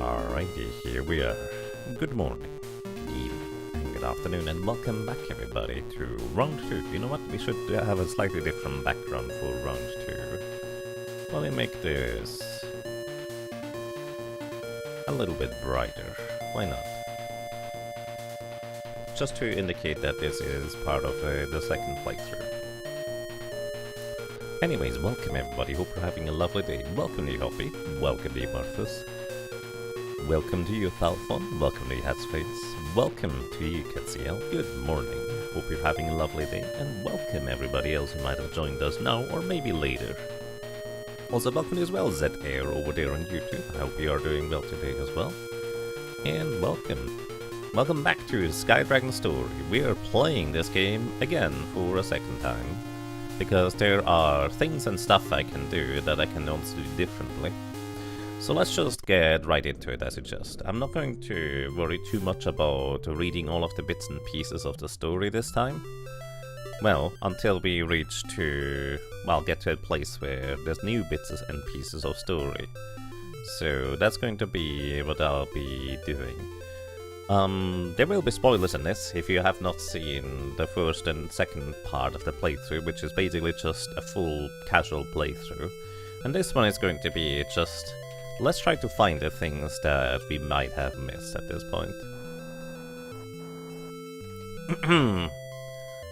Alrighty, here we are. Good morning, good evening, and good afternoon, and welcome back everybody to round 2. You know what, we should have a slightly different background for round 2. Let me make this a little bit brighter. Why not? Just to indicate that this is part of the second playthrough. Anyways, welcome everybody, hope you're having a lovely day. Welcome to you, Hoppy. Welcome to you, Marthas. Welcome to you, Falfon. Welcome to you, Headspace. Welcome to you, Katsiel. Good morning. Hope you're having a lovely day. And welcome everybody else who might have joined us now or maybe later. Also welcome as well, Z-Air over there on YouTube. I hope you are doing well today as well. And welcome. Welcome back to Sky Dragon Story. We are playing this game again for a second time. Because there are things and stuff I can do that I can also do differently. So let's just get right into it, I suggest. I'm not going to worry too much about reading all of the bits and pieces of the story this time. Well, until we reach to, well, get to a place where there's new bits and pieces of story. So that's going to be what I'll be doing. There will be spoilers in this if you have not seen the first and second part of the playthrough, which is basically just a full casual playthrough. And this one is going to be just, let's try to find the things that we might have missed at this point.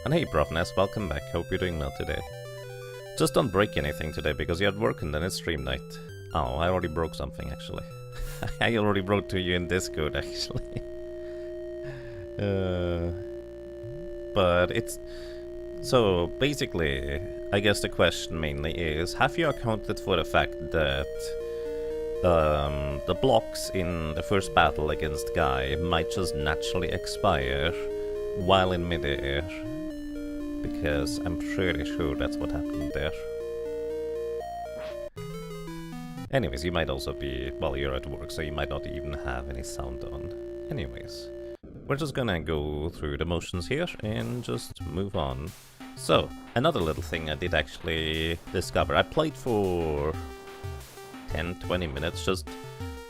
And hey Brofness, welcome back, hope you're doing well today. Just don't break anything today because you're at work and then it's stream night. Oh, I already broke something actually. I already wrote to you in Discord actually. But it's... So, basically, I guess the question mainly is, have you accounted for the fact that the blocks in the first battle against Guy might just naturally expire while in midair? Because I'm pretty sure that's what happened there. Anyways, you might also be... well, you're at work, so you might not even have any sound on. Anyways. We're just gonna go through the motions here and just move on. So, another little thing I did actually discover. I played for 10-20 minutes, just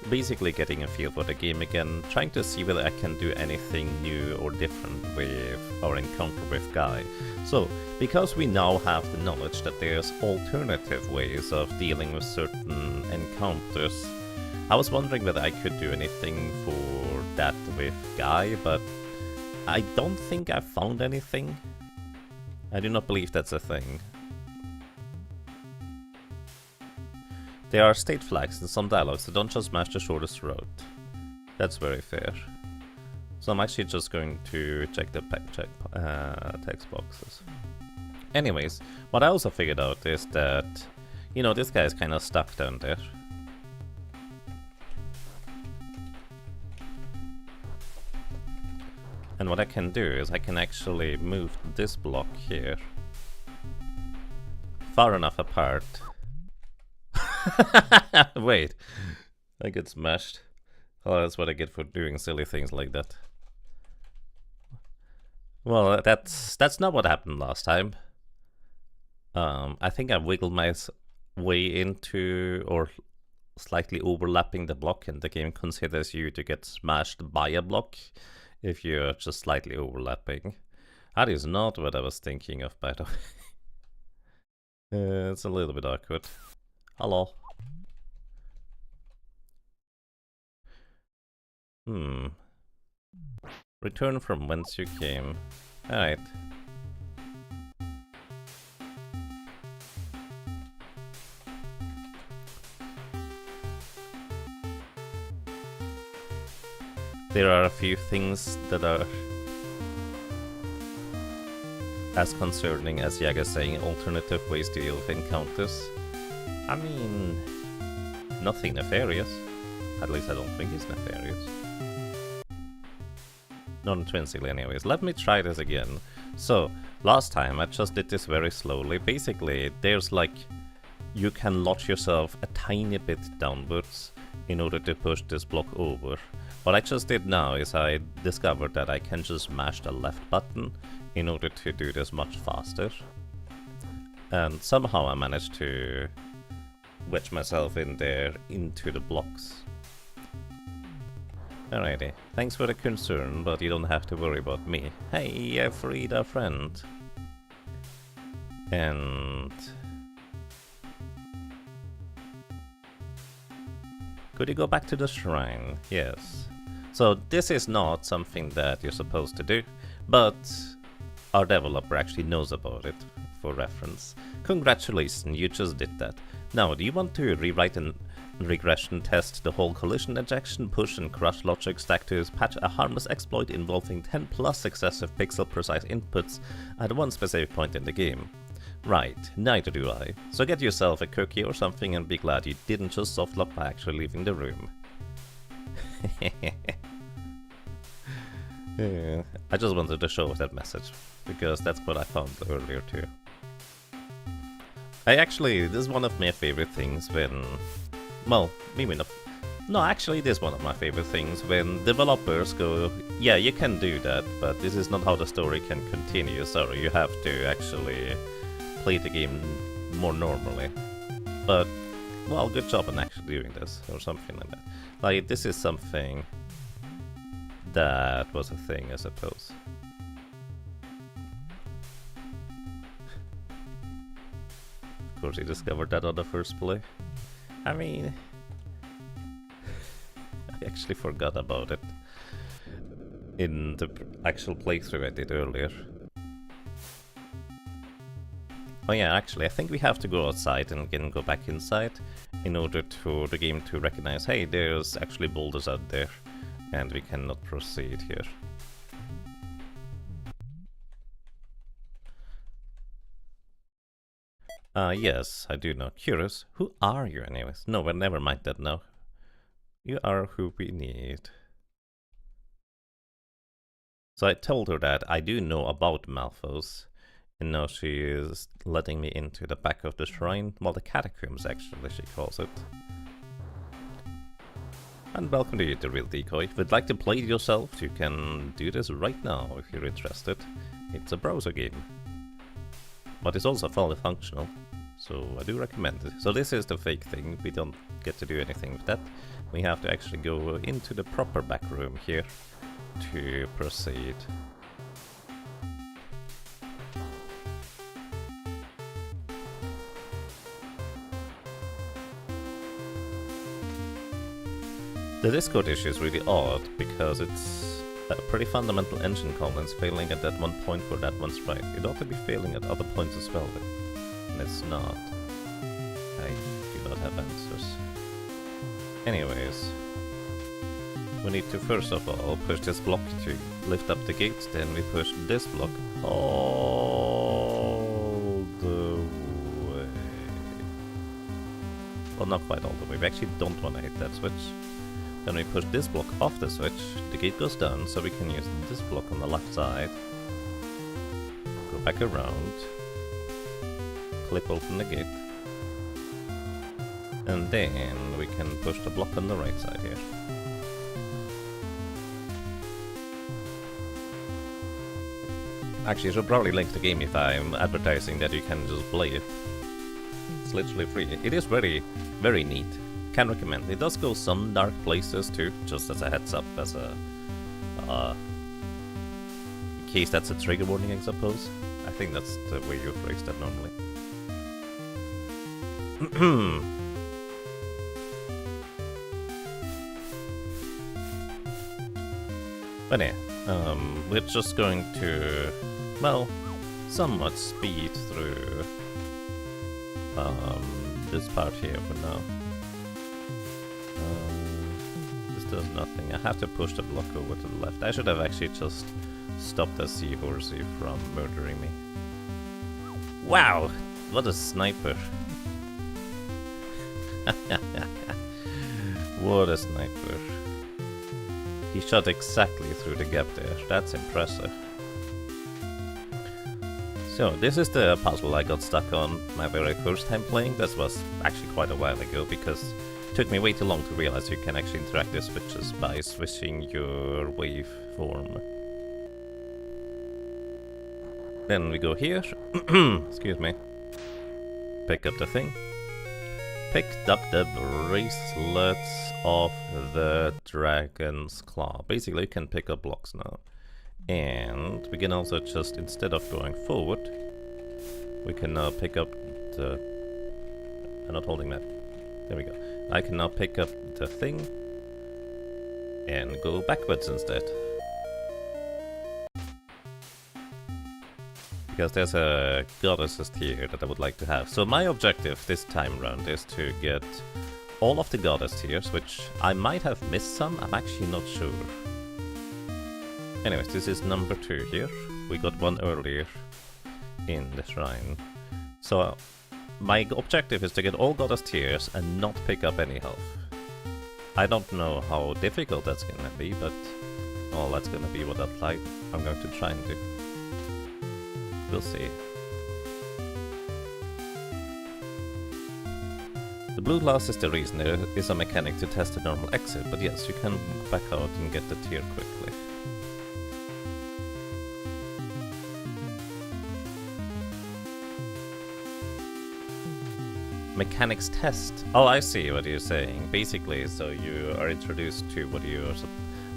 basically getting a feel for the game again, trying to see whether I can do anything new or different with our encounter with Guy. So, because we now have the knowledge that there's alternative ways of dealing with certain encounters, I was wondering whether I could do anything for that with Guy, but I don't think I found anything. I do not believe that's a thing. There are state flags and some dialogues, so don't just match the shortest route. That's very fair. So I'm actually just going to check the text boxes. Anyways, what I also figured out is that, you know, this guy is kind of stuck down there. And what I can do is I can actually move this block here far enough apart. Wait, I get smashed. Oh, that's what I get for doing silly things like that. Well, that's not what happened last time. I think I wiggled my way into or slightly overlapping the block, and the game considers you to get smashed by a block if you're just slightly overlapping. That is not what I was thinking of, by the way. It's a little bit awkward. Hello. Return from whence you came. Alright. There are a few things that are as concerning as Yaga's saying, alternative ways to deal with encounters. I mean, nothing nefarious. At least I don't think it's nefarious. Not intrinsically anyways. Let me try this again. So, last time I just did this very slowly. Basically, there's like, you can launch yourself a tiny bit downwards in order to push this block over. What I just did now is I discovered that I can just mash the left button in order to do this much faster. And somehow I managed to wedge myself in there into the blocks. Alrighty, thanks for the concern, but you don't have to worry about me. Hey, I freed a friend. And... could you go back to the shrine? Yes. So this is not something that you're supposed to do, but our developer actually knows about it, for reference. Congratulations, you just did that. Now, do you want to rewrite and regression test the whole collision ejection, push and crush logic stack to patch a harmless exploit involving 10 plus successive pixel precise inputs at one specific point in the game? Right, neither do I. So get yourself a cookie or something and be glad you didn't just softlock by actually leaving the room. Yeah, I just wanted to show that message, because that's what I found earlier too. This is one of my favorite things when... well, maybe not... no, actually it is one of my favorite things when developers go, yeah, you can do that, but this is not how the story can continue, so you have to actually play the game more normally. But, well, good job on actually doing this, or something like that. Like, this is something that was a thing, I suppose. Of course, he discovered that on the first play. I mean... I actually forgot about it in the actual playthrough I did earlier. Oh yeah, actually, I think we have to go outside and again go back inside in order for the game to recognize, hey, there's actually boulders out there, and we cannot proceed here. Yes, I do know. Curious, who are you anyways? No, well, never mind that now. You are who we need. So I told her that I do know about Malphos, and now she is letting me into the back of the shrine, well, the catacombs actually she calls it. And welcome to you, the real decoy. If you'd like to play it yourself, you can do this right now if you're interested. It's a browser game, but it's also fully functional, so I do recommend it. So this is the fake thing, we don't get to do anything with that. We have to actually go into the proper back room here to proceed. The Discord issue is really odd, because it's a pretty fundamental engine call and it's failing at that one point where that one's right. It ought to be failing at other points as well, and it's not. I do not have answers. Anyways, we need to first of all push this block to lift up the gates, then we push this block all the way. Well, not quite all the way, we actually don't want to hit that switch. Then we push this block off the switch, the gate goes down, so we can use this block on the left side. Go back around, clip open the gate, and then we can push the block on the right side here. Actually, I should probably link the game if I'm advertising that you can just play it. It's literally free. It is very, very neat. Can recommend. It does go some dark places too, just as a heads up, as a in case that's a trigger warning, I suppose. I think that's the way you phrase that normally. But yeah, we're just going to, well, somewhat speed through this part here for now. This does nothing. I have to push the block over to the left. I should have actually just stopped the seahorsey from murdering me. Wow! What a sniper. What a sniper. He shot exactly through the gap there. That's impressive. So, this is the puzzle I got stuck on my very first time playing. That was actually quite a while ago, because it took me way too long to realize you can actually interact with switches by switching your waveform. Then we go here, excuse me, pick up the thing, picked up the bracelets of the Dragon's Claw. Basically, you can pick up blocks now. And we can also just, instead of going forward, we can now pick up the... I'm not holding that. There we go. I can now pick up the thing and go backwards instead. Because there's a goddess here that I would like to have. So my objective this time round is to get all of the goddess tiers, which I might have missed some, I'm actually not sure. Anyways, this is number 2 here. We got one earlier in the shrine. So my objective is to get all goddess tiers and not pick up any health. I don't know how difficult that's gonna be, but well, that's gonna be what I'm going to try and do. We'll see. The blue glass is the reason there is a mechanic to test the normal exit, but yes, you can back out and get the tier quickly. Mechanics test. Oh, I see what you're saying. Basically, so you are introduced to what you're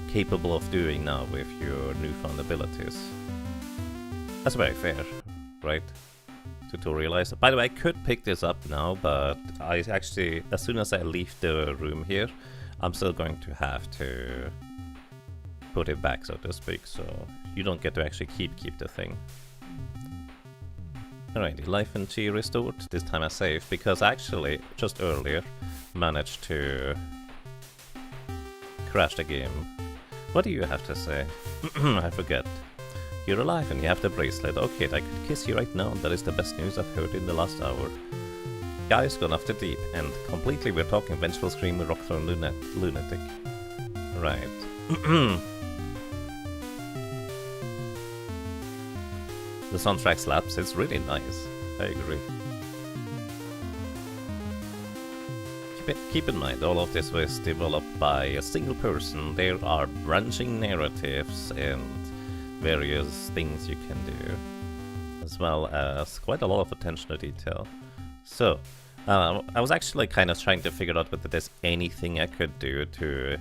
capable of doing now with your newfound abilities. That's very fair, right? Tutorialize. By the way, I could pick this up now, but I actually, as soon as I leave the room here, I'm still going to have to put it back, so to speak, so you don't get to actually keep the thing. Alrighty, life and chi restored. This time I saved, because I actually, just earlier, managed to crash the game. What do you have to say? I forget. You're alive and you have the bracelet. Okay, I could kiss you right now. That is the best news I've heard in the last hour. Guy's gone off the deep end. Completely, we're talking vengeful screamer, rockthorn lunatic. Right. The soundtrack slaps. It's really nice. I agree. Keep in mind, all of this was developed by a single person. There are branching narratives and various things you can do, as well as quite a lot of attention to detail. So, I was actually kind of trying to figure out whether there's anything I could do to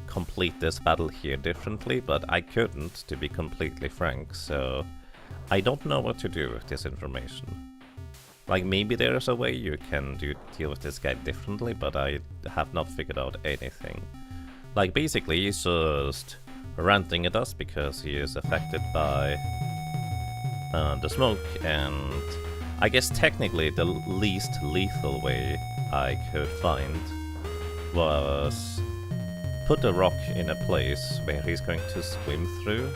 complete this battle here differently, but I couldn't, to be completely frank, so I don't know what to do with this information. Like, maybe there's a way you can deal with this guy differently, but I have not figured out anything. Like, basically, he's just ranting at us because he is affected by the smoke, and I guess technically the least lethal way I could find was put a rock in a place where he's going to swim through,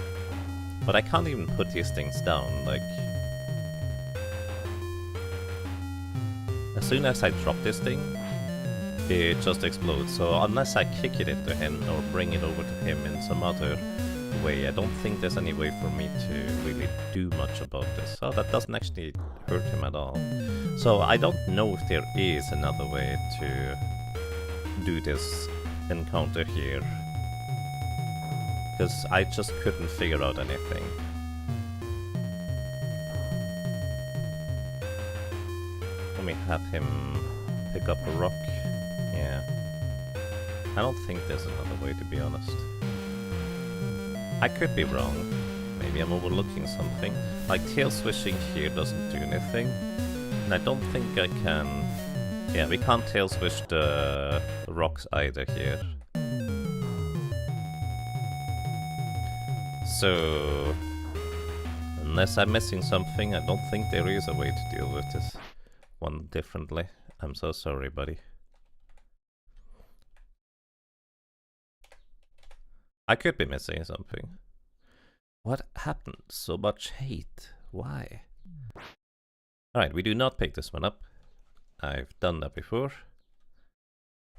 but I can't even put these things down. Like, as soon as I drop this thing, it just explodes, so unless I kick it into him or bring it over to him in some other way, I don't think there's any way for me to really do much about this. Oh, that doesn't actually hurt him at all. So I don't know if there is another way to do this encounter here, because I just couldn't figure out anything. Let me have him pick up a rock. Yeah. I don't think there's another way, to be honest. I could be wrong. Maybe I'm overlooking something. Like, tail swishing here doesn't do anything. And I don't think I can... Yeah, we can't tail swish the rocks either here. So... unless I'm missing something, I don't think there is a way to deal with this one differently. I'm so sorry, buddy. I could be missing something. What happened? So much hate. Why? Alright, we do not pick this one up. I've done that before.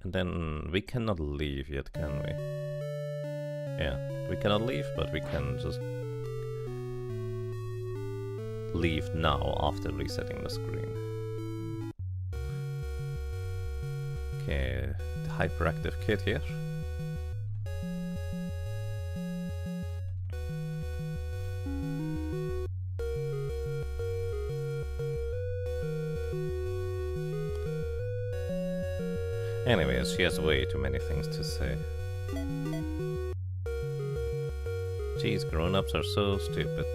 And then we cannot leave yet, can we? Yeah, we cannot leave, but we can just leave now after resetting the screen. Okay, the hyperactive kid here. Anyways, she has way too many things to say. Jeez, grown-ups are so stupid.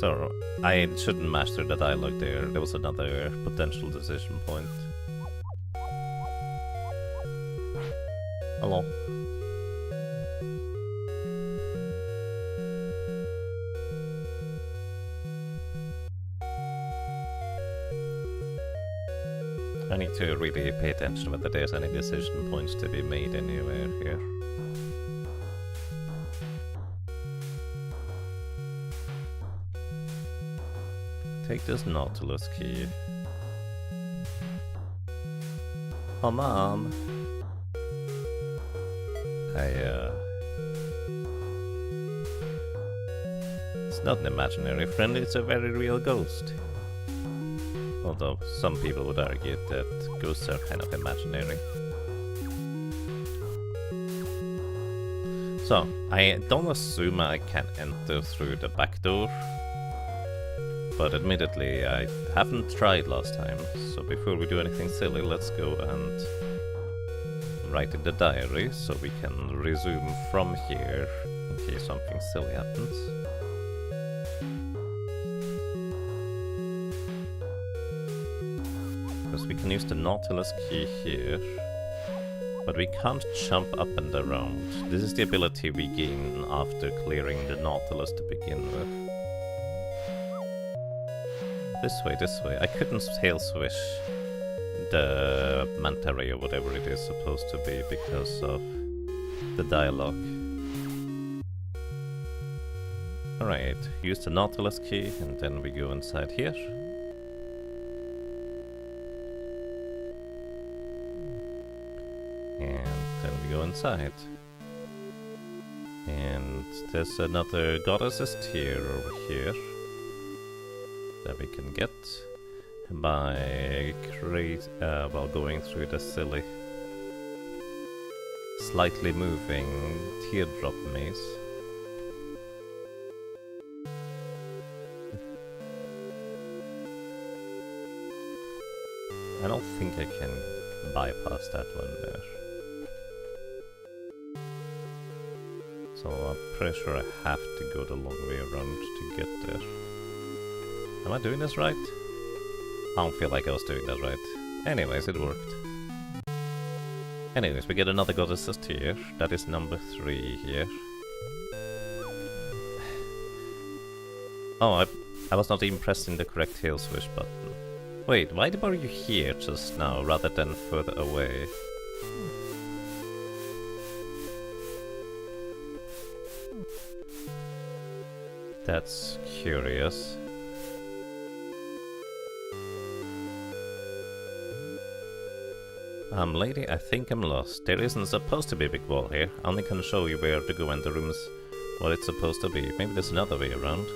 So, I shouldn't master the dialogue there. There was another potential decision point. Hello. I need to really pay attention whether there's any decision points to be made anywhere here. Take this Nautilus key. Oh, Mom! It's not an imaginary friend, it's a very real ghost. Although some people would argue that ghosts are kind of imaginary. So, I don't assume I can enter through the back door. But admittedly, I haven't tried last time. So before we do anything silly, let's go and write in the diary so we can resume from here in case something silly happens. Because we can use the Nautilus key here, but we can't jump up and around. This is the ability we gain after clearing the Nautilus to begin with. This way. I couldn't tail swish the manta ray or whatever it is supposed to be because of the dialogue. Alright, use the Nautilus key and then we go inside here. And then we go inside. And there's another goddess's tear over here that we can get by while going through the silly, slightly moving teardrop maze. I don't think I can bypass that one there. So I'm pretty sure I have to go the long way around to get there. Am I doing this right? I don't feel like I was doing that right. Anyways, it worked. Anyways, we get another goddess's tear. That is number 3 here. Oh, I was not even pressing the correct tail swish button. Wait, why were you here just now rather than further away? That's curious. Lady, I think I'm lost. There isn't supposed to be a big wall here. I only can show you where to go in the rooms, what it's supposed to be. Maybe there's another way around.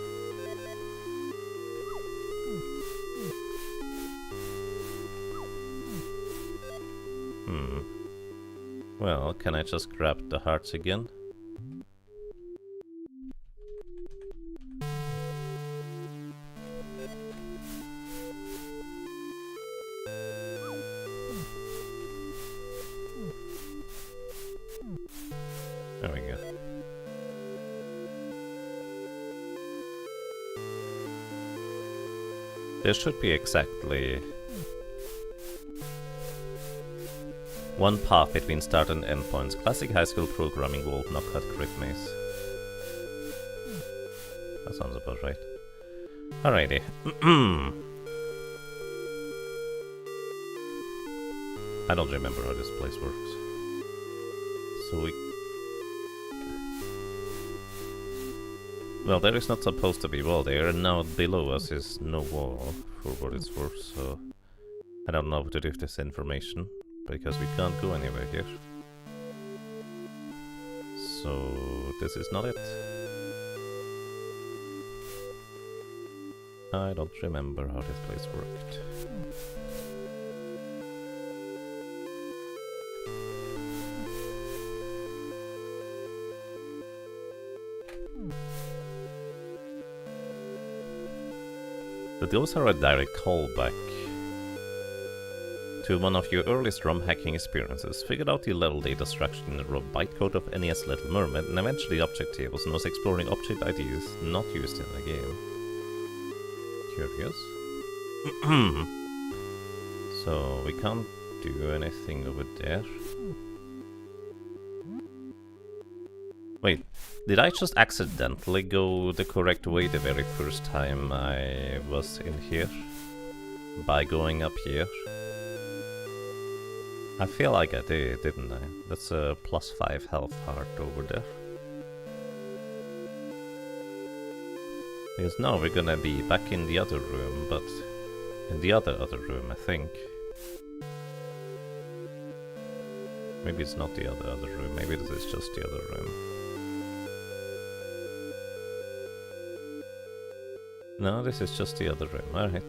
Well, can I just grab the hearts again? There we go. There should be exactly one path between start and end points. Classic high school programming world, knockout crit maze. That sounds about right. Alrighty. I don't remember how this place works. So we... Well, there is not supposed to be wall there, and now below us is no wall, for what it's worth, so... I don't know what to do with this information, because we can't go anywhere here. So... this is not it. I don't remember how this place worked. But those are a direct callback to one of your earliest ROM hacking experiences, figured out the level data structure in the raw bytecode of NES Little Mermaid, and eventually object tables, and was exploring object IDs not used in the game. Curious. So we can't do anything over there. Wait, did I just accidentally go the correct way the very first time I was in here? By going up here? I feel like I did, didn't I? That's a +5 health heart over there. Because now we're gonna be back in the other room, but in the other room, I think. Maybe it's not the other room, maybe this is just the other room. No, this is just the other room, alright.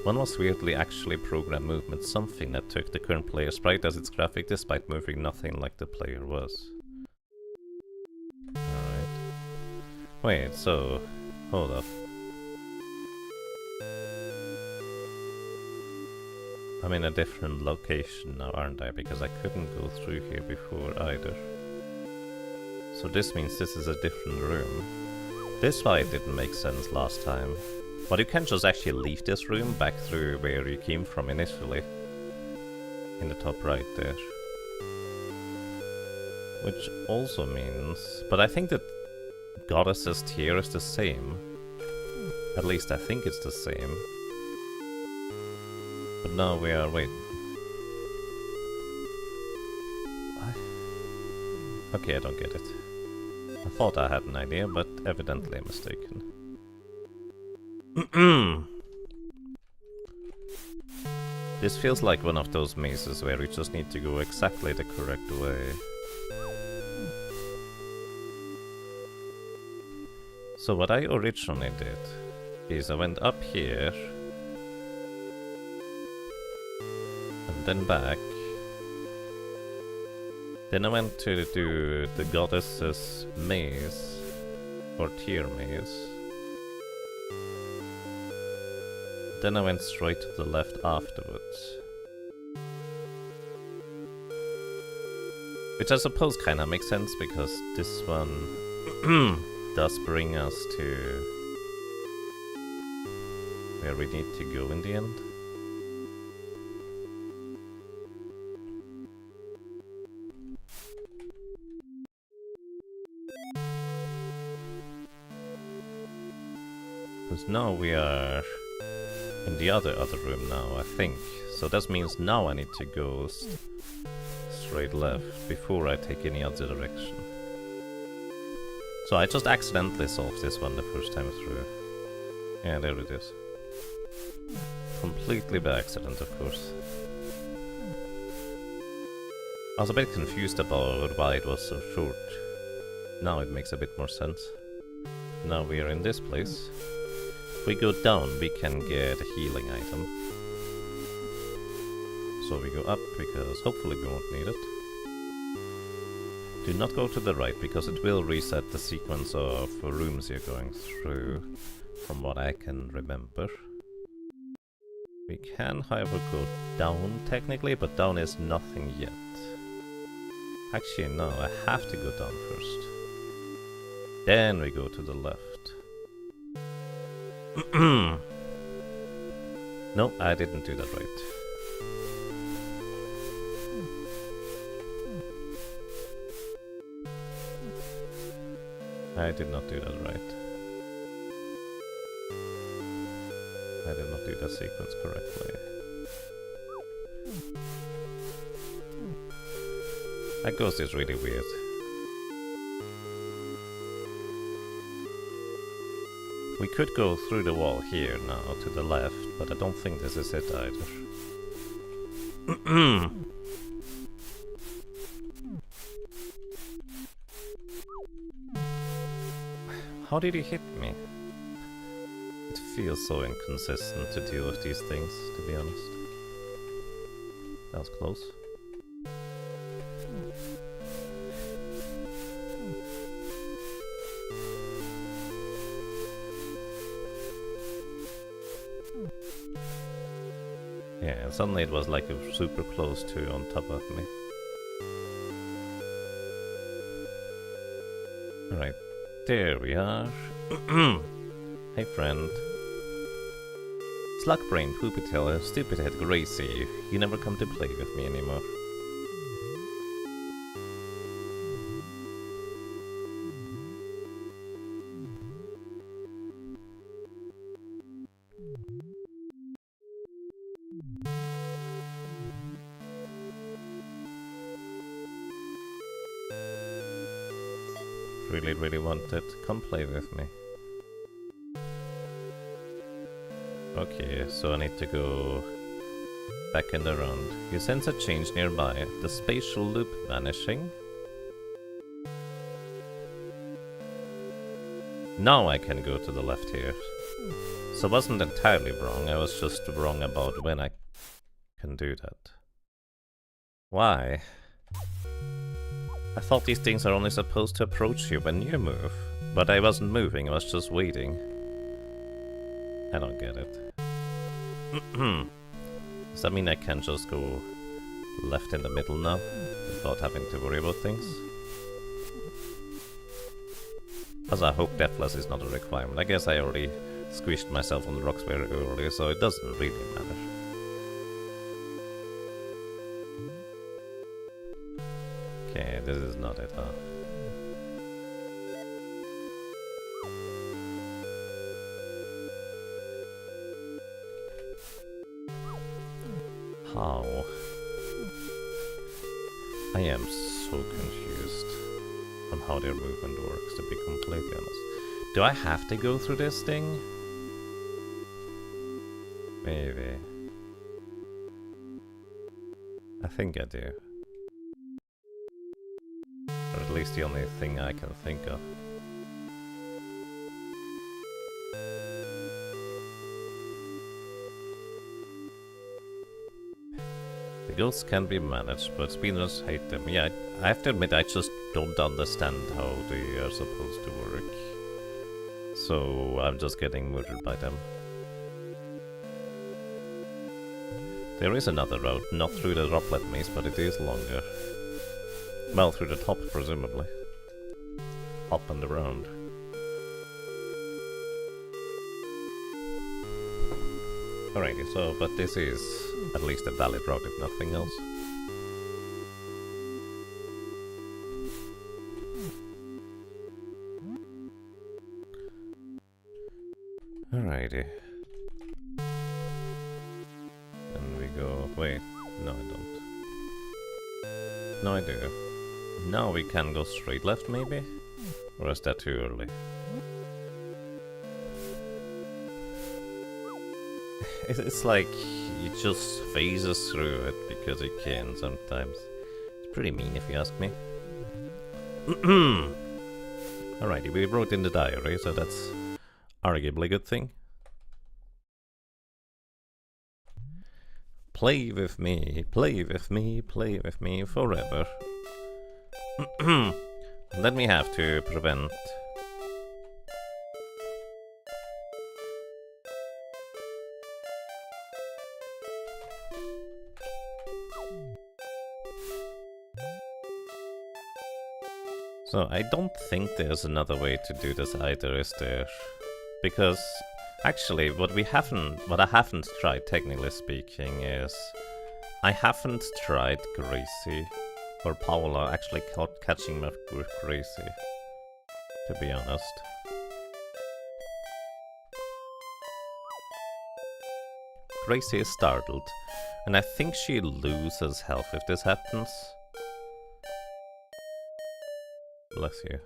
One was weirdly actually programmed movement, something that took the current player's sprite as its graphic despite moving nothing like the player was. Alright. Wait, so... hold up. I'm in a different location now, aren't I? Because I couldn't go through here before either. So this means this is a different room. This is why it didn't make sense last time. But you can just actually leave this room back through where you came from initially. In the top right there. Which also means... but I think that Goddess's tier is the same. At least I think it's the same. But now we are... wait. Okay, I don't get it. I thought I had an idea, but evidently I'm mistaken. This feels like one of those mazes where you just need to go exactly the correct way. So what I originally did is I went up here and then back. Then I went to do the Goddess's maze, or tier maze. Then I went straight to the left afterwards. Which I suppose kinda makes sense because this one does bring us to where we need to go in the end. Because now we are in the other room now, I think. So that means now I need to go straight left before I take any other direction. So I just accidentally solved this one the first time through. Yeah, there it is. Completely by accident, of course. I was a bit confused about why it was so short. Now it makes a bit more sense. Now we are in this place. If we go down, we can get a healing item. So we go up, because hopefully we won't need it. Do not go to the right, because it will reset the sequence of rooms you're going through, from what I can remember. We can, however, go down, technically, but down is nothing yet. Actually, no, I have to go down first. Then we go to the left. No, I didn't do that right. I did not do that right. I did not do that sequence correctly. That ghost is really weird. We could go through the wall here now, to the left, but I don't think this is it either. How did he hit me? It feels so inconsistent to deal with these things, to be honest. That was close. Yeah, suddenly it was like super close to on top of me. Alright, there we are. Hey friend. Slugbrain, Poopytail, Stupidhead, Gracie. You never come to play with me anymore. Really wanted. Come play with me. Okay, so I need to go back in the round. You sense a change nearby. The spatial loop vanishing. Now I can go to the left here. So I wasn't entirely wrong, I was just wrong about when I can do that. Why? I thought these things are only supposed to approach you when you move. But I wasn't moving, I was just waiting. I don't get it. Does that mean I can just go left in the middle now? Without having to worry about things? As I hope Deathless is not a requirement. I guess I already squished myself on the rocks very early, so it doesn't really matter. Okay, this is not it, huh? How? I am so confused on how their movement works, to be completely honest. Do I have to go through this thing? Maybe. I think I do. Or at least the only thing I can think of. The ghosts can be managed, but speedrunners hate them. Yeah, I have to admit I just don't understand how they are supposed to work. So I'm just getting murdered by them. There is another route, not through the droplet maze, but it is longer. Well, through the top, presumably. Up and around. Alrighty, so, but this is at least a valid route, if nothing else. Alrighty. And we go... wait, no I don't. No I do. Now we can go straight left, maybe? Or is that too early? It's like it just phases through it because it can sometimes. It's pretty mean if you ask me. Alrighty, we wrote in the diary, so that's arguably a good thing. Play with me, play with me, play with me forever. Let me have to prevent... So, I don't think there's another way to do this either, is there? Because, actually, what I haven't tried, technically speaking, is... I haven't tried Gracie, or Paola actually catching me with Gracie, to be honest. Gracie is startled, and I think she loses health if this happens. Bless you.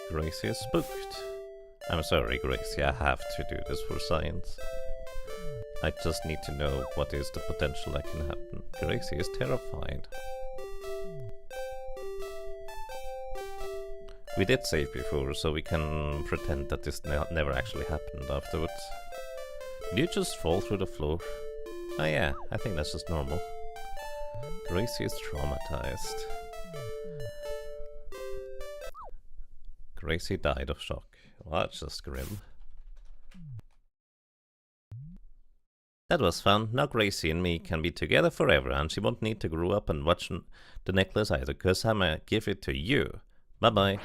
Gracie is spooked. I'm sorry, Gracie, I have to do this for science. I just need to know what is the potential that can happen. Gracie is terrified. We did save before, so we can pretend that this never actually happened afterwards. Did you just fall through the floor? Oh yeah, I think that's just normal. Gracie is traumatized. Gracie died of shock. Well, that's just grim. That was fun. Now Gracie and me can be together forever, and she won't need to grow up and watch the necklace either, because I'ma give it to you. Bye-bye.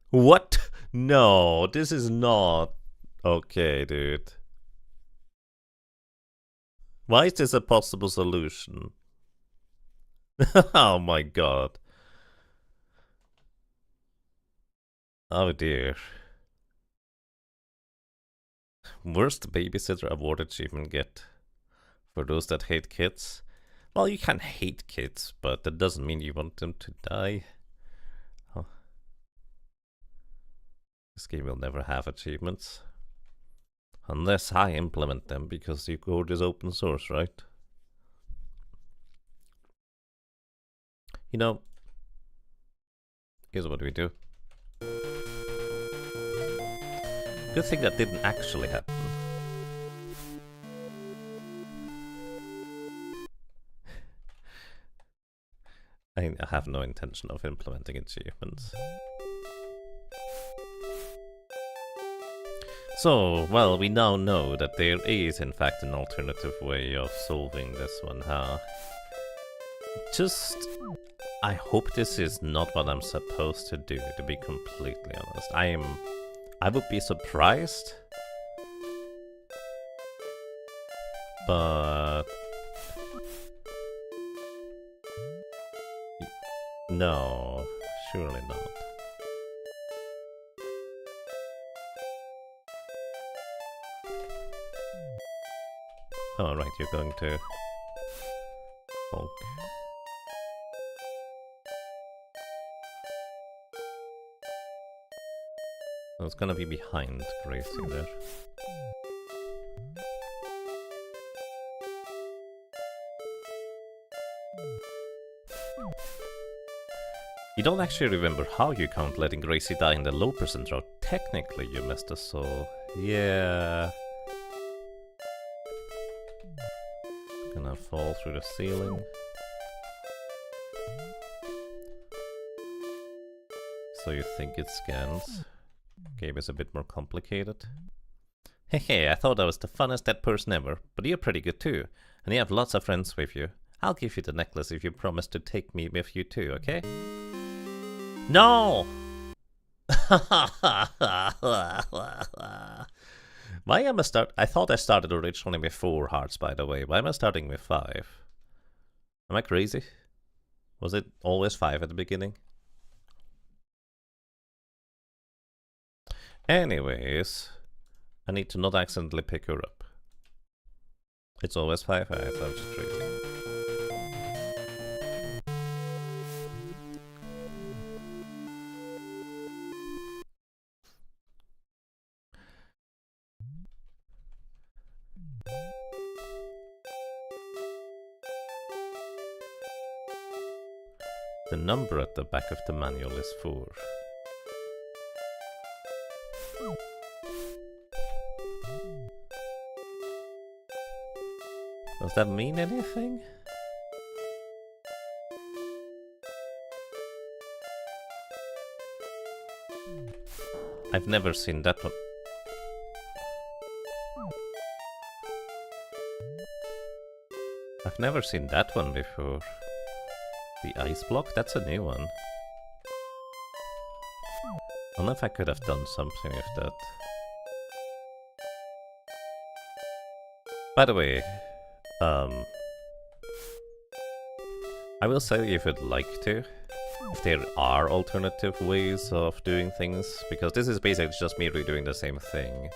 What? No, this is not... Okay, dude. Why is this a possible solution? Oh my god. Oh dear. Worst babysitter award achievement get. For those that hate kids. Well, you can hate kids, but that doesn't mean you want them to die. Huh. This game will never have achievements. Unless I implement them, because your code is open source, right? You know, here's what we do. Good thing that didn't actually happen. I have no intention of implementing achievements. So, well, we now know that there is in fact an alternative way of solving this one, huh? Just... I hope this is not what I'm supposed to do, to be completely honest. I would be surprised, but... No, surely not. Oh, right, you're going to... Bulk. Oh, it's gonna be behind Gracie there. You don't actually remember how you count letting Gracie die in the low percent route. Technically, you missed a soul. Yeah. Gonna fall through the ceiling. So you think it scans? Game is a bit more complicated. Hey, I thought I was the funnest dead person ever, but you're pretty good too, and you have lots of friends with you. I'll give you the necklace if you promise to take me with you too, okay? No! Why am I I thought I started originally with 4 hearts, by the way. Why am I starting with 5? Am I crazy? Was it always 5 at the beginning? Anyways, I need to not accidentally pick her up. It's always 5, I thought just crazy. The number at the back of the manual is 4. Does that mean anything? I've never seen that one. I've never seen that one before. The ice block? That's a new one. I don't know if I could have done something with that. By the way, I will say if you'd like to, if there are alternative ways of doing things, because this is basically just me redoing the same thing.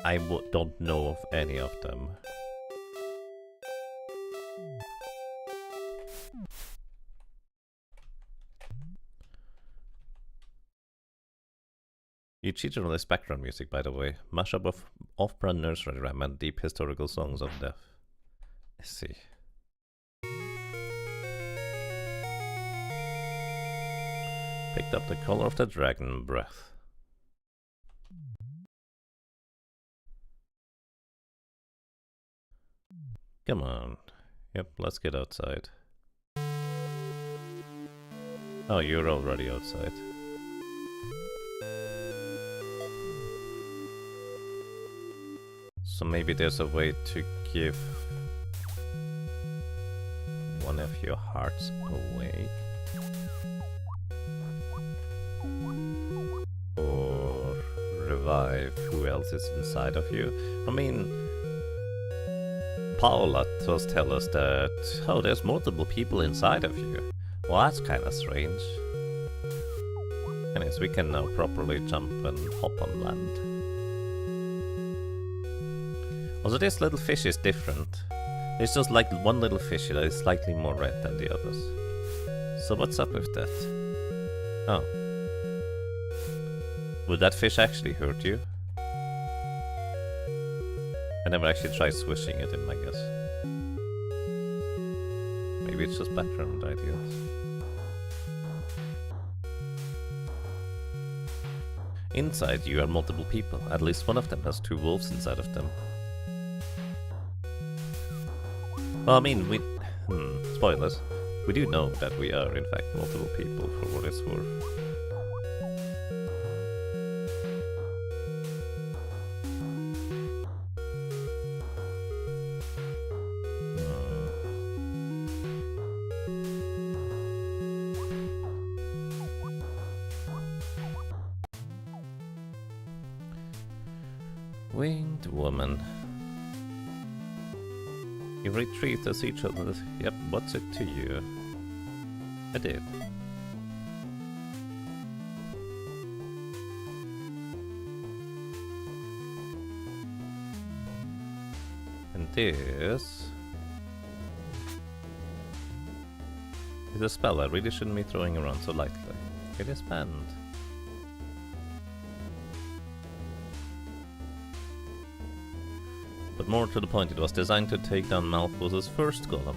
I don't know of any of them. You cheated on this background music, by the way. Mashup of off-brand nursery rhyme and deep historical songs of death. I see. Picked up the color of the dragon breath. Come on. Yep, let's get outside. Oh, you're already outside. So maybe there's a way to give one of your hearts away. Or revive who else is inside of you. I mean, Paula does tell us that, oh, there's multiple people inside of you. Well, that's kind of strange. Anyways, we can now properly jump and hop on land. Also, this little fish is different. It's just like one little fish that is slightly more red than the others. So what's up with that? Oh. Would that fish actually hurt you? I never actually tried swishing at him, I guess. Maybe it's just background ideas. Inside you are multiple people. At least one of them has 2 wolves inside of them. Well, I mean, spoilers. We do know that we are, in fact, multiple people, for what it's worth. Winged woman. You retreat as each other. Yep, what's it to you? I did. And this is a spell I really shouldn't be throwing around so lightly. It is banned. But more to the point, it was designed to take down Malphos's first golem.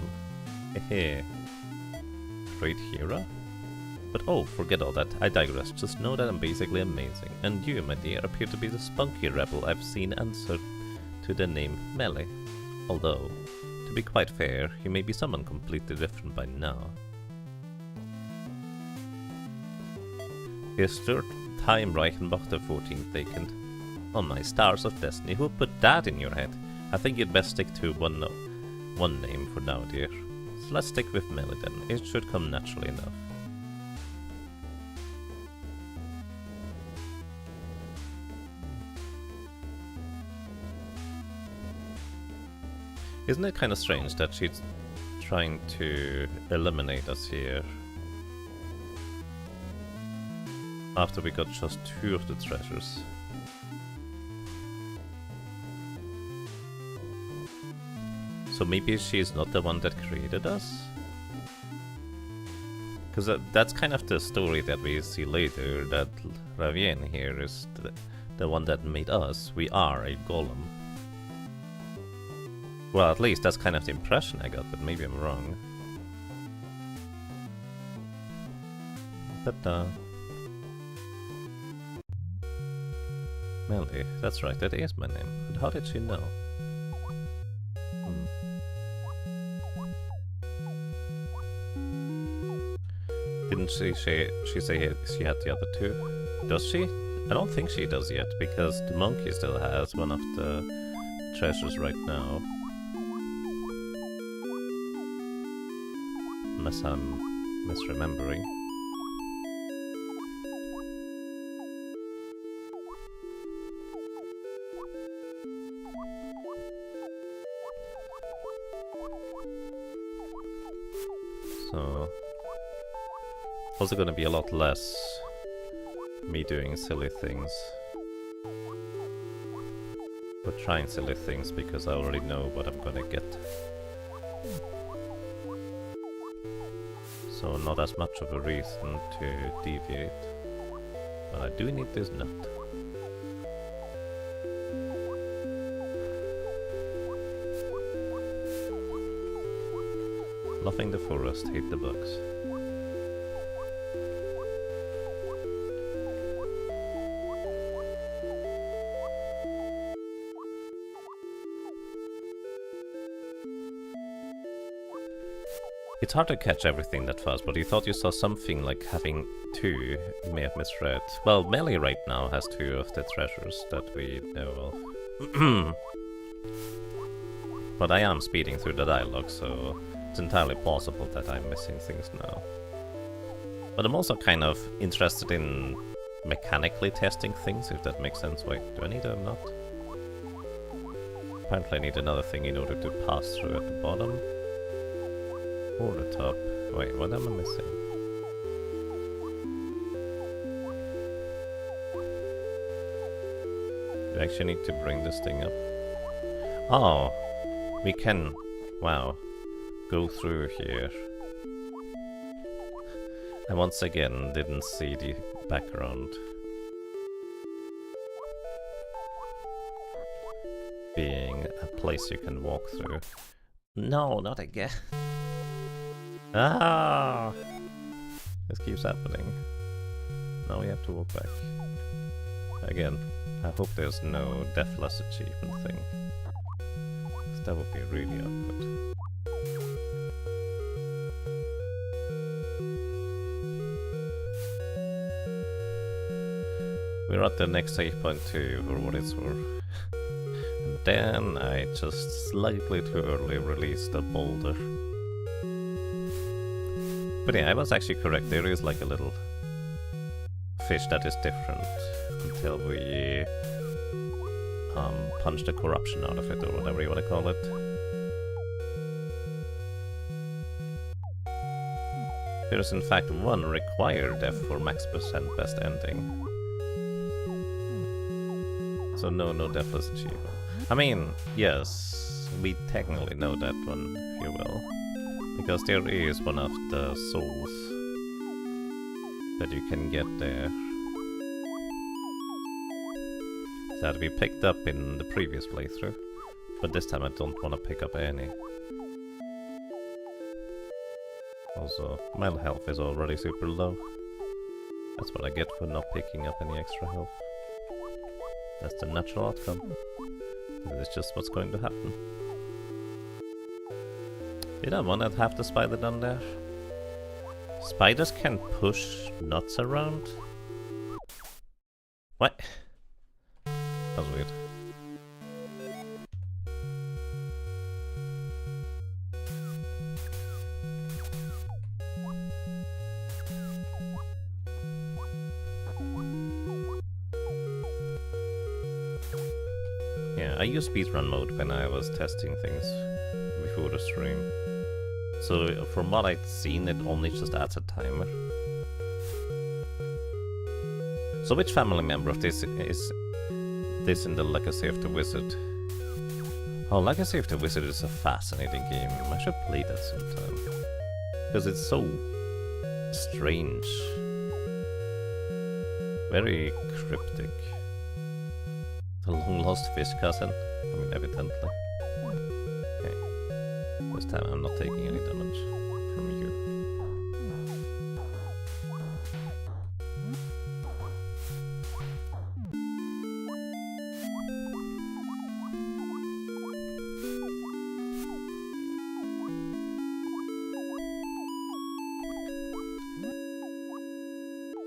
Hehe. Great hero? But oh, forget all that, I digress. Just know that I'm basically amazing. And you, my dear, appear to be the spunky rebel I've seen answer to the name Melee. Although, to be quite fair, you may be someone completely different by now. Is third time Reichenbach the 14th vacant? Oh my stars of destiny, who put that in your head? I think you'd best stick to one name for now, dear. So let's stick with Melee then. It should come naturally enough. Isn't it kind of strange that she's trying to eliminate us here? After we got just 2 of the treasures. So maybe she's not the one that created us? Because that's kind of the story that we see later, that Ravien here is the one that made us. We are a golem. Well, at least that's kind of the impression I got, but maybe I'm wrong. But Melee, that's right, that is my name. But how did she know? Didn't she say she had the other 2? Does she? I don't think she does yet, because the monkey still has one of the treasures right now. Unless I'm misremembering. So, also gonna be a lot less me doing silly things. Or trying silly things because I already know what I'm gonna get. So not as much of a reason to deviate. But I do need this nut. Loving the forest, hate the bugs. It's hard to catch everything that fast, but you thought you saw something like having 2. You may have misread. Well, Melee right now has 2 of the treasures that we know of. But I am speeding through the dialogue, so it's entirely plausible that I'm missing things now. But I'm also kind of interested in mechanically testing things, if that makes sense. Wait, do I need a nut? Apparently I need another thing in order to pass through at the bottom. Or the top. Wait, what am I missing? Do I actually need to bring this thing up? Oh! We can... wow. Go through here. I once again didn't see the background. Being a place you can walk through. No, not again. Ah! This keeps happening. Now we have to walk back. Again, I hope there's no deathless achievement thing. 'Cause that would be really awkward. We're at the next save point too, for what it's worth. And then I just slightly too early released the boulder. But yeah, I was actually correct. There is like a little fish that is different until we punch the corruption out of it, or whatever you want to call it. There is in fact one required death for max percent best ending. So no deathless achievement. I mean, yes, we technically know that one, if you will. Because there is one of the souls that you can get there. That we picked up in the previous playthrough. But this time I don't want to pick up any. Also, my health is already super low. That's what I get for not picking up any extra health. That's the natural outcome. It's just what's going to happen. Did I want to have the spider down there? Spiders can push nuts around? What? That was weird. Yeah, I used speedrun mode when I was testing things before the stream. So from what I'd seen, it only just adds a timer. So which family member of this is this in the Legacy of the Wizard? Oh, Legacy of the Wizard is a fascinating game. I should play that sometime. Because it's so strange. Very cryptic. The long-lost fish cousin? I mean, evidently. Okay. This time I'm not taking any damage from you.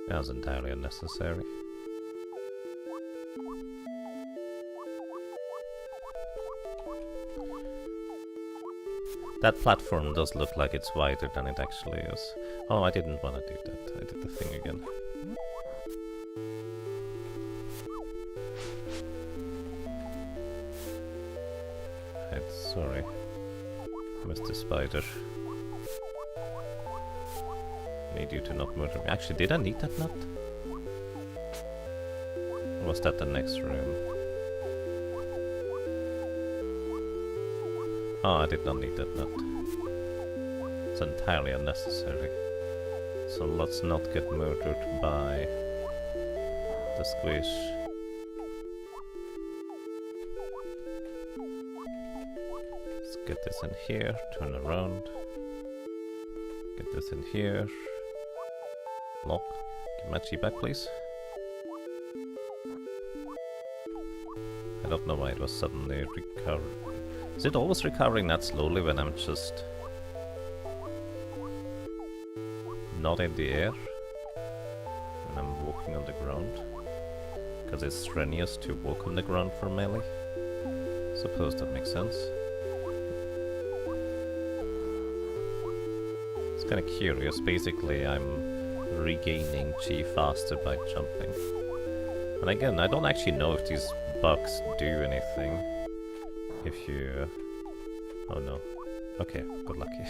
That was entirely unnecessary. That platform does look like it's wider than it actually is. Oh, I didn't want to do that. I did the thing again. Right, sorry, Mr. Spider. Need you to not murder me. Actually, did I need that nut? Or was that the next room? Oh, I did not need that nut. It's entirely unnecessary. So let's not get murdered by the squish. Let's get this in here, turn around. Get this in here. Lock. Give my chi back, please. I don't know why it was suddenly recovered. Is it always recovering that slowly when I'm just not in the air? When I'm walking on the ground? Because it's strenuous to walk on the ground for melee. Suppose that makes sense. It's kind of curious. Basically, I'm regaining chi faster by jumping. And again, I don't actually know if these bugs do anything. If you... Oh no. Okay, good lucky.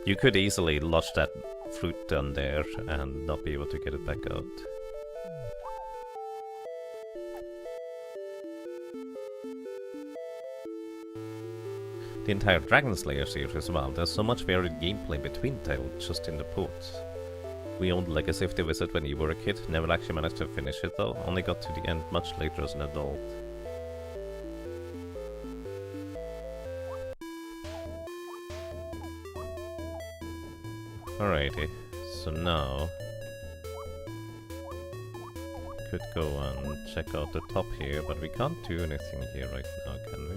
You could easily lodge that fruit down there and not be able to get it back out. The entire Dragon Slayer series as well. There's so much varied gameplay between titles just in the ports. We owned Legacy of the Wizard when you were a kid, never actually managed to finish it though, only got to the end much later as an adult. Alrighty, so now could go and check out the top here, but we can't do anything here right now, can we?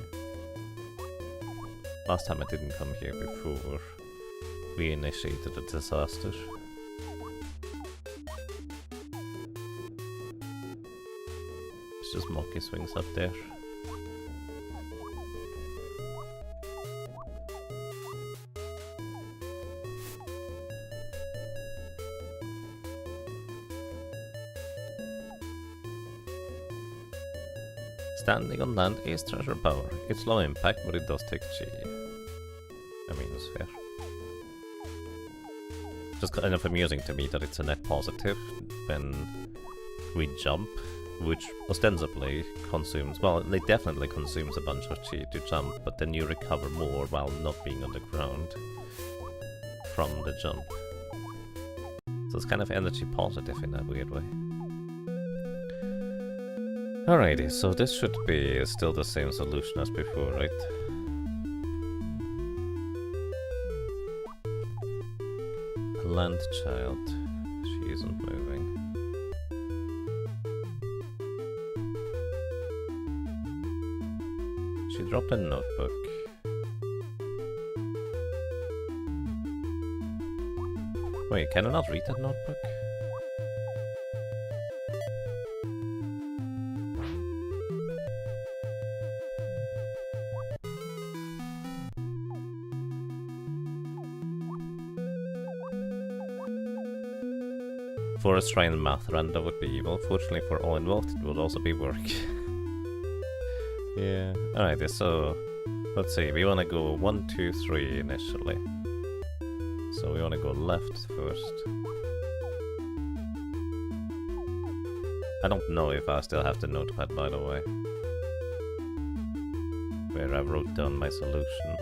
Last time I didn't come here before we initiated a disaster. It's just monkey swings up there. Standing on land is treasure power. It's low impact, but it does take chi. I mean, it's fair. Just kind of amusing to me that it's a net positive when we jump, which ostensibly consumes, well, it definitely consumes a bunch of chi to jump, but then you recover more while not being on the ground from the jump. So it's kind of energy positive in that weird way. Alrighty, so this should be still the same solution as before, right? A land child. She isn't moving. She dropped a notebook. Wait, can I not read that notebook? Forest Shrine and Math Randa would be evil. Fortunately for all involved, it would also be work. Yeah. Alright, so let's see. We want to go 1, 2, 3 initially. So we want to go left first. I don't know if I still have the notepad, by the way, where I wrote down my solution.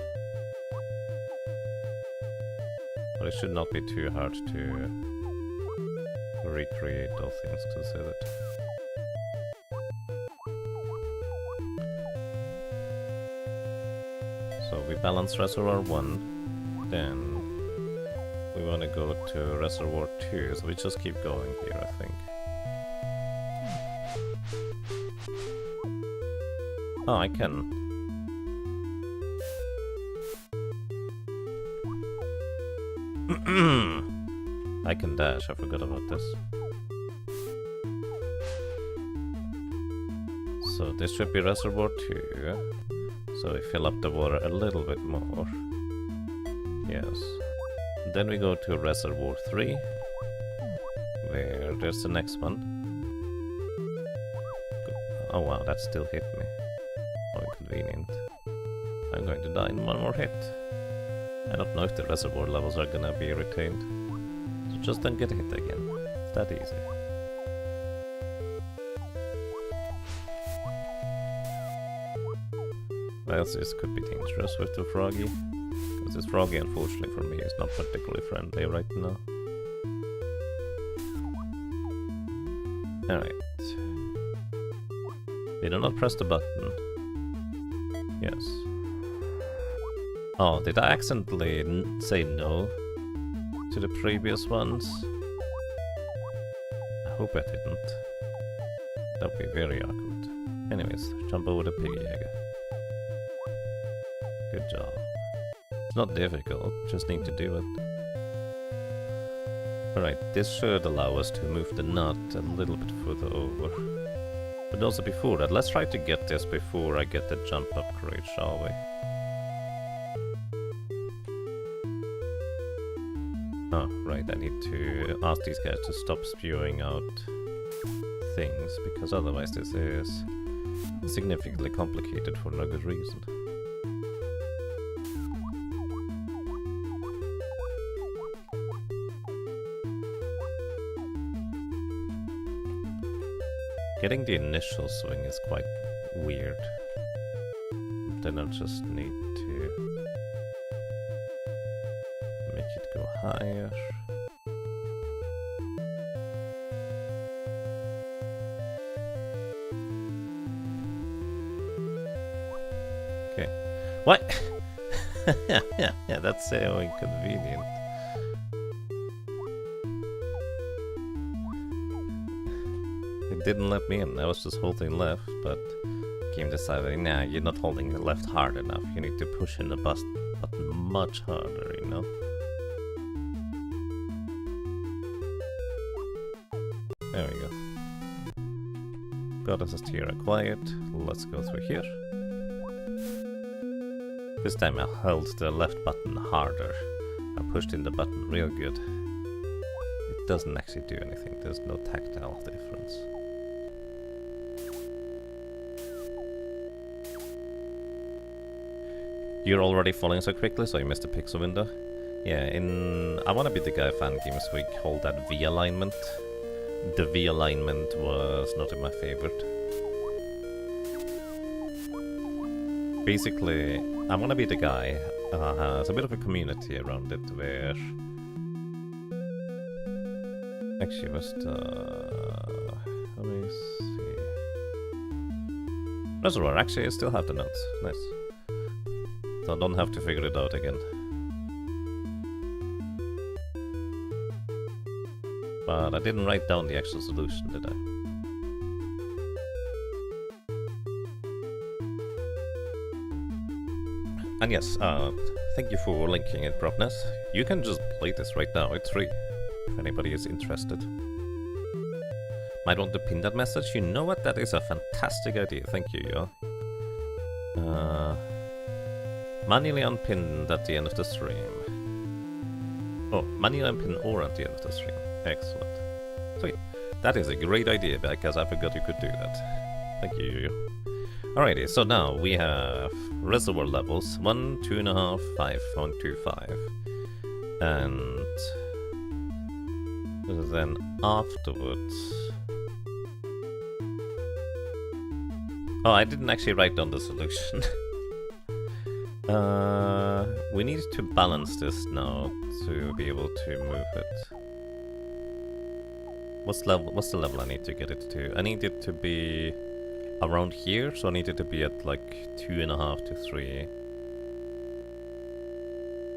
But it should not be too hard to recreate all things considered. So we balance Reservoir 1, then we want to go to Reservoir 2, so we just keep going here, I think. Oh, I can. I can dash, I forgot about this. So this should be Reservoir 2. So we fill up the water a little bit more. Yes. Then we go to Reservoir 3, where there's the next one. Oh wow, that still hit me. How inconvenient. I'm going to die in one more hit. I don't know if the reservoir levels are gonna be retained. So just don't get hit again. It's that easy. Well, this could be dangerous with the froggy. Because this froggy, unfortunately for me, is not particularly friendly right now. Alright. Did I not press the button? Yes. Oh, did I accidentally say no to the previous ones? I hope I didn't. That would be very awkward. Anyways, jump over the piggy egg. Good job. It's not difficult, just need to do it. Alright, this should allow us to move the nut a little bit further over. But also before that, let's try to get this before I get the jump upgrade, shall we? Oh, right, I need to ask these guys to stop spewing out things, because otherwise this is significantly complicated for no good reason. Getting the initial swing is quite weird. Then I'll just need to make it go higher. Okay. What? yeah, that's so inconvenient. It didn't let me in. I was just holding left, but game decided, nah, you're not holding the left hard enough. You need to push in the button much harder, you know? There we go. Got assist here acquired. Let's go through here. This time I held the left button harder. I pushed in the button real good. It doesn't actually do anything. There's no tactile difference. You're already falling so quickly, so you missed the pixel window. Yeah, in I Wanna Be the Guy fan games we call that V alignment. The V alignment was not in my favorite. Basically, I Wanna Be the Guy has a bit of a community around it where... Actually, was let me see... Reservoir, actually I still have the notes. Nice. So I don't have to figure it out again. But I didn't write down the actual solution, did I? And yes, thank you for linking it, Propness. You can just play this right now, it's free, if anybody is interested. Might want to pin that message? You know what, that is a fantastic idea, thank you, yo. Manually unpinned at the end of the stream. Oh, manually unpin or at the end of the stream. Excellent. So yeah, that is a great idea, because I forgot you could do that. Thank you. Alrighty, so now we have reservoir levels 1, 2.5, 5, 1.25. And then afterwards... Oh, I didn't actually write down the solution. We need to balance this now to be able to move it. What's the level I need to get it to? I need it to be around here, so I need it to be at like 2.5 to 3.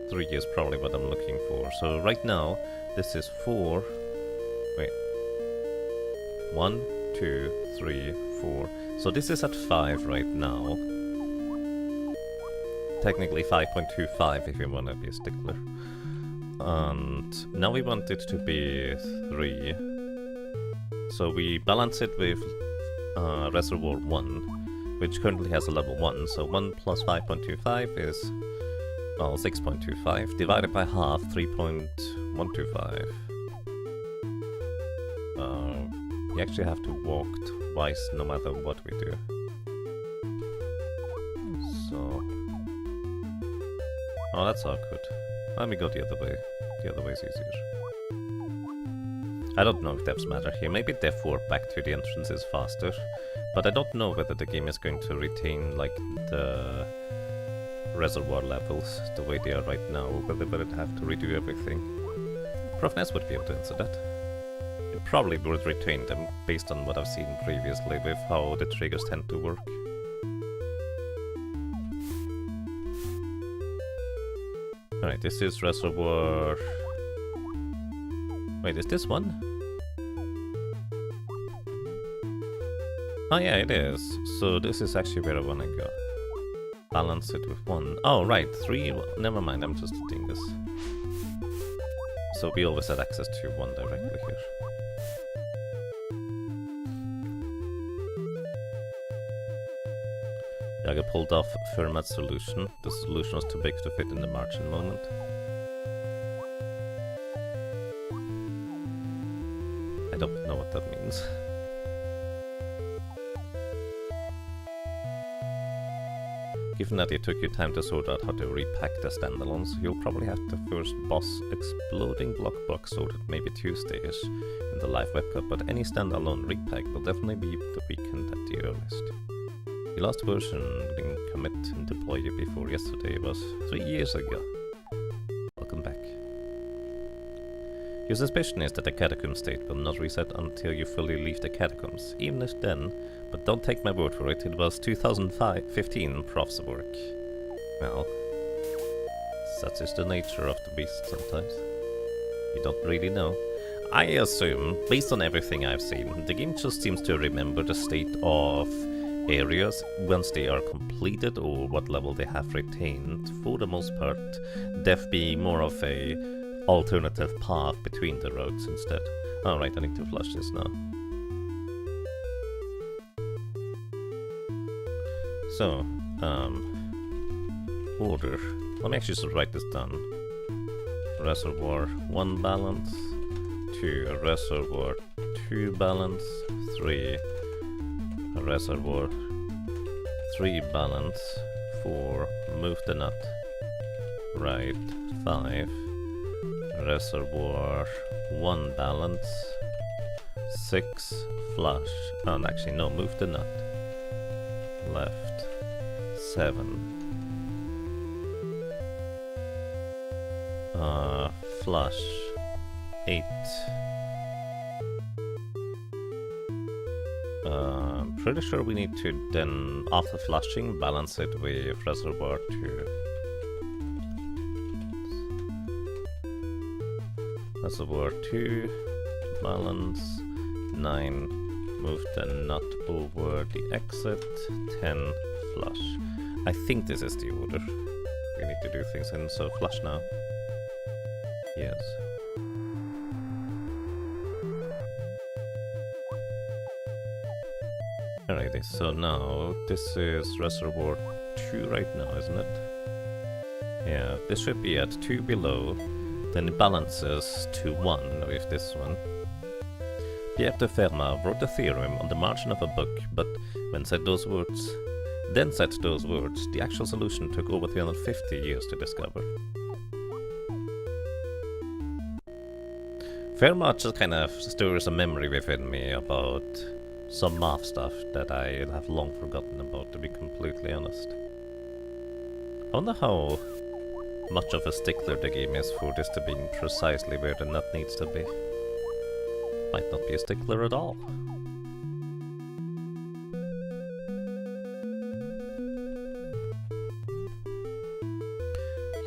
3 is probably what I'm looking for. So right now, this is 4. Wait. 1, 2, 3, 4. So this is at 5 right now. Technically 5.25 if you want to be a stickler. And now we want it to be 3. So we balance it with reservoir 1, which currently has a level 1. So 1 plus 5.25 is, well, 6.25. Divided by half, 3.125. You actually have to walk twice no matter what we do. So... Oh, that's awkward. Let me go the other way. The other way is easier. I don't know if devs matter here. Maybe dev warp back to the entrance is faster. But I don't know whether the game is going to retain, like, the reservoir levels the way they are right now, or whether it have to redo everything. Profness would be able to answer that. It probably would retain them, based on what I've seen previously with how the triggers tend to work. Alright, this is reservoir... Wait, is this one? Oh yeah, it is. So this is actually where I wanna go. Balance it with 1. Oh, right, 3... Never mind, I'm just doing this. So we always had access to 1 directly here. Jager pulled off Fermat's solution. The solution was too big to fit in the margin moment. I don't know what that means. Given that it took you time to sort out how to repack the standalones, you'll probably have the first boss exploding block sorted maybe Tuesday-ish in the live webcam, but any standalone repack will definitely be the weekend at the earliest. The last version didn't commit and deploy you before yesterday was 3 years ago. Welcome back. Your suspicion is that the catacomb state will not reset until you fully leave the catacombs, even if then, but don't take my word for it, it was 2015 Prof's work. Well, such is the nature of the beast sometimes. You don't really know. I assume, based on everything I've seen, the game just seems to remember the state of areas once they are completed or what level they have retained, for the most part, death being more of a alternative path between the roads instead. Alright, I need to flush this now. So, order. Let me actually just write this down. Reservoir 1 balance, 2 reservoir 2 balance, 3 reservoir 3 balance, 4 move the nut, right 5 reservoir 1 balance, 6 flush, oh actually no, move the nut, left 7 flush 8 pretty sure we need to then, after flushing, balance it with reservoir 2. Reservoir 2, balance, 9, move the nut over the exit, 10, flush. I think this is the order we need to do things in, so flush now. Yes. Alrighty, so now this is reservoir 2 right now, isn't it? Yeah, this should be at 2 below, then it balances to 1 with this one. Pierre de Fermat wrote a theorem on the margin of a book, but when said those words, the actual solution took over 350 years to discover. Fermat just kind of stirs a memory within me about some math stuff that I have long forgotten about, to be completely honest. I wonder how much of a stickler the game is for this to being precisely where the nut needs to be. Might not be a stickler at all.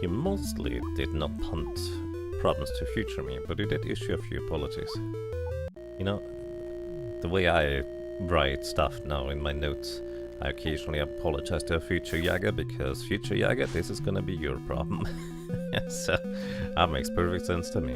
He mostly did not punt problems to future me, but he did issue a few apologies. You know, the way I write stuff now in my notes, I occasionally apologize to a future Jager, because future Jager, this is gonna be your problem. So, that makes perfect sense to me.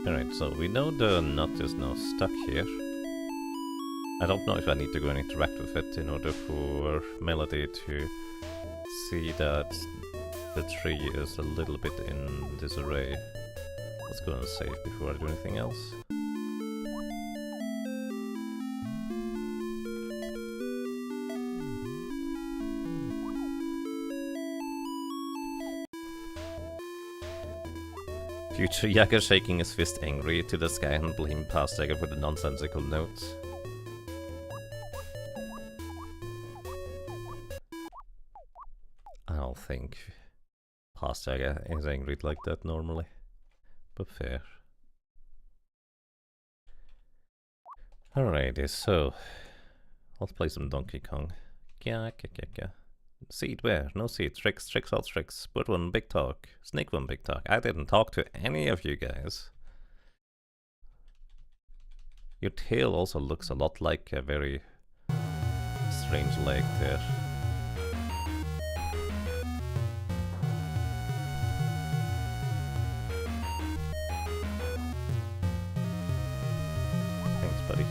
Alright, so we know the nut is now stuck here. I don't know if I need to go and interact with it in order for Melody to see that the tree is a little bit in disarray. Let's go and save before I do anything else. Future Jager shaking his fist angry to the sky and blaming past Jager for the nonsensical notes. I don't think past Jager is angry like that normally, but fair. Alrighty, so let's play some Donkey Kong. Seed where? No seed. Tricks, all tricks. Bird one, big talk. Snake one, big talk. I didn't talk to any of you guys. Your tail also looks a lot like a very strange leg there. buddy.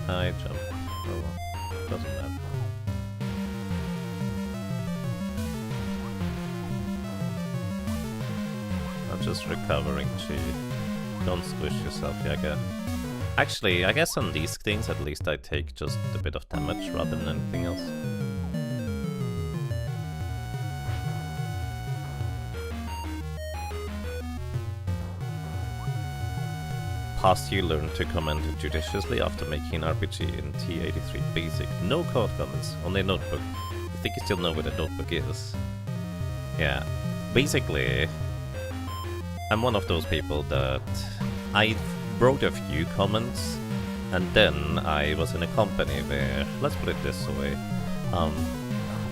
I jumped. Oh well, doesn't matter. I'm just recovering, Chi. Don't squish yourself, Yaga. Actually, I guess on these things at least I take just a bit of damage rather than anything else. Past you learn to comment judiciously after making an RPG in T83 Basic. No code comments, only notebook. I think you still know what a notebook is. Yeah, basically, I'm one of those people that I wrote a few comments, and then I was in a company where, let's put it this way,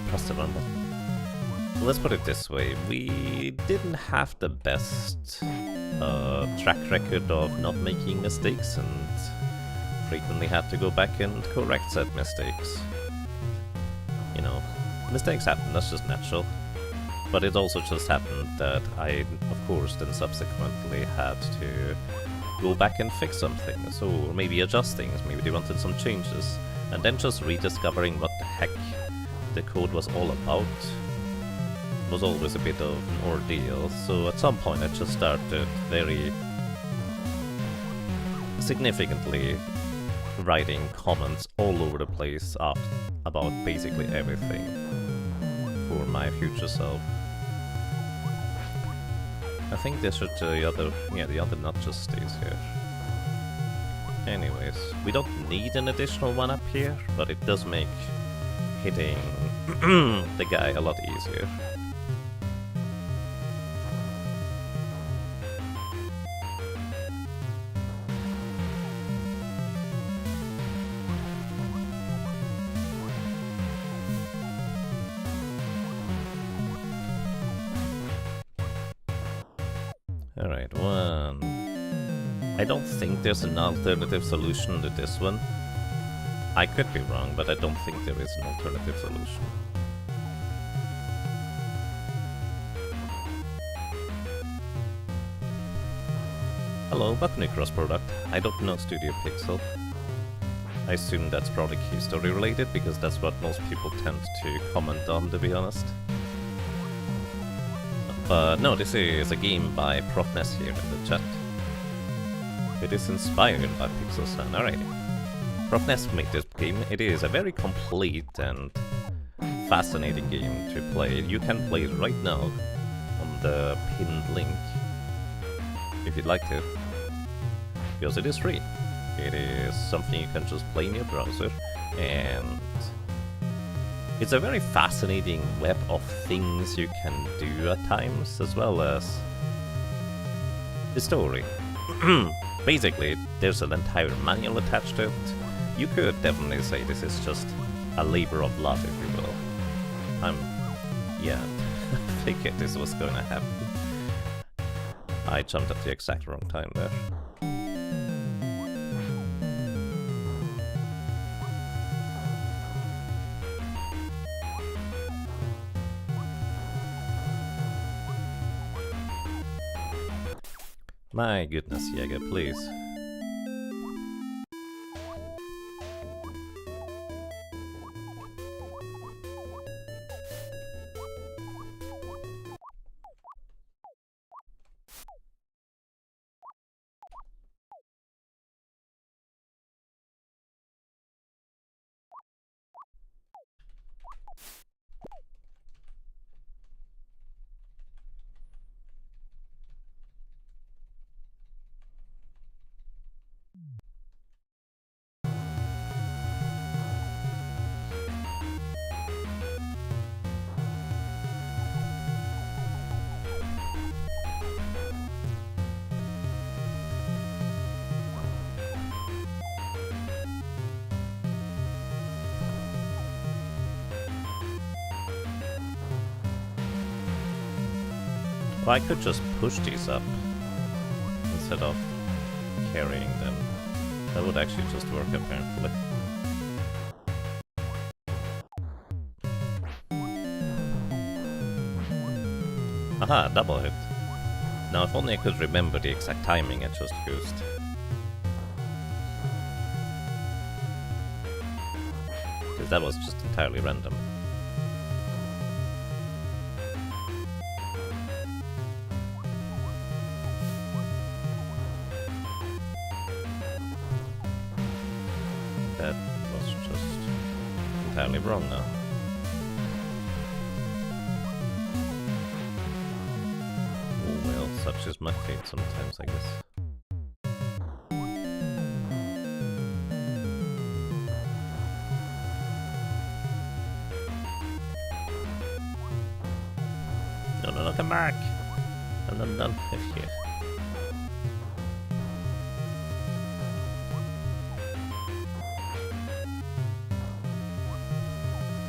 press the run button. Let's put it this way, we didn't have the best track record of not making mistakes and frequently had to go back and correct said mistakes. You know, mistakes happen, that's just natural. But it also just happened that I, of course, then subsequently had to go back and fix something. So maybe adjust things, maybe they wanted some changes. And then just rediscovering what the heck the code was all about was always a bit of an ordeal. So at some point I just started very significantly writing comments all over the place about basically everything for my future self. I think this should the other nut just stays here. Anyways, we don't need an additional one up here, but it does make hitting the guy a lot easier. Alright, one. I don't think there's an alternative solution to this one. I could be wrong, but I don't think there is an alternative solution. Hello, welcome to Cross Product. I don't know Studio Pixel. I assume that's probably key story related, because that's what most people tend to comment on, to be honest. But no, this is a game by Profness here in the chat. It is inspired by Pixel Sun, alrighty. Profness made this game. It is a very complete and fascinating game to play. You can play it right now on the pinned link, if you'd like to. Because it is free. It is something you can just play in your browser, and it's a very fascinating web of things you can do at times, as well as the story. Basically, there's an entire manual attached to it. You could definitely say this is just a labor of love, if you will. Yeah, I figured this was gonna happen. I jumped at the exact wrong time there. My goodness, Jäger, please. Well, I could just push these up instead of carrying them. That would actually just work, apparently. Aha, double hit. Now, if only I could remember the exact timing I just used. Because that was just entirely random. That was just entirely wrong now. Oh well, such is my fate sometimes, I guess. No, come back! No, if you...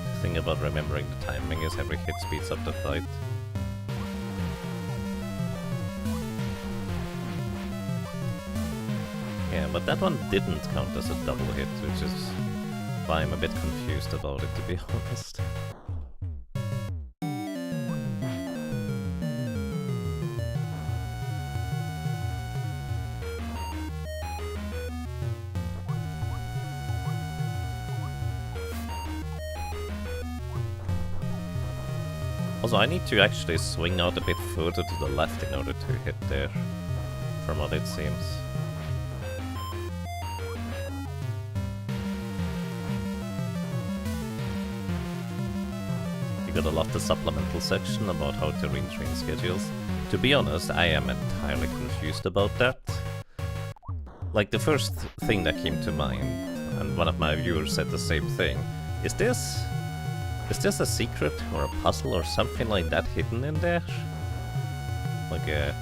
The thing about remembering the timing is every hit speeds up the fight. Yeah, but that one didn't count as a double hit, which is why I'm a bit confused about it, to be honest. Also, I need to actually swing out a bit further to the left in order to hit there, from what it seems. You gotta love the supplemental section about how to read train schedules. To be honest, I am entirely confused about that. Like, the first thing that came to mind, and one of my viewers said the same thing, is this a secret or a puzzle or something like that hidden in there? Like a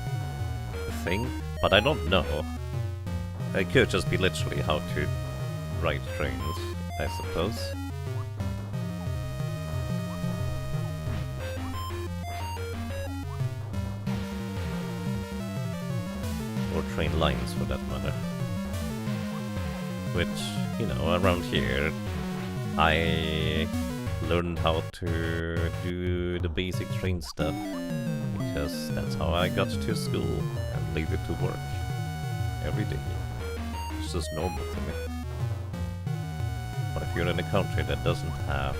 thing? But I don't know. It could just be literally how to ride trains, I suppose. Or train lines, for that matter. Which, you know, around here, I learned how to do the basic train stuff, because that's how I got to school and leave it to work every day. It's just normal to me. But if you're in a country that doesn't have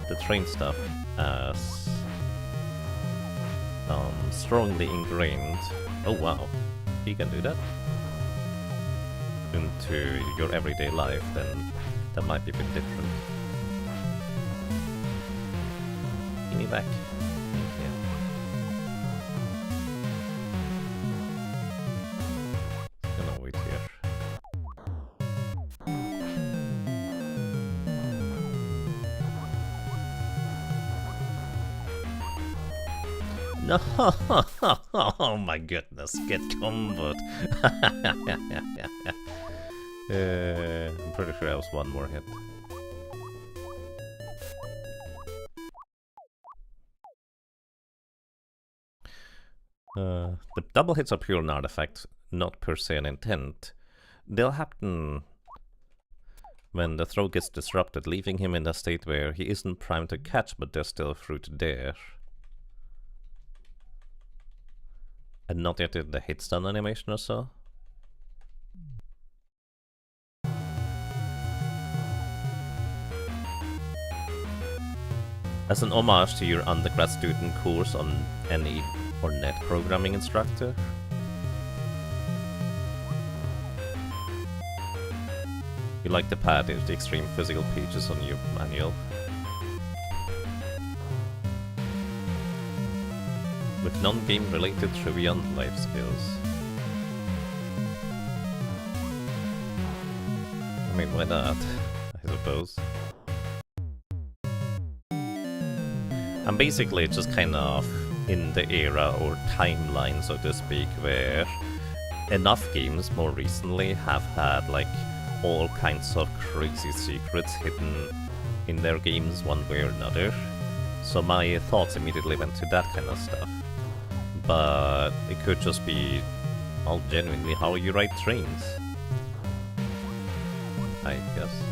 the train stuff as strongly ingrained, oh wow, you can do that, into your everyday life, then that might be a bit different. Give me back. Thank you. Just gonna wait here. No! Oh my goodness, get comboed! I'm pretty sure that was one more hit. The double hits are pure an artifact, not per se an intent. They'll happen when the throw gets disrupted, leaving him in a state where he isn't primed to catch, but there's still fruit there. And not yet did the hit stun animation or so. As an homage to your undergrad student course on NE or net programming instructor. You like the pad with the extreme physical pages on your manual. With non-game related trivia and life skills. I mean, why not? I suppose. I'm basically just kind of in the era or timeline, so to speak, where enough games more recently have had like all kinds of crazy secrets hidden in their games one way or another. So my thoughts immediately went to that kind of stuff. But it could just be all genuinely how you ride trains, I guess.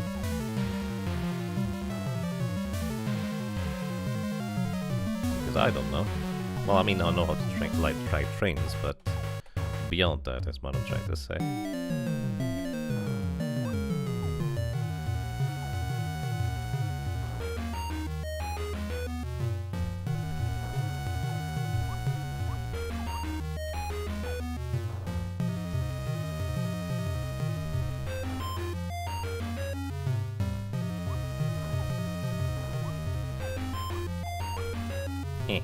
Because I don't know. Well, I mean, I know how to drive trains, but beyond that is what I'm trying to say. Eh.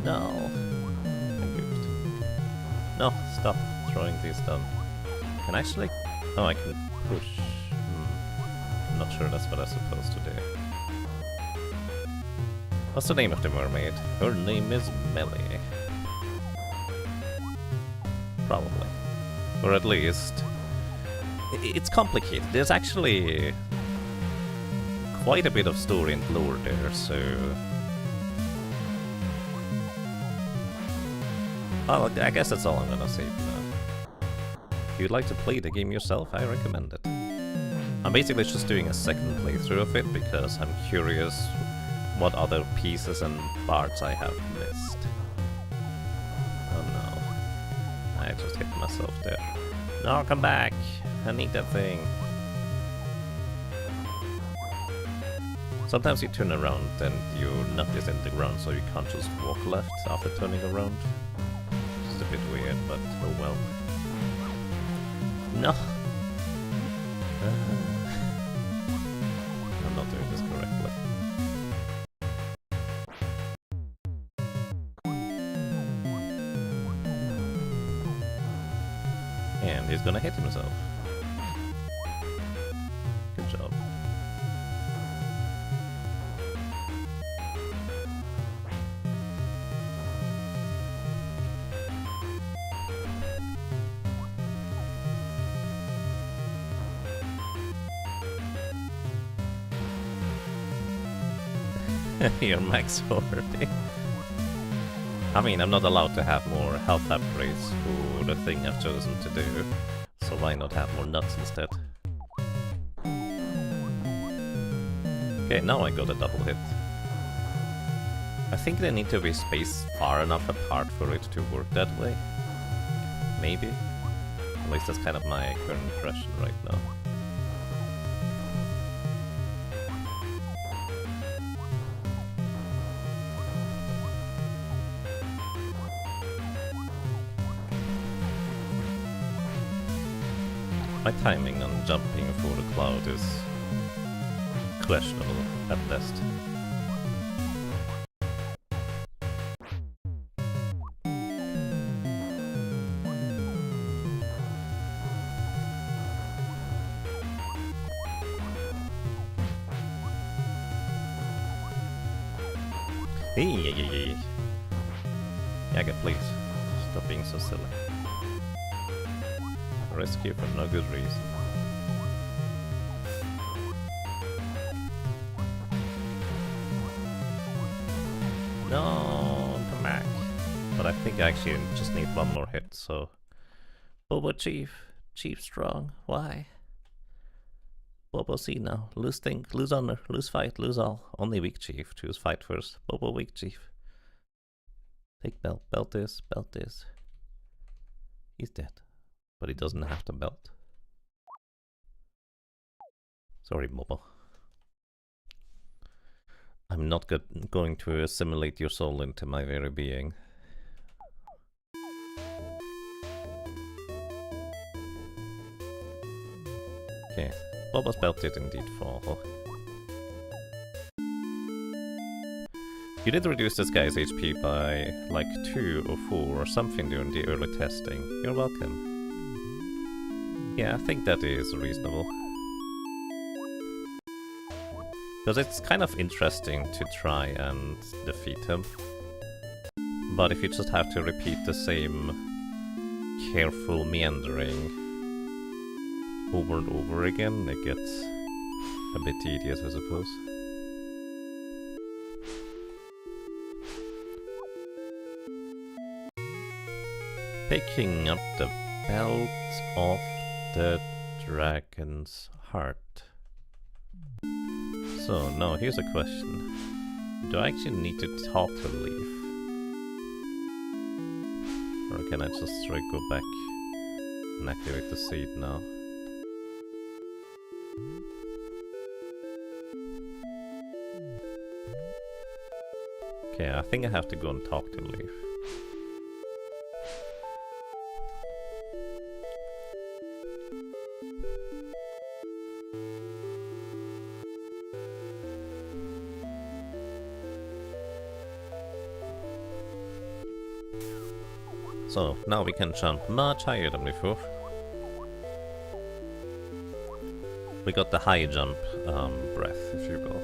No. I goofed. No, stop throwing these down. Can I actually... Oh, I can push. I'm not sure that's what I'm supposed to do. What's the name of the mermaid? Her name is Melly. Probably. Or at least... It's complicated. There's actually... quite a bit of story and lore there, so... Well, I guess that's all I'm gonna say for now. If you'd like to play the game yourself, I recommend it. I'm basically just doing a second playthrough of it because I'm curious what other pieces and parts I have missed. Oh no. I just hit myself there. No, come back! I need that thing. Sometimes you turn around and you're not just in the ground, so you can't just walk left after turning around. It's a bit weird, but oh well. No! I'm not doing this correctly. And he's gonna hit himself. Good job. You're max already. I mean, I'm not allowed to have more health upgrades for the thing I've chosen to do, so why not have more nuts instead? Okay, now I got a double hit. I think they need to be spaced far enough apart for it to work that way. Maybe. At least that's kind of my current impression right now. My timing on jumping for the cloud is questionable at best. Hey, Yaga, please stop being so silly. Rescue for no good reason. No, come back. But I think I actually just need one more hit, so... Bobo Chief. Chief strong. Why? Bobo C now. Lose thing, lose honor, lose fight, lose all. Only weak Chief. Choose fight first. Bobo weak Chief. Take belt. Belt this, belt this. He's dead. But he doesn't have the belt. Sorry, Bobo. I'm not going to assimilate your soul into my very being. Okay, Bobo's belt did indeed fall. You did reduce this guy's HP by like 2 or 4 or something during the early testing. You're welcome. Yeah, I think that is reasonable. Because it's kind of interesting to try and defeat him. But if you just have to repeat the same careful meandering over and over again, it gets a bit tedious, I suppose. Picking up the belt of the dragon's heart. So, now here's a question. Do I actually need to talk to Leaf? Or can I just straight go back and activate the seed now? Okay, I think I have to go and talk to Leaf. So, now we can jump much higher than before. We got the high jump breath, if you will.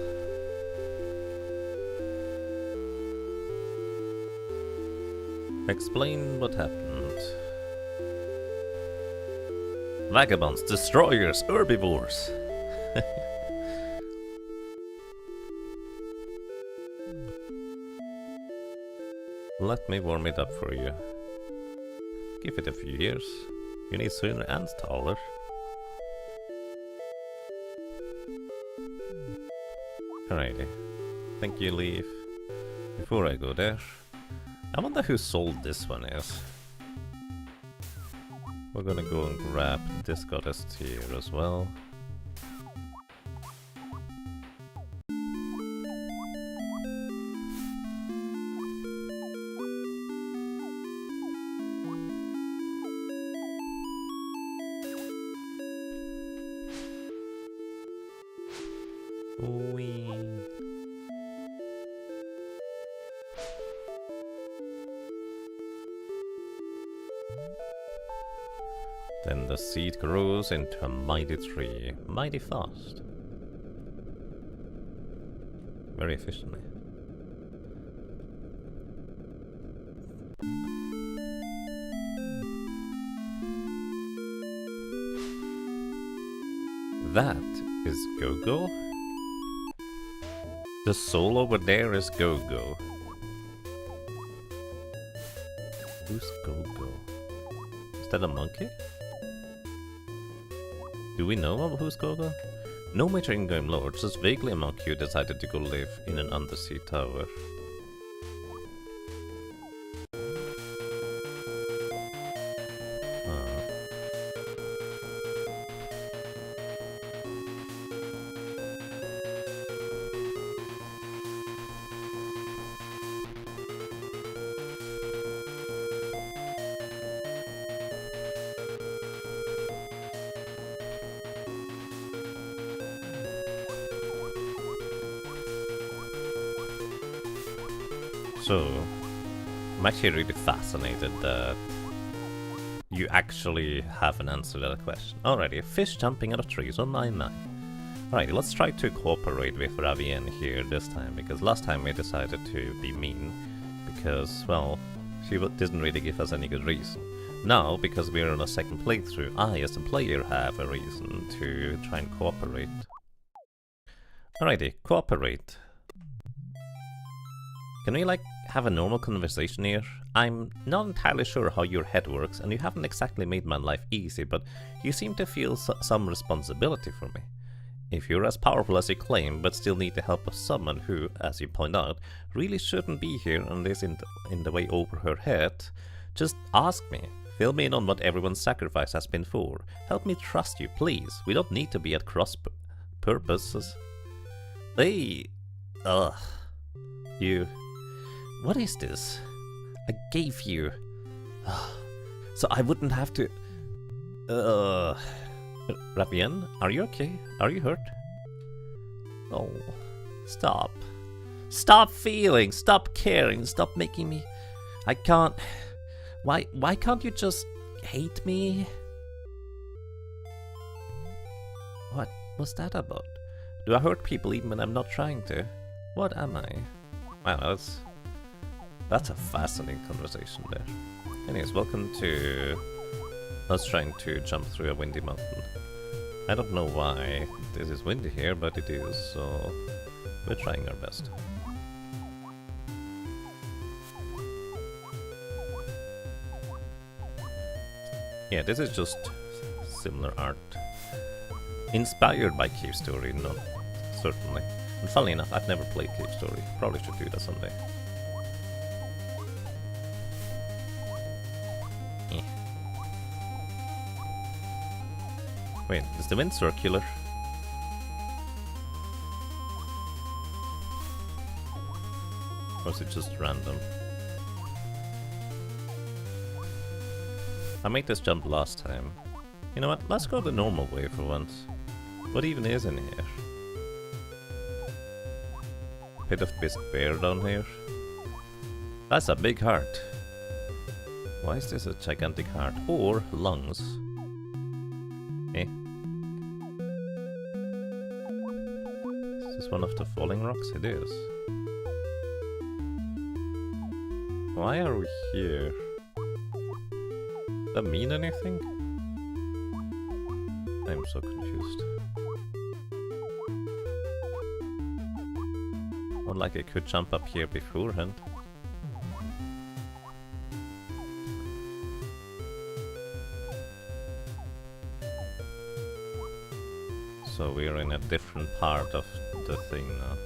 Explain what happened. Vagabonds, destroyers, herbivores! Let me warm it up for you. Give it a few years. You need sooner and taller. Alrighty. Thank you, Leaf. Before I go there, I wonder who sold this one is. We're gonna go and grab this goddess tier as well. Then the seed grows into a mighty tree, mighty fast. Very efficiently. That is Go-Go. The soul over there is Go-Go. Who's Go-Go? Is that a monkey? Do we know who's Go-Go? No major in-game lords, just vaguely a monkey who decided to go live in an undersea tower. So, I'm actually really fascinated that you actually have an answer to that question. Alrighty, fish jumping out of trees on 9-9. Alrighty, let's try to cooperate with Ravien here this time, because last time we decided to be mean, because, well, she didn't really give us any good reason. Now, because we're on a second playthrough, I, as a player, have a reason to try and cooperate. Alrighty, cooperate. Can we, like, have a normal conversation here? I'm not entirely sure how your head works, and you haven't exactly made my life easy, but you seem to feel some responsibility for me. If you're as powerful as you claim, but still need the help of someone who, as you point out, really shouldn't be here and is in the way over her head, just ask me. Fill me in on what everyone's sacrifice has been for. Help me trust you, please. We don't need to be at cross purposes. Hey! Ugh. You... What is this? I gave you... So I wouldn't have to... Ravien, are you okay? Are you hurt? Oh, stop. Stop feeling, stop caring, stop making me... I can't... Why can't you just hate me? What was that about? Do I hurt people even when I'm not trying to? What am I? Wow, that's a fascinating conversation there. Anyways, welcome to us trying to jump through a windy mountain. I don't know why this is windy here, but it is, so we're trying our best. Yeah, this is just similar art. Inspired by Cave Story, not certainly. And funnily enough, I've never played Cave Story. Probably should do that someday. Eh. Wait, is the wind circular? Or is it just random? I made this jump last time. You know what? Let's go the normal way for once. What even is in here? Pit of Bisque Bear down here. That's a big heart. Why is this a gigantic heart? Or lungs? Eh? Is this one of the falling rocks? It is. Why are we here? Does that mean anything? I'm so confused. Not like I could jump up here beforehand. So we're in a different part of the thing now.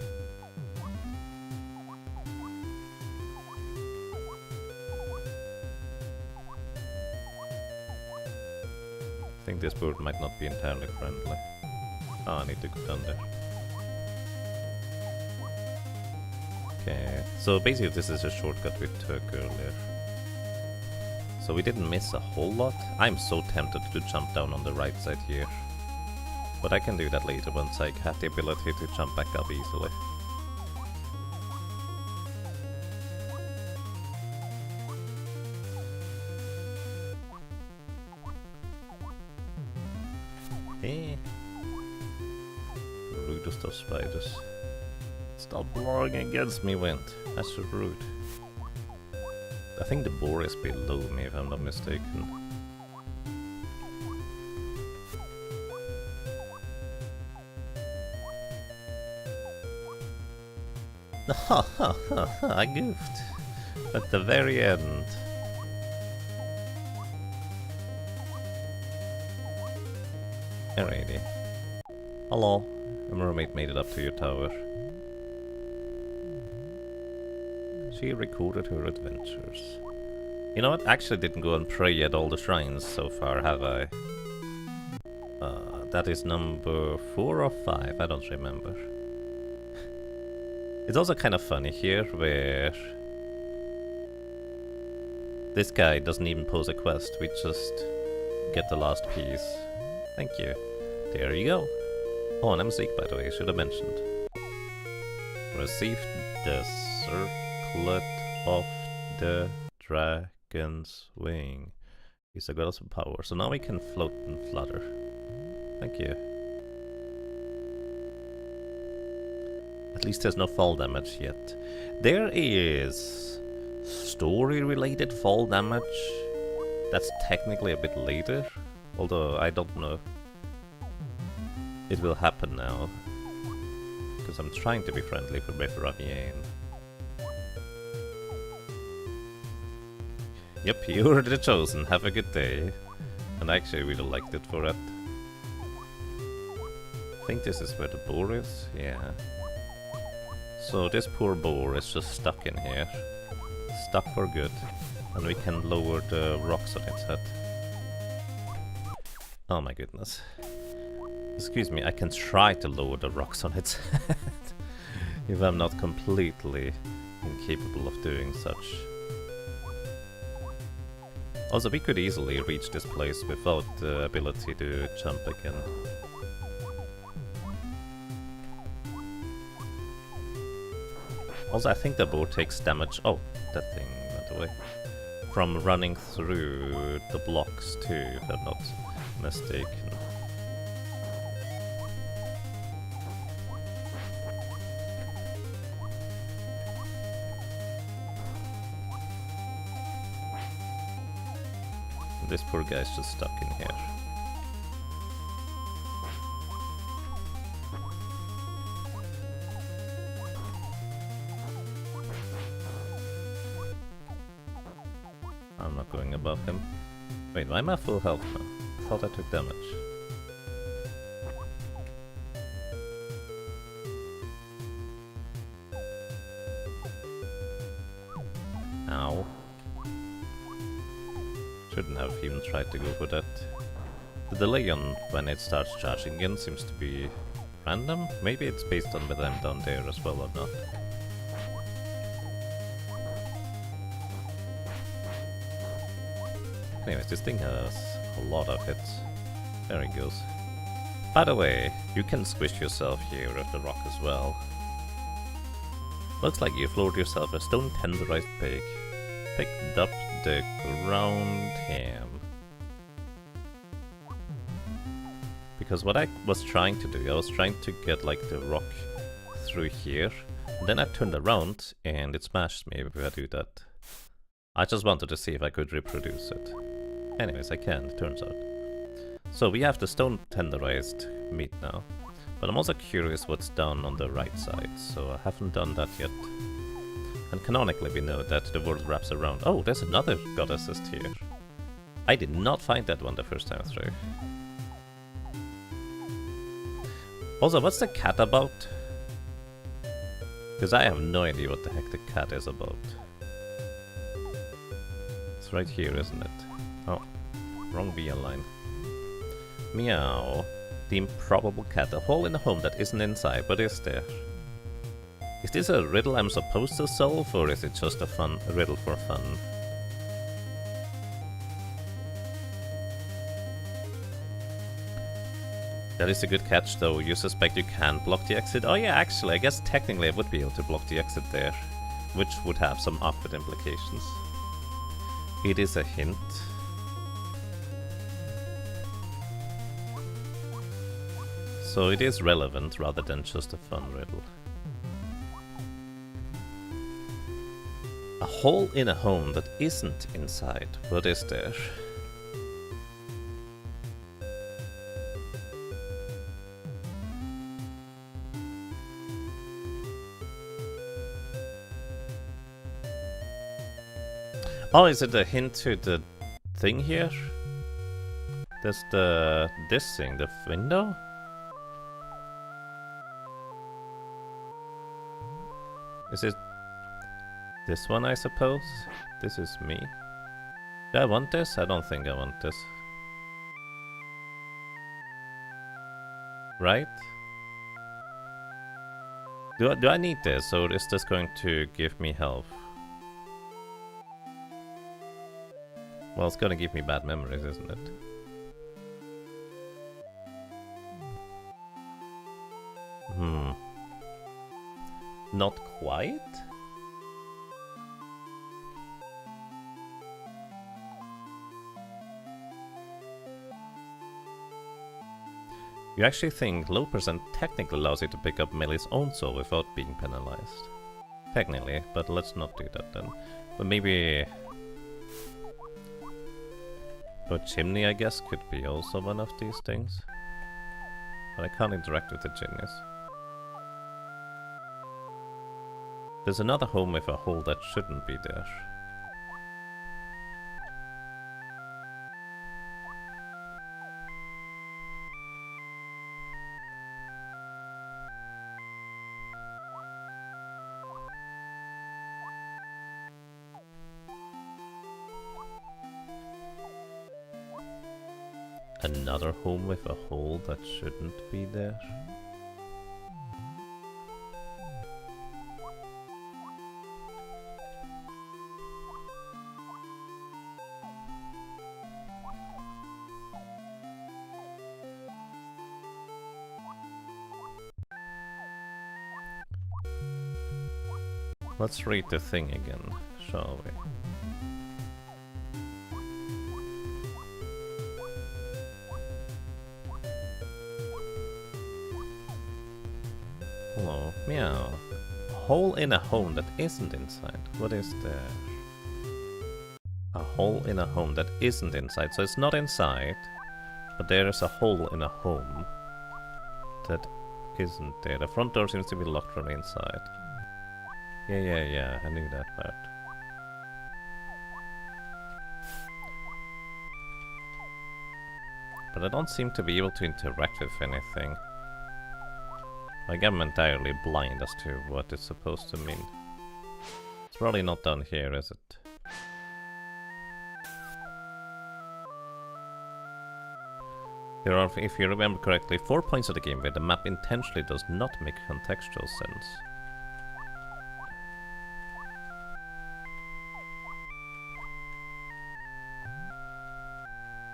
I think this bird might not be entirely friendly. Oh, I need to go down there. Okay, so basically this is a shortcut we took earlier. So we didn't miss a whole lot. I'm so tempted to jump down on the right side here. But I can do that later once I have the ability to jump back up easily. Hey. Rudest of spiders. Stop blowing against me, wind. That's so rude. I think the boar is below me if I'm not mistaken. Ha ha ha ha, I goofed. At the very end. Alrighty. Hello. A mermaid made it up to your tower. She recorded her adventures. You know what? I actually didn't go and pray at all the shrines so far, have I? That is number 4 or 5, I don't remember. It's also kind of funny here, where this guy doesn't even pose a quest, we just get the last piece. Thank you. There you go. Oh, and I'm sick, by the way, I should have mentioned. Received the circlet of the dragon's wing. He's a goddess of power, so now we can float and flutter. Thank you. At least there's no fall damage yet. There is story-related fall damage. That's technically a bit later, although I don't know. It will happen now, because I'm trying to be friendly for Befravian. Yep, you're the chosen. Have a good day. And I actually really liked it for it. I think this is where the boar is. Yeah. So this poor boar is just stuck in here. Stuck for good. And we can lower the rocks on its head. Oh my goodness. Excuse me, I can try to lower the rocks on its head. If I'm not completely incapable of doing such. Also, we could easily reach this place without the ability to jump again. Also, I think the boar takes damage. Oh, that thing went away. From running through the blocks too, if I'm not mistaken. This poor guy's just stuck in here. I'm not going above him. Wait, why am I full health now? I thought I took damage. Ow. Shouldn't have even tried to go for that. The delay on when it starts charging again seems to be random. Maybe it's based on whether I'm down there as well or not. Anyways, this thing has a lot of hits. There it goes. By the way, you can squish yourself here at the rock as well. Looks like you floored yourself a stone tenderized pig. Picked up the ground ham. Because what I was trying to do, I was trying to get like the rock through here. And then I turned around and it smashed me if I do that. I just wanted to see if I could reproduce it. Anyways, I can, it turns out. So we have the stone tenderized meat now. But I'm also curious what's down on the right side, so I haven't done that yet. And canonically we know that the world wraps around. Oh, there's another god assist here. I did not find that one the first time through. Also, what's the cat about? Because I have no idea what the heck the cat is about. It's right here, isn't it? Oh, wrong BL line. Meow. The improbable cat. A hole in the home that isn't inside. What is there? Is this a riddle I'm supposed to solve, or is it just a riddle for fun? That is a good catch, though. You suspect you can't block the exit? Oh yeah, actually, I guess technically I would be able to block the exit there, which would have some awkward implications. It is a hint. So it is relevant rather than just a fun riddle. A hole in a home that isn't inside. What is there? Oh, is it a hint to the thing here? There's this thing, the window? Is it this one, I suppose? This is me. Do I want this? I don't think I want this. Right? Do I need this, or is this going to give me health? Well, it's gonna give me bad memories, isn't it? Not quite? You actually think low percent technically allows you to pick up Millie's own soul without being penalized. Technically, but let's not do that then. But maybe... a chimney, I guess, could be also one of these things. But I can't interact with the chimneys. There's another home with a hole that shouldn't be there. Another home with a hole that shouldn't be there. Let's read the thing again, shall we? Hello, meow. A hole in a home that isn't inside. What is there? A hole in a home that isn't inside. So it's not inside, but there is a hole in a home that isn't there. The front door seems to be locked from the inside. Yeah, I knew that part. But I don't seem to be able to interact with anything. Like I'm entirely blind as to what it's supposed to mean. It's probably not down here, is it? There are, if you remember correctly, 4 points of the game where the map intentionally does not make contextual sense.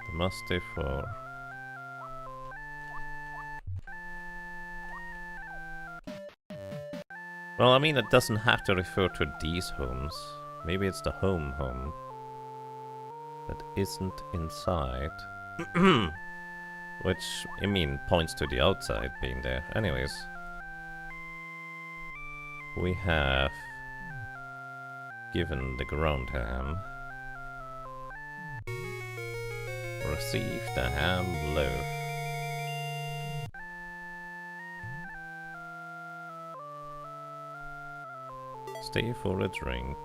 The musty for... Well, I mean, it doesn't have to refer to these homes. Maybe it's the home that isn't inside. Which, I mean, points to the outside being there. Anyways. We have given the ground ham. Received the ham loaf. Stay for a drink.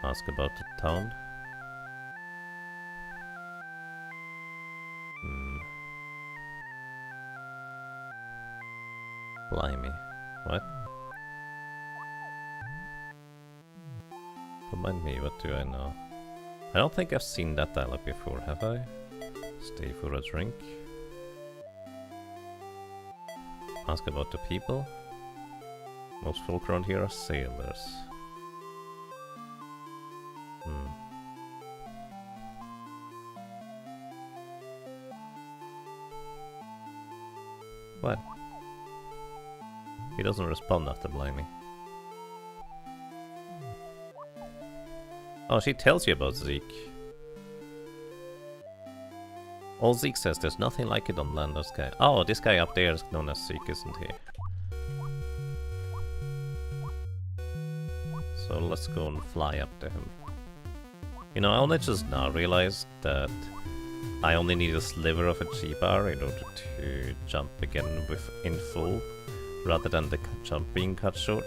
Ask about the town. Blimey. What? Remind me, what do I know? I don't think I've seen that dialogue before, have I? Stay for a drink. Ask about the people. Most folk around here are sailors. What? He doesn't respond after blimey. Oh, she tells you about Zeke. All Zeke says, there's nothing like it on land or sky. Oh, this guy up there is known as Zeke, isn't he? So let's go and fly up to him. You know, I only just now realized that I only need a sliver of a G-bar in order to jump again in full, rather than the jump being cut short.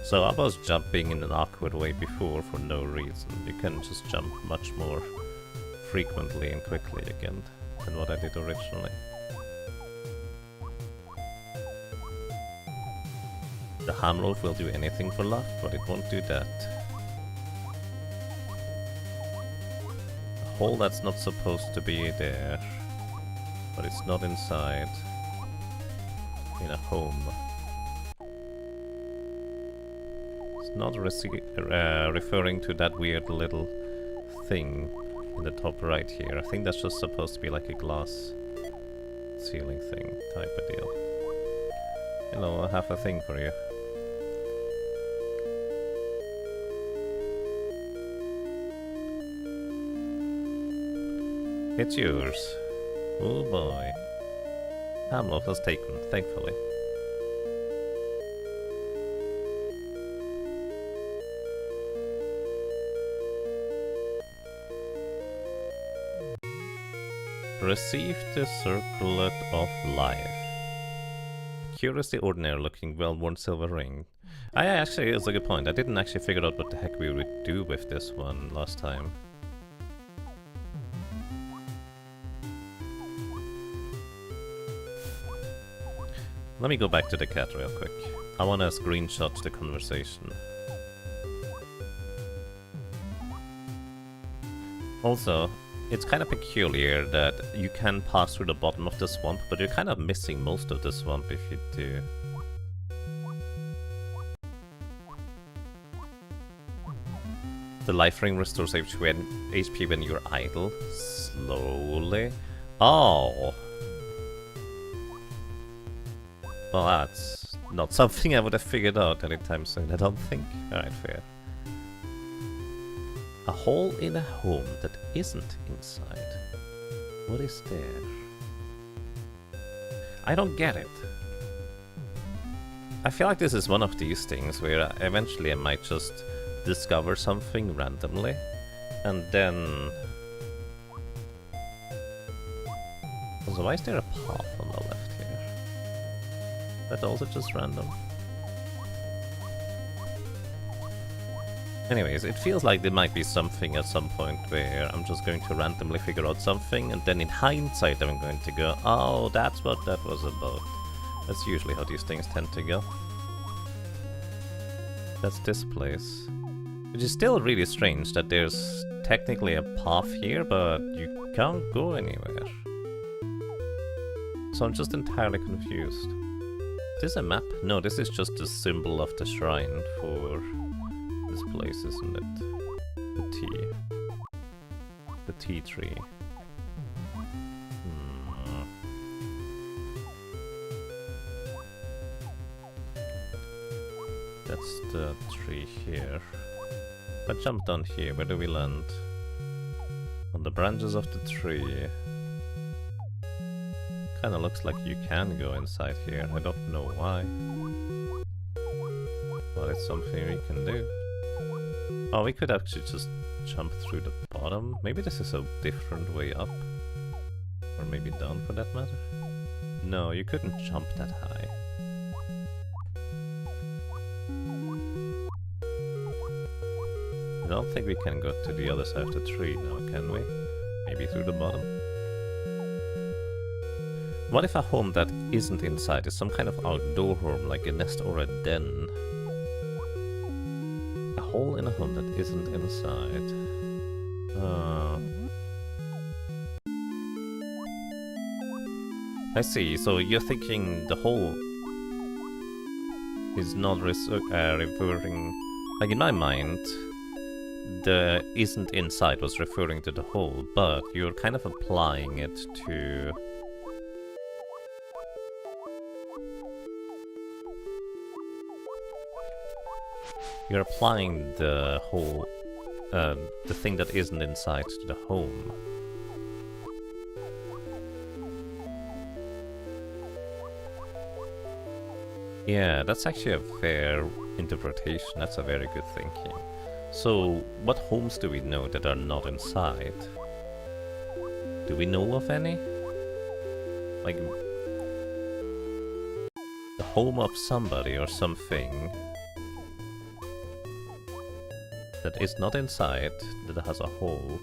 So I was jumping in an awkward way before for no reason. You can just jump much more frequently and quickly again than what I did originally. The ham loaf will do anything for love, but it won't do that. A hole that's not supposed to be there, but it's not inside in a home. It's not referring to that weird little thing in the top right here. I think that's just supposed to be like a glass ceiling thing type of deal. Hello, I have a thing for you. It's yours. Oh boy. Hamlof was taken, thankfully. Received the circlet of life. Curiously ordinary looking, well-worn silver ring. Actually, it's a good point. I didn't actually figure out what the heck we would do with this one last time. Let me go back to the cat real quick. I want to screenshot the conversation. Also, it's kind of peculiar that you can pass through the bottom of the swamp, but you're kind of missing most of the swamp if you do. The life ring restores HP when you're idle. Slowly. Oh! Well, that's not something I would have figured out anytime soon, I don't think. Alright, fair. A hole in a home that isn't inside. What is there? I don't get it. I feel like this is one of these things where eventually I might just discover something randomly, and then... Also, why is there a path on the left here? That's also just random. Anyways, it feels like there might be something at some point where I'm just going to randomly figure out something, and then in hindsight I'm going to go, oh, that's what that was about. That's usually how these things tend to go. That's this place. Which is still really strange that there's technically a path here, but you can't go anywhere. So I'm just entirely confused. Is this a map? No, this is just a symbol of the shrine for this place, isn't it? The tea. The tea tree. That's the tree here. If I jump down here, where do we land? On the branches of the tree. Kinda looks like you can go inside here. I don't know why. But it's something we can do. Oh, we could actually just jump through the bottom. Maybe this is a different way up. Or maybe down for that matter. No, you couldn't jump that high. I don't think we can go to the other side of the tree now, can we? Maybe through the bottom. What if a home that isn't inside is some kind of outdoor home, like a nest or a den? A hole in a home that isn't inside. I see, so you're thinking the hole is not referring... Like in my mind, the isn't inside was referring to the hole, but you're kind of applying it to... You're applying the whole, the thing that isn't inside to the home. Yeah, that's actually a fair interpretation. That's a very good thinking. So, what homes do we know that are not inside? Do we know of any? Like, the home of somebody or something that is not inside, that has a hole.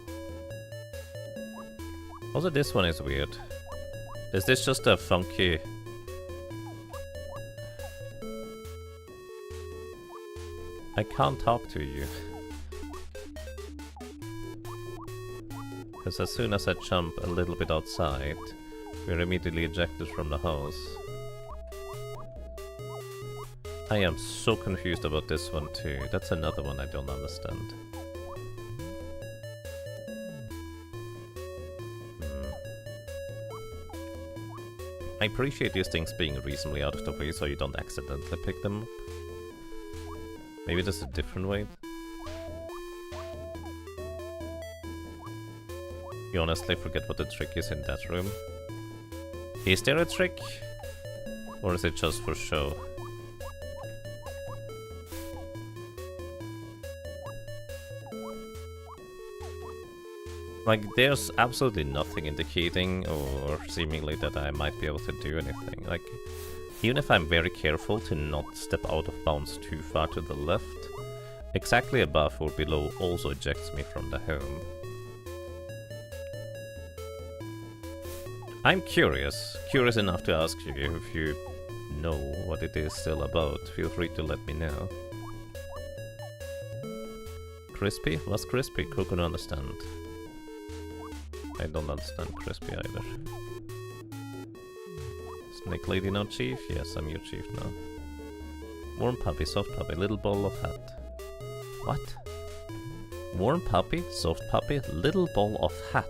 Also, this one is weird. Is this just a funky... I can't talk to you. Because as soon as I jump a little bit outside, we're immediately ejected from the house. I am so confused about this one too. That's another one I don't understand. I appreciate these things being reasonably out of the way so you don't accidentally pick them up. Maybe there's a different way. You honestly forget what the trick is in that room. Is there a trick? Or is it just for show? Like, there's absolutely nothing indicating or seemingly that I might be able to do anything. Like, even if I'm very careful to not step out of bounds too far to the left, exactly above or below also ejects me from the home. I'm curious enough to ask you if you know what it is still about. Feel free to let me know. Crispy? What's crispy? Couldn't understand. I don't understand crispy either. Snake lady now chief? Yes, I'm your chief now. Warm puppy, soft puppy, little ball of hat. What? Warm puppy, soft puppy, little ball of hat.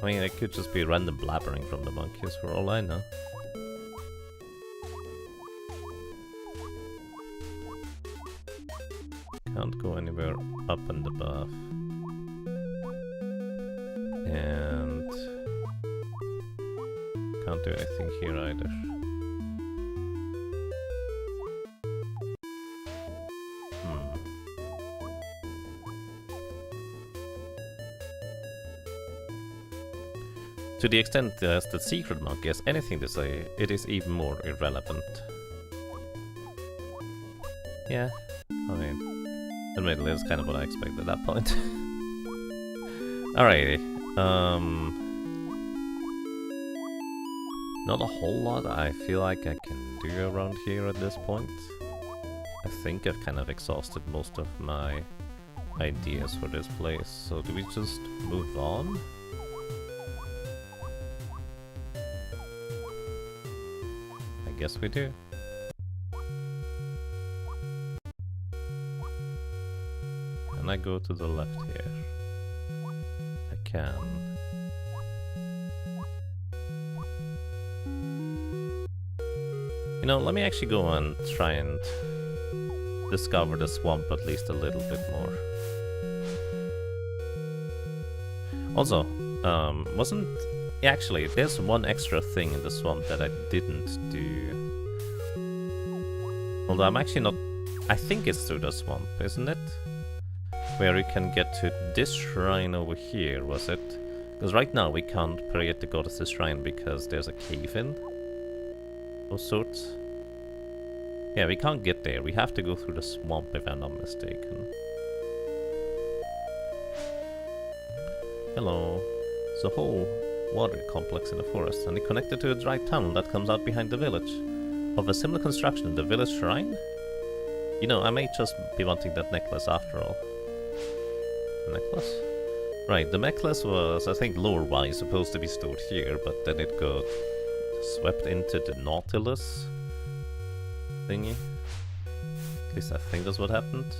I mean, it could just be random blabbering from the monkeys for all I know. Can't go anywhere up and above. And can't do anything here either. To the extent as the secret monkey has anything to say, it is even more irrelevant. Yeah, I mean, admittedly, that's kind of what I expected at that point. Alrighty, not a whole lot I feel like I can do around here at this point. I think I've kind of exhausted most of my ideas for this place, so do we just move on? I guess we do. Can I go to the left here? I can. You know, let me actually go and try and discover the swamp at least a little bit more. Also, wasn't... Actually, there's one extra thing in the swamp that I didn't do. Although I'm actually not... I think it's through the swamp, isn't it? Where we can get to this shrine over here, was it? Because right now we can't pray at the goddess's shrine because there's a cave-in of sorts. Yeah, we can't get there. We have to go through the swamp if I'm not mistaken. Hello. It's a whole water complex in the forest, and it connected to a dry tunnel that comes out behind the village. Of a similar construction in the village shrine? You know, I may just be wanting that necklace after all. The necklace? Right, the necklace was, I think, lore-wise supposed to be stored here, but then it got swept into the Nautilus thingy. At least I think that's what happened.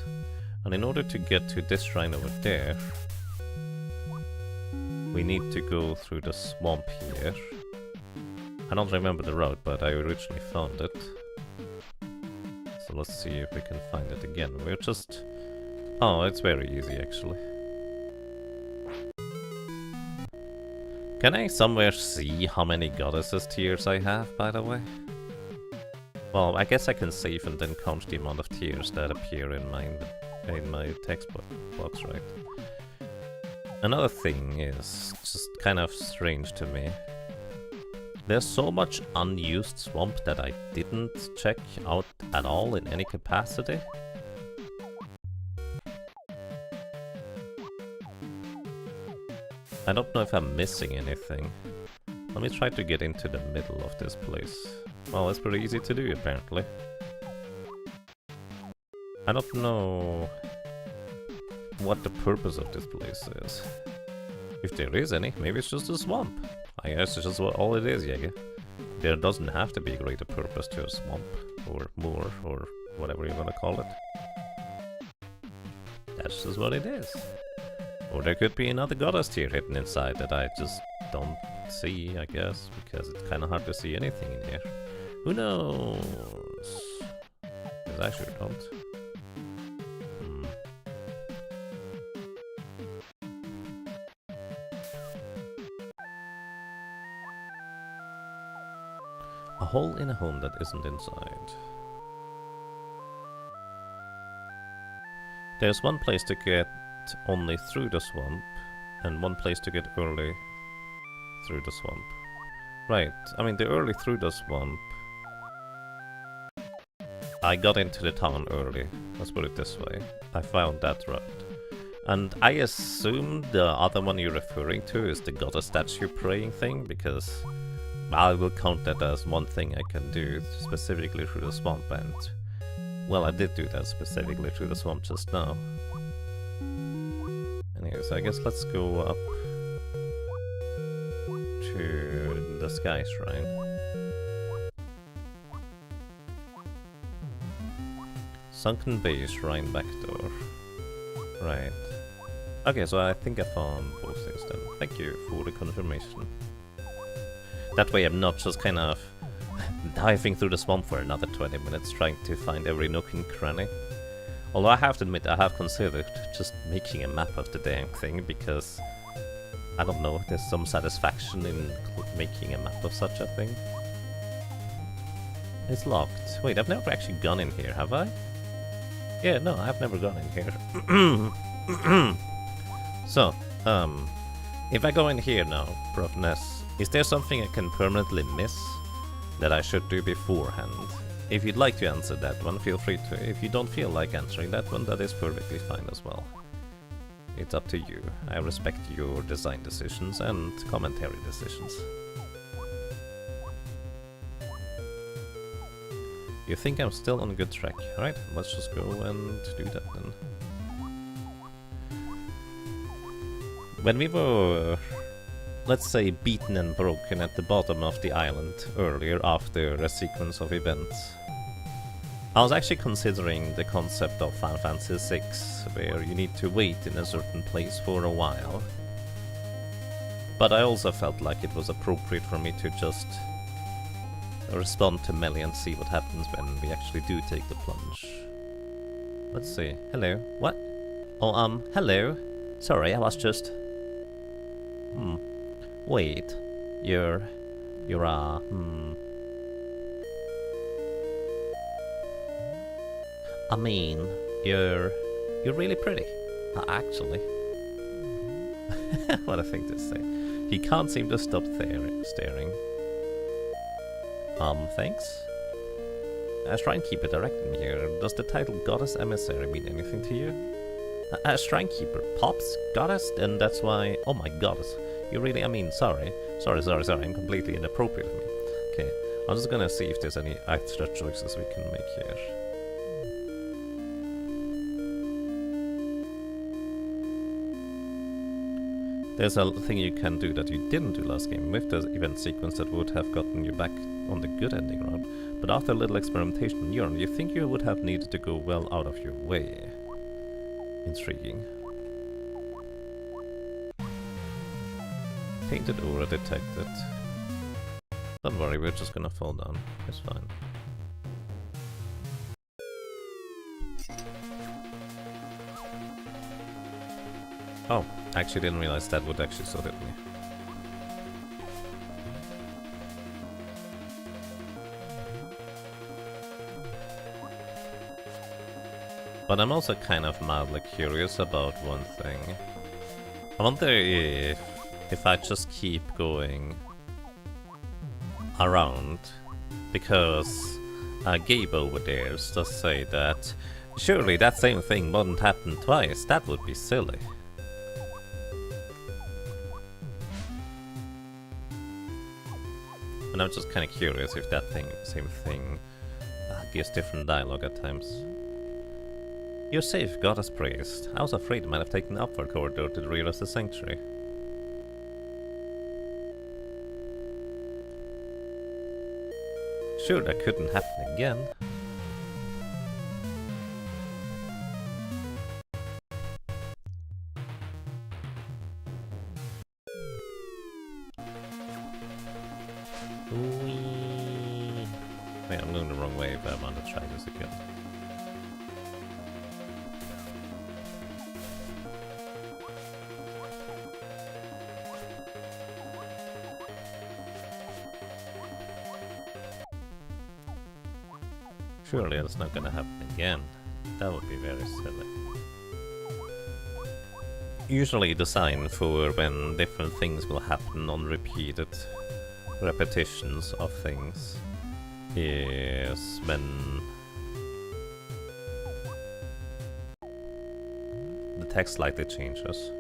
And in order to get to this shrine over there, we need to go through the swamp here. I don't remember the route, but I originally found it. So let's see if we can find it again. We're just... Oh, it's very easy actually. Can I somewhere see how many goddesses tears I have, by the way? Well, I guess I can save and then count the amount of tears that appear in my text box, right? Another thing is just kind of strange to me. There's so much unused swamp that I didn't check out at all in any capacity. I don't know if I'm missing anything. Let me try to get into the middle of this place. Well, it's pretty easy to do, apparently. I don't know what the purpose of this place is. If there is any, maybe it's just a swamp. I guess it's just all it is, yeah. There doesn't have to be a greater purpose to a swamp, or more, or whatever you're gonna call it. That's just what it is. Or there could be another goddess tier hidden inside that I just don't see, I guess, because it's kind of hard to see anything in here. Who knows? Because I sure don't. A hole in a home that isn't inside. There's one place to get only through the swamp, and one place to get early through the swamp. Right, I mean the early through the swamp... I got into the town early, let's put it this way. I found that route. And I assume the other one you're referring to is the goddess statue praying thing, because I will count that as one thing I can do specifically through the swamp, and... well, I did do that specifically through the swamp just now. Anyways, I guess let's go up to the Sky Shrine. Sunken Bay Shrine back door. Right. Okay, so I think I found both things then. Thank you for the confirmation. That way I'm not just kind of diving through the swamp for another 20 minutes trying to find every nook and cranny. Although I have to admit I have considered just making a map of the damn thing, because I don't know, there's some satisfaction in making a map of such a thing. It's locked. Wait, I've never actually gone in here, have I? Yeah, no, I've never gone in here. So, if I go in here now, Prof Ness, Is there something I can permanently miss that I should do beforehand? If you'd like to answer that one, feel free to. If you don't feel like answering that one, that is perfectly fine as well. It's up to you. I respect your design decisions and commentary decisions. You think I'm still on a good track? Alright, let's just go and do that then. When we were, let's say, beaten and broken at the bottom of the island earlier after a sequence of events, I was actually considering the concept of Final Fantasy VI, where you need to wait in a certain place for a while. But I also felt like it was appropriate for me to just respond to Melee and see what happens when we actually do take the plunge. Let's see. Hello. What? Oh, hello. Sorry, I was just... Wait. You're I mean, you're really pretty. Actually. What a thing to say. He can't seem to stop staring. Thanks? Shrinekeeper directed me here. Does the title Goddess Emissary mean anything to you? Shrinekeeper. Pops? Goddess? And that's why... Oh my goddess. You really... I mean, sorry. Sorry. I'm completely inappropriate of me. Okay. I'm just gonna see if there's any extra choices we can make here. There's a thing you can do that you didn't do last game with the event sequence that would have gotten you back on the good ending route, but after a little experimentation on your own, you think you would have needed to go well out of your way. Intriguing. Tainted aura detected. Don't worry, we're just gonna fall down. It's fine. Oh, actually didn't realize that would actually so hit me. But I'm also kind of mildly curious about one thing. I wonder if I just keep going around, because Gabe over there does say that surely that same thing wouldn't happen twice. That would be silly. And I'm just kind of curious if that same thing gives different dialogue at times. You're safe, goddess priest. I was afraid I might have taken the upward corridor to the rear of the sanctuary. Sure, that couldn't happen again. Wait, I'm going the wrong way, but I want to try this again. Surely that's not gonna happen again. That would be very silly. Usually the sign for when different things will happen on repeated repetitions of things is when the text slightly changes.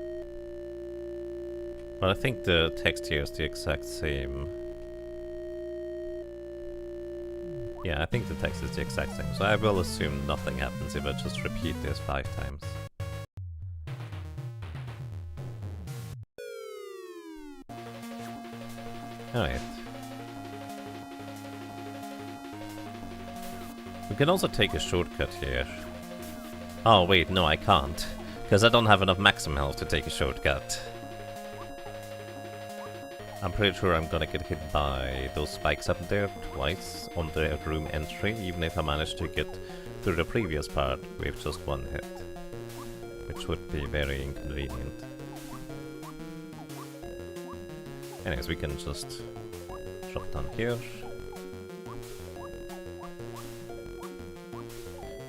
But I think the text here is the exact same. Yeah, I think the text is the exact same, so I will assume nothing happens if I just repeat this 5 times. Alright. We can also take a shortcut here. Oh wait, no I can't, because I don't have enough maximum health to take a shortcut. I'm pretty sure I'm gonna get hit by those spikes up there twice on the room entry, even if I manage to get through the previous part with just 1 hit. Which would be very inconvenient. Anyways, we can just drop down here.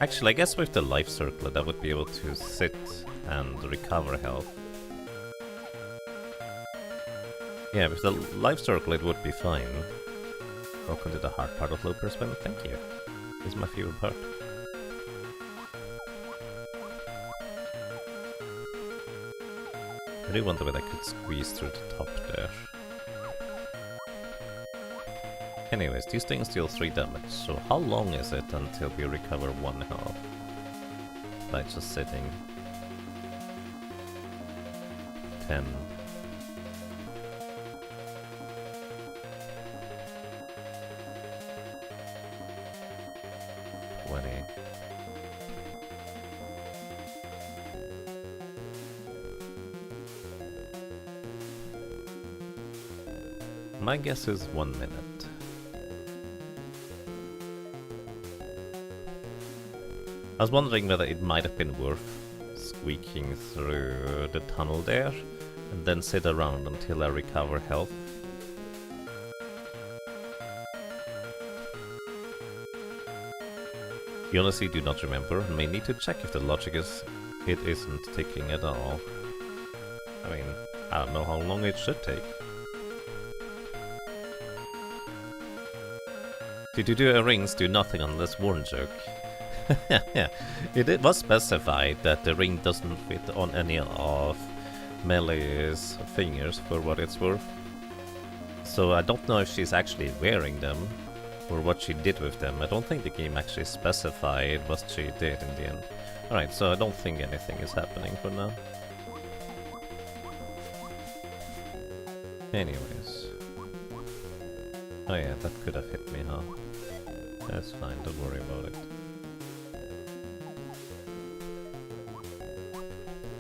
Actually, I guess with the life circlet I would be able to sit and recover health. Yeah, with the life circle it would be fine. Welcome to the hard part of loopers, man. Thank you. This is my favorite part. I really wonder whether I could squeeze through the top there. Anyways, these things deal 3 damage, so how long is it until we recover 1 health? By just sitting. 10. 20. My guess is 1 minute. I was wondering whether it might have been worth squeaking through the tunnel there and then sit around until I recover health. You honestly do not remember and may need to check if the logic is it isn't ticking at all. I mean, I don't know how long it should take. To do rings do nothing unless worn joke. Yeah, it was specified that the ring doesn't fit on any of Melee's fingers for what it's worth. So I don't know if she's actually wearing them or what she did with them. I don't think the game actually specified what she did in the end. Alright, so I don't think anything is happening for now. Anyways. Oh yeah, that could have hit me, huh? That's fine, don't worry about it.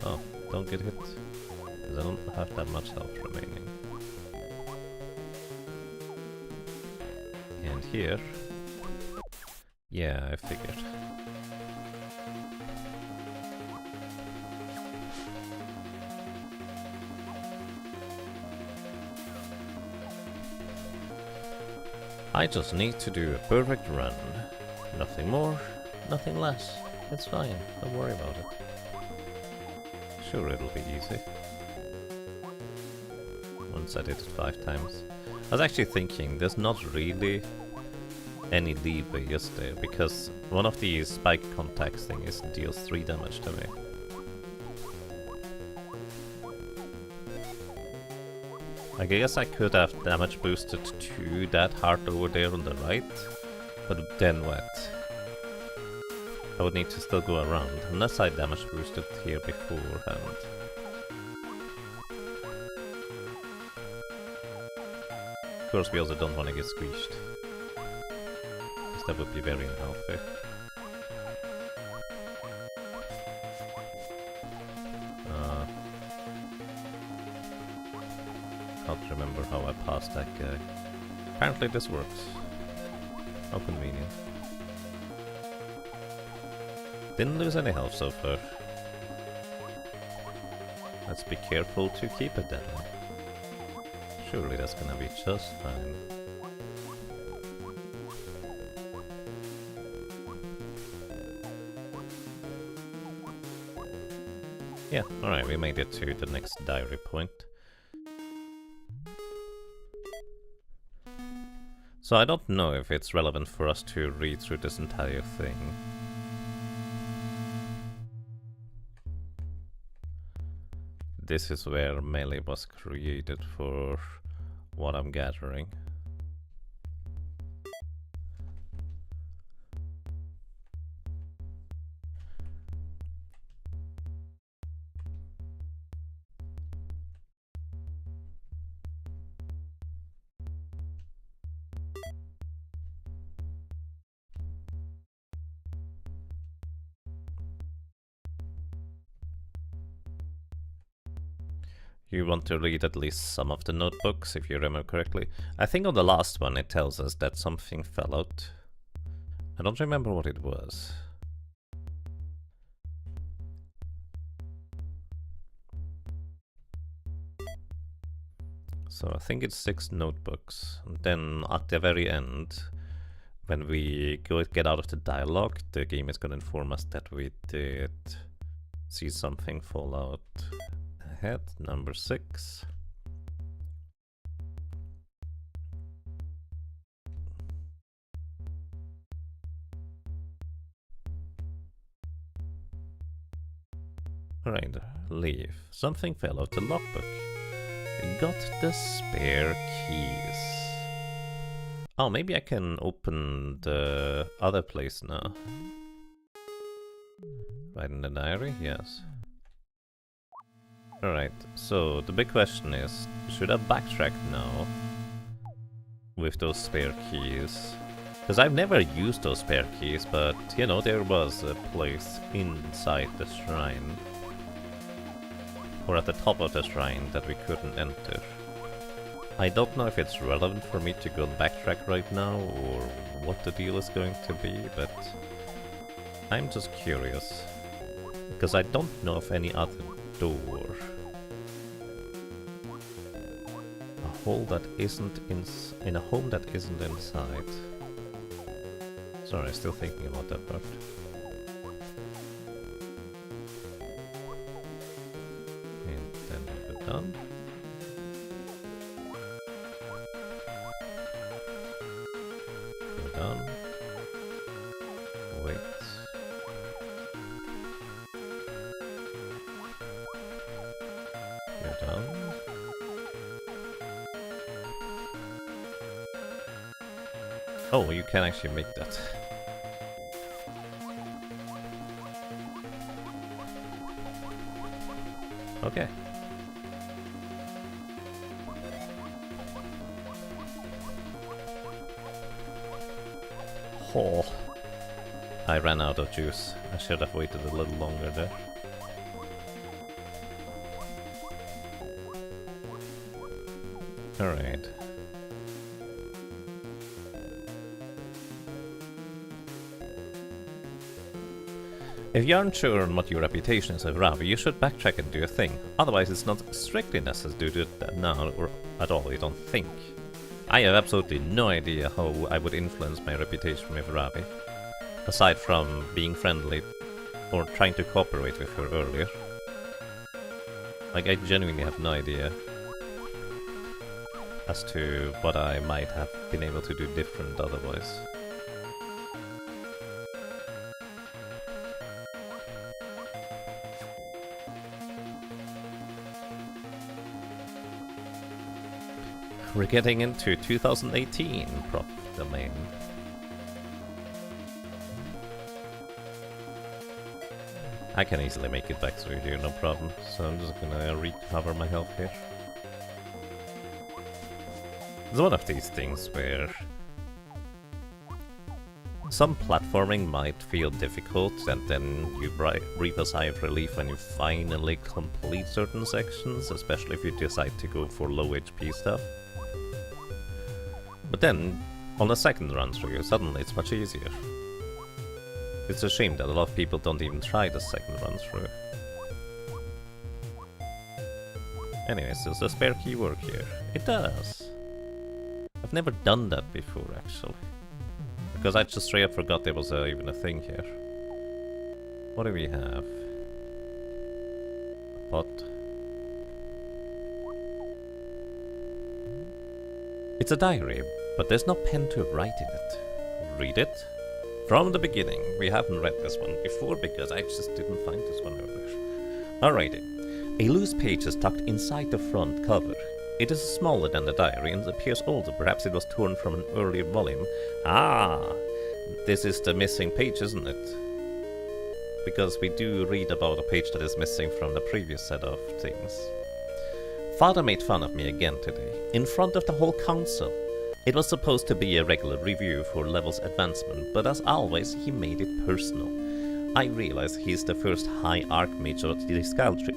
Oh, don't get hit. Because I don't have that much health remaining. And here... yeah, I figured. I just need to do a perfect run. Nothing more, nothing less. It's fine, don't worry about it. Sure, it'll be easy. Once I did it 5 times. I was actually thinking, there's not really any leeway, is there? Because one of these spike contacts things deals 3 damage to me. I guess I could have damage boosted to that heart over there on the right, but then what? I would need to still go around, unless I damage boosted here beforehand. Of course, we also don't want to get squeezed, because that would be very unhealthy. Can't remember how I passed that guy. Apparently this works. How convenient. Didn't lose any health so far. Let's be careful to keep it down. Surely that's gonna be just fine. Yeah, alright, we made it to the next diary point. So I don't know if it's relevant for us to read through this entire thing. This is where Melee was created for what I'm gathering. You want to read at least some of the notebooks, if you remember correctly. I think on the last one it tells us that something fell out. I don't remember what it was. So I think it's 6 notebooks. And then at the very end, when we get out of the dialogue, the game is going to inform us that we did see something fall out. Head number 6. Right, leave. Something fell out the logbook. Got the spare keys. Oh, maybe I can open the other place now. Right in the diary? Yes. Alright, so the big question is, should I backtrack now with those spare keys? Because I've never used those spare keys, but, you know, there was a place inside the shrine, or at the top of the shrine, that we couldn't enter. I don't know if it's relevant for me to go backtrack right now, or what the deal is going to be, but I'm just curious. Because I don't know of any other door. A hole that isn't in a home that isn't inside. Sorry, still thinking about that part. And then we're done. Go down. Wait. Go down. Oh, you can actually make that. Okay. Oh, I ran out of juice. I should have waited a little longer there. Alright. If you aren't sure on what your reputation is as Ravi, you should backtrack and do your thing. Otherwise, it's not strictly necessary to do that now or at all, you don't think. I have absolutely no idea how I would influence my reputation with Ravi, aside from being friendly or trying to cooperate with her earlier. Like, I genuinely have no idea as to what I might have been able to do different otherwise. We're getting into 2018 prop domain. I can easily make it back through here, no problem. So I'm just gonna recover my health here. It's one of these things where some platforming might feel difficult, and then you breathe a sigh of relief when you finally complete certain sections, especially if you decide to go for low HP stuff. But then, on a second run through, suddenly it's much easier. It's a shame that a lot of people don't even try the second run through. Anyways, does the spare key work here? It does! I've never done that before, actually. Because I just straight up forgot there was even a thing here. What do we have? A pot. It's a diary, but there's no pen to write in it. Read it? From the beginning. We haven't read this one before because I just didn't find this one earlier. Alrighty. A loose page is tucked inside the front cover. It is smaller than the diary and appears older. Perhaps it was torn from an earlier volume. Ah! This is the missing page, isn't it? Because we do read about a page that is missing from the previous set of things. Father made fun of me again today, in front of the whole council. It was supposed to be a regular review for level's advancement, but as always, he made it personal. I realize he's the first High Archmage of the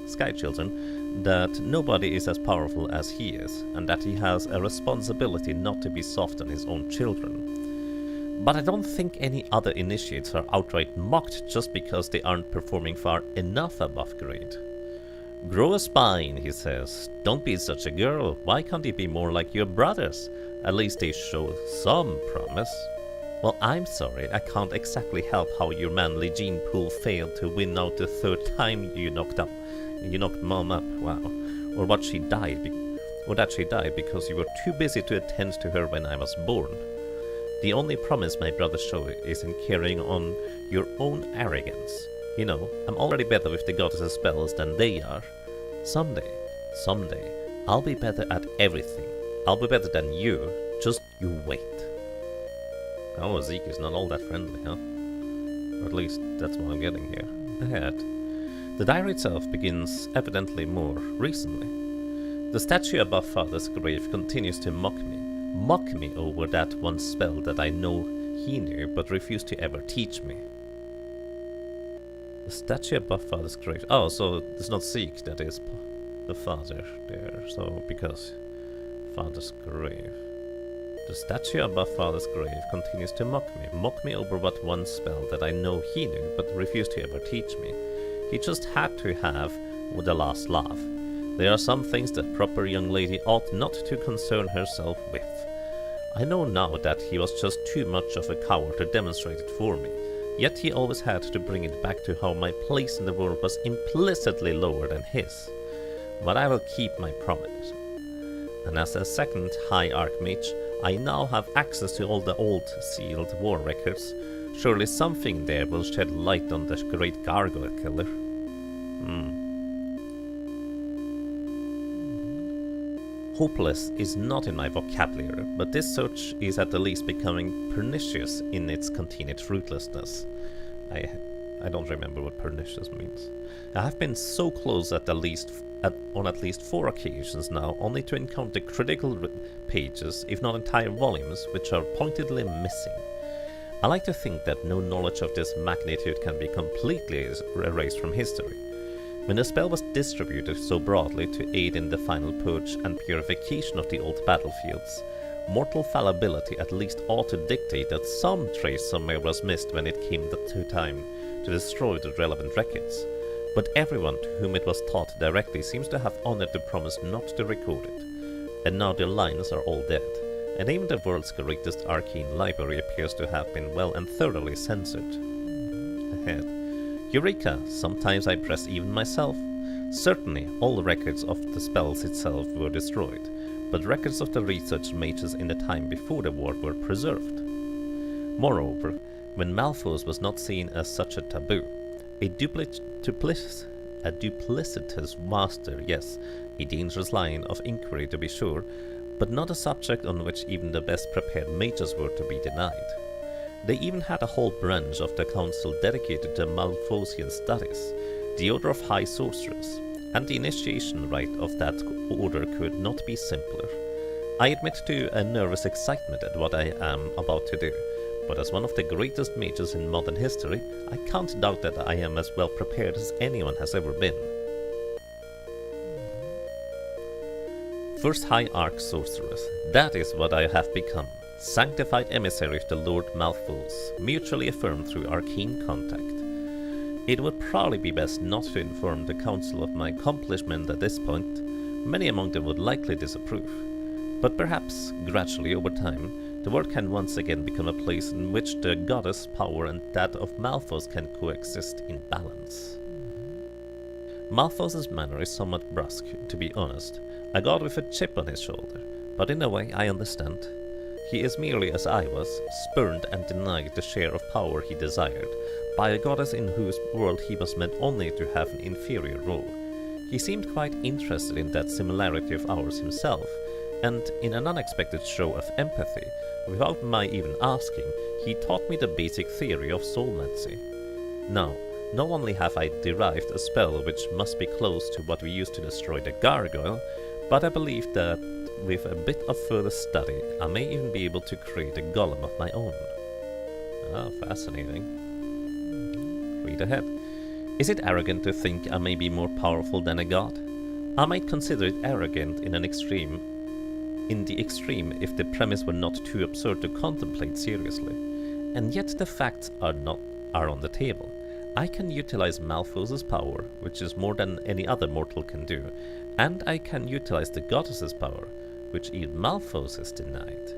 Sky Children, that nobody is as powerful as he is, and that he has a responsibility not to be soft on his own children. But I don't think any other initiates are outright mocked just because they aren't performing far enough above grade. Grow a spine, he says. Don't be such a girl. Why can't you be more like your brothers? At least they show some promise. Well, I'm sorry, I can't exactly help how your manly gene pool failed to win out the third time you knocked Mom up, wow. Or that she died because you were too busy to attend to her when I was born. The only promise my brothers show is in carrying on your own arrogance. You know, I'm already better with the goddess's spells than they are. Someday, I'll be better at everything. I'll be better than you, just you wait. Oh, Zeke is not all that friendly, huh? Or at least, that's what I'm getting here. Ahead. The diary itself begins evidently more recently. The statue above Father's grave continues to mock me over that one spell that I know he knew but refused to ever teach me. The statue above Father's grave. Oh, so it's not Zeke that is the father there. So, because Father's grave. The statue above Father's grave continues to mock me over what one spell that I know he knew but refused to ever teach me. He just had to have the last laugh. There are some things that proper young lady ought not to concern herself with. I know now that he was just too much of a coward to demonstrate it for me, yet he always had to bring it back to how my place in the world was implicitly lower than his. But I will keep my promise. And as a second High Archmage, I now have access to all the old sealed war records. Surely something there will shed light on the great gargoyle killer. Hopeless is not in my vocabulary, but this search is at the least becoming pernicious in its continued fruitlessness. I don't remember what pernicious means. I have been so close on at least 4 occasions now, only to encounter critical pages, if not entire volumes, which are pointedly missing. I like to think that no knowledge of this magnitude can be completely erased from history. When the spell was distributed so broadly to aid in the final purge and purification of the old battlefields, mortal fallibility at least ought to dictate that some trace somewhere was missed when it came to time to destroy the relevant records. But everyone to whom it was taught directly seems to have honored the promise not to record it. And now the lines are all dead, and even the world's greatest arcane library appears to have been well and thoroughly censored. Ahead. Eureka! Sometimes I press even myself. Certainly, all records of the spells itself were destroyed, but records of the research mages in the time before the war were preserved. Moreover, when Malthus was not seen as such a taboo, a duplicitous master, yes, a dangerous line of inquiry to be sure, but not a subject on which even the best prepared mages were to be denied. They even had a whole branch of the council dedicated to Malthusian studies, the Order of High Sorcerers, and the initiation rite of that order could not be simpler. I admit to a nervous excitement at what I am about to do, but as one of the greatest mages in modern history, I can't doubt that I am as well prepared as anyone has ever been. First High Arch Sorceress, that is what I have become. Sanctified emissary of the Lord Malthus, mutually affirmed through arcane contact. It would probably be best not to inform the council of my accomplishment at this point. Many among them would likely disapprove. But perhaps, gradually over time, the world can once again become a place in which the goddess' power and that of Malthus can coexist in balance. Malthus's manner is somewhat brusque, to be honest, a god with a chip on his shoulder, but in a way I understand. He is merely as I was, spurned and denied the share of power he desired, by a goddess in whose world he was meant only to have an inferior role. He seemed quite interested in that similarity of ours himself, and in an unexpected show of empathy, without my even asking, he taught me the basic theory of soulmancy. Now, not only have I derived a spell which must be close to what we used to destroy the gargoyle, but I believe that with a bit of further study, I may even be able to create a golem of my own. Ah, fascinating. Read ahead. Is it arrogant to think I may be more powerful than a god? I might consider it arrogant in the extreme if the premise were not too absurd to contemplate seriously. And yet the facts are on the table. I can utilize Malthus's power, which is more than any other mortal can do, and I can utilize the goddess's power, which even Malthus is denied.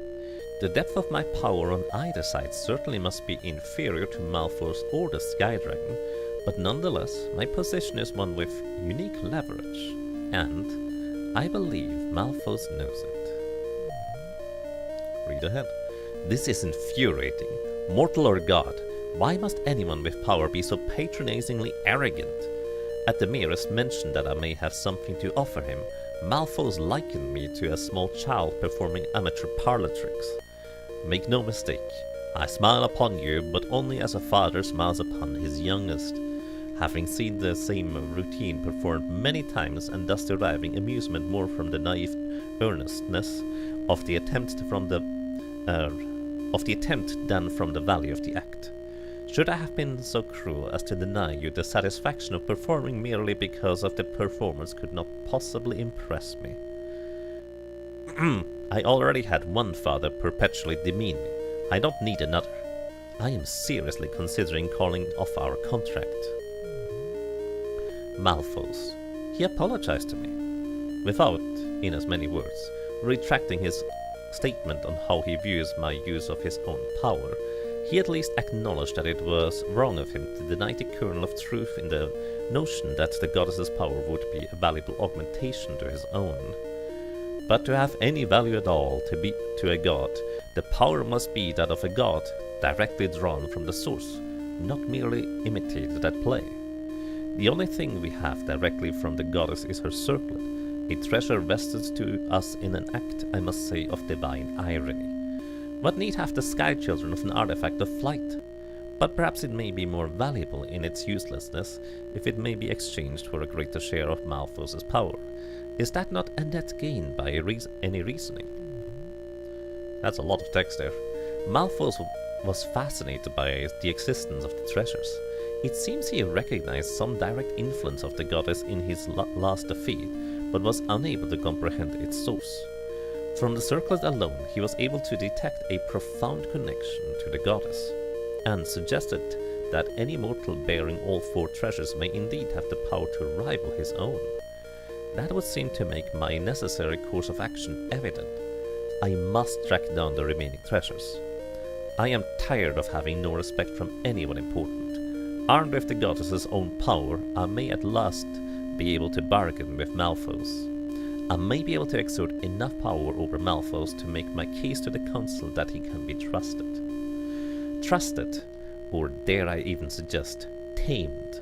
The depth of my power on either side certainly must be inferior to Malthus or the Sky Dragon, but nonetheless, my position is one with unique leverage, and I believe Malthus knows it. Read ahead. This is infuriating. Mortal or god, Why must anyone with power be so patronizingly arrogant? At the merest mention that I may have something to offer him, Malfoy likened me to a small child performing amateur parlor tricks. Make no mistake, I smile upon you, but only as a father smiles upon his youngest, having seen the same routine performed many times and thus deriving amusement more from the naive earnestness of the attempt than from the value of the act. Should I have been so cruel as to deny you the satisfaction of performing merely because of the performance could not possibly impress me? I already had one father perpetually demean me. I don't need another. I am seriously considering calling off our contract. Malfoy. He apologized to me, without, in as many words, retracting his statement on how he views my use of his own power. He at least acknowledged that it was wrong of him to deny the kernel of truth in the notion that the goddess's power would be a valuable augmentation to his own. But to have any value at all to a god, the power must be that of a god, directly drawn from the source, not merely imitated at play. The only thing we have directly from the goddess is her circlet, a treasure vested to us in an act, I must say, of divine irony. What need have the sky children of an artifact of flight? But perhaps it may be more valuable in its uselessness if it may be exchanged for a greater share of Malfoy's power. Is that not a net gain by any reasoning? That's a lot of text there. Malfoy was fascinated by the existence of the treasures. It seems he recognized some direct influence of the goddess in his last defeat, but was unable to comprehend its source. From the circlet alone, he was able to detect a profound connection to the goddess, and suggested that any mortal bearing all four treasures may indeed have the power to rival his own. That would seem to make my necessary course of action evident. I must track down the remaining treasures. I am tired of having no respect from anyone important. Armed with the goddess's own power, I may at last be able to bargain with Malfoy. I may be able to exert enough power over Malfoy to make my case to the council that he can be trusted. Trusted, or dare I even suggest, tamed.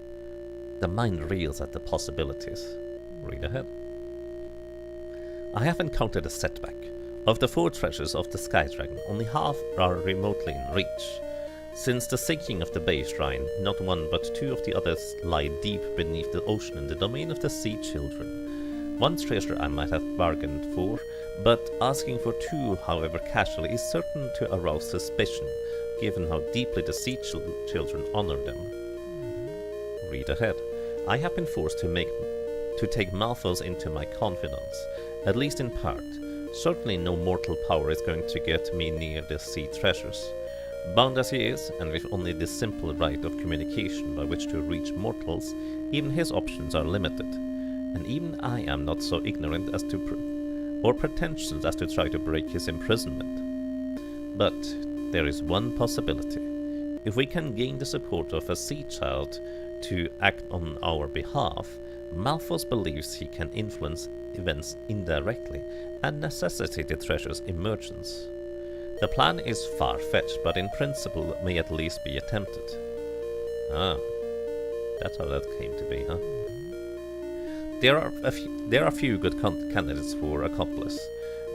The mind reels at the possibilities. Read ahead. I have encountered a setback. Of the four treasures of the Sky Dragon, only half are remotely in reach. Since the sinking of the Bay Shrine, not one but two of the others lie deep beneath the ocean in the domain of the Sea Children. One treasure I might have bargained for, but asking for two, however casually, is certain to arouse suspicion, given how deeply the Sea Children honor them. Read ahead. I have been forced to take Malfoy into my confidence, at least in part. Certainly no mortal power is going to get me near the sea treasures. Bound as he is, and with only the simple right of communication by which to reach mortals, even his options are limited. And even I am not so ignorant as to or pretentious as to try to break his imprisonment. But there is one possibility. If we can gain the support of a sea child to act on our behalf, Malfoy believes he can influence events indirectly and necessitate the treasure's emergence. The plan is far-fetched, but in principle may at least be attempted. Ah, that's how that came to be, huh? There are few good candidates for accomplice.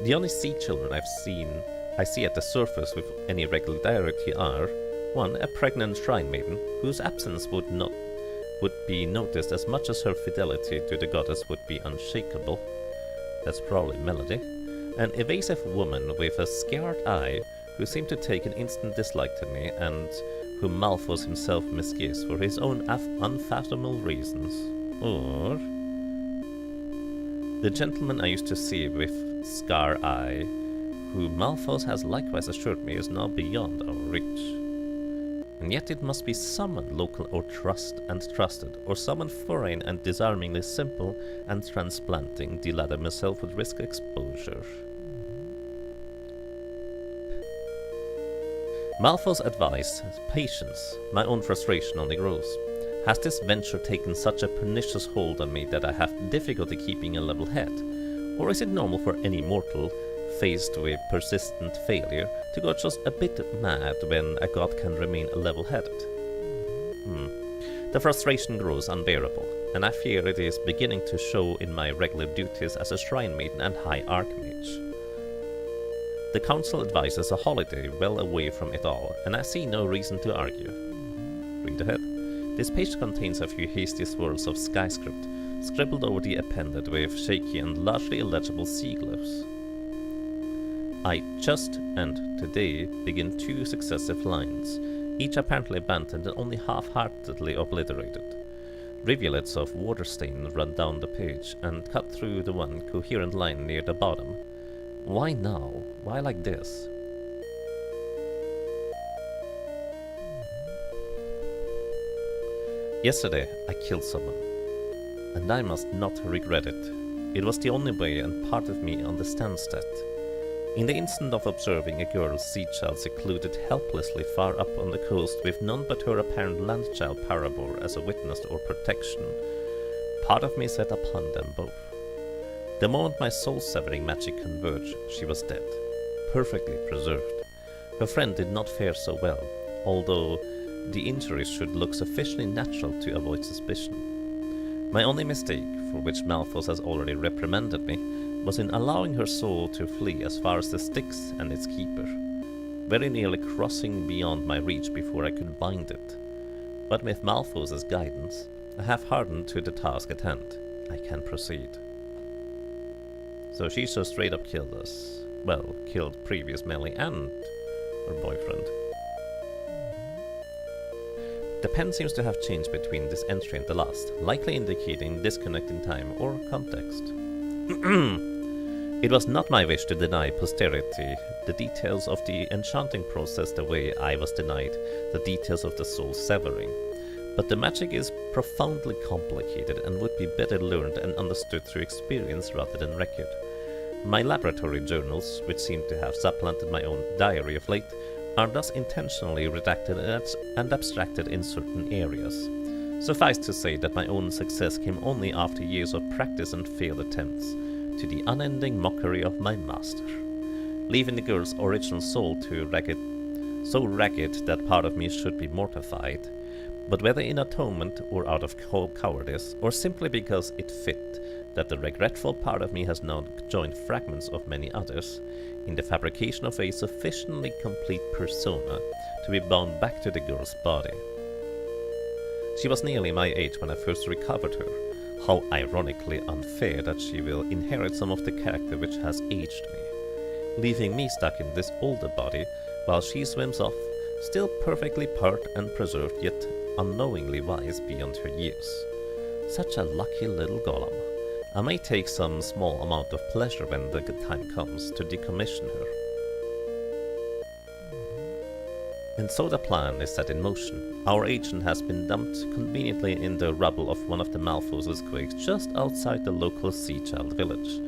The only sea children I see at the surface with any regularity are 1. A pregnant shrine maiden, whose absence would be noticed as much as her fidelity to the goddess would be unshakable. That's probably Melody. An evasive woman with a scared eye, who seemed to take an instant dislike to me, and whom Malfoy himself misgives for his own unfathomable reasons. Or the gentleman I used to see with scar eye, who Malfoy has likewise assured me is now beyond our reach. And yet it must be someone local or trusted, or someone foreign and disarmingly simple and transplanting. The latter myself would risk exposure. Malfoy's advice, patience, my own frustration only grows. Has this venture taken such a pernicious hold on me that I have difficulty keeping a level head? Or is it normal for any mortal, faced with persistent failure, to go just a bit mad when a god can remain level-headed. The frustration grows unbearable, and I fear it is beginning to show in my regular duties as a shrine maiden and high archmage. The council advises a holiday well away from it all, and I see no reason to argue. Read ahead. This page contains a few hasty swirls of sky script, scribbled over the appended with shaky and largely illegible sea glyphs. I just and today begin 2 successive lines, each apparently abandoned and only half-heartedly obliterated. Rivulets of water stain run down the page and cut through the one coherent line near the bottom. Why now? Why like this? Yesterday I killed someone, and I must not regret it. It was the only way, and part of me understands that. In the instant of observing a girl sea child secluded helplessly far up on the coast with none but her apparent landchild Parabor as a witness or protection, part of me set upon them both. The moment my soul-severing magic converged, she was dead, perfectly preserved. Her friend did not fare so well, although the injuries should look sufficiently natural to avoid suspicion. My only mistake, for which Malthus has already reprimanded me, was in allowing her soul to flee as far as the Styx and its keeper, very nearly crossing beyond my reach before I could bind it. But with Malthus's guidance, I have hardened to the task at hand. I can proceed. So she just straight up killed us. Well, killed previous Melly and her boyfriend. The pen seems to have changed between this entry and the last, likely indicating disconnect in time or context. It was not my wish to deny posterity the details of the enchanting process the way I was denied the details of the soul severing, but the magic is profoundly complicated and would be better learned and understood through experience rather than record. My laboratory journals, which seem to have supplanted my own diary of late, are thus intentionally redacted and abstracted in certain areas. Suffice to say that my own success came only after years of practice and failed attempts, to the unending mockery of my master, leaving the girl's original soul so ragged that part of me should be mortified, but whether in atonement or out of cowardice, or simply because it fit that the regretful part of me has now joined fragments of many others in the fabrication of a sufficiently complete persona to be bound back to the girl's body. She was nearly my age when I first recovered her. How ironically unfair that she will inherit some of the character which has aged me, leaving me stuck in this older body while she swims off, still perfectly part and preserved yet unknowingly wise beyond her years. Such a lucky little golem. I may take some small amount of pleasure when the time comes to decommission her. And so the plan is set in motion. Our agent has been dumped conveniently in the rubble of one of the Malthus' quakes just outside the local sea child village.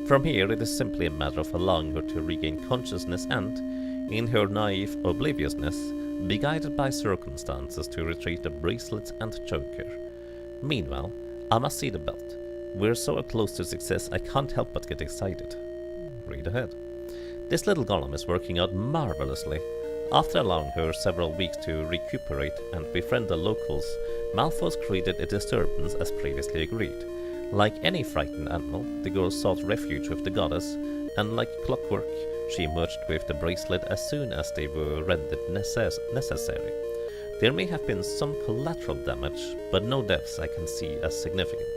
From here it is simply a matter of allowing her to regain consciousness and, in her naive obliviousness, be guided by circumstances to retrieve the bracelets and choker. Meanwhile, I must see the belt. We're so close to success I can't help but get excited. Read ahead. This little golem is working out marvelously. After allowing her several weeks to recuperate and befriend the locals, Malthus created a disturbance as previously agreed. Like any frightened animal, the girl sought refuge with the goddess, and like clockwork, she emerged with the bracelet as soon as they were rendered necessary. There may have been some collateral damage, but no deaths I can see as significant.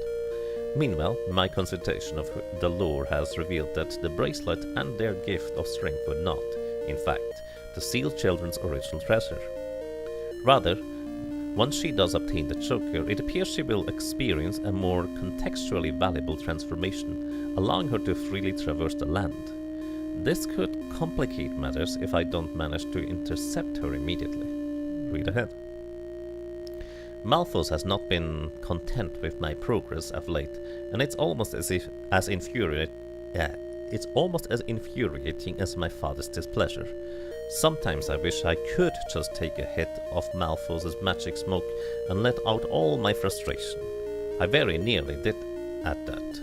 Meanwhile, my consultation of the lore has revealed that the bracelet and their gift of strength were not, in fact, the sealed children's original treasure. Rather, once she does obtain the choker, it appears she will experience a more contextually valuable transformation, allowing her to freely traverse the land. This could complicate matters if I don't manage to intercept her immediately. Read ahead. Malthus has not been content with my progress of late, and it's almost as infuriating as my father's displeasure. Sometimes I wish I could just take a hit of Malthus's magic smoke and let out all my frustration. I very nearly did at that.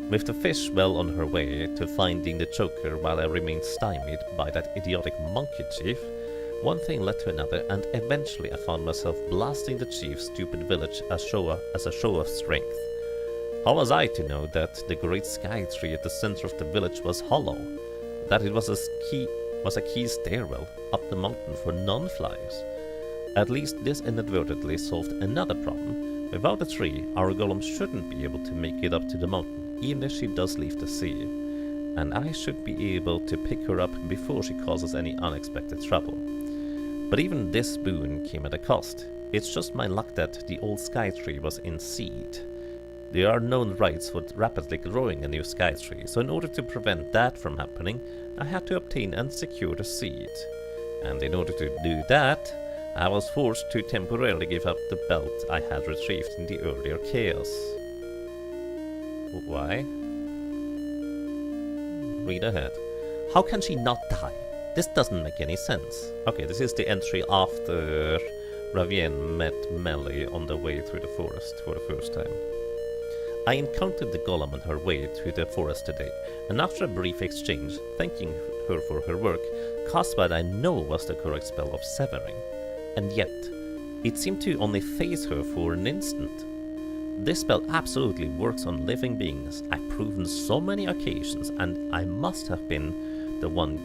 With the fish well on her way to finding the choker while I remained stymied by that idiotic monkey chief, one thing led to another, and eventually I found myself blasting the chief's stupid village as a show of strength. How was I to know that the great sky tree at the center of the village was hollow? That it was a key stairwell up the mountain for non-flyers? At least this inadvertently solved another problem. Without a tree, our golem shouldn't be able to make it up to the mountain, even if she does leave the sea. And I should be able to pick her up before she causes any unexpected trouble. But even this boon came at a cost. It's just my luck that the old sky tree was in seed. There are known rights for rapidly growing a new sky tree, so in order to prevent that from happening, I had to obtain and secure the seed. And in order to do that, I was forced to temporarily give up the belt I had retrieved in the earlier chaos. Why? Read ahead. How can she not die? This doesn't make any sense. Okay, this is the entry after Ravien met Melly on the way through the forest for the first time. I encountered the golem on her way through the forest today, and after a brief exchange, thanking her for her work, cast what I know was the correct spell of severing. And yet, it seemed to only phase her for an instant. This spell absolutely works on living beings. I've proven so many occasions, and I must have been the one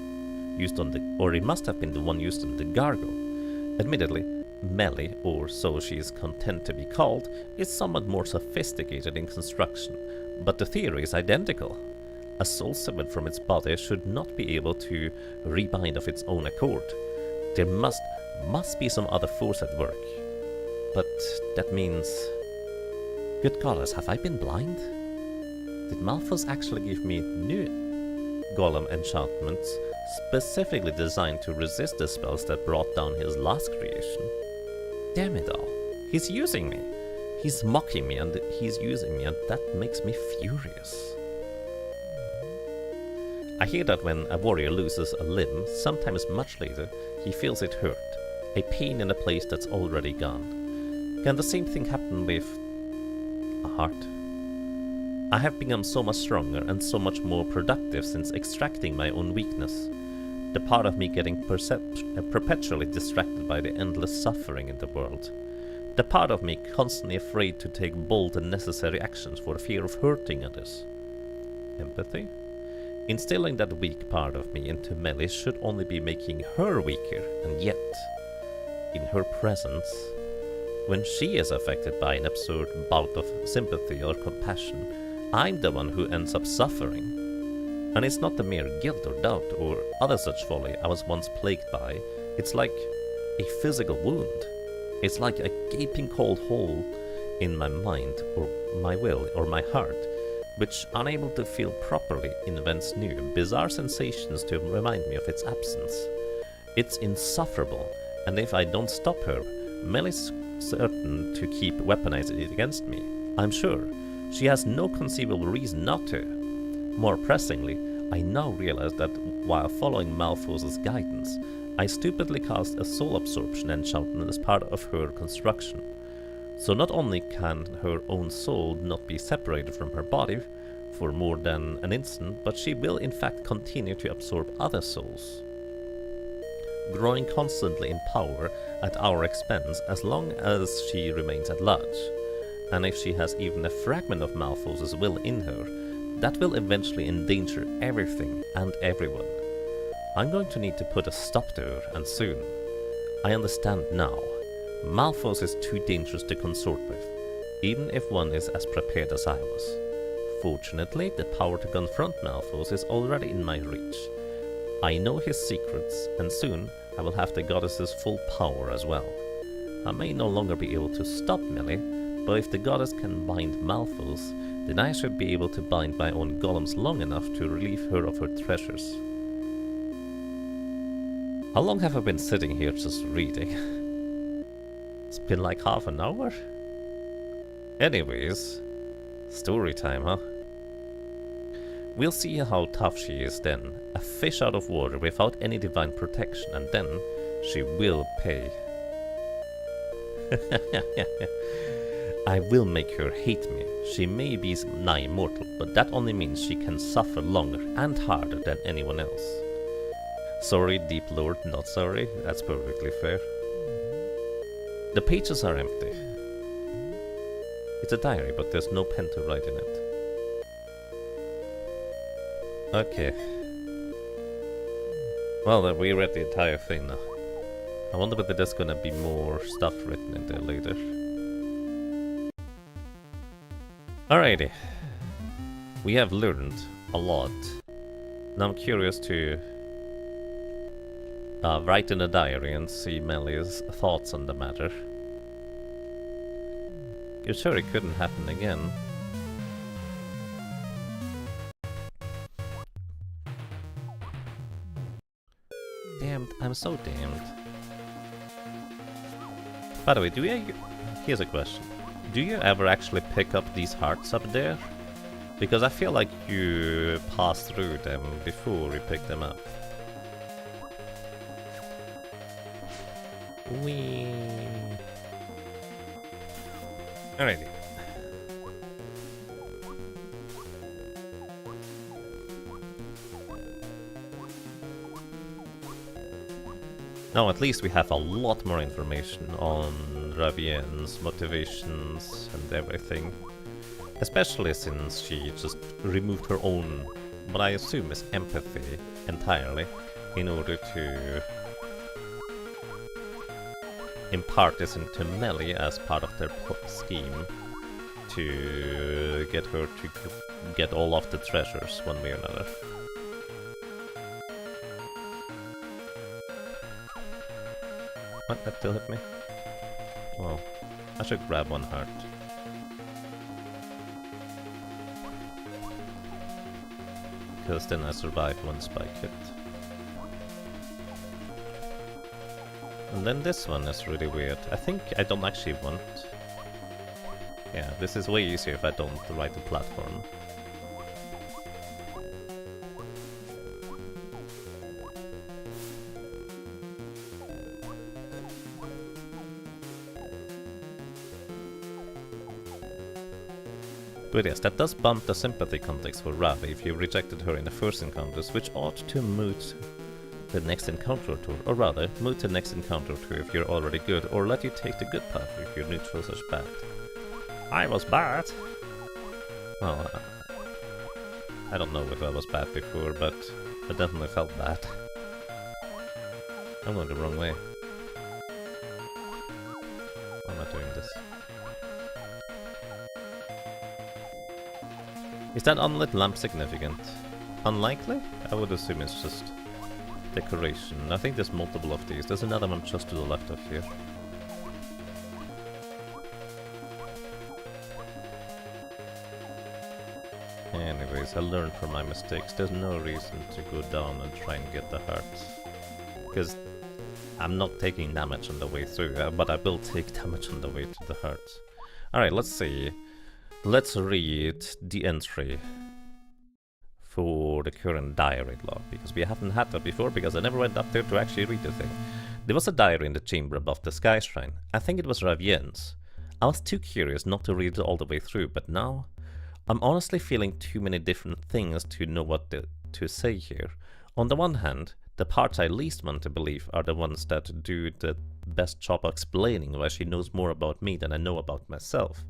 used on it must have been the one used on the gargoyle. Admittedly, Melly, or so she is content to be called, is somewhat more sophisticated in construction, but the theory is identical. A soul severed from its body should not be able to rebind of its own accord. There must be some other force at work. But that means... Good goddess, have I been blind? Did Malphus actually give me new golem enchantments specifically designed to resist the spells that brought down his last creation? Damn it all. He's using me. He's mocking me and he's using me, and that makes me furious. I hear that when a warrior loses a limb, sometimes much later, he feels it hurt. A pain in a place that's already gone. Can the same thing happen with a heart? I have become so much stronger and so much more productive since extracting my own weakness. The part of me getting perpetually distracted by the endless suffering in the world. The part of me constantly afraid to take bold and necessary actions for fear of hurting others. Empathy? Instilling that weak part of me into Melly should only be making her weaker, and yet, in her presence, when she is affected by an absurd bout of sympathy or compassion, I'm the one who ends up suffering. And it's not the mere guilt or doubt or other such folly I was once plagued by. It's like a physical wound. It's like a gaping cold hole in my mind or my will or my heart, which, unable to feel properly, invents new, bizarre sensations to remind me of its absence. It's insufferable, and if I don't stop her, Melly's certain to keep weaponizing it against me. I'm sure. She has no conceivable reason not to. More pressingly, I now realize that while following Malphus's guidance, I stupidly cast a soul absorption enchantment as part of her construction. So not only can her own soul not be separated from her body for more than an instant, but she will in fact continue to absorb other souls, growing constantly in power at our expense as long as she remains at large. And if she has even a fragment of Malphus's will in her, that will eventually endanger everything and everyone. I'm going to need to put a stop to her, and soon. I understand now. Malphus is too dangerous to consort with, even if one is as prepared as I was. Fortunately, the power to confront Malphus is already in my reach. I know his secrets, and soon I will have the goddess's full power as well. I may no longer be able to stop Melly, but if the goddess can bind Malphus, then I should be able to bind my own golems long enough to relieve her of her treasures. How long have I been sitting here just reading? It's been like half an hour? Anyways, story time, huh? We'll see how tough she is then. A fish out of water without any divine protection, and then she will pay. I will make her hate me. She may be nigh immortal, but that only means she can suffer longer and harder than anyone else. Sorry, Deep Lord, not sorry. That's perfectly fair. The pages are empty. It's a diary, but there's no pen to write in it. Okay. Well, we read the entire thing now. I wonder whether there's gonna be more stuff written in there later. Alrighty. We have learned a lot. Now I'm curious to write in a diary and see Melly's thoughts on the matter. You're sure it couldn't happen again? Damned, I'm so damned. By the way, here's a question. Do you ever actually pick up these hearts up there? Because I feel like you pass through them before you pick them up. Whee! Alrighty. Now at least we have a lot more information on Ravienne's motivations and everything. Especially since she just removed her own, what I assume is empathy entirely, in order to impart this into Melly as part of their scheme to get her to get all of the treasures one way or another. What? That still hit me? Well, I should grab one heart. Because then I survive one spike hit. And then this one is really weird. I think I don't actually want... Yeah, this is way easier if I don't ride the platform. But yes, that does bump the sympathy context for Ravi if you rejected her in the first encounters, which ought to moot the next encounter to, or rather, moot the next encounter to if you're already good, or let you take the good path if you're neutral such bad. I was bad! Well, I don't know if I was bad before, but I definitely felt bad. I'm going the wrong way. Why am I doing this? Is that unlit lamp significant? Unlikely? I would assume it's just decoration. I think there's multiple of these. There's another one just to the left of here. Anyways, I learned from my mistakes. There's no reason to go down and try and get the hearts. Because I'm not taking damage on the way through, but I will take damage on the way to the hearts. Alright, let's see. Let's read the entry for the current diary log, because we haven't had that before, because I never went up there to actually read the thing. There was a diary in the chamber above the sky shrine. I think it was Ravienne's. I was too curious not to read it all the way through, but now I'm honestly feeling too many different things to know what to say here. On the one hand, the parts I least want to believe are the ones that do the best job explaining why she knows more about me than I know about myself.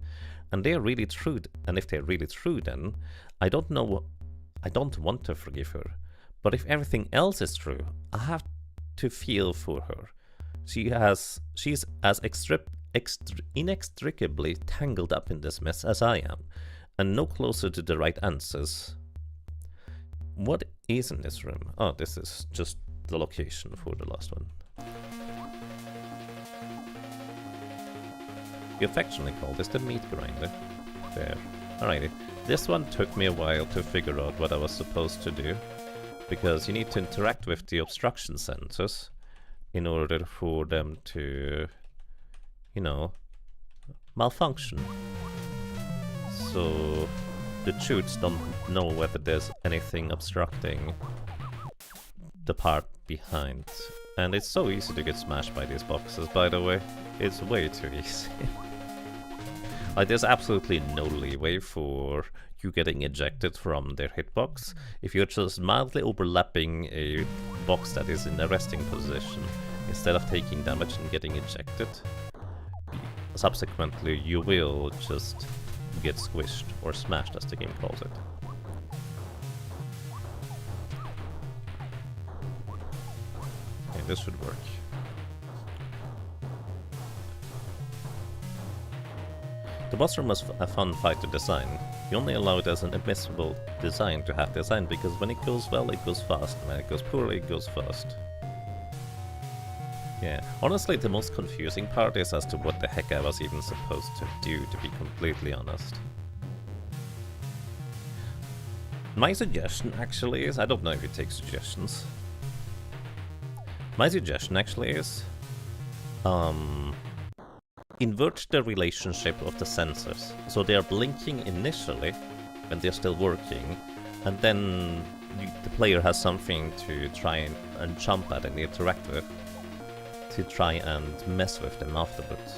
And they're really true, and if they're really true, then I don't want to forgive her. But if everything else is true, I have to feel for her. She's as inextricably tangled up in this mess as I am, and no closer to the right answers. What is in this room? Oh, this is just the location for the last one. You affectionately call this the meat grinder. Fair. Alrighty. This one took me a while to figure out what I was supposed to do, because you need to interact with the obstruction sensors in order for them to, you know, malfunction. So the chutes don't know whether there's anything obstructing the part behind. And it's so easy to get smashed by these boxes, by the way. It's way too easy. Like, there's absolutely no leeway for you getting ejected from their hitbox if you're just mildly overlapping a box that is in a resting position. Instead of taking damage and getting ejected, subsequently you will just get squished or smashed, as the game calls it. Okay, this should work. The boss room was a fun fight to design. You only allow it as an admissible design to have design, because when it goes well, it goes fast, and when it goes poorly, it goes fast. Yeah, honestly, the most confusing part is as to what the heck I was even supposed to do, to be completely honest. My suggestion actually is, I don't know if you take suggestions. My suggestion actually is, invert the relationship of the sensors. So they are blinking initially, when they're still working, and then the player has something to try and jump at and interact with, to try and mess with them afterwards.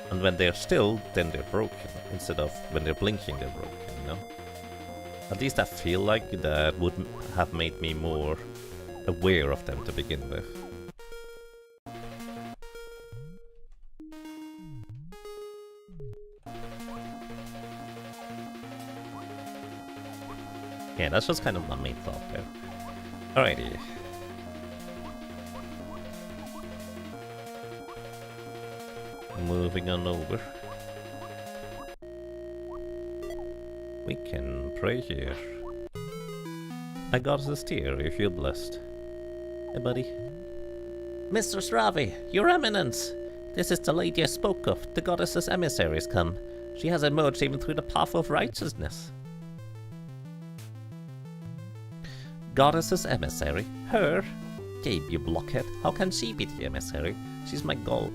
And when they're still, then they're broken, instead of when they're blinking they're broken, you know? At least I feel like that would have made me more aware of them to begin with. Yeah, that's just kind of my main thought there. Alrighty. Moving on over. We can pray here. I got this tear if you're blessed. Hey, buddy. Mr. Stravi, Your Eminence! This is the lady I spoke of. The goddess's emissary has come. She has emerged even through the path of righteousness. Goddess's emissary? Her? Gabe, you blockhead. How can she be the emissary? She's my goal.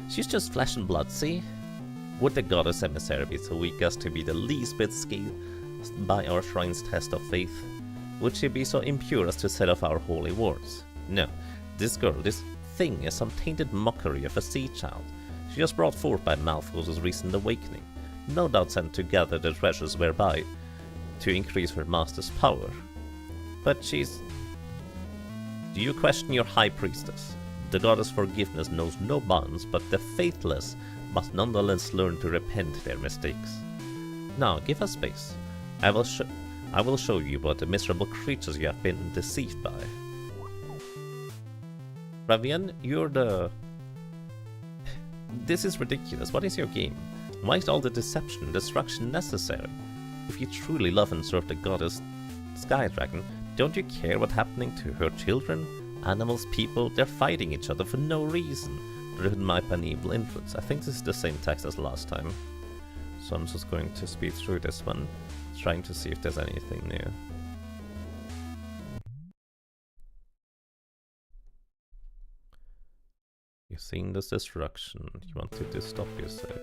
She's just flesh and blood, see? Would the goddess emissary be so weak as to be the least bit skilled by our shrine's test of faith? Would she be so impure as to set off our holy wards? No. This girl, this thing, is some tainted mockery of a sea child. She was brought forth by Malthus' recent awakening, no doubt sent to gather the treasures whereby to increase her master's power. But she's... Do you question your high priestess? The goddess' forgiveness knows no bounds, but the faithless must nonetheless learn to repent their mistakes. Now, give us space. I will show you what the miserable creatures you have been deceived by. Ravian, you're the... This is ridiculous. What is your game? Why is all the deception and destruction necessary? If you truly love and serve the goddess Sky Dragon, don't you care what's happening to her children? Animals, people, they're fighting each other for no reason, driven by an evil influence. I think this is the same text as last time. So I'm just going to speed through this one, trying to see if there's anything new. You've seen this destruction. You wanted to stop yourself.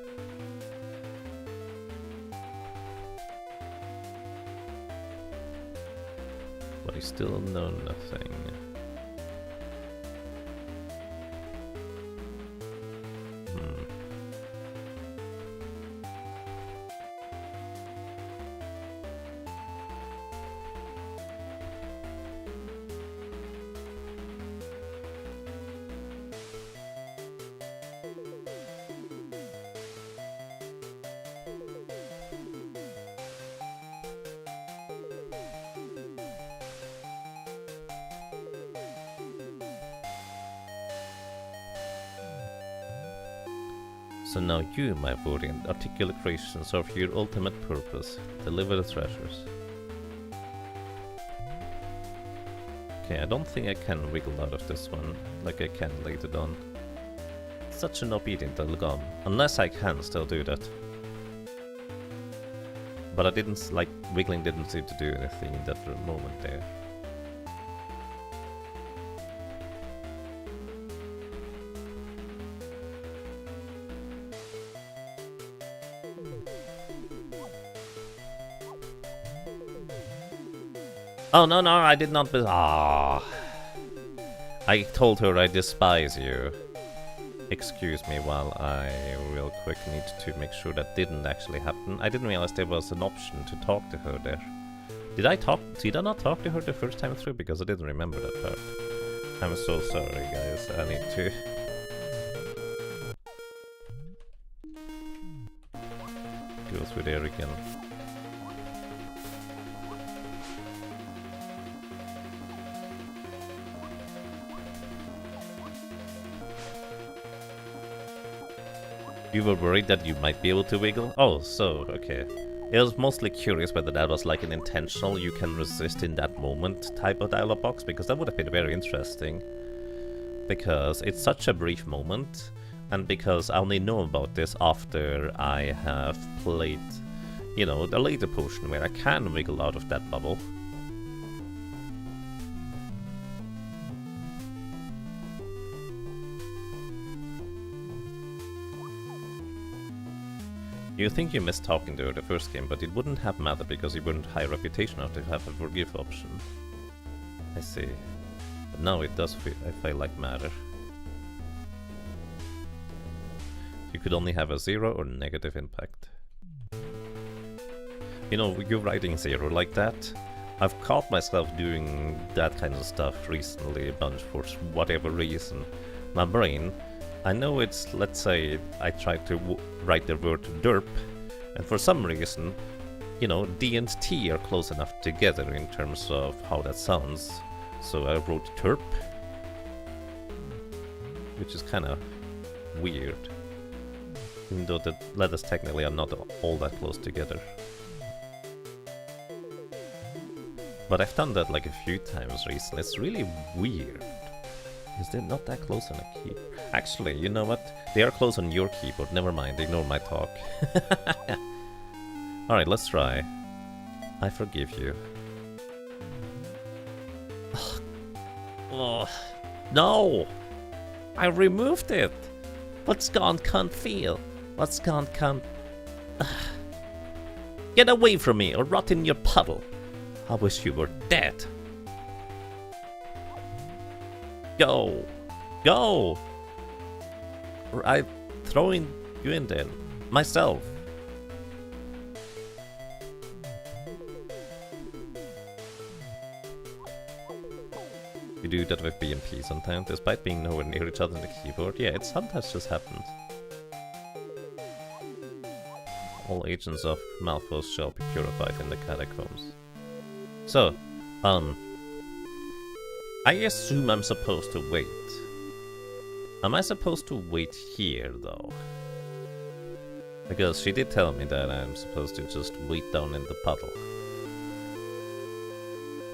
But you still know nothing. So now you, my brilliant, articulate creation, serve your ultimate purpose. Deliver the treasures. Okay, I don't think I can wiggle out of this one, like I can later on. Such an obedient little gum. Unless I can still do that. But I didn't, like, wiggling didn't seem to do anything in that moment there. Oh, no, no, I did not... Ah, I told her I despise you. Excuse me while I real quick need to make sure that didn't actually happen. I didn't realize there was an option to talk to her there. Did I not talk to her the first time through? Because I didn't remember that part. I'm so sorry, guys. I need to... go through there again. You were worried that you might be able to wiggle? Oh, so, okay. I was mostly curious whether that was like an intentional you can resist in that moment type of dialogue box, because that would have been very interesting. Because it's such a brief moment, and because I only know about this after I have played, you know, the later portion where I can wiggle out of that bubble. You think you missed talking to her the first game, but it wouldn't have mattered because you weren't high reputation after you have a forgive option. I see. But now it does feel like matter. You could only have a 0 or negative impact. You know, you're writing 0 like that. I've caught myself doing that kind of stuff recently a bunch for whatever reason. My brain, I know it's, let's say, I tried to write the word derp, and for some reason, you know, D and T are close enough together in terms of how that sounds. So I wrote terp, which is kind of weird. Even though the letters technically are not all that close together. But I've done that like a few times recently. It's really weird. Is they're not that close on a keyboard. Actually, you know what? They are close on your keyboard. Never mind, ignore my talk. Alright, let's try. I forgive you. Oh, no! I removed it! What's gone can't feel. What's gone can't... Get away from me or rot in your puddle. I wish you were dead. Go! Go! I'm throwing you in there. Myself. You do that with B and P sometimes, despite being nowhere near each other on the keyboard. Yeah, it sometimes just happens. All agents of Malphos shall be purified in the catacombs. So, I assume I'm supposed to wait. Am I supposed to wait here, though? Because she did tell me that I'm supposed to just wait down in the puddle.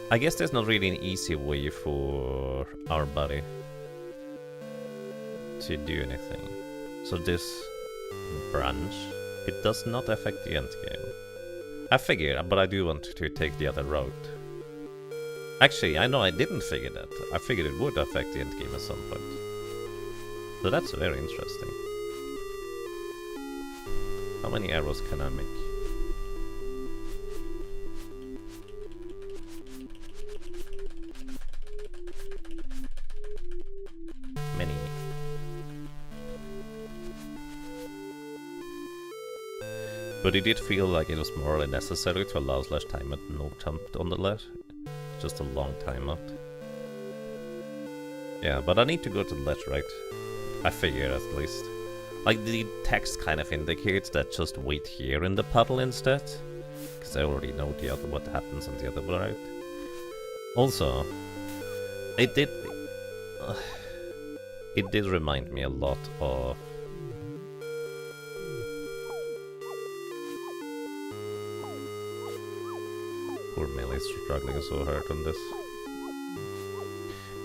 I guess there's not really an easy way for our buddy to do anything. So this branch, it does not affect the endgame. I figure, but I do want to take the other route. Actually, I know I didn't figure that. I figured it would affect the endgame at some point. So that's very interesting. How many arrows can I make? Many. But it did feel like it was morally necessary to allow /time and no jump on the left. Just a long timeout. Yeah, but I need to go to the ledge, right? I figure at least. Like the text kind of indicates that just wait here in the puddle instead. Because I already know the other what happens on the other route. Also, it did remind me a lot of poor Millie's struggling so hard on this.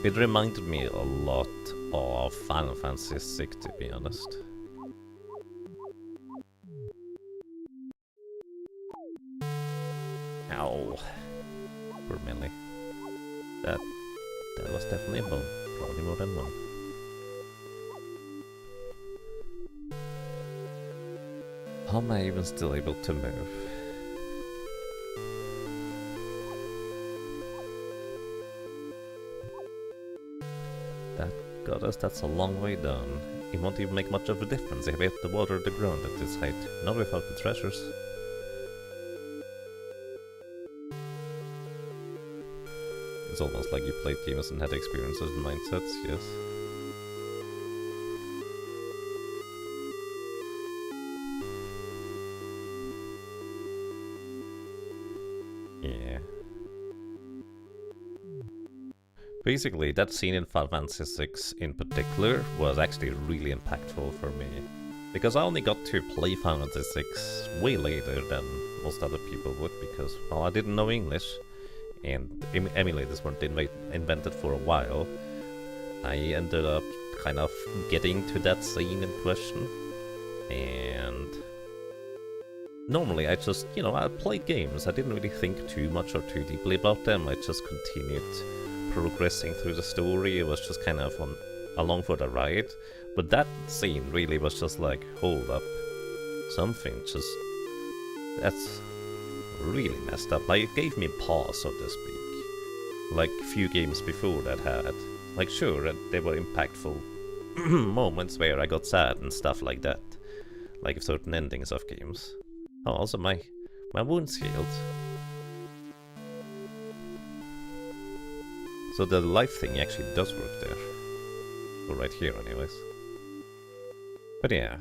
It reminded me a lot of Final Fantasy VI, to be honest. Ow. Poor Millie. That was definitely a bone. Probably more than one. How am I even still able to move? That goddess, that's a long way down. it won't even make much of a difference if we hit the water or the ground at this height, not without the treasures. It's almost like you played games and had experiences and mindsets, yes. Yeah. Basically, that scene in Final Fantasy VI in particular was actually really impactful for me. Because I only got to play Final Fantasy VI way later than most other people would, because, well, I didn't know English, and emulators weren't invented for a while. I ended up kind of getting to that scene in question, and normally I just, I played games. I didn't really think too much or too deeply about them. I just continued progressing through the story. It was just kind of along for the ride. But that scene really was just like, hold up, that's really messed up. Like, it gave me pause, so to speak. Like few games before that had. Like, sure, there were impactful moments where I got sad and stuff like that. Like certain endings of games. Oh, also my wounds healed. So the life thing actually does work there. Or right here anyways. But yeah,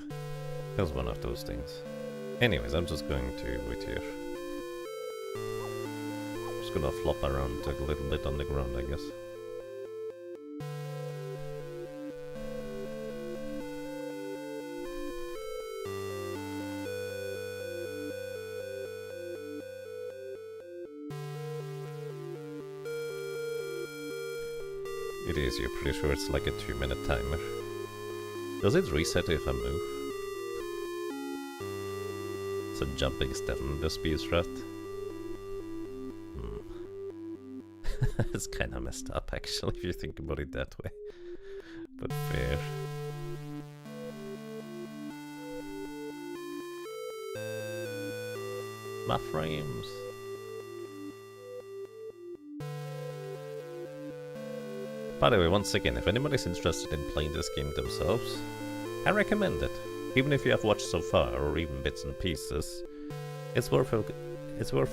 that was one of those things. Anyways, I'm just going to wait here. Just gonna flop around a little bit on the ground, I guess. It is, you're pretty sure it's like a 2-minute timer. Does it reset if I move? So jumping is definitely the speed strat. It's kinda messed up actually if you think about it that way. But fair. My frames. By the way, once again, if anybody's interested in playing this game themselves, I recommend it. Even if you have watched so far, or even bits and pieces, it's worth a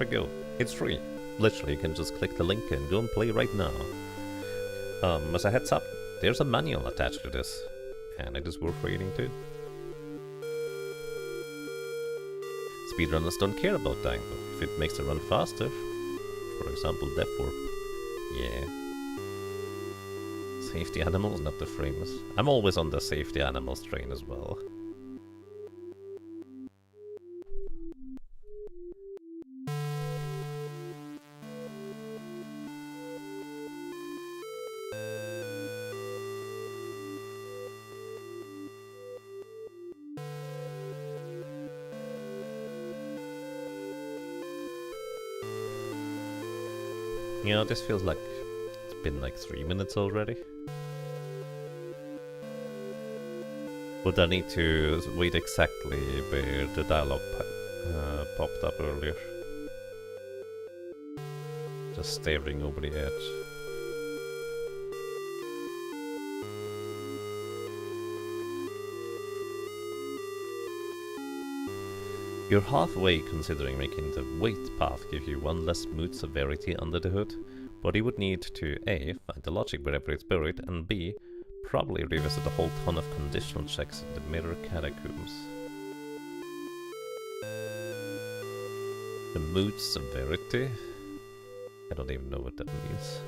go. It's free. Literally, you can just click the link and go and play right now. As a heads up, there's a manual attached to this, and it is worth reading too. Speedrunners don't care about dying though, if it makes the run faster. For example, Death Warp. Yeah. Safety animals, not the frames. I'm always on the safety animals train as well. You know, this feels like it's been like 3 minutes already. But I need to wait exactly where the dialogue popped up earlier. Just staring over the edge. You're halfway considering making the weight path give you one less mood severity under the hood, but you would need to A. find the logic wherever it's buried, and B. probably revisit a whole ton of conditional checks in the Mirror Catacombs. The mood severity? I don't even know what that means.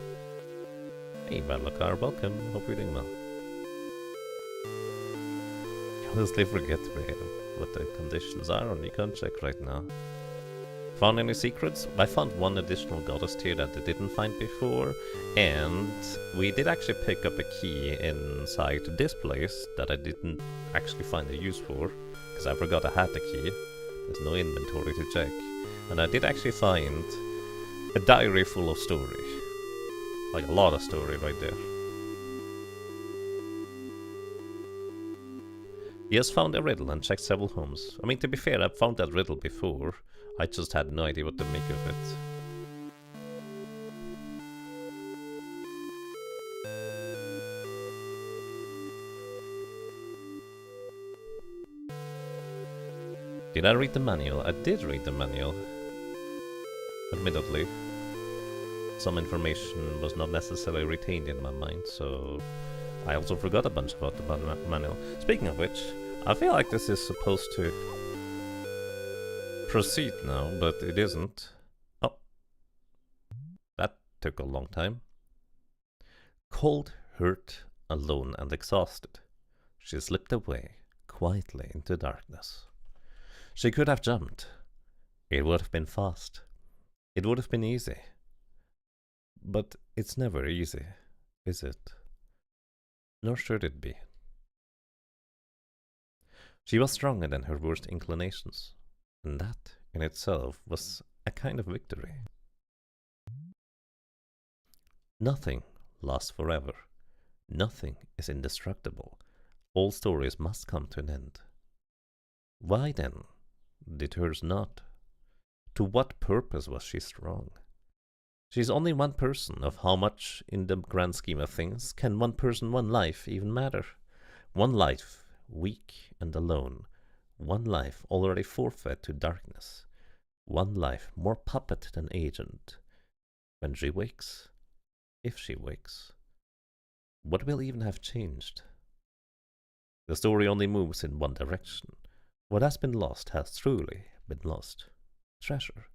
Hey Valakar, welcome, hope you're doing well. I honestly forget what the conditions are on the icon check right now. Found any secrets? I found one additional goddess tier that I didn't find before, and we did actually pick up a key inside this place that I didn't actually find a use for, because I forgot I had the key. There's no inventory to check. And I did actually find a diary full of story. Like a lot of story right there. He has found a riddle and checked several homes. I mean, to be fair, I've found that riddle before. I just had no idea what to make of it. Did I read the manual? I did read the manual. Admittedly, some information was not necessarily retained in my mind, so I also forgot a bunch about the manual. Speaking of which, I feel like this is supposed to proceed now, but it isn't. Oh. That took a long time. Cold, hurt, alone and exhausted, she slipped away quietly into darkness. She could have jumped. It would have been fast. It would have been easy. But it's never easy, is it? Nor should it be. She was stronger than her worst inclinations, and that in itself was a kind of victory. Nothing lasts forever. Nothing is indestructible. All stories must come to an end. Why then did hers not? To what purpose was she strong? She is only one person. Of how much in the grand scheme of things can one person, one life even matter? One life, weak and alone. One life already forfeit to darkness. One life more puppet than agent. When she wakes, if she wakes, what will even have changed? The story only moves in one direction. What has been lost has truly been lost. Treasure,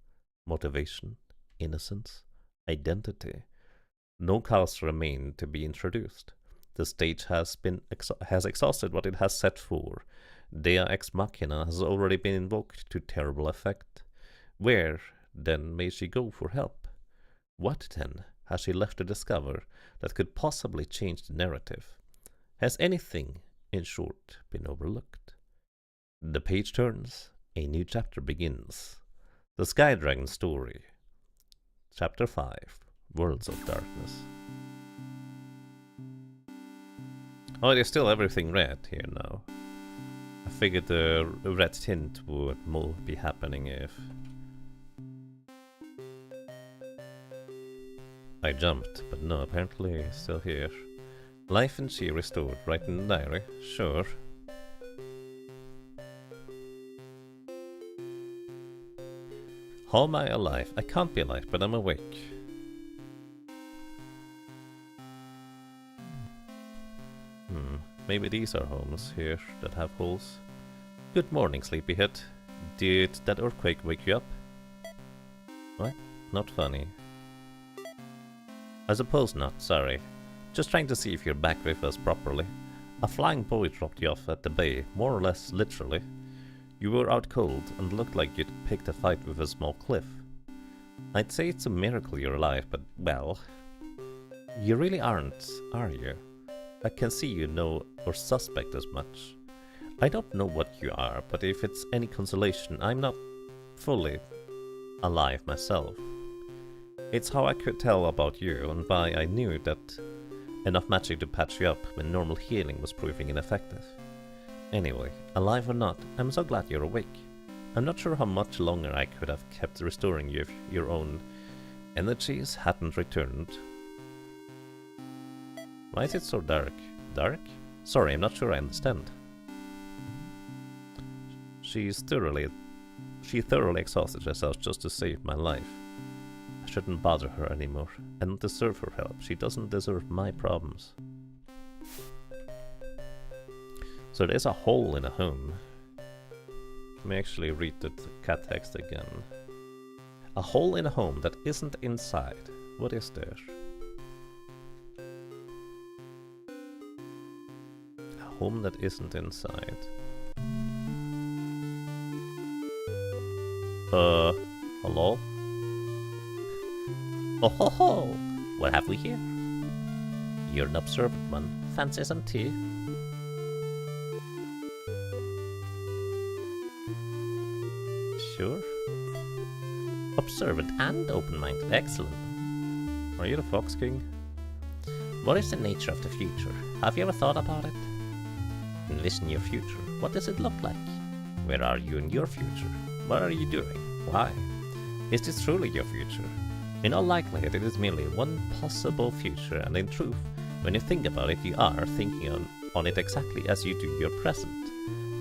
motivation, innocence, identity. No cause remain to be introduced. The stage has exhausted what it has set for. Dea ex machina has already been invoked to terrible effect. Where, then, may she go for help? What, then, has she left to discover that could possibly change the narrative? Has anything, in short, been overlooked? The page turns, a new chapter begins. The Sky Dragon story. Chapter 5, Worlds of Darkness. Oh, there's still everything red here now. I figured the red tint would more be happening if I jumped, but no, apparently it's still here. Life and she restored, right in the diary, sure. How am I alive? I can't be alive, but I'm awake. Maybe these are homes here that have holes. Good morning, sleepyhead. Did that earthquake wake you up? What? Not funny. I suppose not, sorry. Just trying to see if you're back with us properly. A flying boy dropped you off at the bay, more or less literally. You were out cold and looked like you'd picked a fight with a small cliff. I'd say it's a miracle you're alive, but well... You really aren't, are you? I can see you know or suspect as much. I don't know what you are, but if it's any consolation, I'm not fully alive myself. It's how I could tell about you and why I knew that enough magic to patch you up when normal healing was proving ineffective. Anyway, alive or not, I'm so glad you're awake. I'm not sure how much longer I could have kept restoring you if your own energies hadn't returned. Why is it so dark? Dark? Sorry, I'm not sure I understand. She thoroughly exhausted herself just to save my life. I shouldn't bother her anymore. I don't deserve her help. She doesn't deserve my problems. So there's a hole in a home. Let me actually read the cat text again. A hole in a home that isn't inside. What is there? A home that isn't inside. Hello? Oh ho ho! What have we here? You're an observant one. Fancy some tea? Sure. Observant and open-minded. Excellent. Are you the Fox King? What is the nature of the future? Have you ever thought about it? Envision your future. What does it look like? Where are you in your future? What are you doing? Why? Is this truly your future? In all likelihood, it is merely one possible future, and in truth, when you think about it, you are thinking on it exactly as you do your present.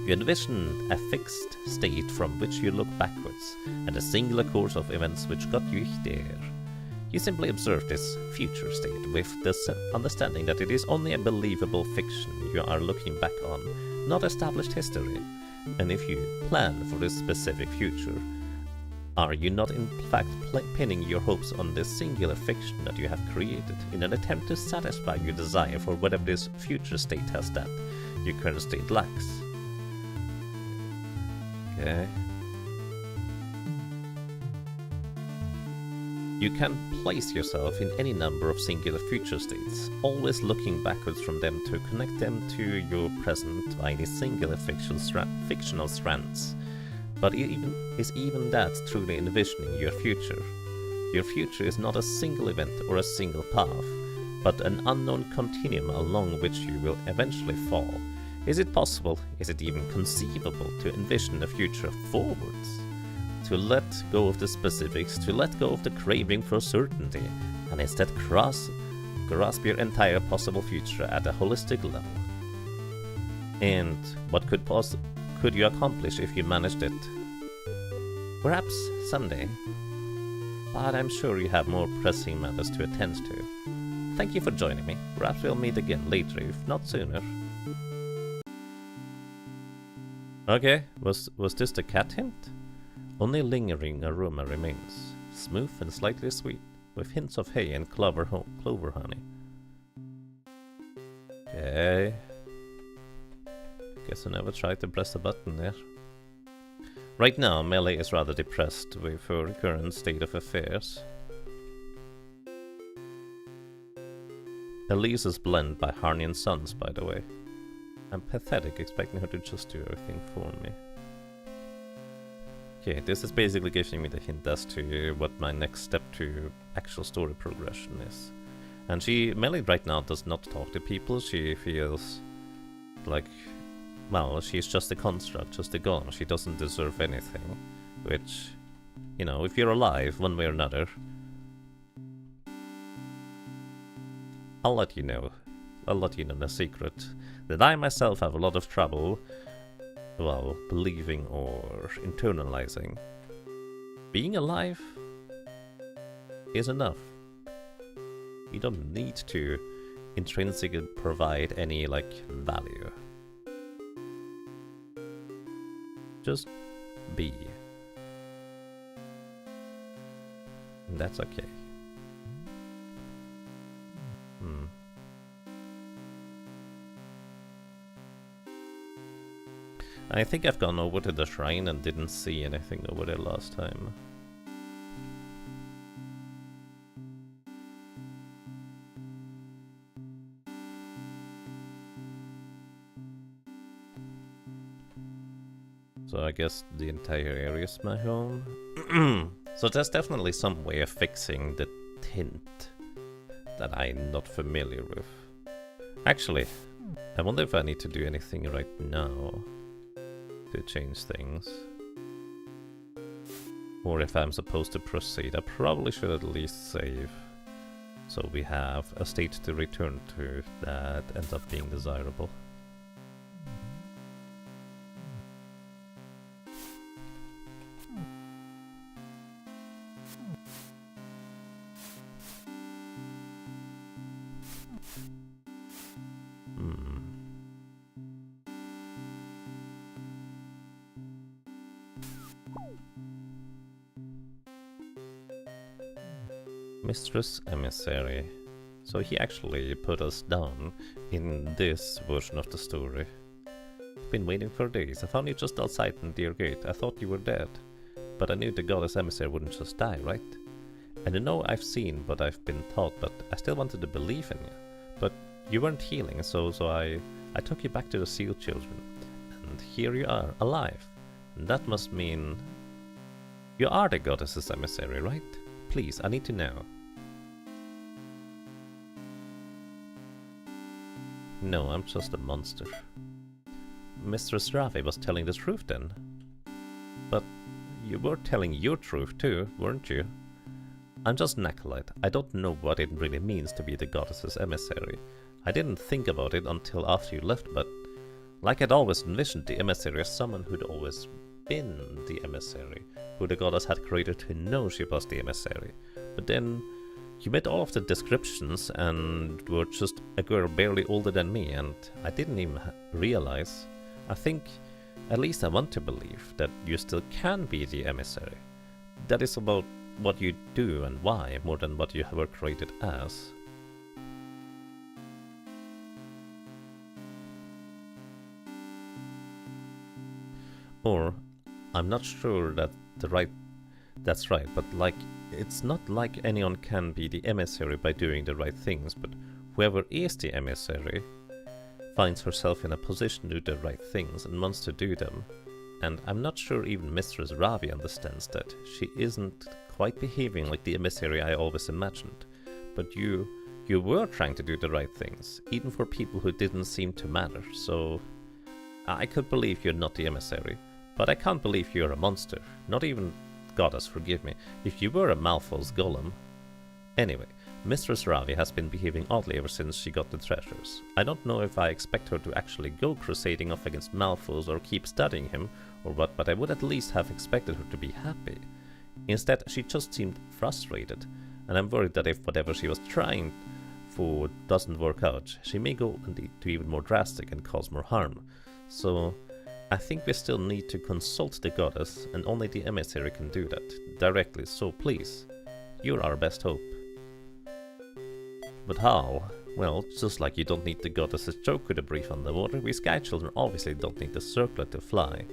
You envision a fixed state from which you look backwards, and a singular course of events which got you there. You simply observe this future state with the understanding that it is only a believable fiction you are looking back on, not established history. And if you plan for this specific future, are you not in fact pinning your hopes on this singular fiction that you have created in an attempt to satisfy your desire for whatever this future state has that your current state lacks? Okay. You can place yourself in any number of singular future states, always looking backwards from them to connect them to your present by any singular fictional strands. But is even that truly envisioning your future? Your future is not a single event or a single path, but an unknown continuum along which you will eventually fall. Is it possible, is it even conceivable to envision a future forwards? To let go of the specifics, to let go of the craving for certainty, and instead grasp your entire possible future at a holistic level. And what could you accomplish if you managed it? Perhaps someday, but I'm sure you have more pressing matters to attend to. Thank you for joining me. Perhaps we'll meet again later, if not sooner. Okay, was this the cat hint? Only lingering aroma remains, smooth and slightly sweet, with hints of hay and clover honey. Okay. Guess I never tried to press the button there. Right now, Melee is rather depressed with her current state of affairs. Elise's blend by Harney and Sons, by the way. I'm pathetic expecting her to just do everything for me. Okay, this is basically giving me the hint as to what my next step to actual story progression is. And Melee right now does not talk to people. She feels like, well, she's just a construct, just a gun. She doesn't deserve anything. Which, you know, if you're alive one way or another, I'll let you know. I'll let you know the secret. That I myself have a lot of trouble, well, believing or internalizing. Being alive is enough. You don't need to intrinsically provide any, like, value. Just be. And that's okay. I think I've gone over to the shrine and didn't see anything over there last time. So I guess the entire area is my home. So there's definitely some way of fixing the tint that I'm not familiar with. Actually, I wonder if I need to do anything right now to change things. Or if I'm supposed to proceed. I probably should at least save, so we have a state to return to that ends up being desirable. Mistress Emissary. So he actually put us down in this version of the story. Been waiting for days. I found you just outside the dear gate. I thought you were dead. But I knew the goddess Emissary wouldn't just die, right? And I know I've seen what I've been taught, but I still wanted to believe in you. But you weren't healing, so I took you back to the Seal Children. And here you are, alive. And that must mean you are the goddess's emissary, right? Please, I need to know. No, I'm just a monster. Mistress Ravi was telling the truth then. But you were telling your truth too, weren't you? I'm just an acolyte. I don't know what it really means to be the goddess's emissary. I didn't think about it until after you left, but Like I'd always envisioned the emissary as someone who'd always been the emissary, who the goddess had created to know she was the emissary. But then you met all of the descriptions and were just a girl barely older than me, and I didn't even realize. I think, at least I want to believe, that you still can be the emissary. That is about what you do and why, more than what you were created as. Or, I'm not sure that that's right, but like, it's not like anyone can be the emissary by doing the right things, but whoever is the emissary finds herself in a position to do the right things and wants to do them. And I'm not sure even Mistress Ravi understands that. She isn't quite behaving like the emissary I always imagined. But you were trying to do the right things, even for people who didn't seem to matter, so I could believe you're not the emissary. But I can't believe you're a monster. Not even goddess, forgive me, if you were a Malfo's golem. Anyway, Mistress Ravi has been behaving oddly ever since she got the treasures. I don't know if I expect her to actually go crusading off against Malfo's or keep studying him or what, but I would at least have expected her to be happy. Instead, she just seemed frustrated, and I'm worried that if whatever she was trying for doesn't work out, she may go to even more drastic and cause more harm. So I think we still need to consult the goddess, and only the emissary can do that directly, so please, you're our best hope. But how? Well, just like you don't need the goddess's Joker to breathe underwater, we Sky Children obviously don't need the circlet to fly.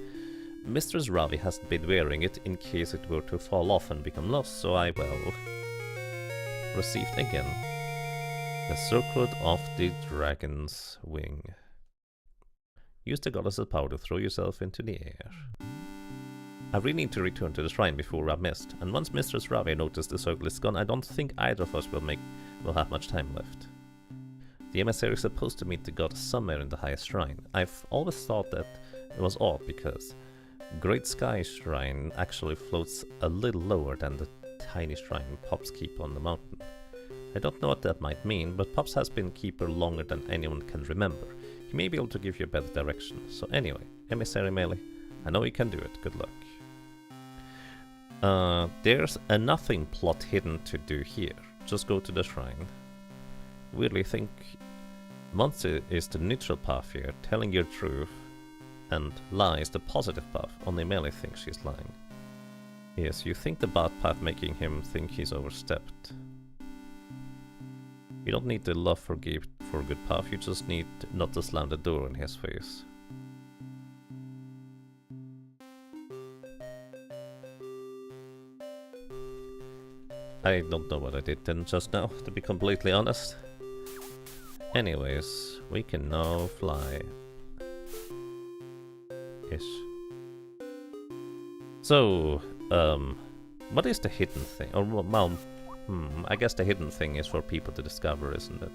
Mistress Ravi hasn't been wearing it in case it were to fall off and become lost, so I, well, received again. The circlet of the dragon's wing. Use the goddess's power to throw yourself into the air. I really need to return to the shrine before I'm missed, and once Mistress Ravi noticed the circle is gone, I don't think either of us will have much time left. The emissary is supposed to meet the goddess somewhere in the highest shrine. I've always thought that it was odd because Great Sky Shrine actually floats a little lower than the tiny shrine Pops keep on the mountain. I don't know what that might mean, but Pops has been keeper longer than anyone can remember. He may be able to give you a better direction. So anyway, Emissary Melee, I know you can do it. Good luck. There's a nothing plot hidden to do here. Just go to the shrine. Weirdly think Monster is the neutral path here, telling your truth, and Lie is the positive path. Only Melee thinks she's lying. Yes, you think the bad path making him think he's overstepped. You don't need the love for good path, you just need not to slam the door in his face. I don't know what I did then just now, to be completely honest. Anyways, we can now fly. Ish. So, what is the hidden thing? Or, well, I guess the hidden thing is for people to discover, isn't it?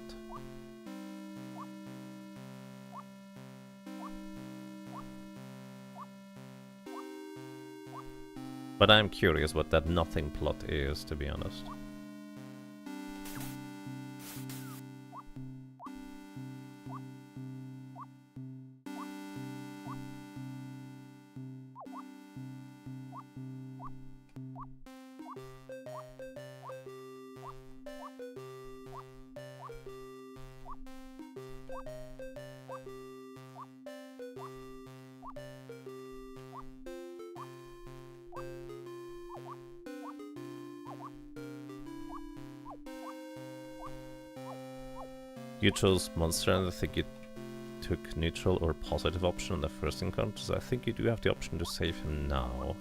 But I'm curious what that nothing plot is, to be honest. You chose monster and I think you took neutral or positive option on the first encounter, so I think you do have the option to save him now.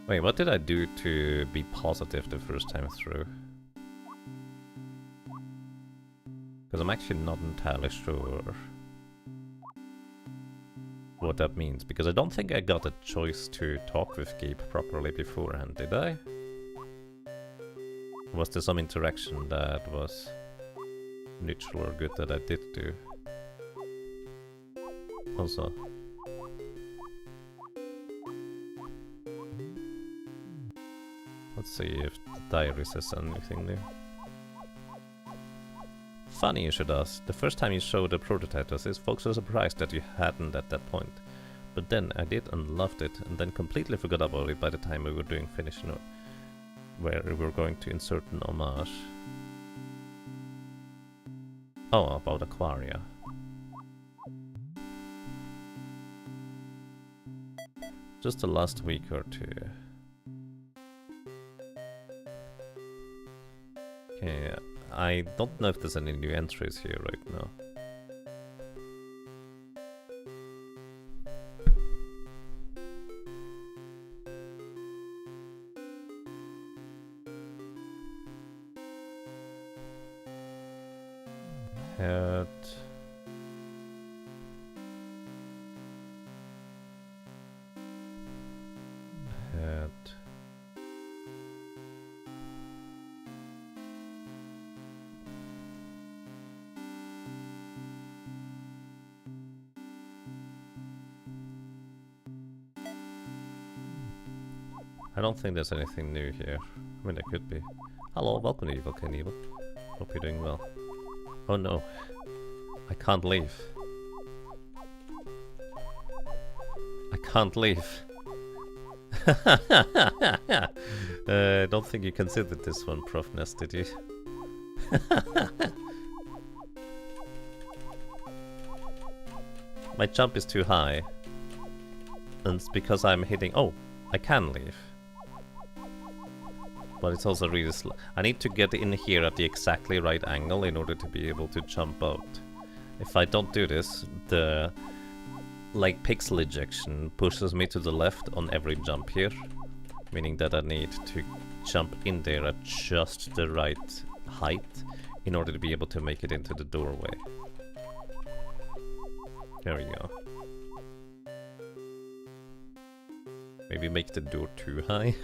Wait, what did I do to be positive the first time through? Because I'm actually not entirely sure what that means, because I don't think I got a choice to talk with Gabe properly beforehand, did I? Was there some interaction that was neutral or good that I did do? Also, let's see if the diary says anything new. funny you should ask. The first time you showed the prototype to us, folks were surprised that you hadn't at that point. But then I did and loved it, and then completely forgot about it by the time we were doing finish note, where we were going to insert an homage. Oh, about Aquaria. Just the last week or two. Okay, I don't know if there's any new entries here right now. Head. Head. I don't think there's anything new here. I mean, there could be. Hello, welcome to Evil Ken Evil. Hope you're doing well. Oh no, I can't leave. I can't leave. I don't think you considered this one, Prof. Nest, did you? My jump is too high. And it's because I'm hitting... Oh, I can leave. But it's also really slow. I need to get in here at the exactly right angle in order to be able to jump out. If I don't do this, the like pixel ejection pushes me to the left on every jump here, meaning that I need to jump in there at just the right height in order to be able to make it into the doorway. There we go. Maybe make the door too high.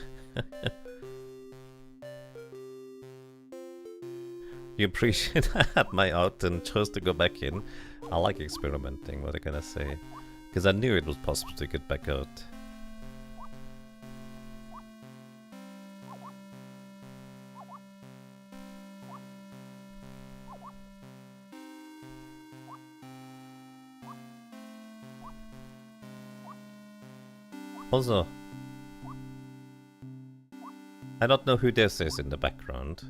You appreciate I had my out and chose to go back in. I like experimenting, what can I say? Because I knew it was possible to get back out. Also, I don't know who this is in the background.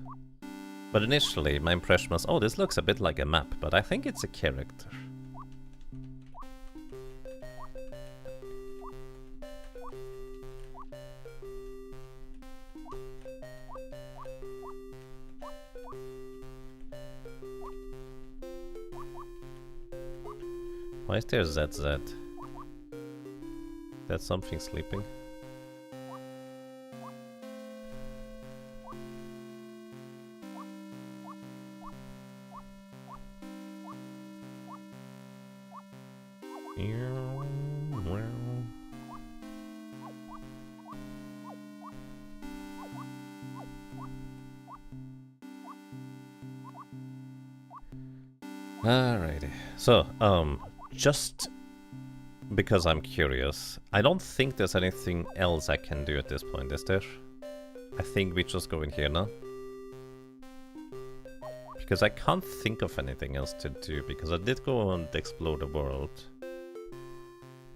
But initially, my impression was, oh, this looks a bit like a map, but I think it's a character. Why is there ZZ? That's something sleeping. Alrighty. So, just because I'm curious, I don't think there's anything else I can do at this point, is there? I think we just go in here now. Because I can't think of anything else to do, because I did go and explore the world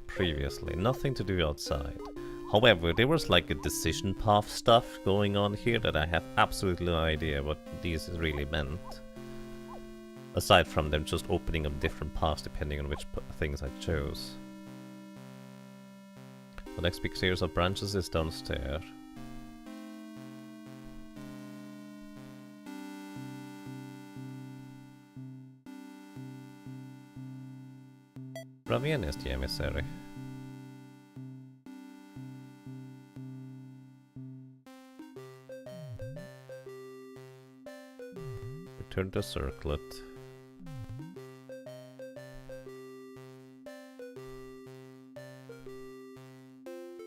previously. Nothing to do outside. However, there was like a decision path stuff going on here that I have absolutely no idea what these really meant. Aside from them just opening up different paths depending on which things I chose. The next big series of branches is downstairs. Ravian is the emissary. Return the circlet.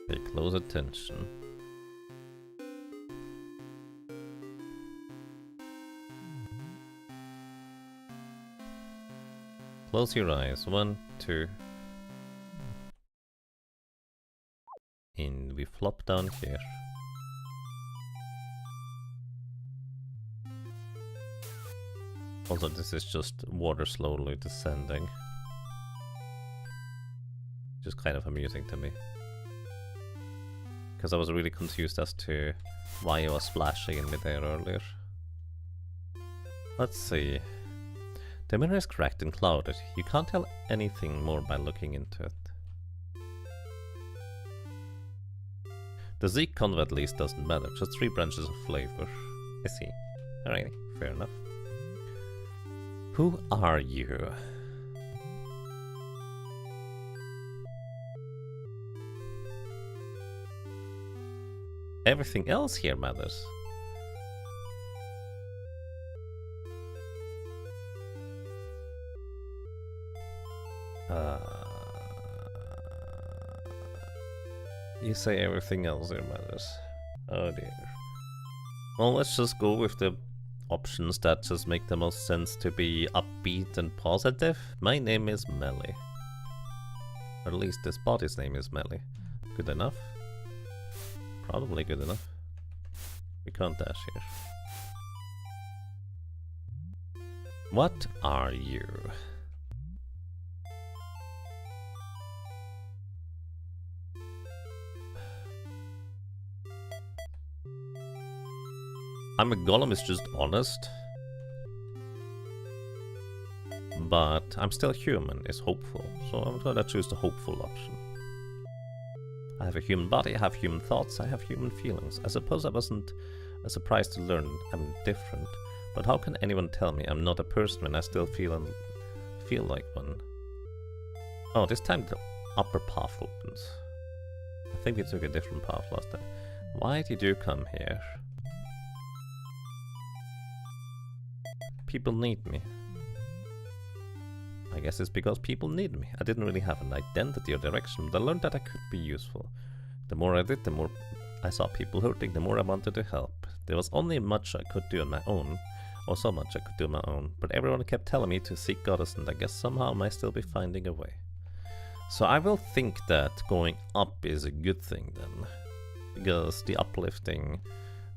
Pay close attention. Close your eyes. 1, 2. And we flop down here. Also, this is just water slowly descending. Just kind of amusing to me. Because I was really confused as to why it was splashing in midair earlier. Let's see. The mirror is cracked and clouded. You can't tell anything more by looking into it. The Zeke convo at least doesn't matter, just 3 branches of flavor. I see. Alrighty, fair enough. Who are you? Everything else here matters. You say everything else here matters. Oh dear. Well, let's just go with the options that just make the most sense to be upbeat and positive. My name is Melly. Or at least this body's name is Melly. Good enough? Probably good enough. We can't dash here. What are you? I'm a golem is just honest. But I'm still human, is hopeful. So I'm gonna choose the hopeful option. I have a human body, I have human thoughts, I have human feelings. I suppose I wasn't surprised to learn I'm different. But how can anyone tell me I'm not a person when I still feel like one? Oh, this time the upper path opens. I think we took a different path last time. Why did you come here? People need me. I guess it's because people need me. I didn't really have an identity or direction, but I learned that I could be useful. The more I did, the more I saw people hurting, the more I wanted to help. There was only much I could do on my own, or so much I could do on my own, but everyone kept telling me to seek goddess, and I guess somehow I might still be finding a way. So I will think that going up is a good thing then, because the uplifting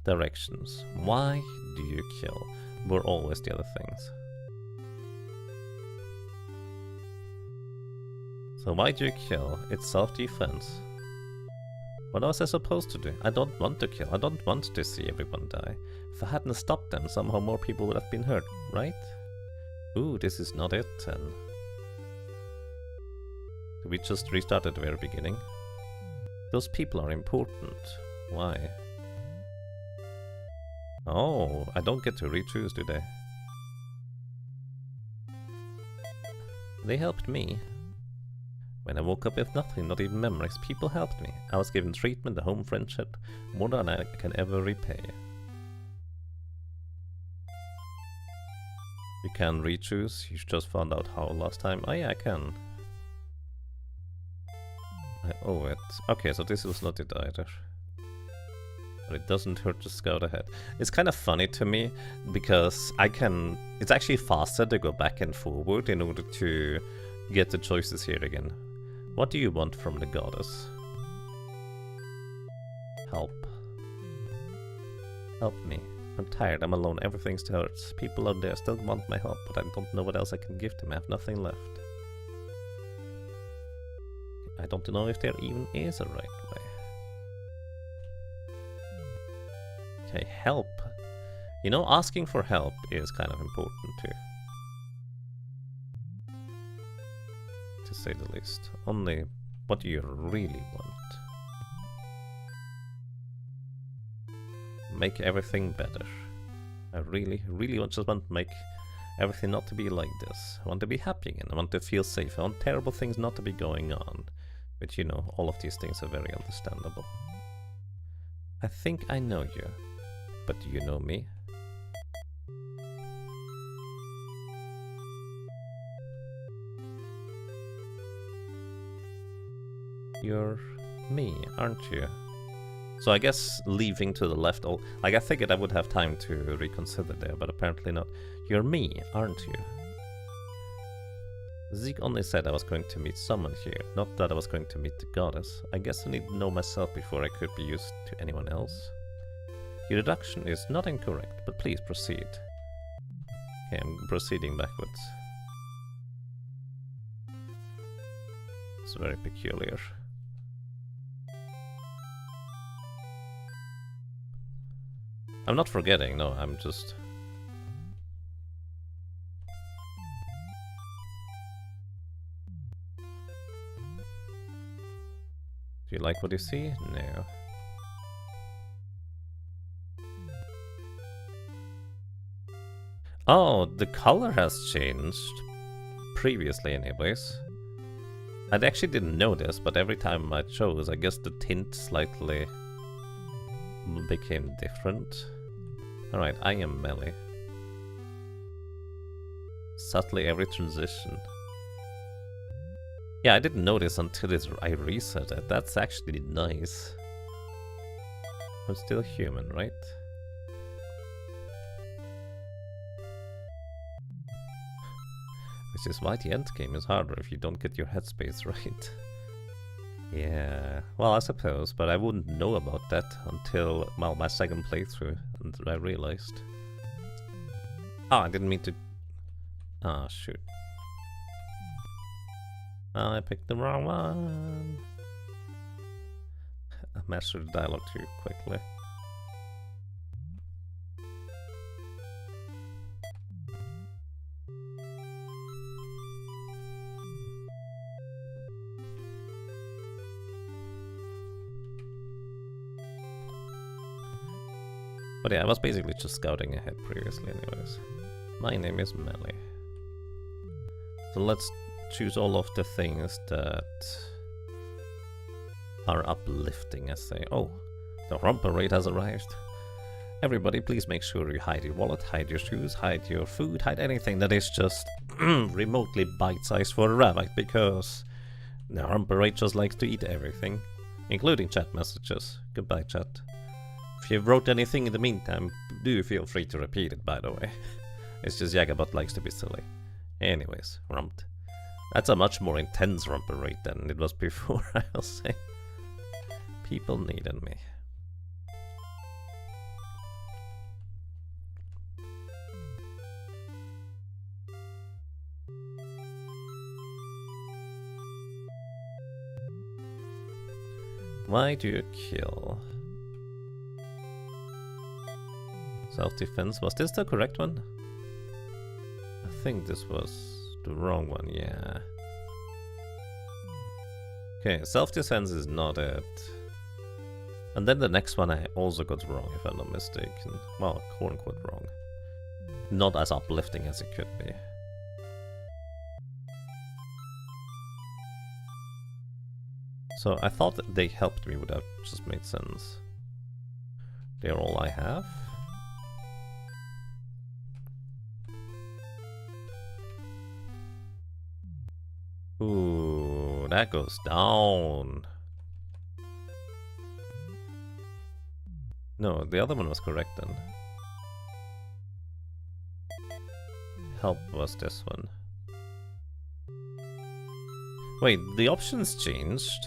directions. Why do you kill? Were always the other things. So why do you kill? It's self-defense. What else was I supposed to do? I don't want to kill. I don't want to see everyone die. If I hadn't stopped them, somehow more people would have been hurt, right? Ooh, this is not it then. Did we just restart at the very beginning? Those people are important. Why? Oh, I don't get to re-choose, do they? They helped me. When I woke up with nothing, not even memories, people helped me. I was given treatment, a home, friendship, more than I can ever repay. You can re-choose, you just found out how last time. Oh yeah, I can. I owe it. Okay, so this was not it either. But it doesn't hurt to scout ahead. It's kind of funny to me, because it's actually faster to go back and forward in order to get the choices here again. What do you want from the goddess? Help. Help me. I'm tired, I'm alone, everything still hurts. People out there still want my help, but I don't know what else I can give them. I have nothing left. I don't know if there even is a right way. Okay, help. You know, asking for help is kind of important too. To say the least. Only what do you really want? Make everything better. I really just want to make everything not to be like this. I want to be happy again. I want to feel safe. I want terrible things not to be going on. But you know, all of these things are very understandable. I think I know you. But do you know me? You're me, aren't you? So I guess leaving to the left, like I figured I would have time to reconsider there, but apparently not. You're me, aren't you? Zeke only said I was going to meet someone here, not that I was going to meet the goddess. I guess I need to know myself before I could be used to anyone else. Your deduction is not incorrect, but please proceed. Okay, I'm proceeding backwards. It's very peculiar. I'm not forgetting, no, I'm just... Do you like what you see? No. Oh, the color has changed. Previously, anyways. I actually didn't know this, but every time I chose, I guess the tint slightly became different. Alright, I am melee. Subtly every transition. Yeah, I didn't notice until I reset it. That's actually nice. I'm still human, right? Which is why the endgame is harder if you don't get your headspace right. Yeah, well, I suppose, but I wouldn't know about that until, well, my second playthrough, and I realized. Oh, I didn't mean to... Ah, oh, shoot. I picked the wrong one. I mastered the dialogue too quickly. But yeah, I was basically just scouting ahead previously anyways. My name is Melee. So let's choose all of the things that are uplifting, as say. Oh, the romper raid has arrived. Everybody, please make sure you hide your wallet, hide your shoes, hide your food, hide anything that is just remotely bite-sized for a rabbit, because the romper raid just likes to eat everything, including chat messages. Goodbye, chat. If you wrote anything in the meantime, do feel free to repeat it, by the way. It's just Jagabot likes to be silly. Anyways, rumped. That's a much more intense romper raid than it was before, I'll say. People needed me. Why do you kill? Self-defense. Was this the correct one? I think this was the wrong one, yeah. Okay, self-defense is not it. And then the next one I also got wrong, if I'm not mistaken. Well, quote-unquote wrong. Not as uplifting as it could be. So I thought that they helped me, but that just made sense. They're all I have. Ooh, that goes down. No, the other one was correct then. Help was this one. Wait, the options changed?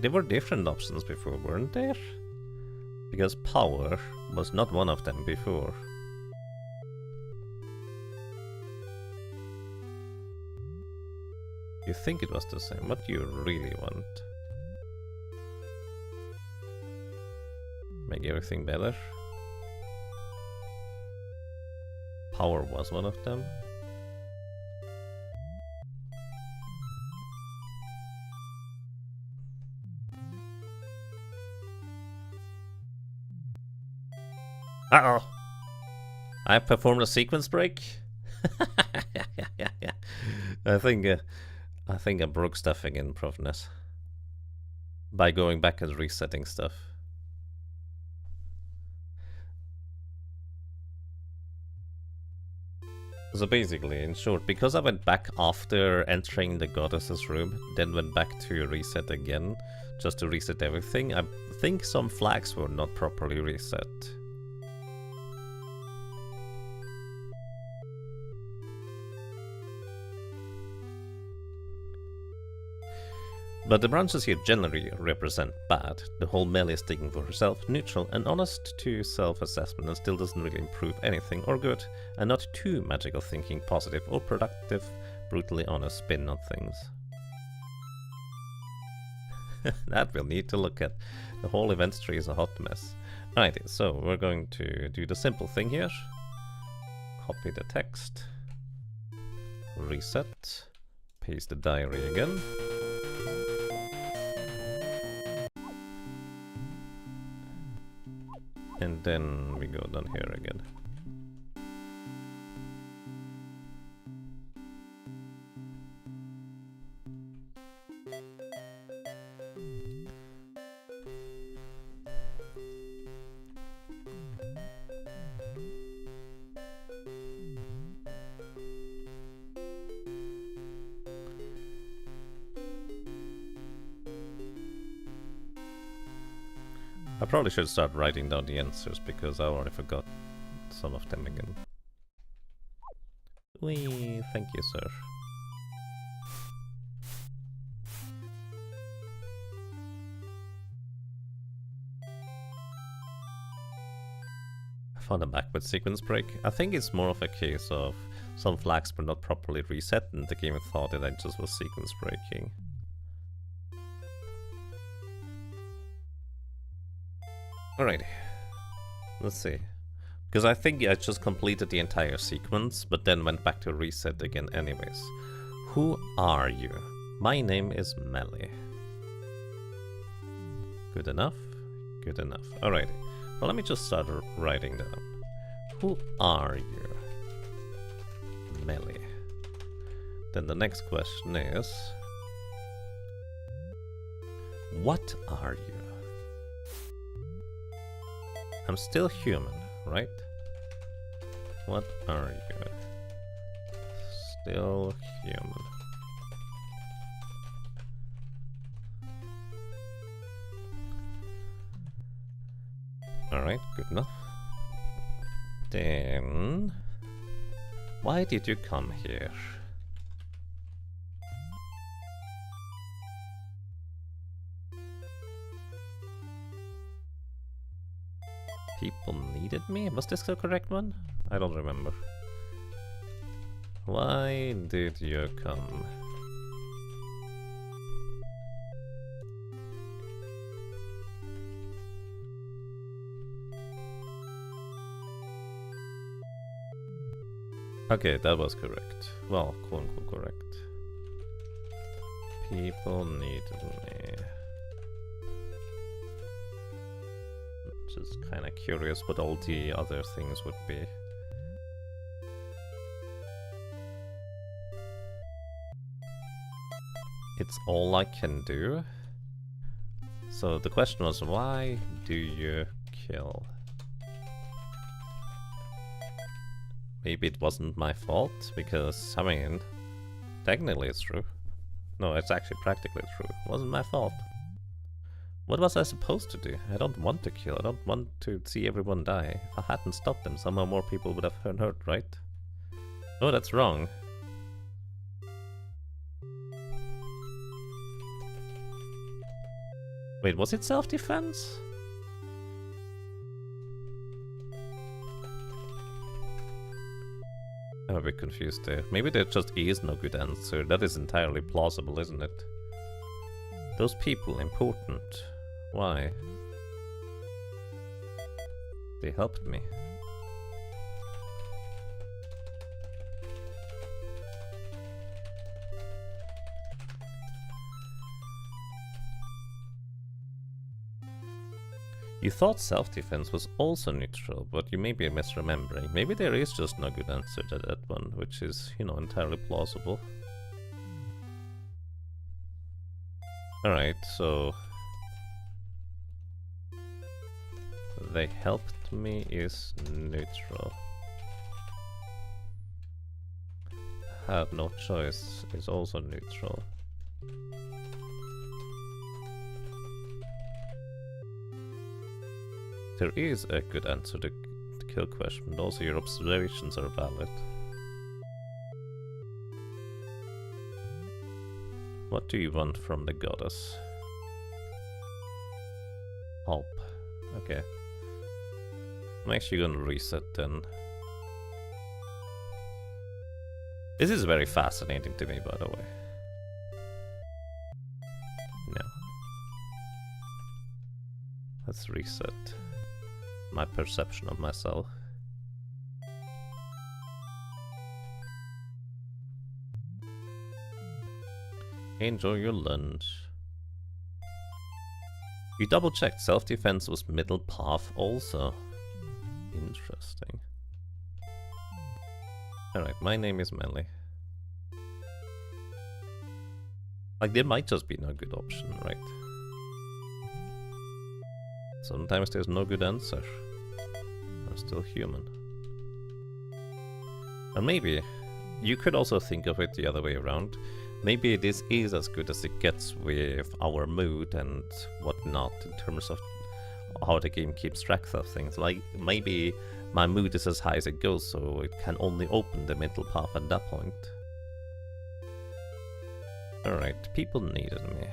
There were different options before, weren't there? Because power was not one of them before. You think it was the same? What do you really want? Make everything better? Power was one of them. Uh-oh! I performed a sequence break? I think I broke stuff again, Profness. By going back and resetting stuff. So basically, in short, because I went back after entering the goddess's room, then went back to reset again, just to reset everything, I think some flags were not properly reset. But the branches here generally represent bad. The whole melee is thinking for herself, neutral and honest to self-assessment, and still doesn't really improve anything or good, and not too magical thinking, positive or productive, brutally honest spin on things. That we'll need to look at. The whole events tree is a hot mess. Alrighty, so we're going to do the simple thing here. Copy the text. Reset. Paste the diary again. And then we go down here again. I probably should start writing down the answers because I already forgot some of them again. Wee, thank you, sir. I found a backward sequence break. I think it's more of a case of some flags were not properly reset and the game thought that I just was sequence breaking. Alrighty, let's see. Because I think I just completed the entire sequence, but then went back to reset again anyways. Who are you? My name is Melly. Good enough? Good enough. Alrighty. Well, let me just start writing down. Who are you? Melly. Then the next question is... what are you? I'm still human, right? What are you? Still human. Alright, good enough. Then... why did you come here? People needed me? Was this the correct one? I don't remember. Why did you come? Okay, that was correct. Well, quote unquote correct. People needed me. Just kind of curious what all the other things would be. It's all I can do. So the question was, why do you kill? Maybe it wasn't my fault, because, I mean, technically it's true. No, it's actually practically true. It wasn't my fault. What was I supposed to do? I don't want to kill. I don't want to see everyone die. If I hadn't stopped them, somehow more people would have been hurt, right? Oh, that's wrong. Wait, was it self-defense? I'm a bit confused there. Maybe there just is no good answer. That is entirely plausible, isn't it? Those people, important. Why? They helped me. You thought self-defense was also neutral, but you may be misremembering. Maybe there is just no good answer to that one, which is, you know, entirely plausible. Alright, so... they helped me is neutral. Had no choice is also neutral. There is a good answer to the kill question, but also your observations are valid. What do you want from the goddess? Help. Okay. I'm actually gonna reset then. This is very fascinating to me, by the way. No. Let's reset my perception of myself. Enjoy your lunch. You double checked, self-defense was middle path also. Interesting. Alright, my name is Melly. Like, there might just be no good option, right? Sometimes there's no good answer. I'm still human. And maybe you could also think of it the other way around. Maybe this is as good as it gets with our mood and whatnot in terms of how the game keeps track of things. Like, maybe my mood is as high as it goes, so it can only open the middle path at that point. Alright, people needed me.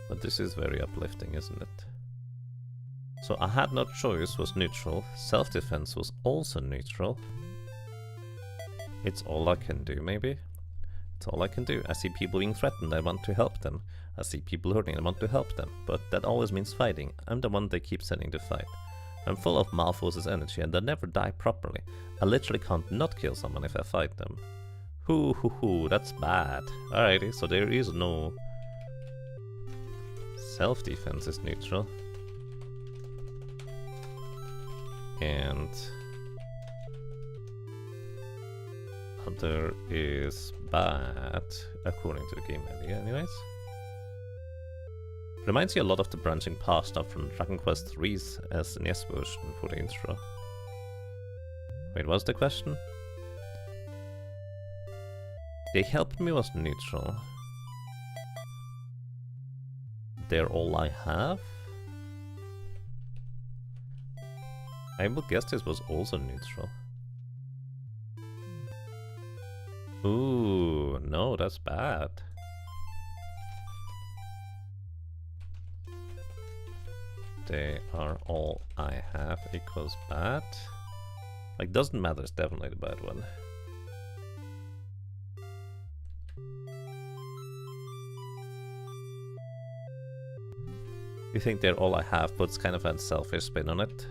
But this is very uplifting, isn't it? So I had no choice was neutral, self-defense was also neutral. It's all I can do, maybe? It's all I can do. I see people being threatened, I want to help them. I see people hurting, I want to help them. But that always means fighting. I'm the one they keep sending to fight. I'm full of Malphos's energy and they never die properly. I literally can't not kill someone if I fight them. Hoo, that's bad. Alrighty, so there is no... Self-defense is neutral. And... Hunter is bad, according to the game idea anyways. Reminds you a lot of the branching path stuff from Dragon Quest III's SNES version for the intro. Wait, what's the question? They helped me was neutral. They're all I have? I would guess this was also neutral. Ooh, no, that's bad. They are all I have equals bad. Like, doesn't matter, it's definitely the bad one. You think they're all I have puts kind of a selfish spin on it?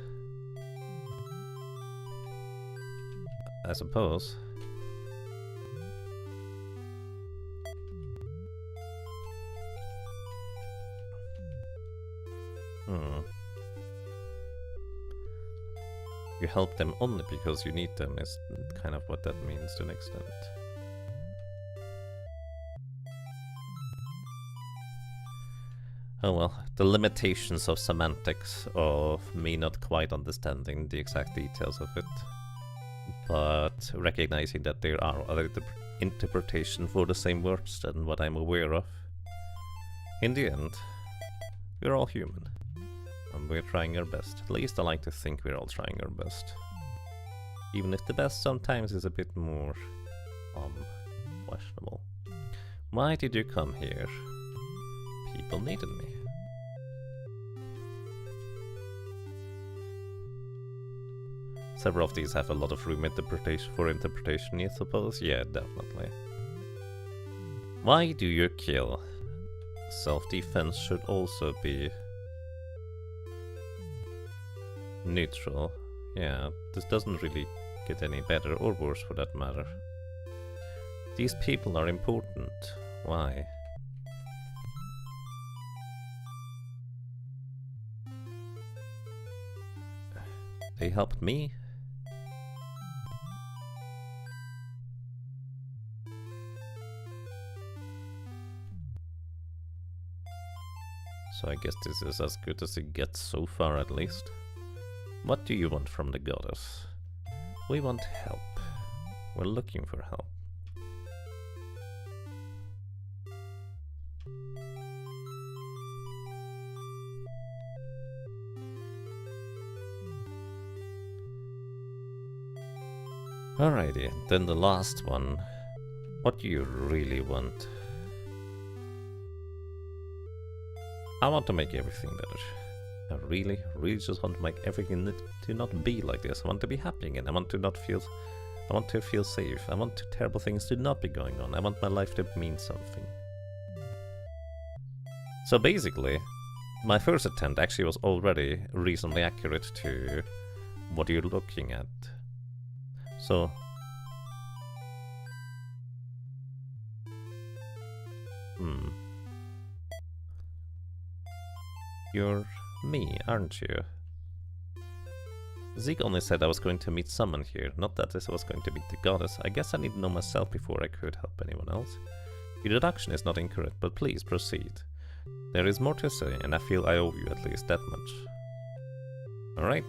I suppose. You help them only because you need them is kind of what that means to an extent. Oh well, the limitations of semantics, of me not quite understanding the exact details of it, but recognizing that there are other interpretations for the same words than what I'm aware of. In the end, we're all human, and we're trying our best. At least I like to think we're all trying our best. Even if the best sometimes is a bit more, questionable. Why did you come here? People needed me. Several of these have a lot of room for interpretation, I suppose? Yeah, definitely. Why do you kill? Self-defense should also be neutral. Yeah, this doesn't really get any better or worse for that matter. These people are important. Why? They helped me. So I guess this is as good as it gets so far, at least. What do you want from the goddess? We want help. We're looking for help. Alrighty, then the last one. What do you really want? I want to make everything better. I really just want to make everything to not be like this. I want to be happy again. I want to feel safe. I want terrible things to not be going on. I want my life to mean something. So basically, my first attempt actually was already reasonably accurate to what you're looking at. So you're me, aren't you? Zeke only said I was going to meet someone here, not that I was going to meet the goddess. I guess I need to know myself before I could help anyone else. Your deduction is not incorrect, but please proceed. There is more to say, and I feel I owe you at least that much. Alright.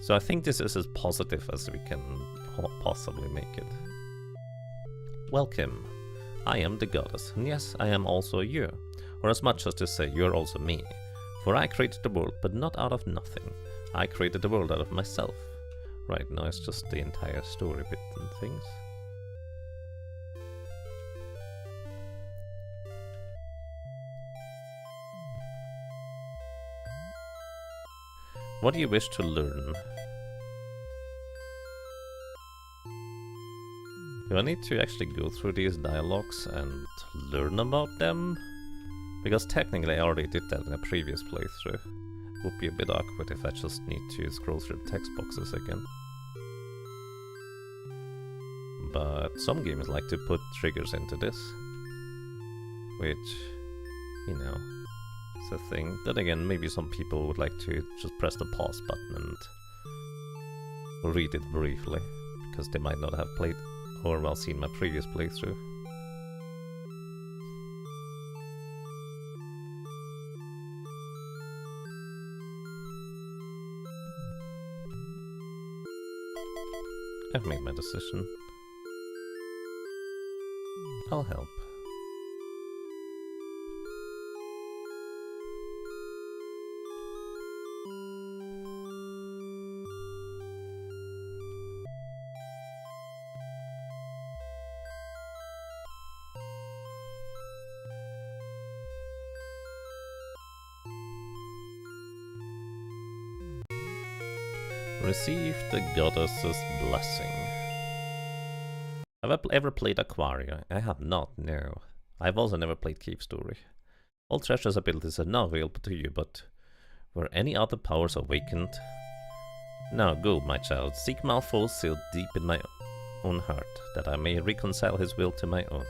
So I think this is as positive as we can possibly make it. Welcome. I am the goddess, and yes, I am also you. Or as much as to say, you're also me. For I created the world, but not out of nothing. I created the world out of myself. Right now it's just the entire story bit and things. What do you wish to learn? Do I need to actually go through these dialogues and learn about them? Because technically I already did that in a previous playthrough. Would be a bit awkward if I just need to scroll through the text boxes again. But some games like to put triggers into this. Which, you know, is a thing. Then again, maybe some people would like to just press the pause button and read it briefly. Because they might not have played or well seen my previous playthrough. I've made my decision. I'll help. Receive the goddess's blessing. Have I ever played Aquaria? I have not, no. I've also never played Cave Story. All Treasure's abilities are now available to you, but were any other powers awakened? Now go, my child, seek Malfo's seal deep in my own heart, that I may reconcile his will to my own.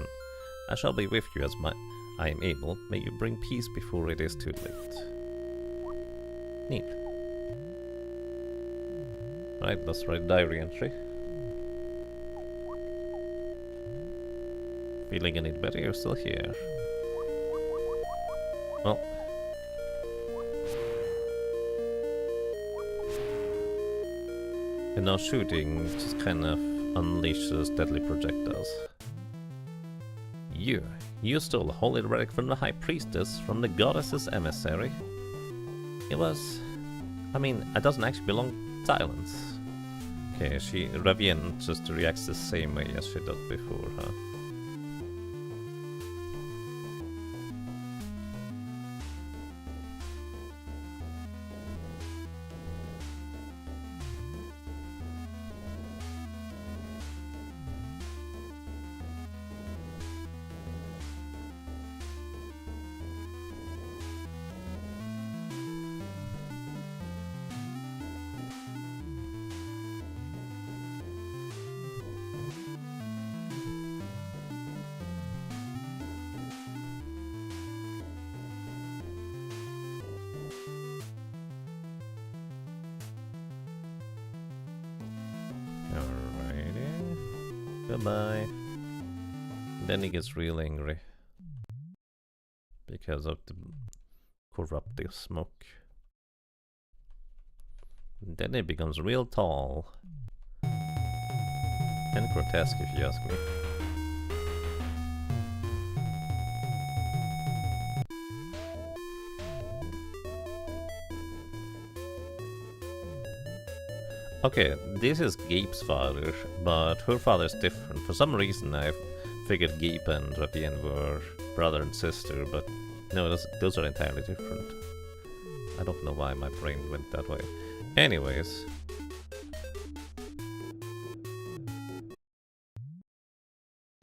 I shall be with you as I am able. May you bring peace before it is too late. Neat. Right, let's write a diary entry. Feeling any better? You're still here. Well. And now shooting just kind of unleashes deadly projectiles. You stole a holy relic from the High Priestess, from the goddess's emissary. It was... I mean, it doesn't actually belong to silence. Okay, Ravien just reacts the same way as she did before, huh? Goodbye. Then he gets real angry because of the corruptive smoke. And then he becomes real tall and grotesque, if you ask me. Okay, this is Gabe's father, but her father is different. For some reason I figured Gabe and Rabien were brother and sister, but no, those are entirely different. I don't know why my brain went that way. Anyways.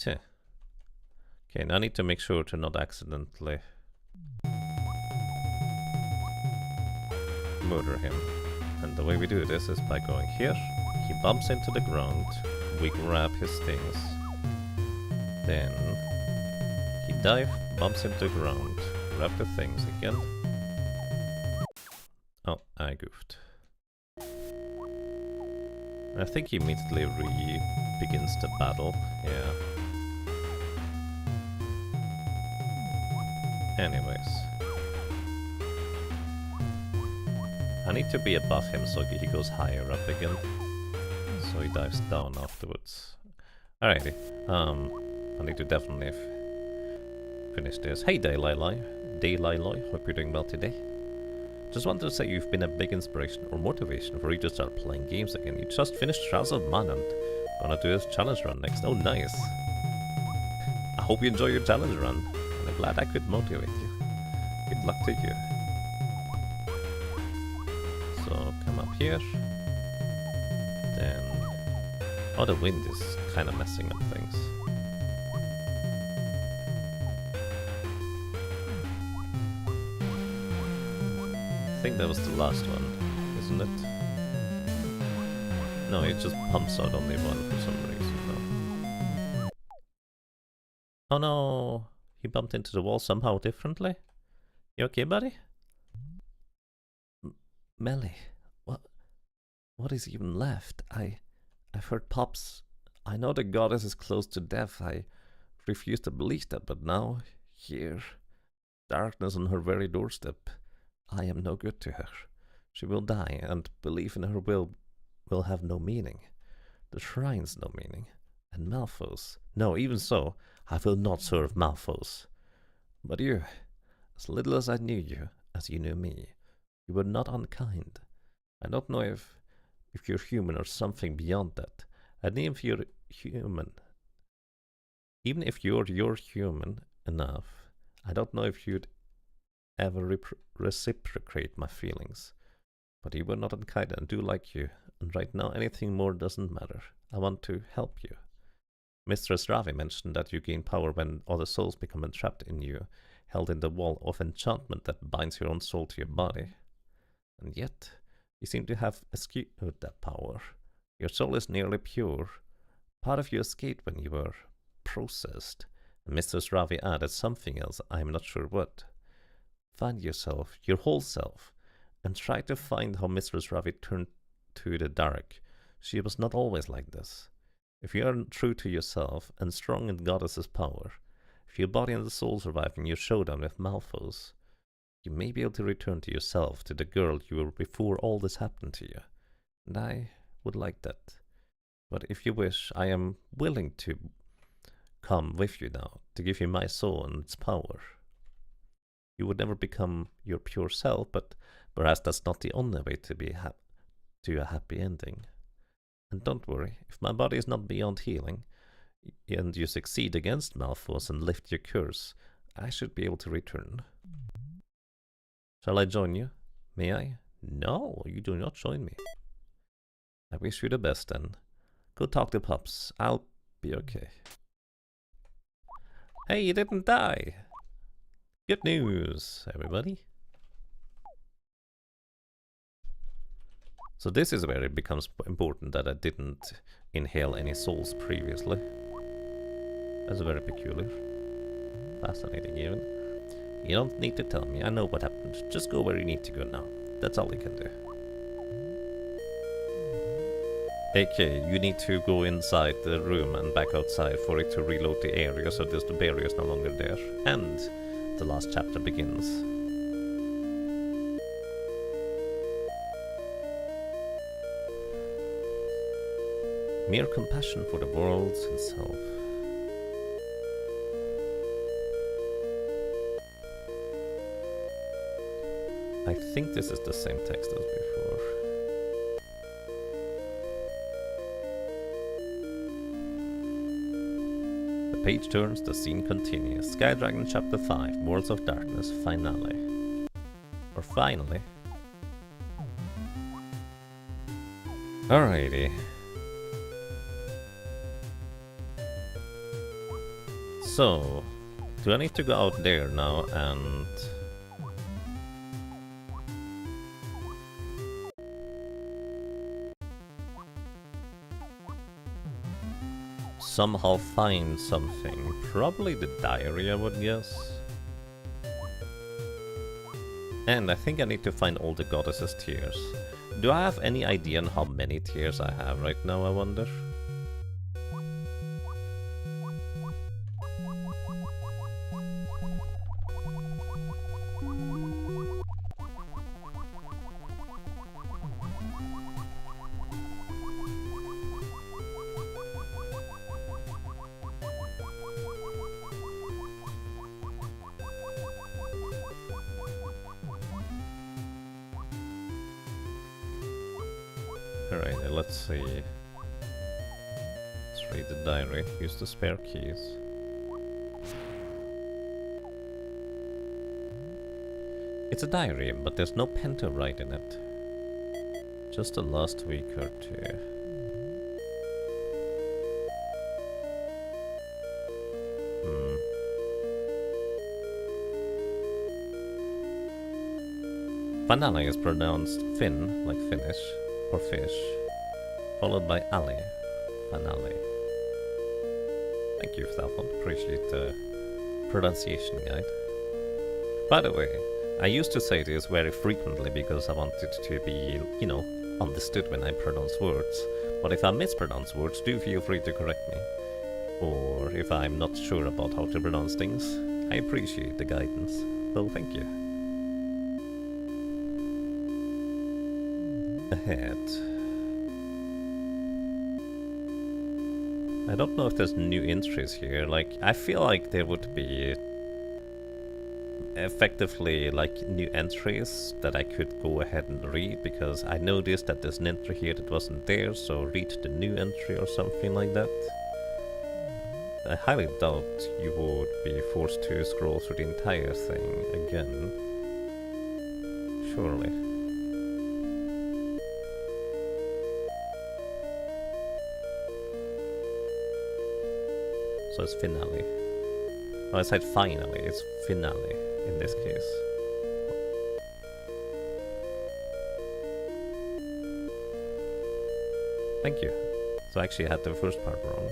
Okay, now I need to make sure to not accidentally murder him. And the way we do this is by going here. He bumps into the ground. We grab his things. Then he bumps into the ground. Grab the things again. Oh, I goofed. I think he immediately begins the battle. Yeah. Anyways. I need to be above him so he goes higher up again. So he dives down afterwards. Alrighty. I need to definitely finish this. Hey Daylai, hope you're doing well today. Just wanted to say you've been a big inspiration or motivation for you to start playing games again. You just finished Trials of Mana and gonna do a challenge run next. Oh, nice. I hope you enjoy your challenge run. And I'm glad I could motivate you. Good luck to you. So, come up here. Then... oh, the wind is kind of messing up things. I think that was the last one, isn't it? No, it just pumps out only one for some reason, though. Oh no! He bumped into the wall somehow differently? You okay, buddy? Melly, what is even left? I've heard pops. I know the goddess is close to death. I refuse to believe that, but now, here, darkness on her very doorstep. I am no good to her. She will die, and belief in her will have no meaning. The shrine's no meaning. And Malphos. No, even so, I will not serve Malphos. But you, as little as I knew you, as you knew me, you were not unkind. I don't know if you're human or something beyond that. And even if you're human, even if you're human enough, I don't know if you'd ever reciprocate my feelings. But you were not unkind and do like you, and right now anything more doesn't matter. I want to help you. Mistress Ravi mentioned that you gain power when other souls become entrapped in you, held in the wall of enchantment that binds your own soul to your body. And yet, you seem to have eschewed that power. Your soul is nearly pure. Part of you escaped when you were processed. And Mistress Ravi added something else, I'm not sure what. Find yourself, your whole self, and try to find how Mistress Ravi turned to the dark. She was not always like this. If you are true to yourself and strong in Goddess's power, if your body and the soul survive in your showdown with Malphos, you may be able to return to yourself, to the girl you were before all this happened to you. And I would like that. But if you wish, I am willing to come with you now, to give you my soul and its power. You would never become your pure self, but perhaps that's not the only way to be to a happy ending. And don't worry, if my body is not beyond healing, and you succeed against Malphos and lift your curse, I should be able to return. Shall I join you? May I? No, you do not join me. I wish you the best then. Go talk to Pups. I'll be okay. Hey, you didn't die! Good news, everybody. So this is where it becomes important that I didn't inhale any souls previously. That's very peculiar. Fascinating even. You don't need to tell me, I know what happened. Just go where you need to go now. That's all you can do. Okay, you need to go inside the room and back outside for it to reload the area, so the barrier is no longer there. And the last chapter begins. Mere compassion for the world itself. I think this is the same text as before. Page turns, the scene continues. Sky Dragon Chapter 5, Worlds of Darkness, finale. Or finally. Alrighty. So, do I need to go out there now and... somehow find something? Probably the diary, I would guess. And I think I need to find all the goddesses' tears. Do I have any idea on how many tears I have right now, I wonder? Alright, let's see. Let's read the diary. Use the spare keys. It's a diary, but there's no pen to write in it. Just the last week or two. Finale is pronounced Finn, like Finnish, or fish, followed by Ali, finale. Thank you, Falcon. Appreciate the pronunciation guide. By the way, I used to say this very frequently because I wanted to be, you know, understood when I pronounce words. But if I mispronounce words, do feel free to correct me. Or if I'm not sure about how to pronounce things, I appreciate the guidance. So thank you. Ahead. I don't know if there's new entries here. Like, I feel like there would be effectively like new entries that I could go ahead and read, because I noticed that there's an entry here that wasn't there, so read the new entry or something like that. I highly doubt you would be forced to scroll through the entire thing again. Surely. So it's finale. Oh, I said finally, it's finale in this case. Thank you. So I actually had the first part wrong.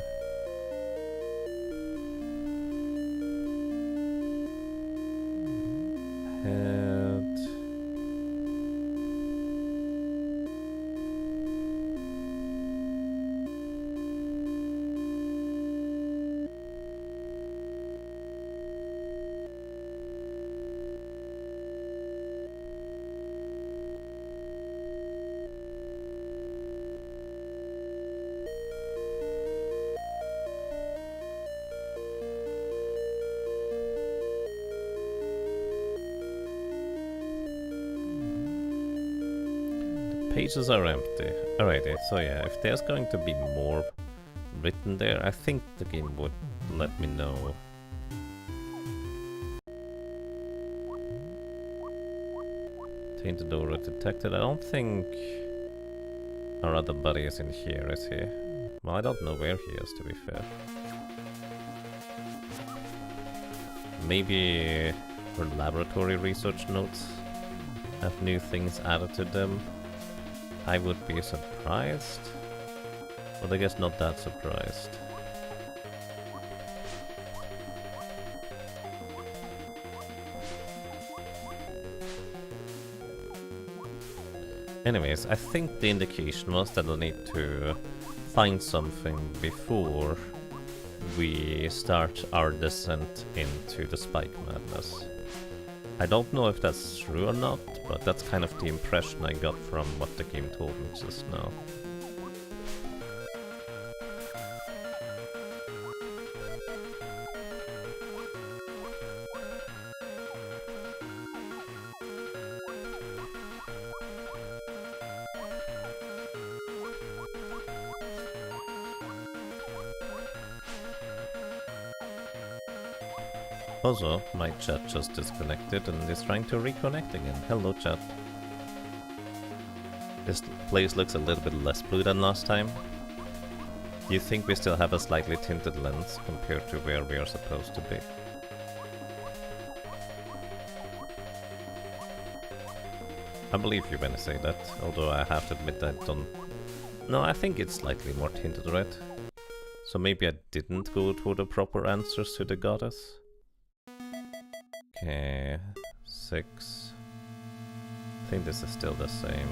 Pages are empty. Alrighty, so yeah, if there's going to be more written there, I think the game would let me know. Tainted aura detected. I don't think our other buddy is in here, is he? Well, I don't know where he is, to be fair. Maybe her laboratory research notes have new things added to them. I would be surprised, but I guess not that surprised. Anyways, I think the indication was that I need to find something before we start our descent into the Spike Madness. I don't know if that's true or not, but that's kind of the impression I got from what the game told me just now. Also, my chat just disconnected and is trying to reconnect again. Hello, chat. This place looks a little bit less blue than last time. Do you think we still have a slightly tinted lens compared to where we are supposed to be? I believe you when I say that, although I have to admit I don't... No, I think it's slightly more tinted red. So maybe I didn't go to the proper answers to the goddess. Okay, 6. I think this is still the same.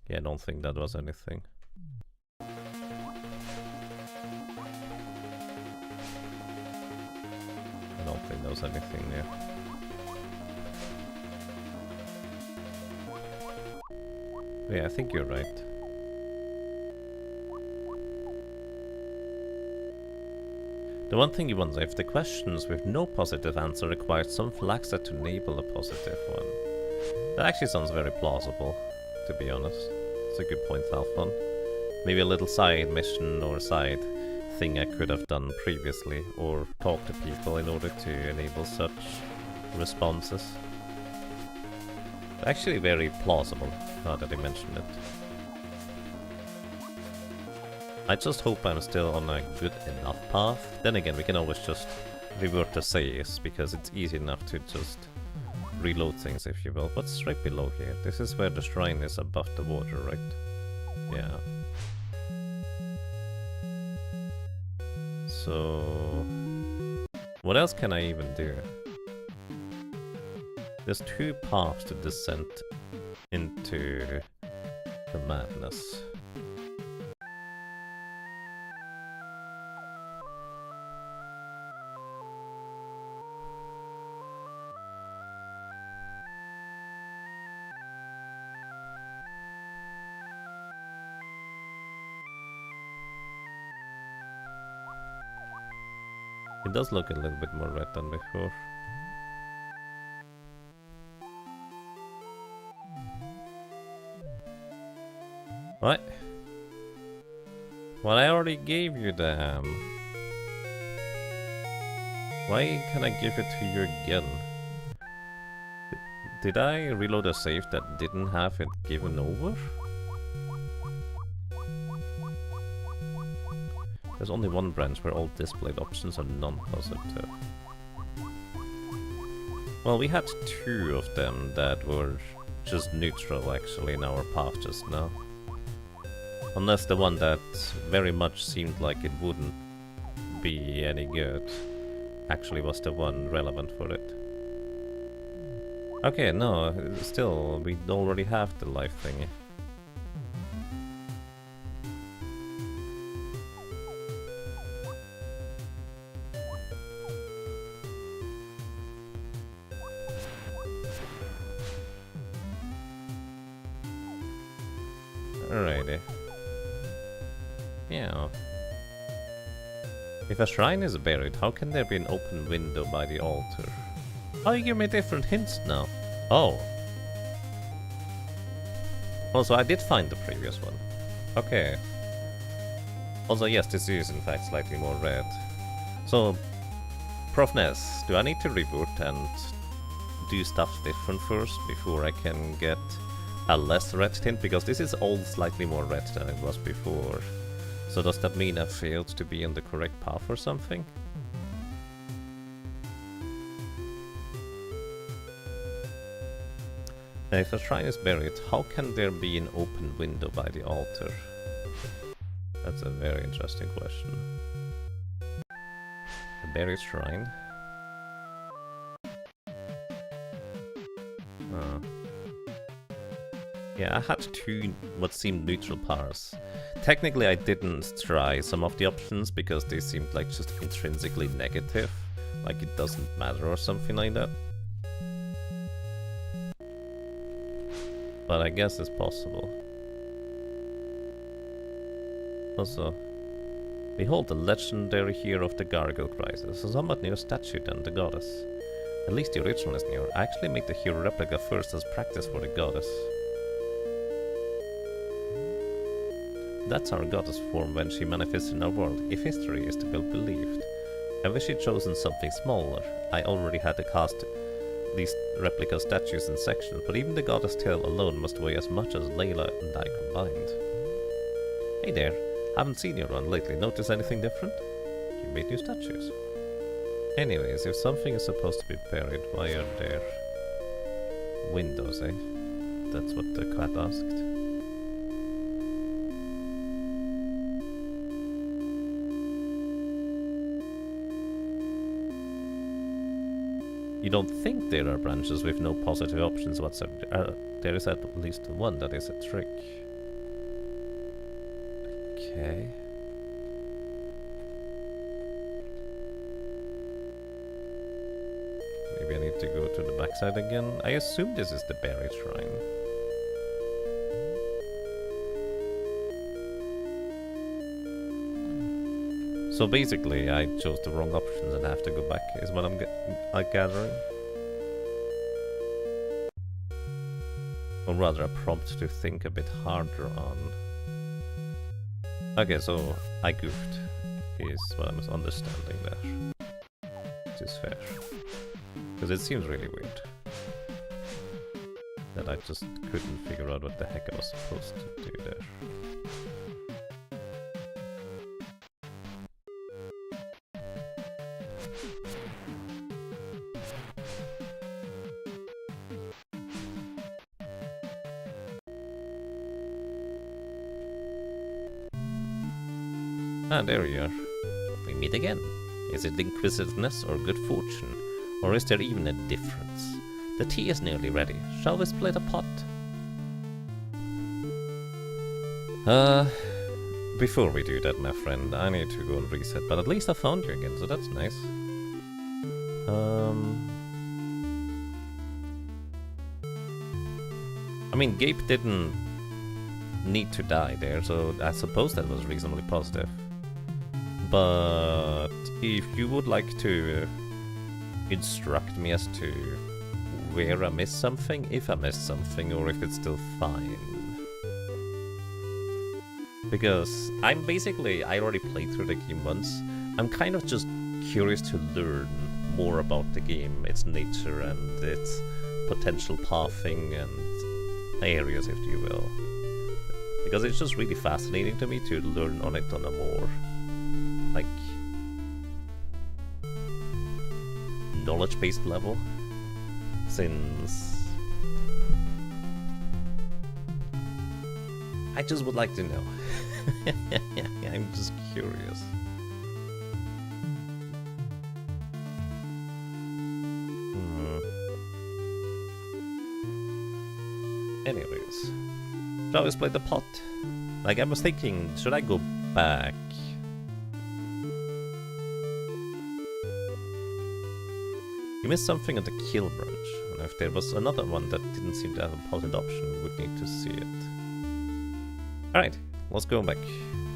Yeah, I don't think that was anything. I don't think there was anything there. Yeah, I think you're right. The one thing you wonder if the questions with no positive answer require some flags that enable a positive one. That actually sounds very plausible, to be honest. It's a good point, Alphon. Maybe a little side mission or side thing I could have done previously, or talk to people in order to enable such responses. Actually very plausible, now that I mentioned it. I just hope I'm still on a good enough path. Then again, we can always just revert to saves, because it's easy enough to just reload things, if you will. What's right below here? This is where the shrine is above the water, right? Yeah. So... what else can I even do? There's 2 paths to descent into the madness. It does look a little bit more red than before. What? Well, I already gave you the... Why can I give it to you again? Did I reload a save that didn't have it given over? There's only one branch where all displayed options are non-positive. Well, we had 2 of them that were just neutral actually in our path just now. Unless the one that very much seemed like it wouldn't be any good actually was the one relevant for it. Okay, no, still, we already have the life thingy. Alrighty. Yeah. If a shrine is buried, how can there be an open window by the altar? Oh, you give me different hints now. Oh. Also, I did find the previous one. Okay. Also, yes, this is in fact slightly more red. So, Prof Ness, do I need to reboot and do stuff different first before I can get a less red tint? Because this is all slightly more red than it was before. So does that mean I failed to be on the correct path or something? Now, if a shrine is buried, how can there be an open window by the altar? That's a very interesting question. A buried shrine? Yeah, I had 2 what seemed neutral paths. Technically I didn't try some of the options because they seemed like just intrinsically negative. Like it doesn't matter or something like that. But I guess it's possible. Also, behold the legendary hero of the Gargoyle Crisis, a somewhat newer statue than the goddess. At least the original is newer. I actually made the hero replica first as practice for the goddess. That's our goddess form when she manifests in our world, if history is to be believed. I wish she'd chosen something smaller. I already had to cast these replica statues in sections, but even the goddess tail alone must weigh as much as Layla and I combined. Hey there, haven't seen you around lately. Notice anything different? You made new statues. Anyways, if something is supposed to be buried, why are there windows, eh? That's what the cat asked. You don't think there are branches with no positive options whatsoever. There is at least one that is a trick. Okay. Maybe I need to go to the backside again. I assume this is the buried shrine. So basically, I chose the wrong options and I have to go back, is what I'm gathering. Or rather, a prompt to think a bit harder on. Okay, so I goofed, is what I'm understanding there. Which is fair. Because it seems really weird that I just couldn't figure out what the heck I was supposed to do there. Ah, there we are. We meet again. Is it inquisitiveness or good fortune? Or is there even a difference? The tea is nearly ready. Shall we split a pot? Before we do that, my friend, I need to go and reset, but at least I found you again, so that's nice. I mean, Gabe didn't need to die there, so I suppose that was reasonably positive. But if you would like to instruct me as to where I missed something, if I missed something, or if it's still fine. Because I already played through the game once. I'm kind of just curious to learn more about the game, its nature and its potential pathing and areas, if you will. Because it's just really fascinating to me to learn on it on a more, like, knowledge-based level, since I just would like to know. I'm just curious. Anyways, shall we split the pot? Like, I was thinking, should I go back? You missed something at the kill branch, and if there was another one that didn't seem to have a positive option, we would need to see it. Alright, let's go back.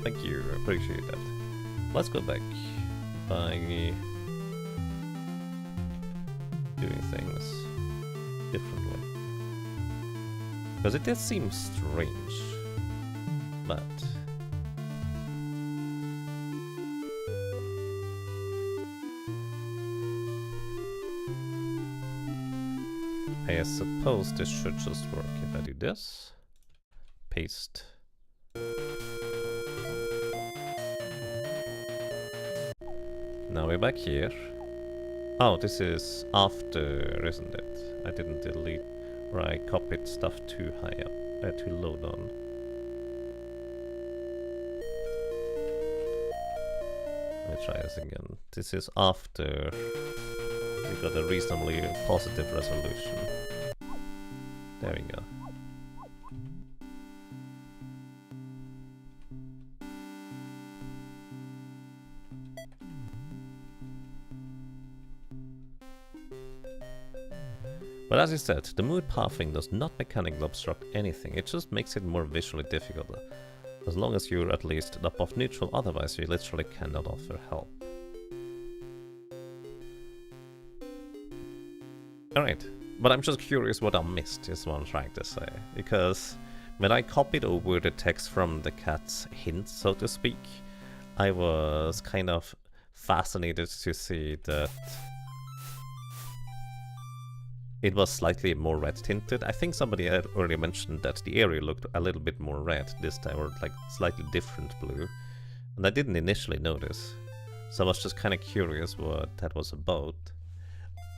Thank you, I appreciate that. Let's go back by doing things differently. Because it does seem strange, but I suppose this should just work if I do this. Paste. Now we're back here. Oh, this is after, isn't it? I didn't delete, or I copied stuff too high up, too low down. Let me try this again. This is after we got a reasonably positive resolution. There we go. But as I said, the mood pathing does not mechanically obstruct anything, it just makes it more visually difficult. As long as you're at least above neutral, otherwise you literally cannot offer help. Alright, but I'm just curious what I missed, is what I'm trying to say. Because when I copied over the text from the cat's hint, so to speak, I was kind of fascinated to see that it was slightly more red tinted. I think somebody had already mentioned that the area looked a little bit more red this time, or like slightly different blue. And I didn't initially notice. So I was just kind of curious what that was about.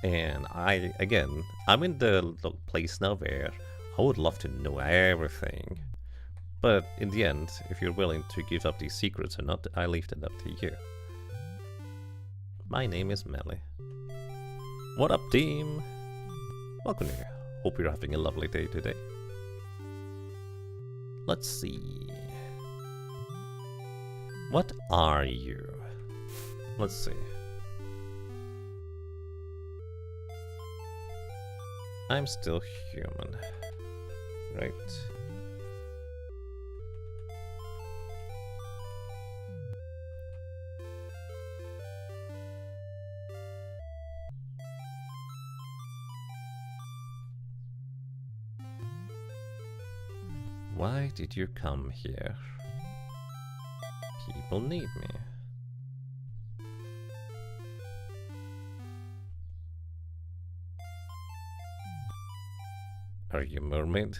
And I'm in the place now where I would love to know everything. But in the end, if you're willing to give up these secrets or not, I leave that up to you. My name is Melly. What up, team? Welcome here. Hope you're having a lovely day today. Let's see. What are you? Let's see. I'm still human. Right. Why did you come here? People need me. Are you mermaid?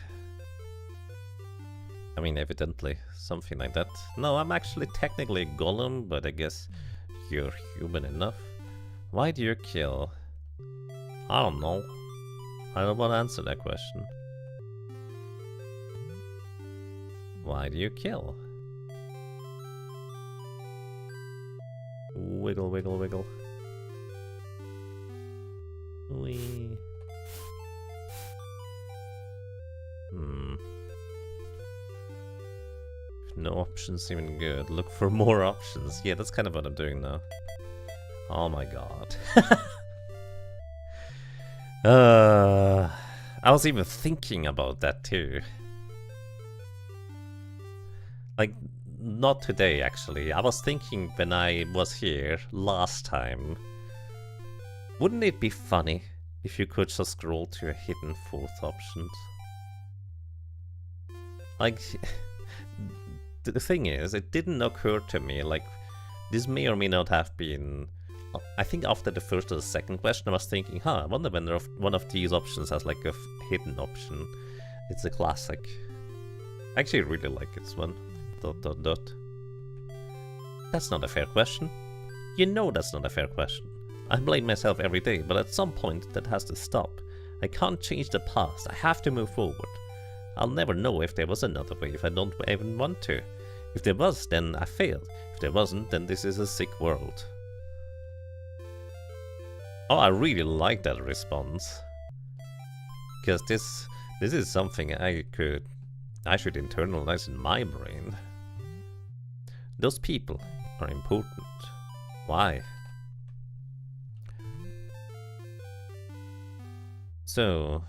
I mean, evidently, something like that. No, I'm actually technically a golem, but I guess you're human enough. Why do you kill? I don't know. I don't want to answer that question. Why do you kill? Wiggle, wiggle, wiggle. Wee. No options even good. Look for more options. Yeah, that's kind of what I'm doing now. Oh my god. I was even thinking about that too. Like, not today actually. I was thinking when I was here last time. Wouldn't it be funny if you could just scroll to a hidden fourth option? Like, the thing is, it didn't occur to me, like, this may or may not have been... I think after the first or the second question I was thinking, I wonder when one of these options has like a hidden option. It's a classic. I actually really like this one. ... That's not a fair question. You know that's not a fair question. I blame myself every day, but at some point that has to stop. I can't change the past, I have to move forward. I'll never know if there was another way if I don't even want to. If there was, then I failed. If there wasn't, then this is a sick world. Oh, I really like that response. Because this is something I should internalize in my brain. Those people are important. Why? So...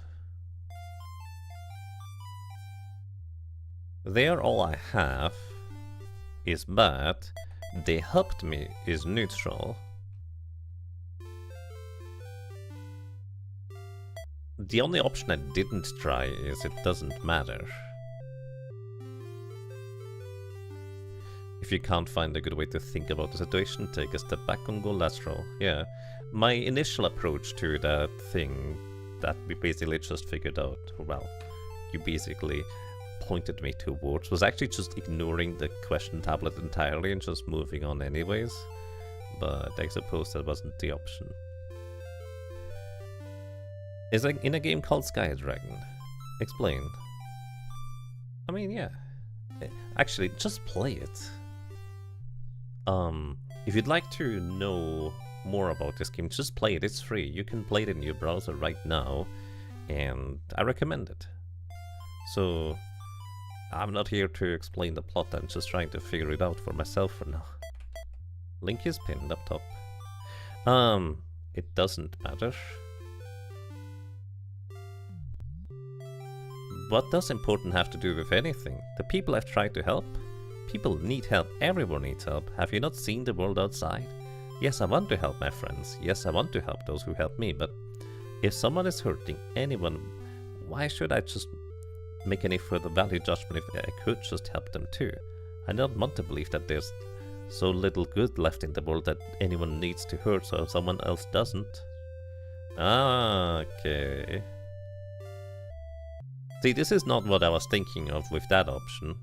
they are all I have is bad. They helped me is neutral. The only option I didn't try is it doesn't matter. If you can't find a good way to think about the situation, take a step back and go lateral. Yeah, my initial approach to that thing that we basically just figured out, well, you basically pointed me towards, was actually just ignoring the question tablet entirely and just moving on anyways. But I suppose that wasn't the option. It's like in a game called Sky Dragon. Explain. I mean, yeah. Actually, just play it. If you'd like to know more about this game, just play it. It's free. You can play it in your browser right now, and I recommend it. So, I'm not here to explain the plot. I'm just trying to figure it out for myself for now. Link is pinned up top. It doesn't matter. What does important have to do with anything? The people I've tried to help? People need help, everyone needs help. Have you not seen the world outside? Yes, I want to help my friends. Yes, I want to help those who help me, but if someone is hurting anyone, why should I just make any further value judgment if I could just help them too. I don't want to believe that there's so little good left in the world that anyone needs to hurt so someone else doesn't. Ah, okay. See, this is not what I was thinking of with that option.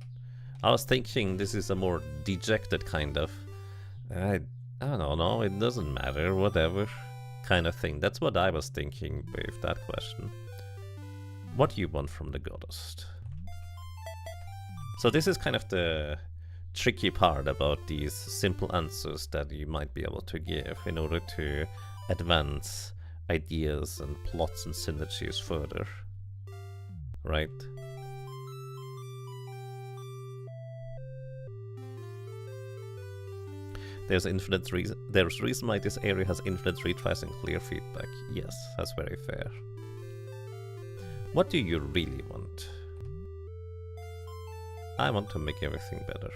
I was thinking this is a more dejected kind of, I don't know, it doesn't matter, whatever, kind of thing. That's what I was thinking with that question. What do you want from the goddess? So this is kind of the tricky part about these simple answers that you might be able to give in order to advance ideas and plots and synergies further. Right? There's reason why this area has infinite retries and clear feedback. Yes, that's very fair. What do you really want? I want to make everything better.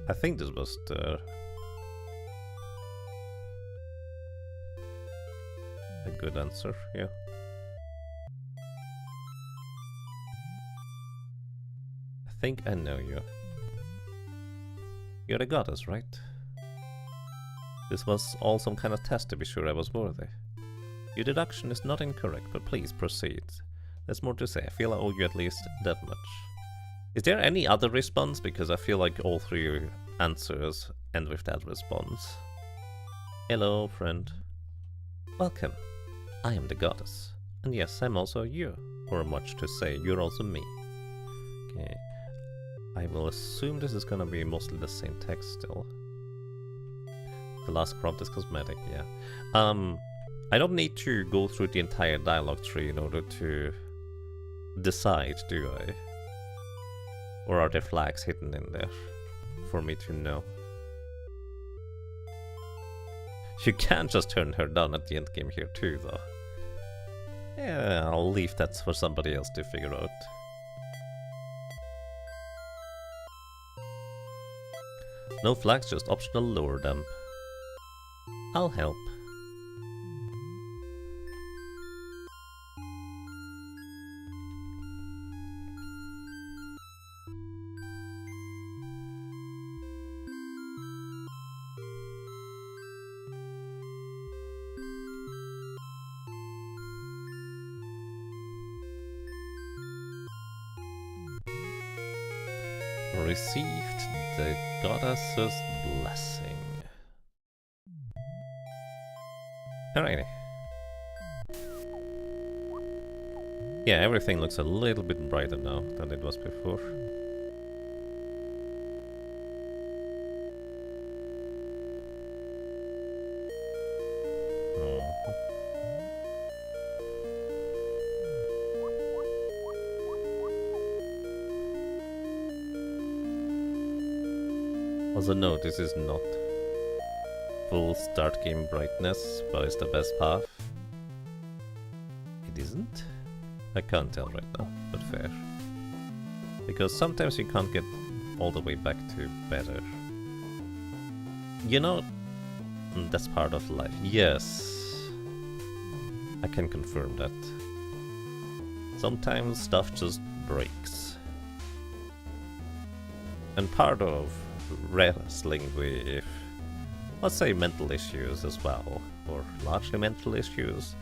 I think this was a good answer, yeah. I think I know you. You're a goddess, right? This was all some kind of test to be sure I was worthy. Your deduction is not incorrect, but please proceed. There's more to say. I feel I owe you at least that much. Is there any other response? Because I feel like all three answers end with that response. Hello, friend. Welcome. I am the goddess. And yes, I'm also you. Or much to say, you're also me. Okay. I will assume this is gonna be mostly the same text still. The last prompt is cosmetic, yeah. I don't need to go through the entire dialogue tree in order to decide, do I? Or are there flags hidden in there for me to know? You can't just turn her down at the end game here too, though. Yeah, I'll leave that for somebody else to figure out. No flags, just optional lower dump. I'll help. Received the goddess's blessing. Alrighty. Yeah, everything looks a little bit brighter now than it was before. Also no, this is not full start game brightness, but it's the best path. It isn't? I can't tell right now, but fair. Because sometimes you can't get all the way back to better. You know, that's part of life. Yes, I can confirm that. Sometimes stuff just breaks. And part of wrestling with, let's say, mental issues as well, or largely mental issues,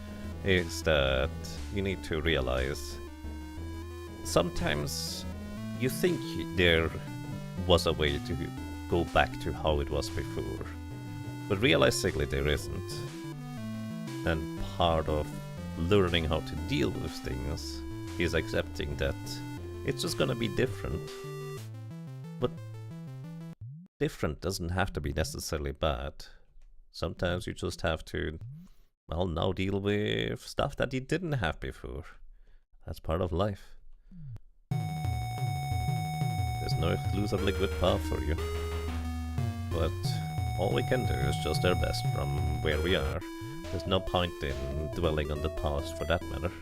is that you need to realize sometimes you think there was a way to go back to how it was before, but realistically there isn't. And part of learning how to deal with things is accepting that it's just gonna be different. But different doesn't have to be necessarily bad. Sometimes you just have to, well, now deal with stuff that you didn't have before. That's part of life. There's no exclusive liquid path for you. But all we can do is just our best from where we are. There's no point in dwelling on the past for that matter.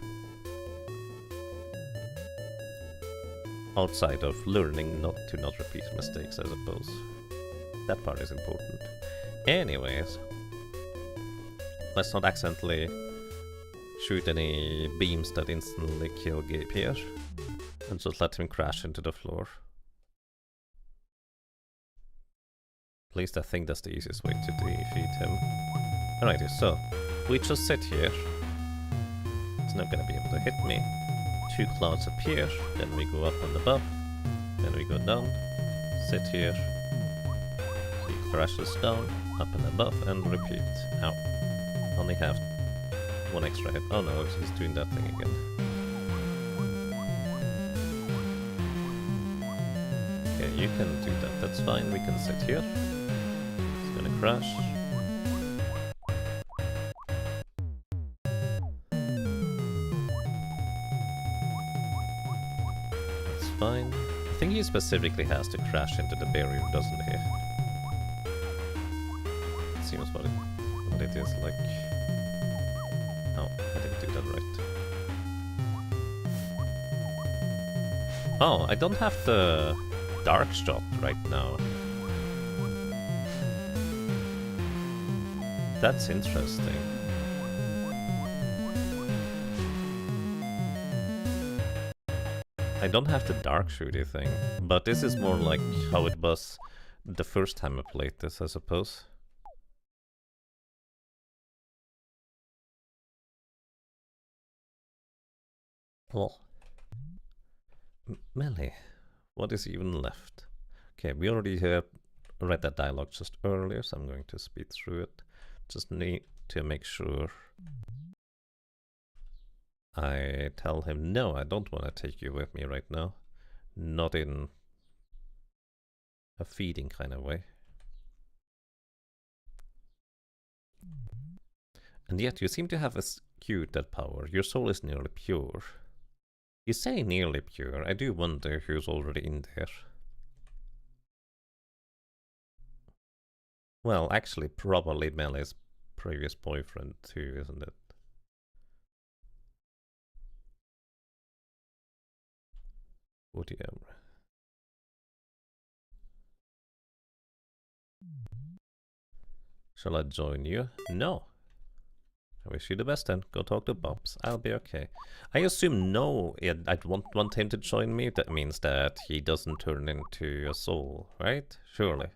Outside of learning not to repeat mistakes, I suppose. That part is important. Anyways, let's not accidentally shoot any beams that instantly kill Pierre. And just let him crash into the floor. At least I think that's the easiest way to defeat him. Alrighty, so if we just sit here, it's not gonna be able to hit me. 2 clouds appear, then we go up and above, then we go down, sit here, he crashes down, up and above, and repeat. Ow. Only have 1 extra hit. Oh no, he's doing that thing again. Okay, you can do that, that's fine, we can sit here. It's gonna crash. That's fine. I think he specifically has to crash into the barrier, doesn't he? It seems what it is like. Oh, I didn't do that right. Oh, I don't have the dark shot right now. That's interesting. I don't have the dark shooty thing, but this is more like how it was the first time I played this, I suppose. Well, melee. What is even left? Okay, we already read that dialogue just earlier, so I'm going to speed through it. Just need to make sure I tell him, no, I don't want to take you with me right now. Not in a feeding kind of way. And yet you seem to have eschewed that power. Your soul is nearly pure. You say nearly pure. I do wonder who's already in there. Well, actually, probably Melee's previous boyfriend too, isn't it? Whatever. Shall I join you? No. I wish you the best then. Go talk to Bobs. I'll be okay. I assume no, I'd want him to join me. That means that he doesn't turn into a soul, right? Surely.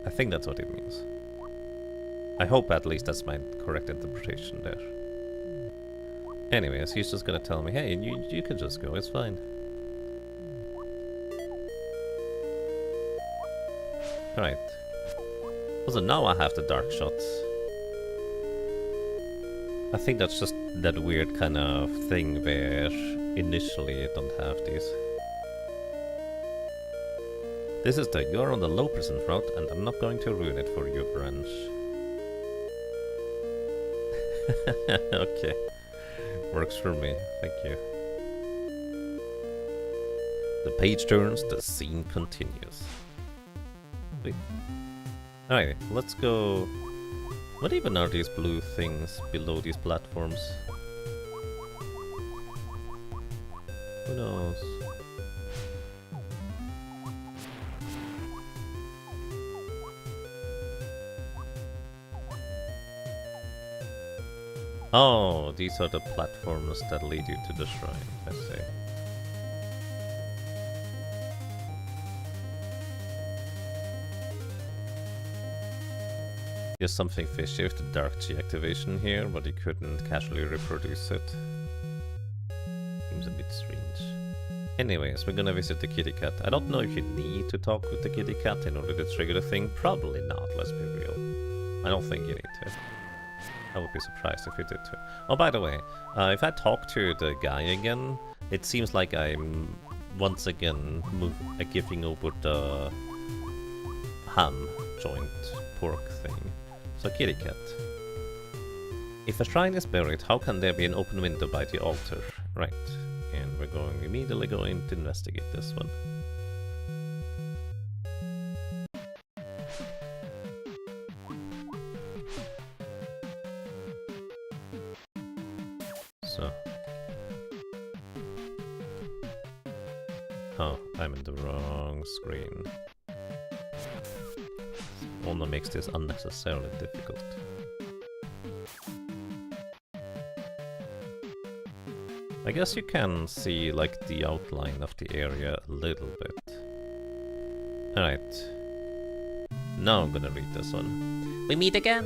I think that's what it means. I hope at least that's my correct interpretation there. Anyways, he's just gonna tell me, hey, you can just go, it's fine. Alright. Also, now I have the dark shots. I think that's just that weird kind of thing where initially you don't have these. This is the you're on the low percent route and I'm not going to ruin it for you, branch. Okay. Works for me, thank you. The page turns, the scene continues. Wait. Alright, let's go. What even are these blue things below these platforms? Who knows? Oh, these are the platforms that lead you to the shrine, I see. There's something fishy with the Dark G activation here, but you couldn't casually reproduce it. Seems a bit strange. Anyways, we're gonna visit the kitty cat. I don't know if you need to talk with the kitty cat in order to trigger the thing. Probably not, let's be real. I don't think you need to. I would be surprised if you did too. Oh, by the way, if I talk to the guy again, it seems like I'm once again giving over the ham joint pork thing. So kitty cat. If a shrine is buried, how can there be an open window by the altar? Right. And we're immediately going to investigate this one. So. Oh, I'm in the wrong screen. Only makes this unnecessarily difficult. I guess you can see like the outline of the area a little bit. Alright. Now I'm gonna read this one. We meet again.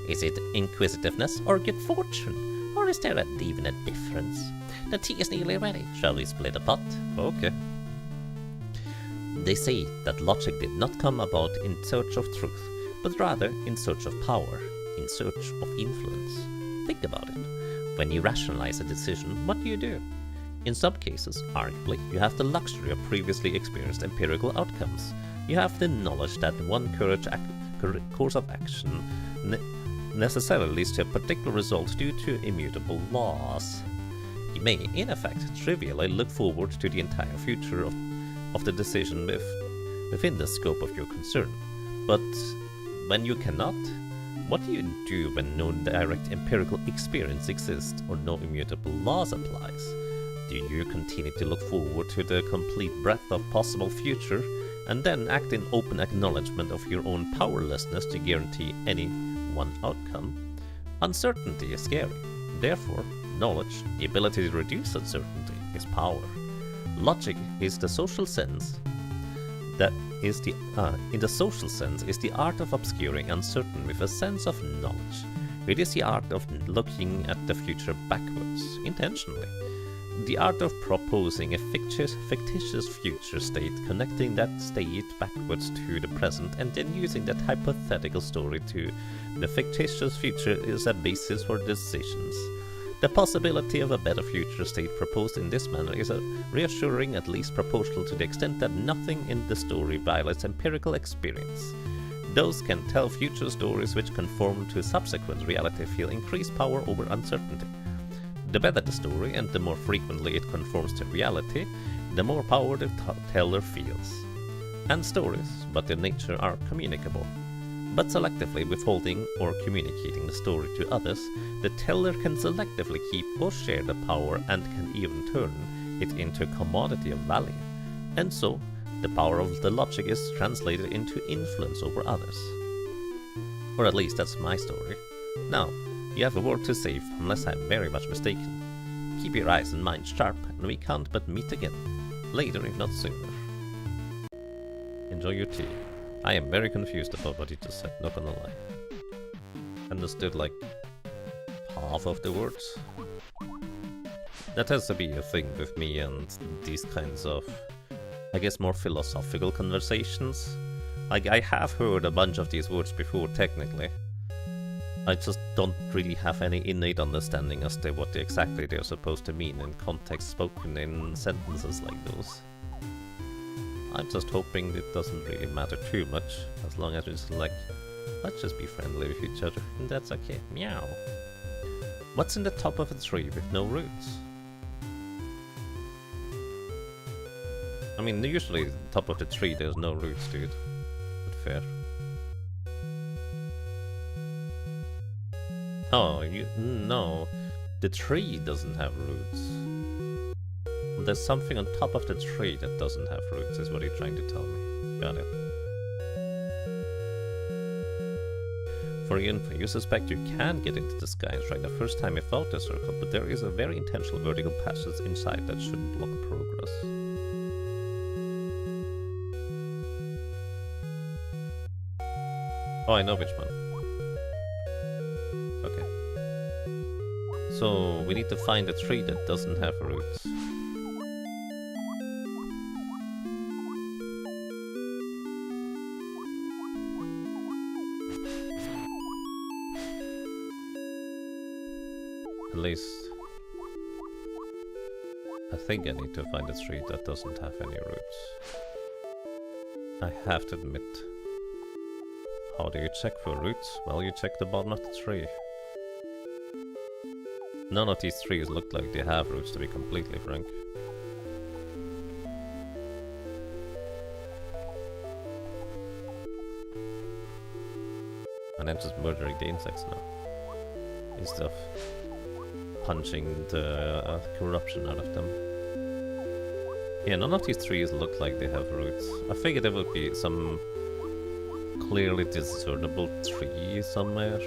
Is it inquisitiveness or good fortune? Or is there even a difference? The tea is nearly ready. Shall we split a pot? Okay. They say that logic did not come about in search of truth, but rather in search of power, in search of influence. Think about it. When you rationalize a decision, what do? In some cases, arguably, you have the luxury of previously experienced empirical outcomes. You have the knowledge that one course of action necessarily leads to a particular result due to immutable laws. You may, in effect, trivially look forward to the entire future of the decision within the scope of your concern. But when you cannot, what do you do when no direct empirical experience exists or no immutable laws applies? Do you continue to look forward to the complete breadth of possible future and then act in open acknowledgement of your own powerlessness to guarantee any one outcome? Uncertainty is scary. Therefore, knowledge, the ability to reduce uncertainty, is power. Logic is the social sense that is the in the social sense is the art of obscuring uncertainty with a sense of knowledge. It is the art of looking at the future backwards, intentionally. The art of proposing a fictitious future state, connecting that state backwards to the present, and then using that hypothetical story to the fictitious future is a basis for decisions. The possibility of a better future state proposed in this manner is reassuring, at least proportional to the extent that nothing in the story violates empirical experience. Those can tell future stories which conform to subsequent reality feel increased power over uncertainty. The better the story, and the more frequently it conforms to reality, the more power the teller feels. And stories, by their nature, are communicable. But selectively withholding or communicating the story to others, the teller can selectively keep or share the power and can even turn it into a commodity of value. And so, the power of the logic is translated into influence over others. Or at least that's my story. Now, you have a word to say, unless I'm very much mistaken. Keep your eyes and mind sharp, and we can't but meet again. Later, if not sooner. Enjoy your tea. I am very confused about what you just said, not gonna lie. Understood like half of the words. That has to be a thing with me and these kinds of, I guess, more philosophical conversations. Like, I have heard a bunch of these words before, technically. I just don't really have any innate understanding as to what exactly they're supposed to mean in context spoken in sentences like those. I'm just hoping it doesn't really matter too much, as long as it's like, let's just be friendly with each other, and that's okay. Meow. What's in the top of a tree with no roots? I mean, usually the top of the tree there's no roots, dude. But fair. Oh, no. The tree doesn't have roots. There's something on top of the tree that doesn't have roots, is what you're trying to tell me. Got it. For info, you suspect you can get into the sky and strike the first time without the circle, but there is a very intentional vertical passage inside that shouldn't block progress. Oh, I know which one. Okay. So, we need to find a tree that doesn't have roots. At least, I think I need to find a tree that doesn't have any roots. I have to admit. How do you check for roots? Well, you check the bottom of the tree. None of these trees look like they have roots, to be completely frank. And I'm just murdering the insects now, instead of punching the corruption out of them. Yeah, none of these trees look like they have roots. I figured there would be some clearly discernible tree somewhere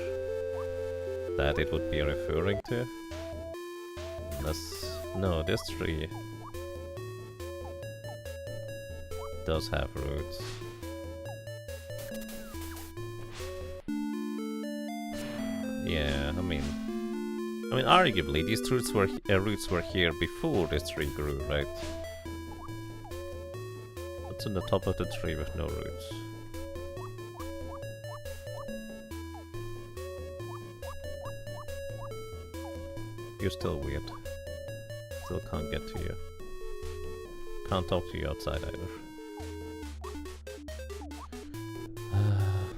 that it would be referring to. Unless No, this tree does have roots. Yeah, I mean, arguably these roots were here before this tree grew, right? What's on the top of the tree with no roots? You're still weird. Still can't get to you. Can't talk to you outside either.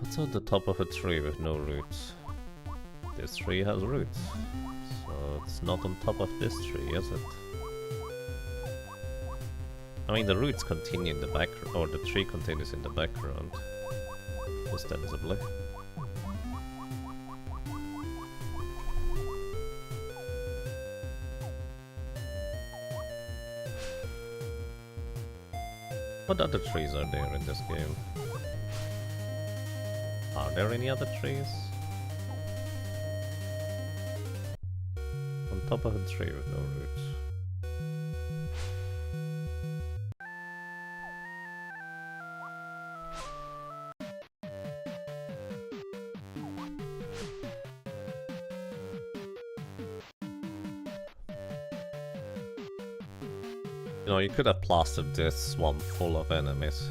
What's on the top of a tree with no roots? This tree has roots. So it's not on top of this tree, is it? I mean, the roots continue in the background, or the tree continues in the background, ostensibly. What other trees are there in this game? Are there any other trees? On top of a tree with no roots. You know, you could have plastered this swamp full of enemies.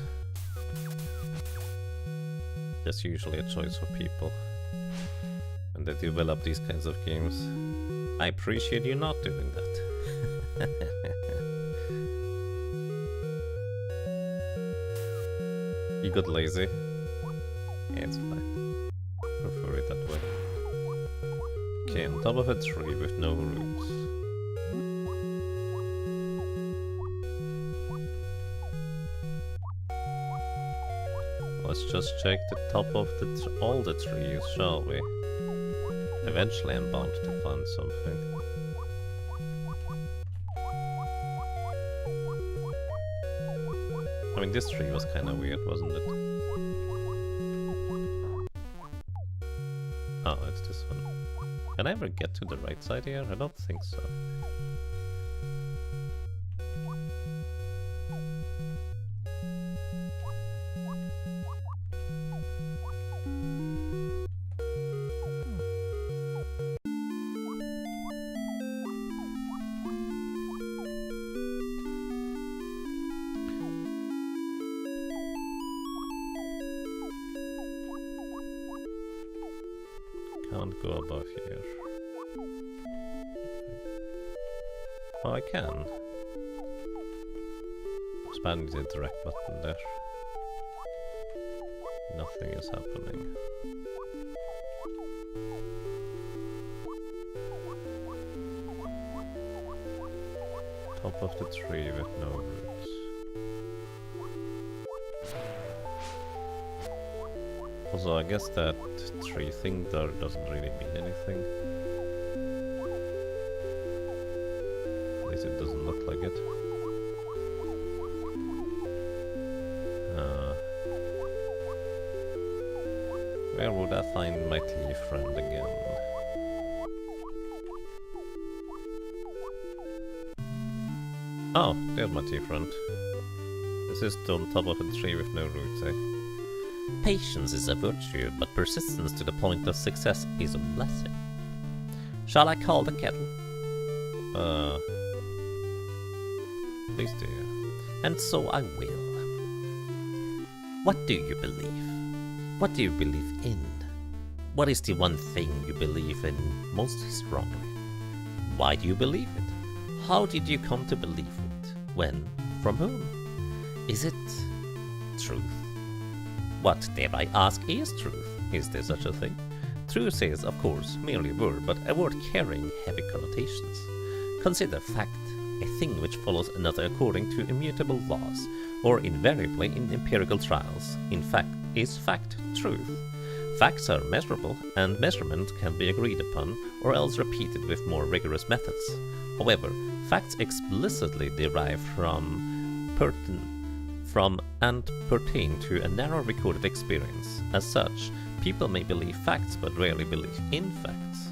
That's usually a choice for people when they develop these kinds of games. I appreciate you not doing that. You got lazy? Yeah, it's fine. Prefer it that way. Okay, on top of a tree with no roots. Let's just check the top of all the trees, shall we? Eventually I'm bound to find something. I mean, this tree was kinda weird, wasn't it? Oh, it's this one. Can I ever get to the right side here? I don't think so. Can't go above here. Oh, I can. Expanding the interact button there. Nothing is happening. Top of the tree with no roots. Also, I guess that tree thing there doesn't really mean anything. At least it doesn't look like it. Where would I find my tea friend again? Oh, there's my tea friend. This is on top of a tree with no roots, eh? Patience is a virtue, but persistence to the point of success is a blessing. Shall I call the kettle? Please do. And so I will. What do you believe? What do you believe in? What is the one thing you believe in most strongly? Why do you believe it? How did you come to believe it? When? From whom? Is it truth? What, dare I ask, is truth? Is there such a thing? Truth is, of course, merely a word, but a word carrying heavy connotations. Consider fact, a thing which follows another according to immutable laws, or invariably in empirical trials. In fact, is fact truth? Facts are measurable, and measurement can be agreed upon, or else repeated with more rigorous methods. However, facts explicitly derive from and pertain to a narrow recorded experience. As such, people may believe facts but rarely believe in facts.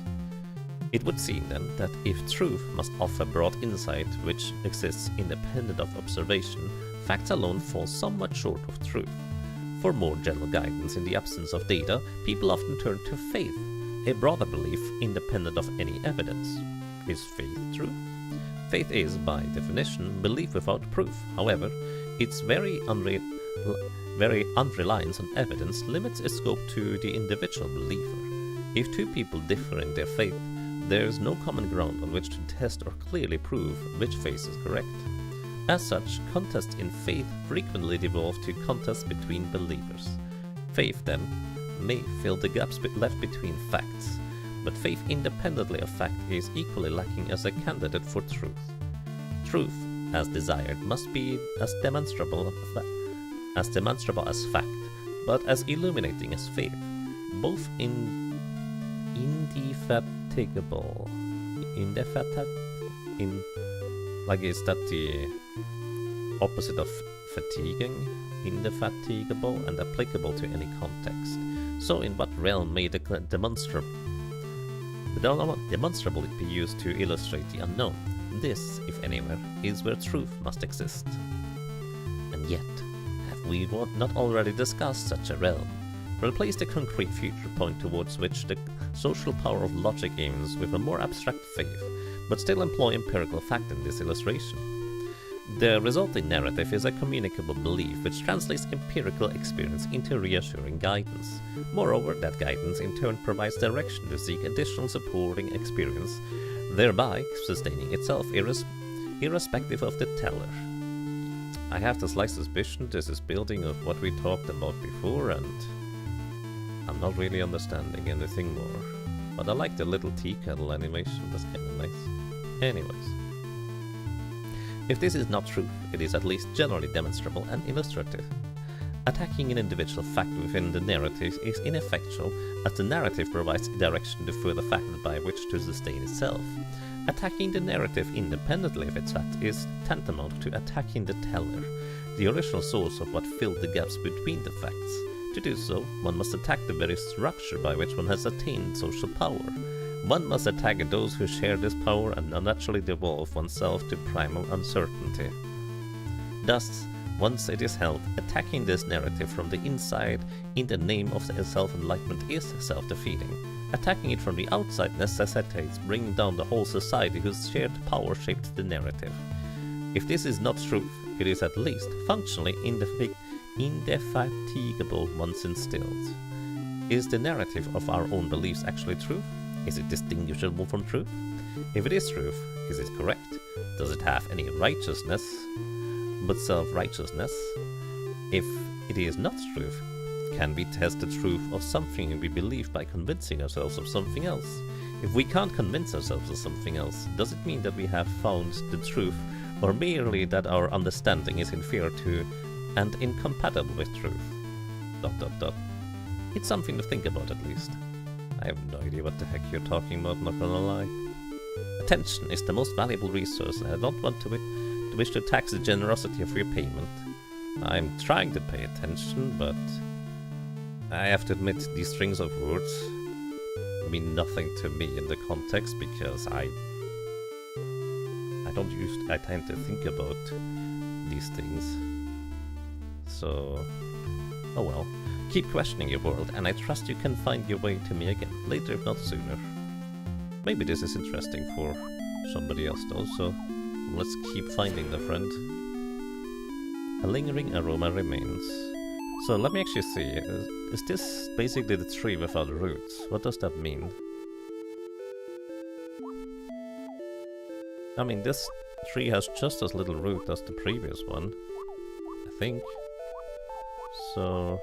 It would seem then that if truth must offer broad insight which exists independent of observation, facts alone fall somewhat short of truth. For more general guidance in the absence of data, people often turn to faith, a broader belief independent of any evidence. Is faith truth? Faith is, by definition, belief without proof. However, its very unreliance on evidence limits its scope to the individual believer. If two people differ in their faith, there is no common ground on which to test or clearly prove which faith is correct. As such, contests in faith frequently devolve to contests between believers. Faith, then, may fill the gaps left between facts, but faith independently of fact is equally lacking as a candidate for truth. Truth, as desired, must be as demonstrable as fact, but as illuminating as faith, both like, is that the opposite of fatiguing, indefatigable, and applicable to any context. So in what realm may the demonstrable it be used to illustrate the unknown? This, if anywhere, is where truth must exist. And yet, have we not already discussed such a realm? Replace the concrete future point towards which the social power of logic aims with a more abstract faith, but still employ empirical fact in this illustration. The resulting narrative is a communicable belief which translates empirical experience into reassuring guidance. Moreover, that guidance in turn provides direction to seek additional supporting experience, thereby sustaining itself irrespective of the teller. I have the slight suspicion this is building of what we talked about before, and I'm not really understanding anything more. But I like the little tea kettle animation, that's kinda nice. Anyways. If this is not truth, it is at least generally demonstrable and illustrative. Attacking an individual fact within the narrative is ineffectual, as the narrative provides direction to further fact by which to sustain itself. Attacking the narrative independently of its fact is tantamount to attacking the teller, the original source of what filled the gaps between the facts. To do so, one must attack the very structure by which one has attained social power. One must attack those who share this power and unnaturally devolve oneself to primal uncertainty. Thus, once it is held, attacking this narrative from the inside in the name of self-enlightenment is self-defeating. Attacking it from the outside necessitates bringing down the whole society whose shared power shaped the narrative. If this is not truth, it is at least functionally indefatigable once instilled. Is the narrative of our own beliefs actually truth? Is it distinguishable from truth? If it is truth, is it correct? Does it have any righteousness but self-righteousness? If it is not truth, can we test the truth of something we believe by convincing ourselves of something else? If we can't convince ourselves of something else, does it mean that we have found the truth, or merely that our understanding is inferior to and incompatible with truth? ... It's something to think about at least. I have no idea what the heck you're talking about, not gonna lie. Attention is the most valuable resource, and I don't want to wish to tax the generosity of your payment. I'm trying to pay attention, but I have to admit these strings of words mean nothing to me in the context, because I tend to think about these things. So, oh well. Keep questioning your world, and I trust you can find your way to me again, later if not sooner. Maybe this is interesting for somebody else though, so let's keep finding the friend. A lingering aroma remains. So let me actually see, is this basically the tree without roots? What does that mean? I mean, this tree has just as little root as the previous one, I think. So...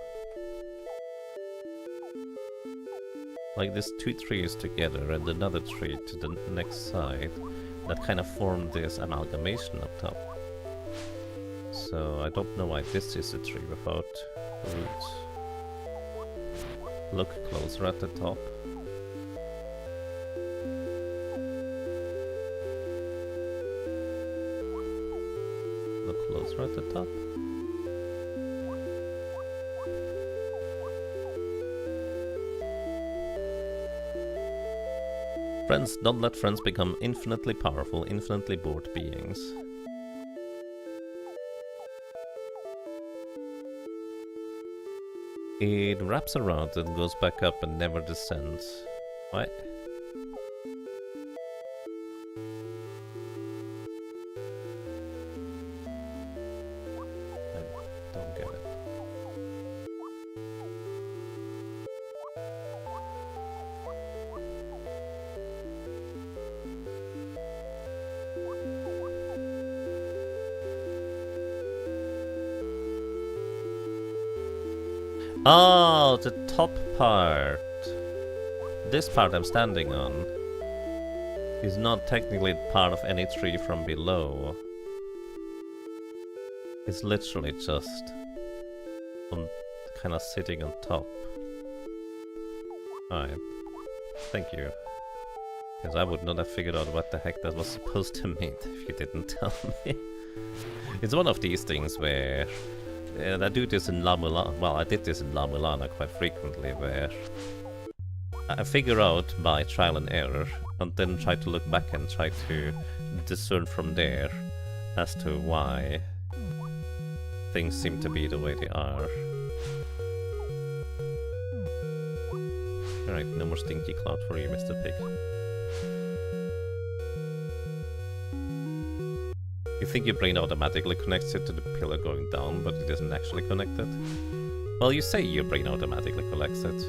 like this two trees together and another tree to the next side that kind of form this amalgamation up top. So I don't know why this is a tree without roots. Look closer at the top. Look closer at the top. Friends, don't let friends become infinitely powerful, infinitely bored beings. It wraps around and goes back up and never descends. What? I don't get it. Oh, the top part. This part I'm standing on is not technically part of any tree from below. It's literally just on, kind of sitting on top. Alright, thank you. Because I would not have figured out what the heck that was supposed to mean if you didn't tell me. It's one of these things where I do this in La Mulana. Well, I did this in La Mulana quite frequently, where I figure out by trial and error, and then try to look back and try to discern from there as to why things seem to be the way they are. Alright, no more stinky cloud for you, Mr. Pig. You think your brain automatically connects it to the pillar going down, but it isn't actually connected? Well, you say your brain automatically collects it.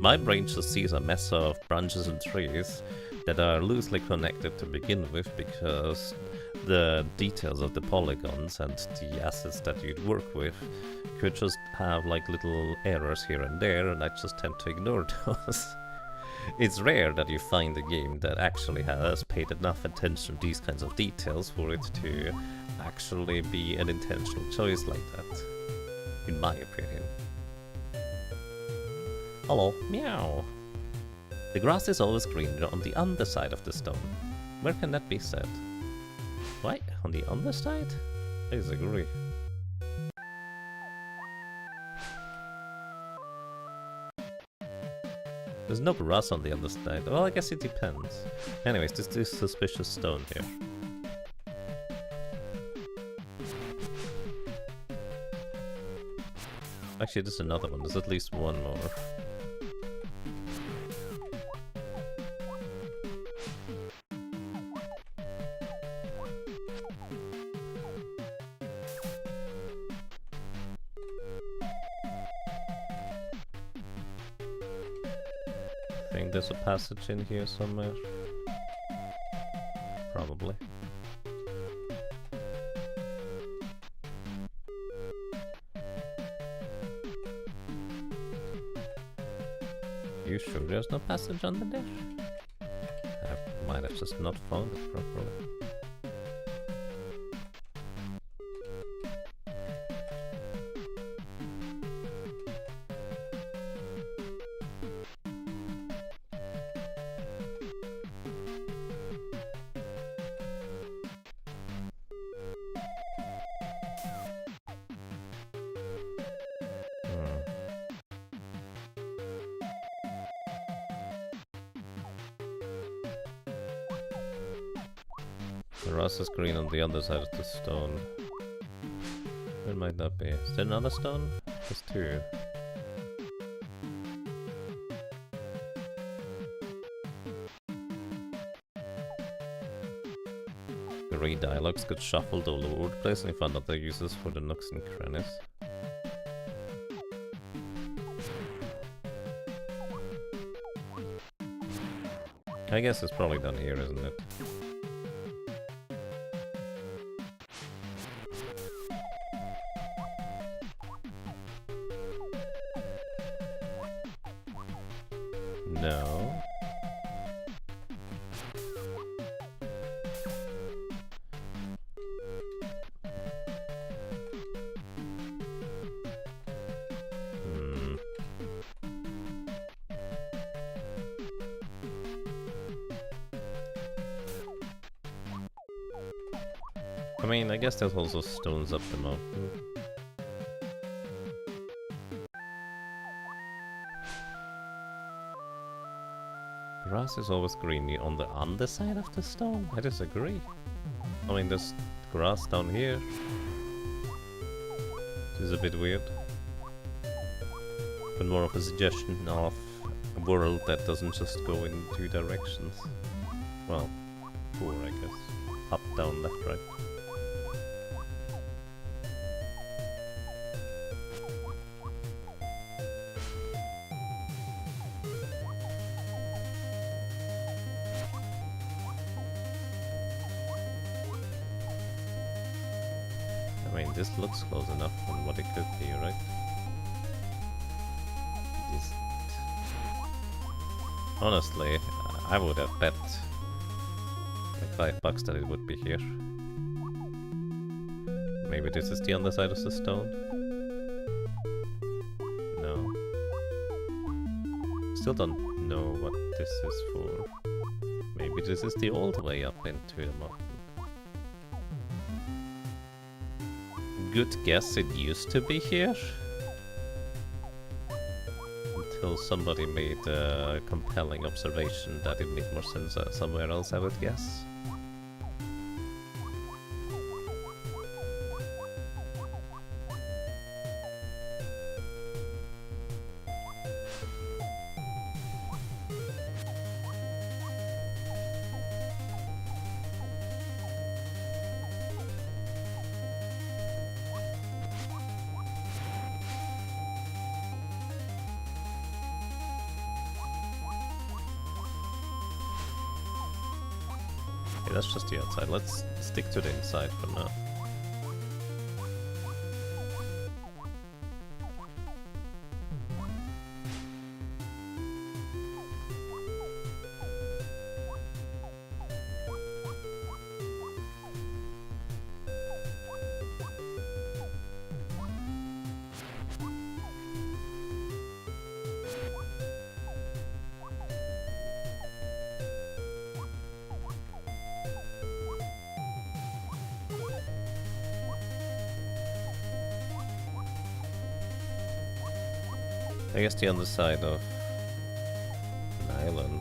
My brain just sees a mess of branches and trees that are loosely connected to begin with, because the details of the polygons and the assets that you'd work with could just have like little errors here and there, and I just tend to ignore those. It's rare that you find a game that actually has paid enough attention to these kinds of details for it to actually be an intentional choice like that, in my opinion. Hello, meow. The grass is always greener on the underside of the stone. Where can that be said? What? On the underside? I disagree. There's no grass on the other side. Well, I guess it depends. Anyways, this suspicious stone here. Actually, there's another one. There's at least one more. I think there's a passage in here somewhere. Probably. You sure there's no passage under there? I might have just not found it properly. The grass is green on the underside of the stone. Where might that be? Is there another stone? There's two. The read dialogues get shuffled all over the place and you find other uses for the nooks and crannies. I guess it's probably down here, isn't it? No. I mean, I guess there's also stones up the mountain. grass is always green on the underside of the stone? I disagree. I mean, there's grass down here. This is a bit weird. But more of a suggestion of a world that doesn't just go in two directions. Well, four, I guess. Up, down, left, right. I mean, this looks close enough on what it could be, right? This... Honestly, I would have bet like $5 that it would be here. Maybe this is the underside of the stone? No. Still don't know what this is for. Maybe this is the old way up into the mountain. Good guess, it used to be here. Until somebody made a compelling observation that it made more sense somewhere else, I would guess. Okay, that's just the outside. Let's stick to the inside for now. I guess the underside of an island.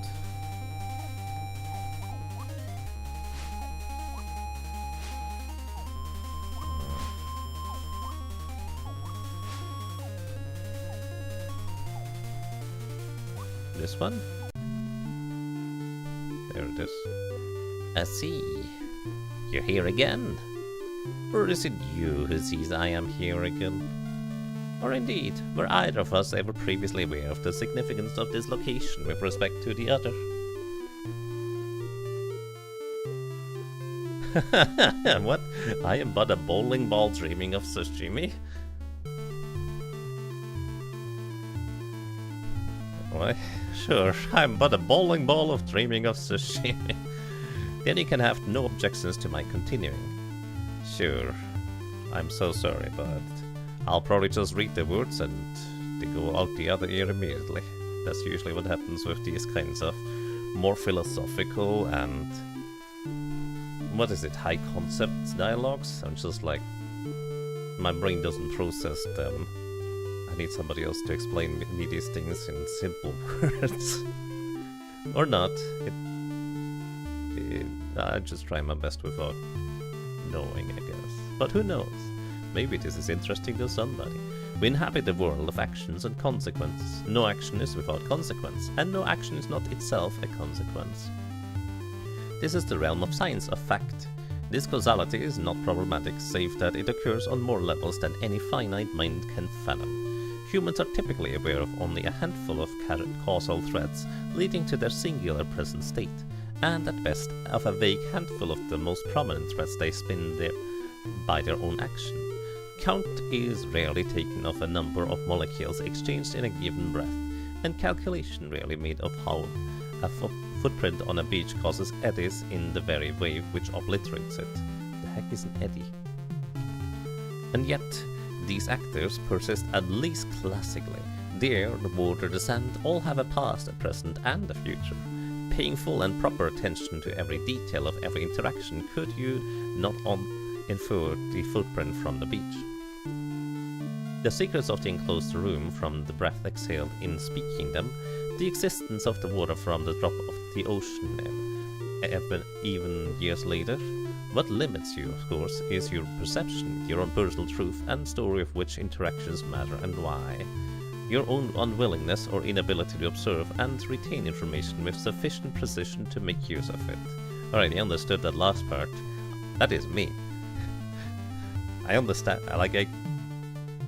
This one? There it is. I see. You're here again? Or is it you who sees I am here again? Or indeed, were either of us ever previously aware of the significance of this location with respect to the other? What? I am but a bowling ball dreaming of sashimi? Why, sure, I'm but a bowling ball of dreaming of sashimi. Then you can have no objections to my continuing. Sure, I'm so sorry, but I'll probably just read the words and they go out the other ear immediately. That's usually what happens with these kinds of more philosophical and... what is it, high concept dialogues? I'm just like... my brain doesn't process them. I need somebody else to explain me these things in simple words. Or not. I just try my best without knowing, I guess. But who knows? Maybe this is interesting to somebody. We inhabit a world of actions and consequences. No action is without consequence, and no action is not itself a consequence. This is the realm of science, of fact. This causality is not problematic, save that it occurs on more levels than any finite mind can fathom. Humans are typically aware of only a handful of causal threads leading to their singular present state, and at best of a vague handful of the most prominent threads they spin by their own action. Count is rarely taken of a number of molecules exchanged in a given breath, and calculation rarely made of how a footprint on a beach causes eddies in the very wave which obliterates it. The heck is an eddy? And yet, these actors persist at least classically. The air, the water, the sand all have a past, a present, and a future. Paying full and proper attention to every detail of every interaction, could you not infer the footprint from the beach? The secrets of the enclosed room from the breath exhaled in speaking them, the existence of the water from the drop of the ocean even years later. What limits you, of course, is your perception, your own personal truth and story of which interactions matter and why. Your own unwillingness or inability to observe and retain information with sufficient precision to make use of it. Alright, I understood that last part. That is me. I understand, I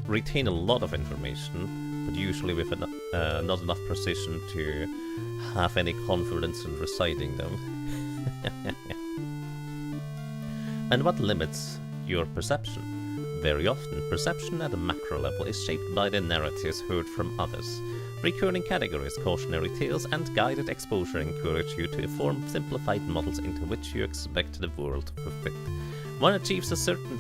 retain a lot of information, but usually with not enough precision to have any confidence in reciting them. And what limits your perception? Very often, perception at a macro level is shaped by the narratives heard from others. Recurring categories, cautionary tales, and guided exposure encourage you to form simplified models into which you expect the world to fit. One achieves a certain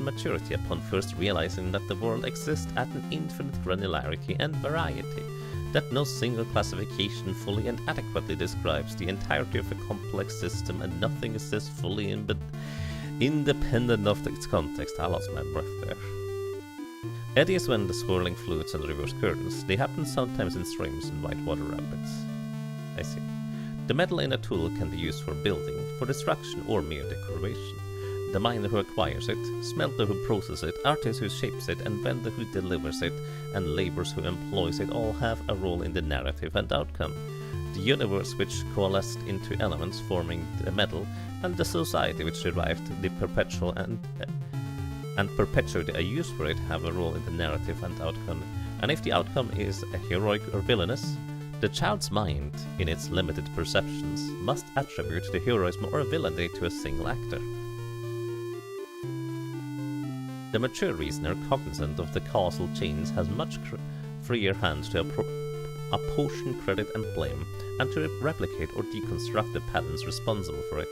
maturity upon first realizing that the world exists at an infinite granularity and variety, that no single classification fully and adequately describes the entirety of a complex system, and nothing exists fully independent of its context. I lost my breath there. Eddies when the swirling fluids and reverse currents. They happen sometimes in streams and whitewater rapids. I see. The metal in a tool can be used for building, for destruction, or mere decoration. The miner who acquires it, smelter who processes it, artist who shapes it, and vendor who delivers it, and laborers who employs it all have a role in the narrative and outcome. The universe which coalesced into elements forming the metal, and the society which derived the perpetual and perpetuate a use for it have a role in the narrative and outcome. And if the outcome is a heroic or villainous, the child's mind, in its limited perceptions, must attribute the heroism or villainy to a single actor. The mature reasoner, cognizant of the causal chains, has much freer hands to apportion credit and blame, and to replicate or deconstruct the patterns responsible for it.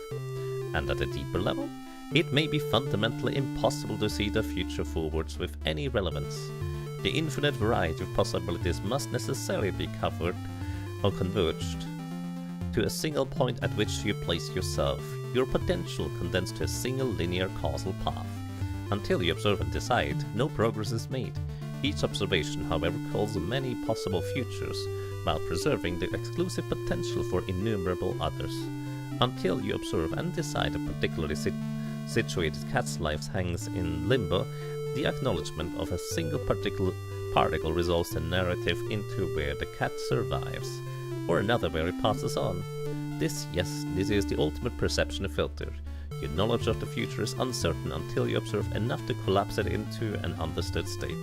And at a deeper level, it may be fundamentally impossible to see the future forwards with any relevance. The infinite variety of possibilities must necessarily be covered or converged to a single point at which you place yourself, your potential condensed to a single linear causal path. Until you observe and decide, no progress is made. Each observation, however, calls many possible futures, while preserving the exclusive potential for innumerable others. Until you observe and decide, a particularly situated cat's life hangs in limbo. The acknowledgement of a single particle resolves the narrative into where the cat survives, or another where it passes on. This is the ultimate perception filter. Your knowledge of the future is uncertain until you observe enough to collapse it into an understood state.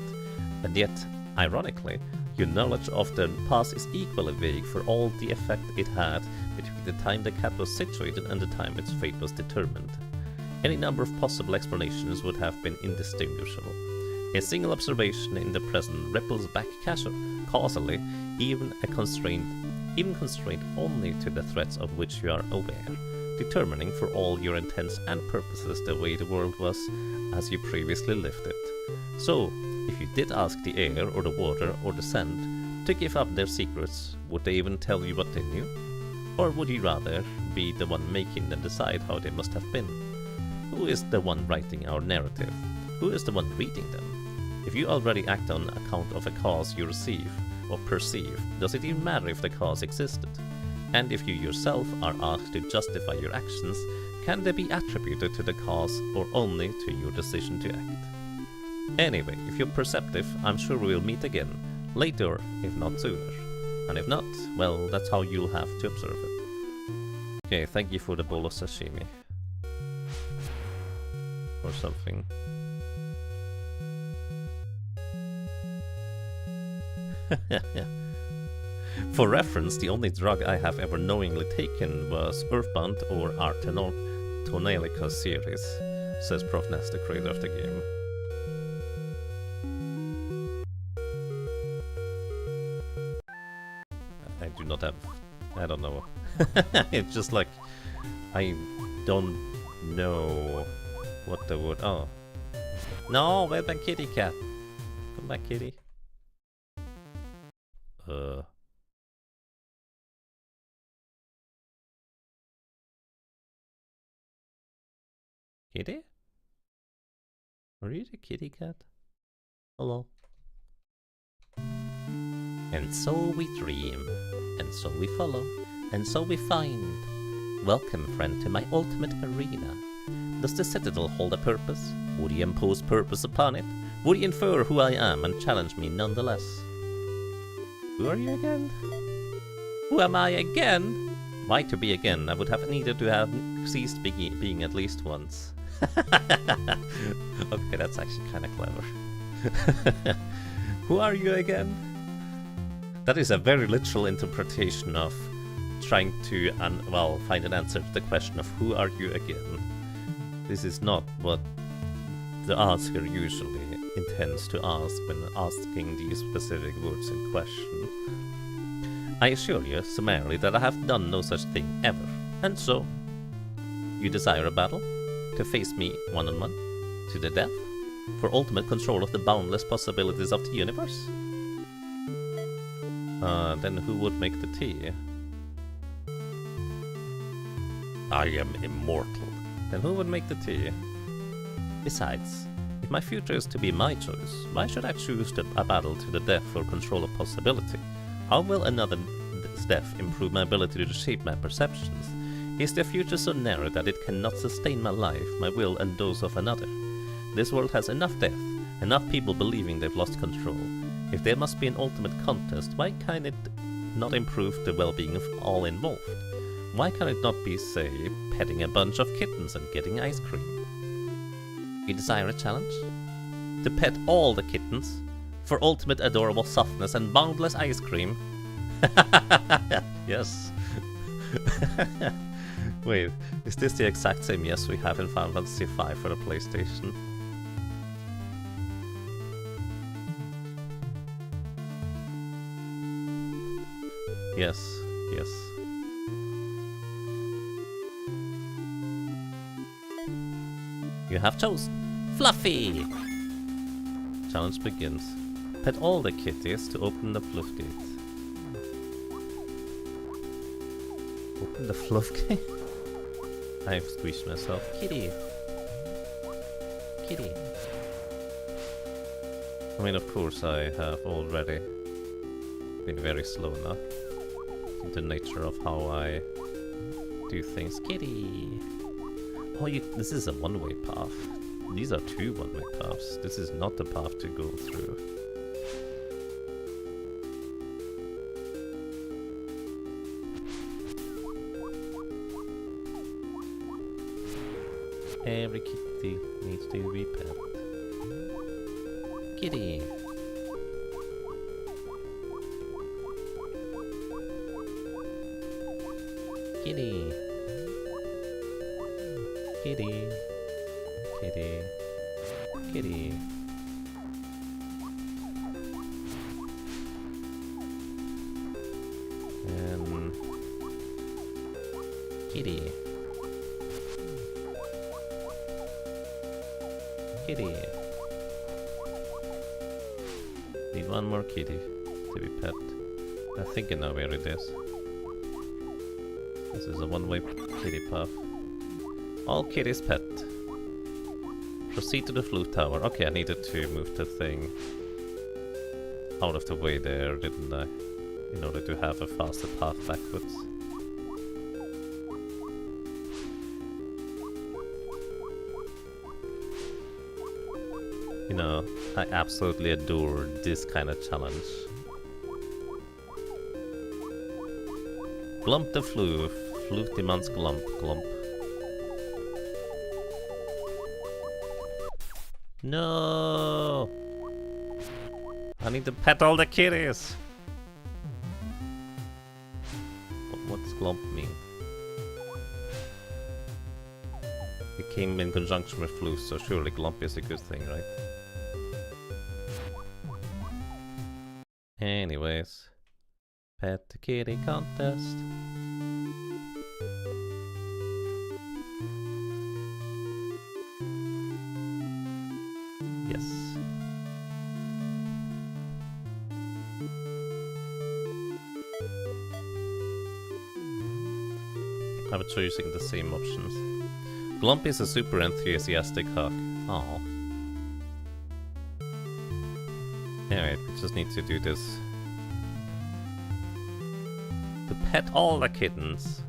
And yet, ironically, your knowledge of the past is equally vague for all the effect it had between the time the cat was situated and the time its fate was determined. Any number of possible explanations would have been indistinguishable. A single observation in the present ripples back causally, even constrained only to the threats of which you are aware, determining for all your intents and purposes the way the world was as you previously lived it. So, if you did ask the air or the water or the sand to give up their secrets, would they even tell you what they knew? Or would you rather be the one making them decide how they must have been? Who is the one writing our narrative? Who is the one reading them? If you already act on account of a cause you receive or perceive, does it even matter if the cause existed? And if you yourself are asked to justify your actions, can they be attributed to the cause or only to your decision to act? Anyway, if you're perceptive, I'm sure we'll meet again, later if not sooner. And if not, well, that's how you'll have to observe it. Okay, thank you for the bowl of sashimi. Or something. For reference, the only drug I have ever knowingly taken was Earthbound or Tonelica series, says Prof Ness, the creator of the game. I do not have... I don't know. It's just like... I don't know what the word... Oh. No, where's my kitty cat? Come back, kitty. Kitty? Are you the kitty cat? Hello. And so we dream, and so we follow, And so we find. Welcome, friend, to my ultimate arena. Does the citadel hold a purpose? Would you impose purpose upon it? Would you infer who I am and challenge me nonetheless? Who are you again? Who am I again? Why to be again? I would have needed to have ceased being at least once. Okay, that's actually kind of clever. Who are you again? That is a very literal interpretation of trying to find an answer to the question of who are you again. This is not what the asker usually intends to ask when asking these specific words in question. I assure you, summarily, that I have done no such thing ever. And so, you desire a battle? To face me one-on-one? To the death? For ultimate control of the boundless possibilities of the universe? Then who would make the tea? I am immortal. Then who would make the tea? Besides, if my future is to be my choice, why should I choose a battle to the death for control of possibility? How will another death improve my ability to shape my perceptions? Is the future so narrow that it cannot sustain my life, my will, and those of another? This world has enough death, enough people believing they've lost control. If there must be an ultimate contest, why can it not improve the well-being of all involved? Why can it not be, say, petting a bunch of kittens and getting ice cream? You desire a challenge? To pet all the kittens? For ultimate adorable softness and boundless ice cream? Yes. Wait, is this the exact same yes we have in Final Fantasy V for the PlayStation? Yes, yes. You have chosen Fluffy! Challenge begins. Pet all the kitties to open the fluff gate. Open the fluff gate? I've squeezed myself. Kitty! Kitty! I mean, of course, I have already been very slow now. The nature of how I do things. Kitty! Oh, this is a one-way path. These are two one-way paths. This is not the path to go through. Every kitty needs to be pet. Kitty! Kitty! Kitty! Kitty! Kitty! And... Kitty! Kitty! Need one more kitty to be pet. I think I know where it is. This is a one-way kitty path. All kitties pet. Proceed to the flute tower. Okay, I needed to move the thing out of the way there, didn't I? In order to have a faster path backwards. You know, I absolutely adore this kind of challenge. Glump the floof. Floof demands glump. Glump. No! I need to pet all the kitties! What does glump mean? It came in conjunction with floof, so surely glump is a good thing, right? Anyways, pet the kitty contest. Yes. I was choosing the same options. Glump is a super enthusiastic hawk. Aww. Alright, we just need to do this To pet all the kittens.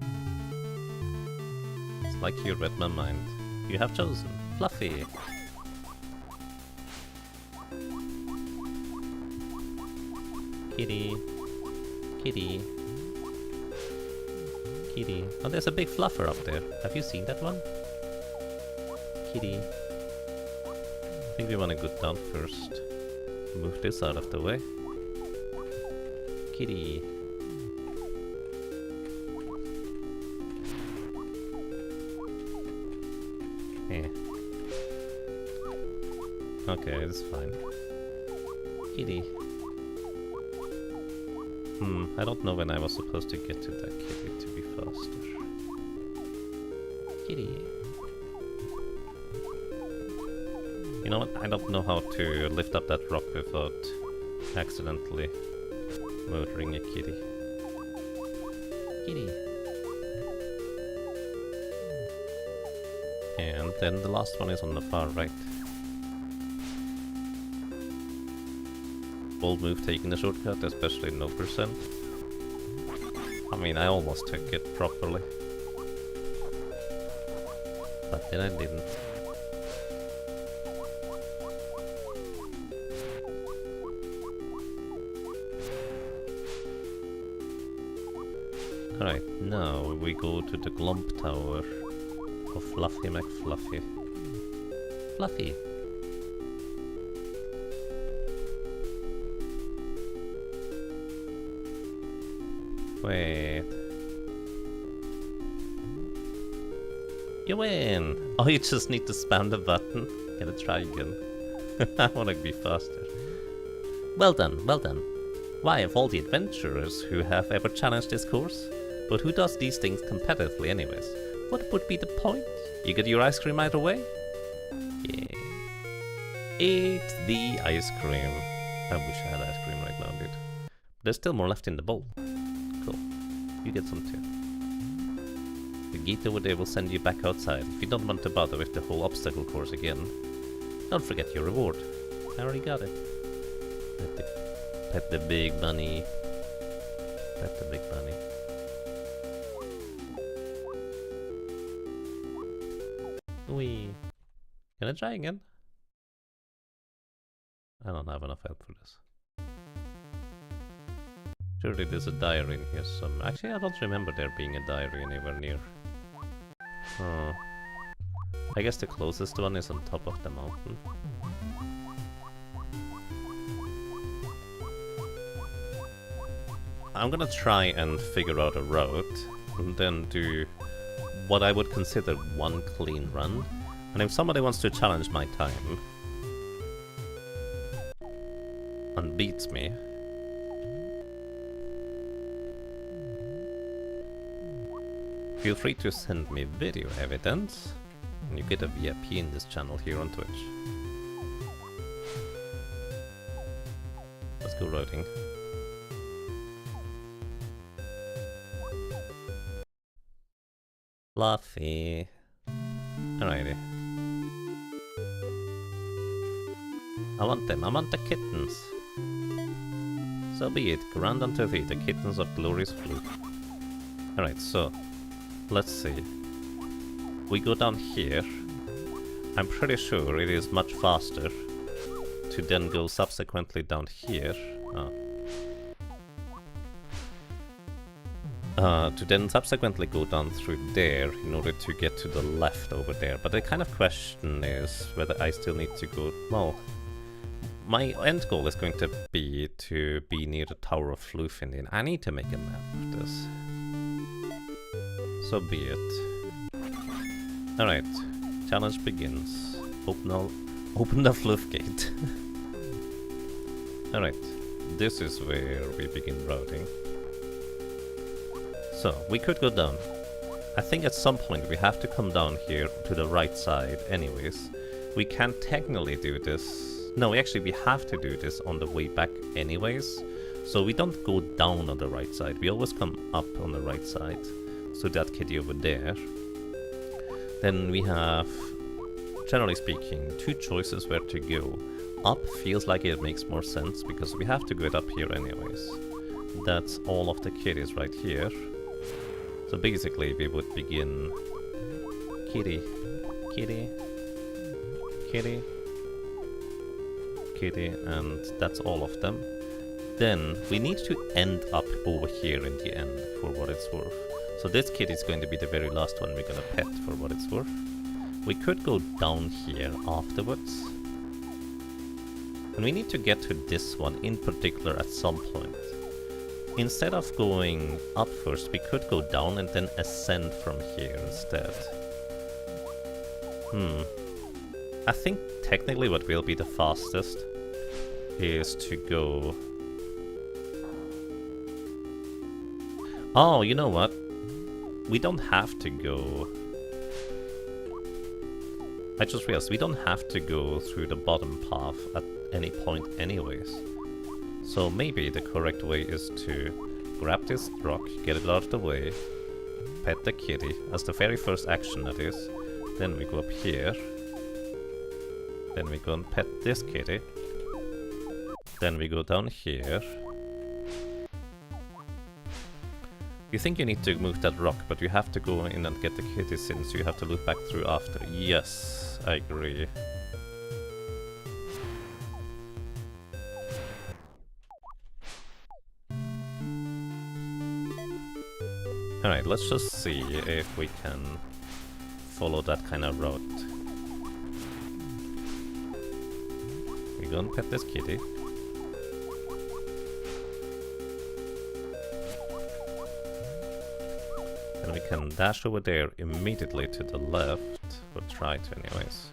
It's like you read my mind. You have chosen Fluffy. Kitty. Kitty. Kitty. Oh, there's a big fluffer up there. Have you seen that one? Kitty. I think we want to go down first. Move this out of the way. Kitty. Eh. Okay, it's fine. Kitty. I don't know when I was supposed to get to that kitty to be faster. Kitty. You know what? I don't know how to lift up that rock without accidentally murdering a kitty. Kitty. And then the last one is on the far right. Bold move taking the shortcut, especially no percent. I mean, I almost took it properly. But then I didn't. Alright, now we go to the Glump Tower of Fluffy McFluffy. Fluffy! Wait. You win! Oh, you just need to spam the button. Gotta try again. I wanna be faster. Well done, well done. Why, of all the adventurers who have ever challenged this course? But who does these things competitively anyways? What would be the point? You get your ice cream either way? Yeah. Eat the ice cream. I wish I had ice cream right now, dude. There's still more left in the bowl. Cool. You get some too. The gate over there will send you back outside if you don't want to bother with the whole obstacle course again. Don't forget your reward. I already got it. Pet the big bunny. Pet the big bunny. Wee. Can I try again? I don't have enough help for this. Surely there's a diary in here somewhere. Actually, I don't remember there being a diary anywhere near. Oh. I guess the closest one is on top of the mountain. I'm gonna try and figure out a route and then do what I would consider one clean run. And if somebody wants to challenge my time and beats me, feel free to send me video evidence and you get a VIP in this channel here on Twitch. Let's go routing. Fluffy. Alrighty. I want them. I want the kittens. So be it. Grand unto thee, the kittens of glorious flute. Alright, so let's see. We go down here. I'm pretty sure it is much faster to then go subsequently down here. To then subsequently go down through there in order to get to the left over there. But the kind of question is whether I still need to go... Well, my end goal is going to be near the Tower of Flufindin. I need to make a map of this. So be it. Alright, challenge begins. Open the Fluff gate. Alright, this is where we begin routing. So, we could go down. I think at some point we have to come down here to the right side anyways. We can't technically do this. No, actually we have to do this on the way back anyways. So we don't go down on the right side. We always come up on the right side. So that kitty over there. Then we have, generally speaking, two choices where to go. Up feels like it makes more sense because we have to go up here anyways. that's all of the kitties right here. So basically we would begin kitty, kitty, kitty, kitty, and that's all of them. Then we need to end up over here in the end for what it's worth. So this kitty is going to be the very last one we're gonna pet for what it's worth. We could go down here afterwards. And we need to get to this one in particular at some point. Instead of going up first, we could go down and then ascend from here instead. I think technically what will be the fastest is to go... Oh, you know what? We don't have to go... I just realized we don't have to go through the bottom path at any point anyways. So maybe the correct way is to grab this rock, get it out of the way, pet the kitty as the very first action that is. Then we go up here. Then we go and pet this kitty. Then we go down here. You think you need to move that rock, but you have to go in and get the kitty since you have to loop back through after. Yes, I agree. Alright, let's just see if we can follow that kind of route. We go and pet this kitty. And we can dash over there immediately to the left, or try to anyways.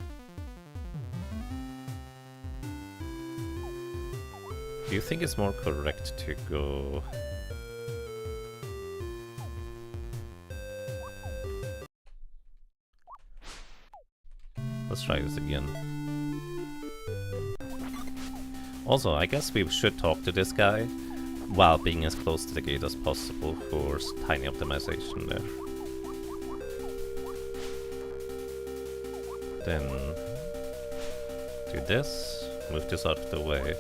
Do you think it's more correct to go... Let's try this again. Also, I guess we should talk to this guy while being as close to the gate as possible for tiny optimization there. Then do this, move this out of the way.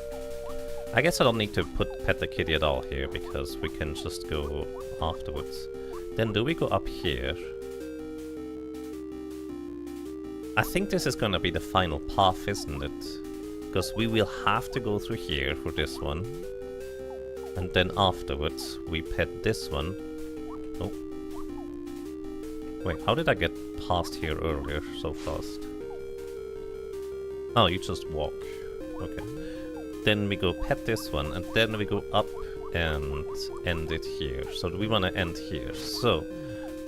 I guess I don't need to pet the kitty at all here because we can just go afterwards. Then do we go up here? I think this is gonna be the final path, isn't it? Because we will have to go through here for this one. And then afterwards, we pet this one. Oh. Wait, how did I get past here earlier so fast? Oh, you just walk. Okay. Then we go pet this one, and then we go up and end it here. So we want to end here. So,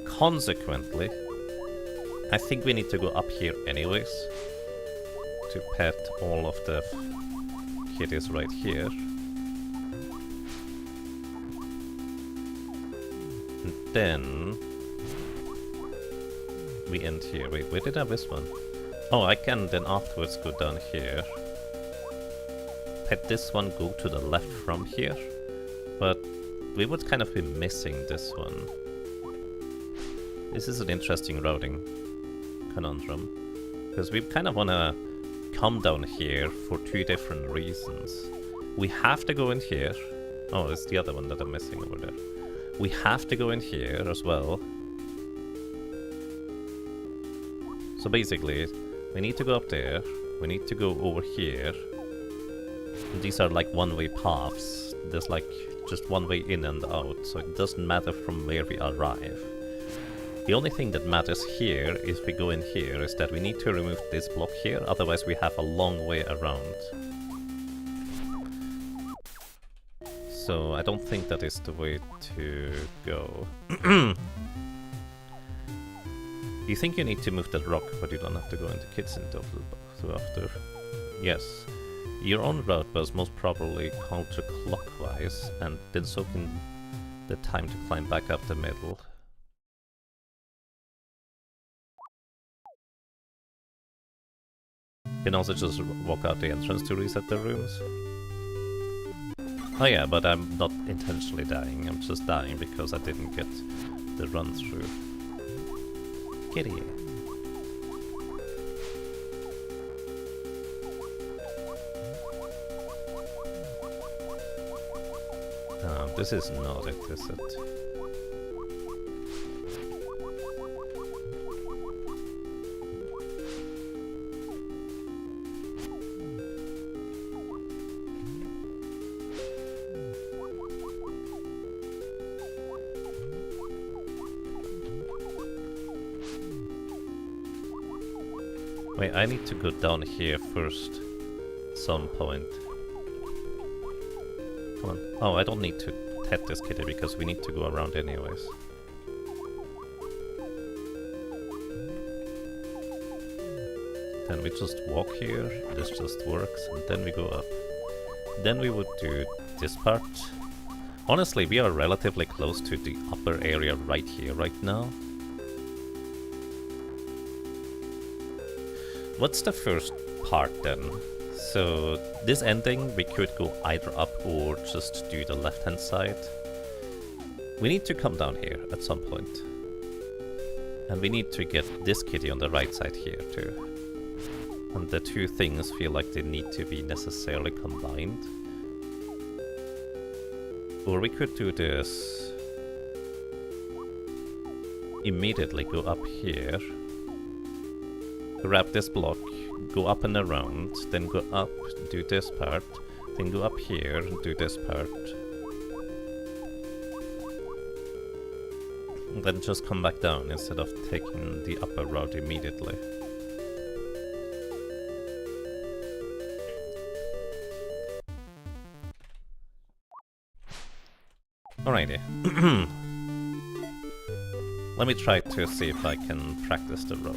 consequently, I think we need to go up here anyways. To pet all of the kitties right here. And then we end here. Wait, where did I miss one? Oh, I can then afterwards go down here. Pet this one, go to the left from here. But we would kind of be missing this one. This is an interesting routing conundrum. Because we kind of want to come down here for two different reasons. We have to go in here. Oh, it's the other one that I'm missing over there. We have to go in here as well. So basically, we need to go up there. We need to go over here. And these are like one-way paths. There's like just one way in and out, so it doesn't matter from where we arrive. The only thing that matters here, if we go in here, is that we need to remove this block here, otherwise we have a long way around. So I don't think that is the way to go. You think you need to move that rock, but you don't have to go into kids into after. Yes. Your own route was most probably counterclockwise, and then so can the time to climb back up the middle. You can also just walk out the entrance to reset the rooms. Oh yeah, but I'm not intentionally dying, I'm just dying because I didn't get the run through. Kitty. this is not it, is it? Wait, I need to go down here first. At some point. Come on. Oh, I don't need to pet this kitty because we need to go around anyways. Then we just walk here, this just works, and then we go up. Then we would do this part. Honestly, we are relatively close to the upper area right here, right now. What's the first part then? So this ending we could go either up or just do the left hand side. We need to come down here at some point. And we need to get this kitty on the right side here too. And the two things feel like they need to be necessarily combined. Or we could do this. Immediately go up here. Grab this block, go up and around, then go up, do this part, then go up here and do this part. And then just come back down instead of taking the upper route immediately. Alrighty. Let me try to see if I can practice the road.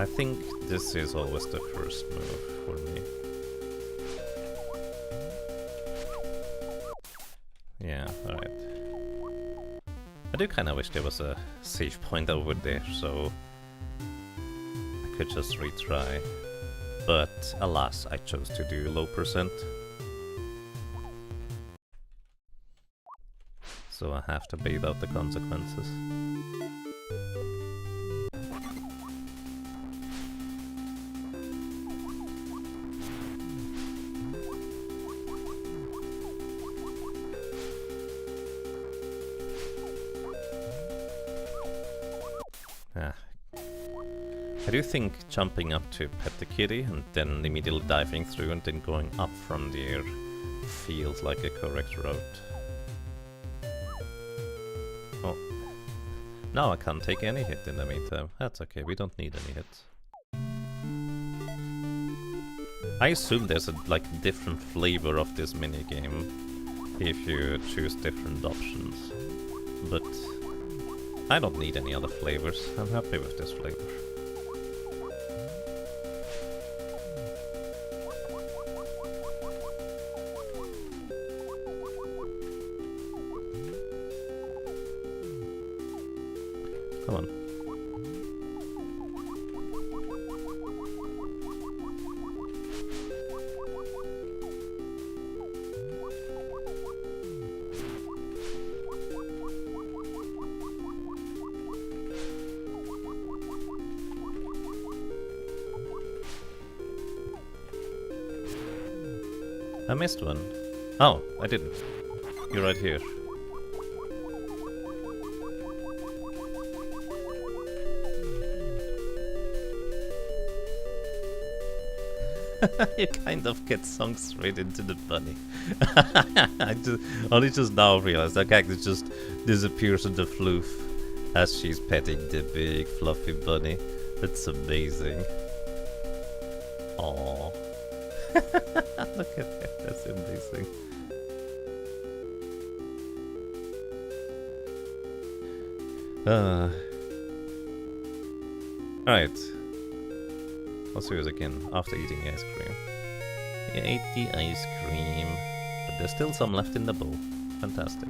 I think this is always the first move for me. Yeah, alright. I do kinda wish there was a save point over there, so I could just retry. But alas, I chose to do low percent. So I have to bathe out the consequences. I do think jumping up to pet the kitty and then immediately diving through and then going up from there feels like a correct route. Oh. Now I can't take any hit in the meantime. That's okay, we don't need any hits. I assume there's a different flavor of this minigame if you choose different options. But I don't need any other flavors. I'm happy with this flavor. Come on. I missed one. Oh, I didn't. You're right here. You kind of get sunk straight into the bunny. I only just now realized that cactus just disappears in the floof as she's petting the big fluffy bunny. That's amazing. Aww. Look at that, that's amazing. Alright. Let's do this again after eating the ice cream. We ate the ice cream, but there's still some left in the bowl. Fantastic.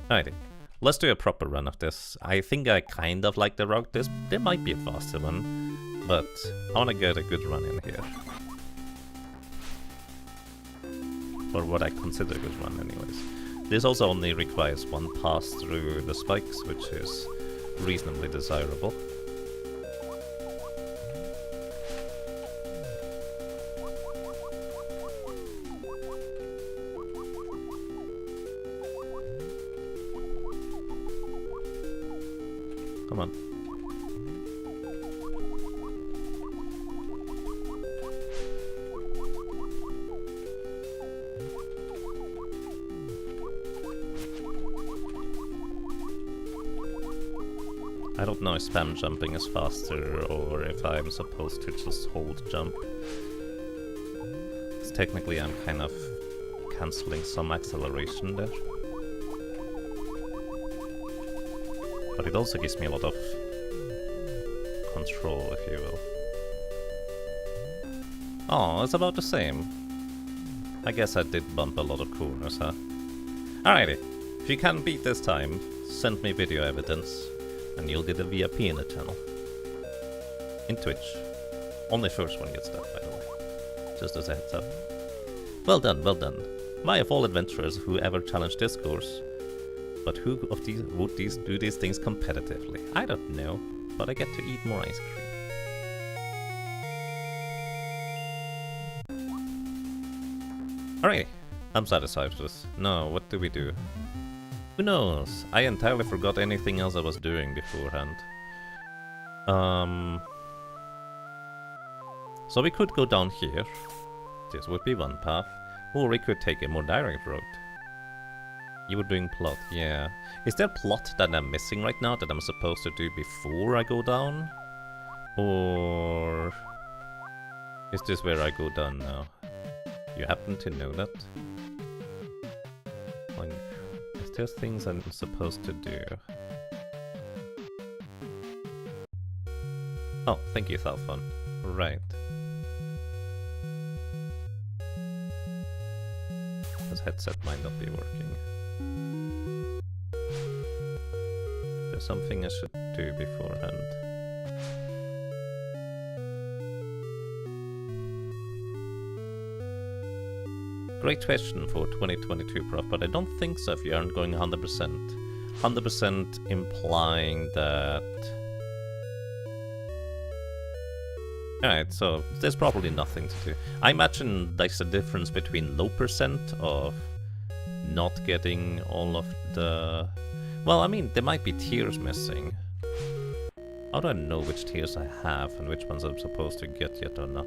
Alrighty, let's do a proper run of this. I think I kind of like the route. There might be a faster one, but I want to get a good run in here. Or what I consider a good run anyways. This also only requires one pass through the spikes, which is reasonably desirable. . Come on. I don't know if spam jumping is faster or if I'm supposed to just hold jump. Because technically I'm kind of cancelling some acceleration there. But it also gives me a lot of control, if you will. Oh, it's about the same. I guess I did bump a lot of corners, huh? Alrighty. If you can't beat this time, send me video evidence. And you'll get a VIP in the channel. In Twitch. Only first one gets that, by the way. Just as a heads up. Well done, well done. My of all adventurers who ever challenged this course. But who of these would do these things competitively? I don't know, but I get to eat more ice cream. Alright, I'm satisfied with this. Now, what do we do? Who knows? I entirely forgot anything else I was doing beforehand. So we could go down here. This would be one path. Or we could take a more direct route. You were doing plot, yeah. Is there plot that I'm missing right now that I'm supposed to do before I go down? Or is this where I go down now? You happen to know that? Like, is there things I'm supposed to do? Oh, thank you, Thalphon. Right. This headset might not be working. There's something I should do beforehand. Great question for 2022, Prof, but I don't think so if you aren't going 100%. 100% implying that... Alright, so there's probably nothing to do. I imagine there's a difference between low percent of not getting all of the... Well, I mean, there might be tiers missing. How do I know which tiers I have and which ones I'm supposed to get yet or not?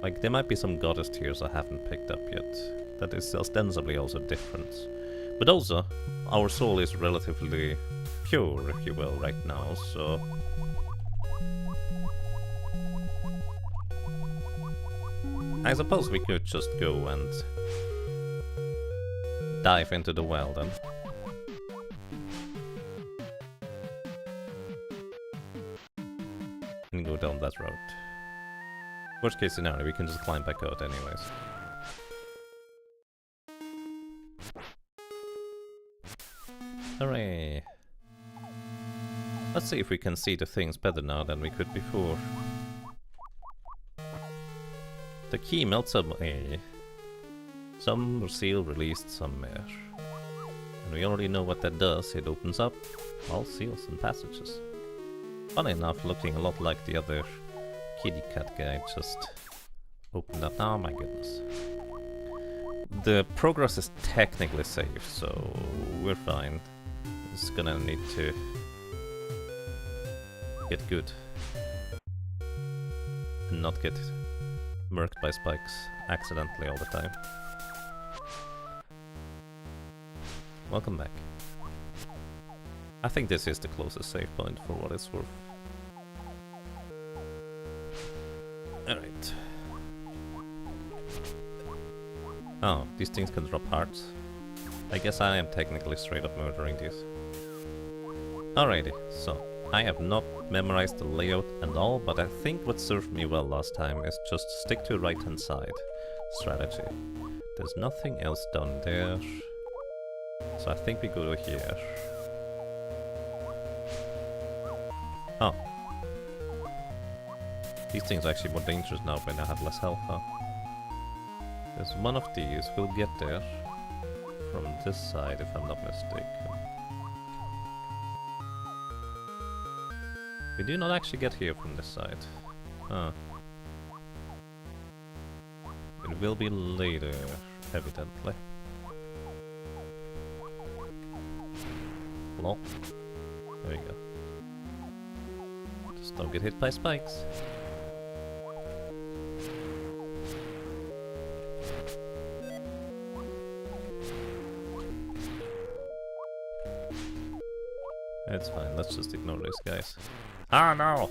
Like, there might be some goddess tiers I haven't picked up yet. That is ostensibly also different. But also, our soul is relatively pure, if you will, right now, so... I suppose we could just go and dive into the well then. And go down that road. Worst case scenario, we can just climb back out anyways. Hooray! Let's see if we can see the things better now than we could before. The key melts away. Some seal released some air. And we already know what that does. It opens up all seals and passages. Funny enough, looking a lot like the other kitty cat guy just opened up. Oh my goodness. The progress is technically safe, so we're fine. It's gonna need to get good. And not get murked by spikes accidentally all the time. Welcome back. I think this is the closest save point for what it's worth. Alright. Oh, these things can drop hearts. I guess I am technically straight up murdering these. Alrighty, so I have not memorized the layout and all, but I think what served me well last time is just stick to right hand side strategy. There's nothing else down there, so I think we go to here. Oh. These things are actually more dangerous now when I have less health, huh? There's one of these, we'll get there from this side if I'm not mistaken. We do not actually get here from this side. Huh. It will be later, evidently. Lol. There you go. Just don't get hit by spikes. It's fine, let's just ignore these guys. Ah, no!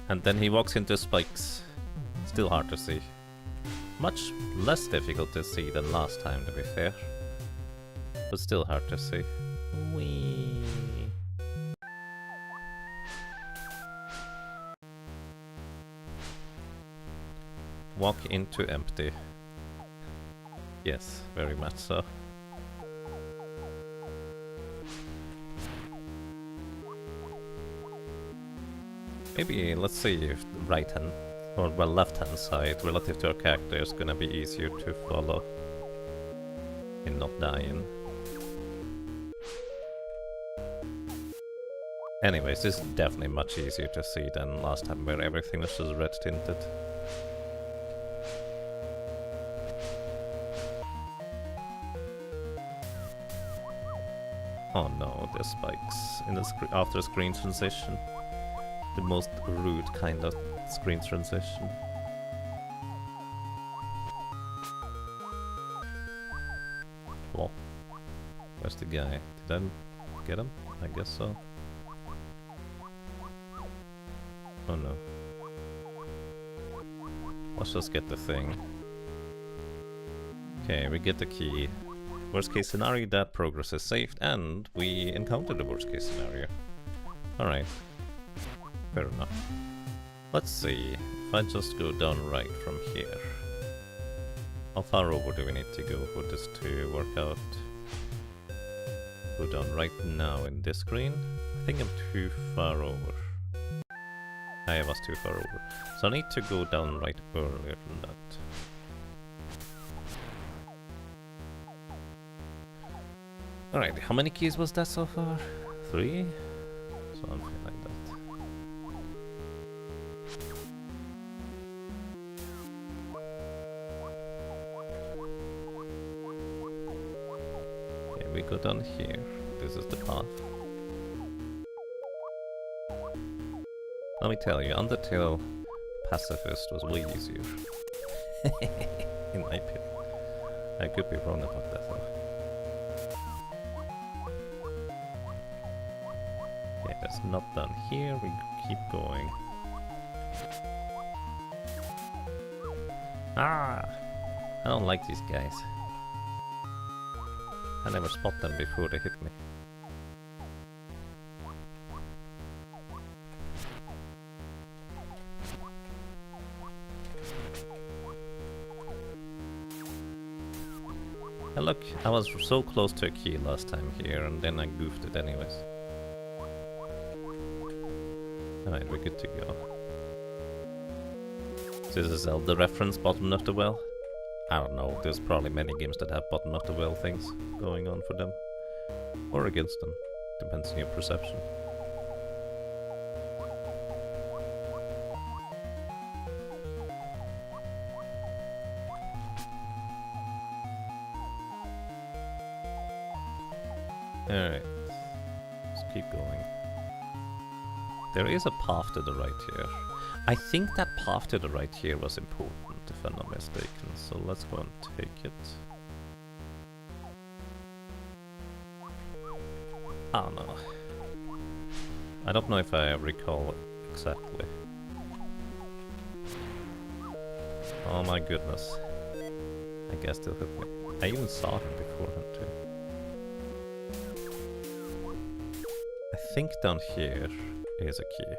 And then he walks into spikes. Still hard to see. Much less difficult to see than last time, to be fair. But still hard to see. Whee! Walk into empty. Yes, very much so. Maybe let's see if the right hand, or well left hand side relative to our character is gonna be easier to follow in not dying. Anyways, this is definitely much easier to see than last time where everything was just red tinted. Oh no, there's spikes in the after screen transition. The most rude kind of screen transition. Well, where's the guy? Did I get him? I guess so. Oh no. Let's just get the thing. Okay, we get the key. Worst case scenario, that progress is saved, and we encountered the worst case scenario. Alright. Fair enough. Let's see, if I just go down right from here. How far over do we need to go for this to work out? Go down right now in this screen. I think I'm too far over. I was too far over. So I need to go down right earlier than that. Alright, how many keys was that so far? 3? Something like that. Okay, we go down here. This is the path. Let me tell you, Undertale Pacifist was way easier. In my opinion. I could be wrong about that though. Okay, that's not done here, we keep going. Ah! I don't like these guys. I never spot them before they hit me. And look, I was so close to a key last time here, and then I goofed it anyways. Alright, we're good to go. This is Zelda reference, bottom of the well? I don't know, there's probably many games that have bottom of the well things going on for them. Or against them, depends on your perception. Alright, let's keep going. There is a path to the right here. I think that path to the right here was important, if I'm not mistaken, so let's go and take it. Oh no. I don't know if I recall exactly. Oh my goodness. I guess they'll hit me. I even saw him beforehand too. I think down here is a key.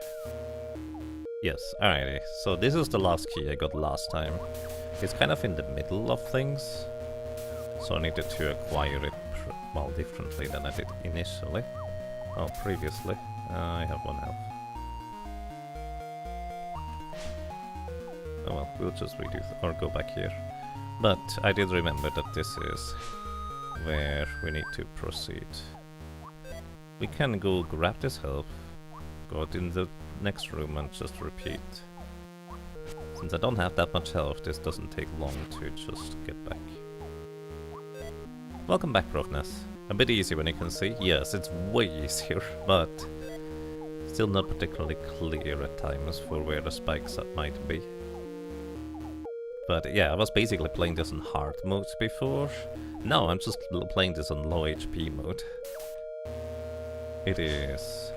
Yes, alrighty. So this is the last key I got last time. It's kind of in the middle of things. So I needed to acquire it, well, differently than I did initially. Oh, previously. I have 1 health. Oh well, we'll just redo or go back here. But I did remember that this is where we need to proceed. We can go grab this health, go out in the next room and just repeat. Since I don't have that much health, this doesn't take long to just get back. Welcome back, Rogness. A bit easier when you can see. Yes, it's way easier, but still not particularly clear at times for where the spikes might be. But yeah, I was basically playing this on hard modes before. Now I'm just playing this on low HP mode. It is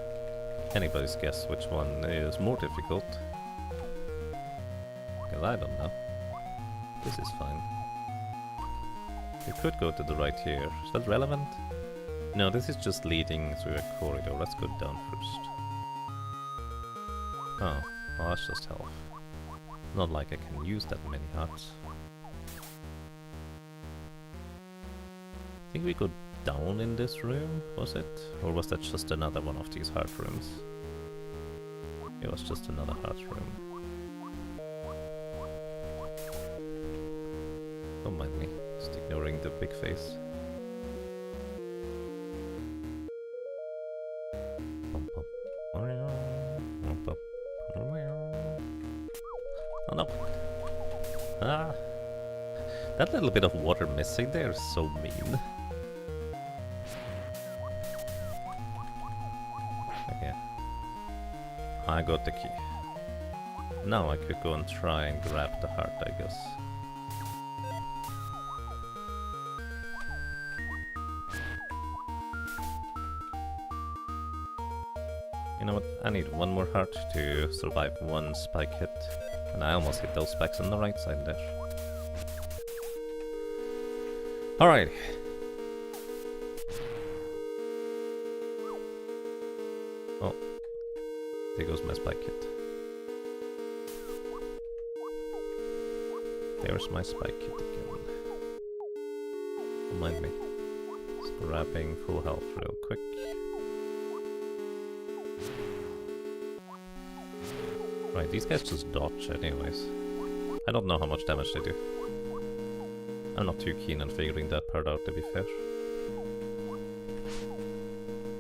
anybody's guess which one is more difficult. Because I don't know. This is fine. You could go to the right here. Is that relevant? No, this is just leading through a corridor. Let's go down first. Oh, well, that's just health. Not like I can use that many hearts. I think we go down in this room, was it? Or was that just another one of these heart rooms? It was just another heart room. Don't mind me, just ignoring the big face. Oh no. Ah. That little bit of water missing there is so mean. Okay. I got the key. Now I could go and try and grab the heart, I guess. You know what? I need one more heart to survive one spike hit. And I almost hit those spikes on the right side there. Alright. Oh. There goes my spike hit. There's my spike hit again. Don't mind me. Just grabbing full health real quick. Right, these guys just dodge anyways. I don't know how much damage they do. I'm not too keen on figuring that part out, to be fair.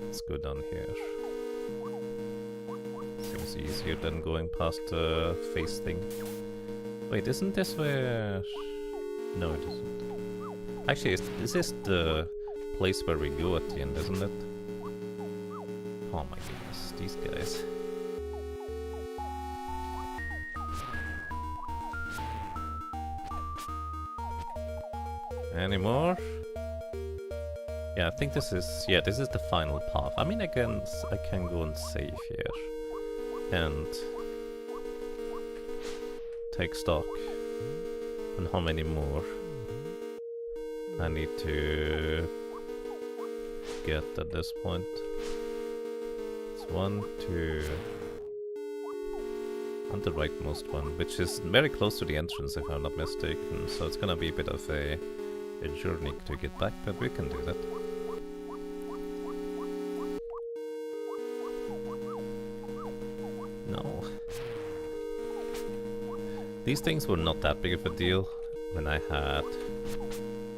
Let's go down here. Seems easier than going past the face thing. Wait, isn't this where... No, it isn't. Actually, this is the place where we go at the end, isn't it? Oh my goodness, these guys. Any more? Yeah, I think this is... Yeah, this is the final path. I mean, I can go and save here. And... take stock on how many more I need to get at this point. It's 1, 2... and the rightmost one, which is very close to the entrance if I'm not mistaken, so it's gonna be a bit of a journey to get back, but we can do that. No. These things were not that big of a deal when I had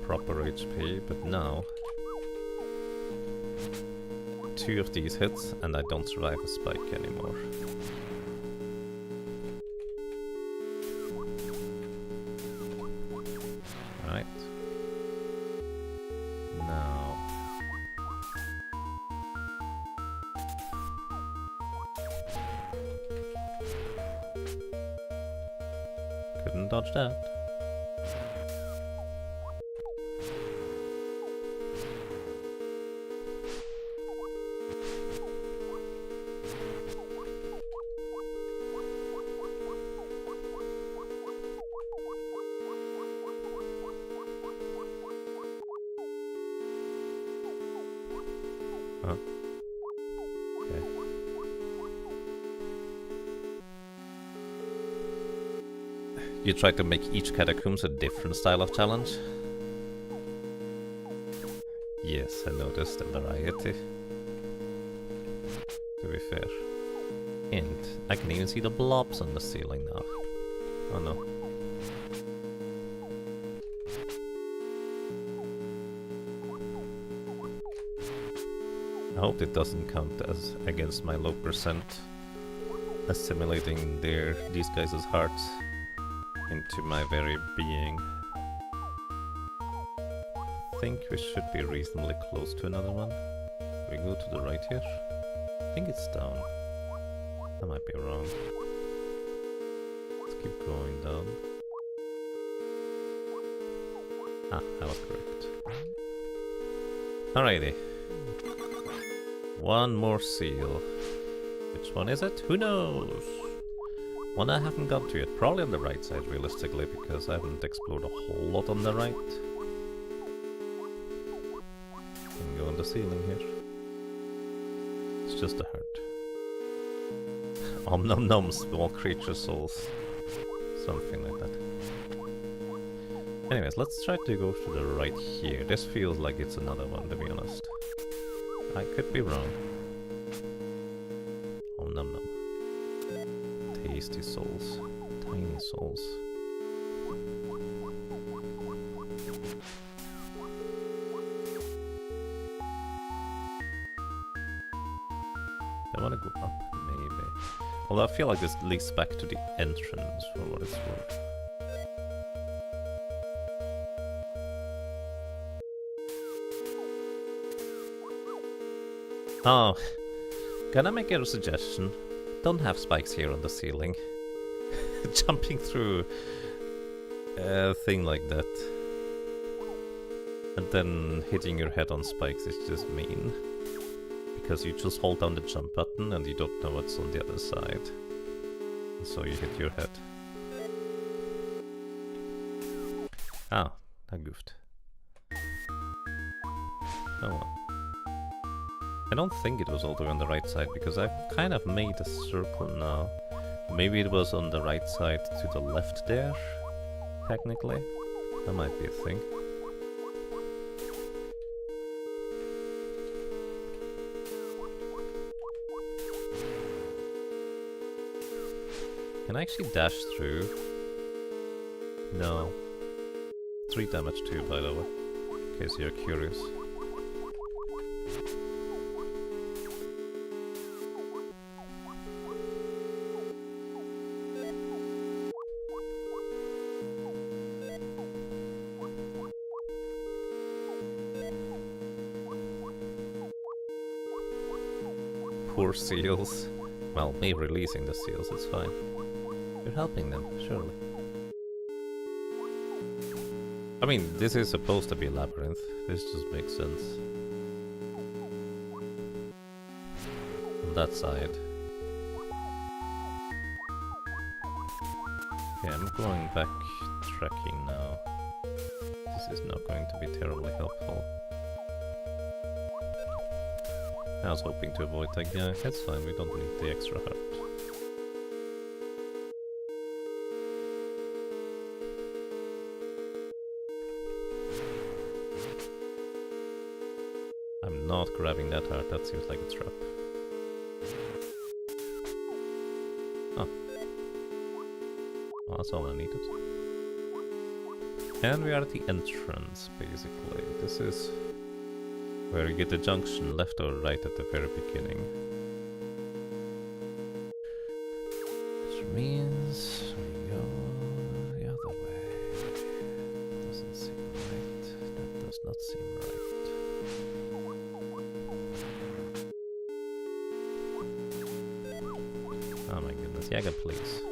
proper HP, but now 2 of these hits and I don't survive a spike anymore. Right. Now... couldn't dodge that. Huh? Okay. You try to make each catacombs a different style of challenge? Yes, I noticed the variety. To be fair. And I can even see the blobs on the ceiling now. Oh no. I hope it doesn't count as against my low percent assimilating these guys' hearts into my very being. think we should be reasonably close to another one. We go to the right here. I think it's down. I might be wrong. Let's keep going down. Ah, I was correct. Alrighty. One more seal. Which one is it? Who knows? One I haven't got to yet. Probably on the right side, realistically, because I haven't explored a whole lot on the right. Can go on the ceiling here. It's just a heart. Om nom nom, small creature souls. Something like that. Anyways, let's try to go to the right here. This feels like it's another one, to be honest. I could be wrong. Om nom nom. Tasty souls. Tiny souls. I wanna go up, maybe. Although I feel like this leads back to the entrance for what it's worth. Oh, gonna make a suggestion. Don't have spikes here on the ceiling. Jumping through a thing like that and then hitting your head on spikes is just mean. Because you just hold down the jump button and you don't know what's on the other side. And so you hit your head. Ah, I goofed. Oh well. I don't think it was all the way on the right side, because I've kind of made a circle now. Maybe it was on the right side to the left there, technically. That might be a thing. Can I actually dash through? No. 3 damage too, by the way, in case you're curious. Poor seals. Well, me releasing the seals, it's fine. You're helping them, surely. I mean, this is supposed to be a labyrinth. This just makes sense. On that side. Okay, I'm going back tracking now. This is not going to be terribly helpful. I was hoping to avoid that guy. That's fine, we don't need the extra heart. I'm not grabbing that heart, that seems like a trap. Oh. Well, that's all I needed. And we are at the entrance, basically. This is where you get the junction, left or right at the very beginning. Which means we go the other way. Doesn't seem right. That does not seem right. Oh my goodness, Jaga, please.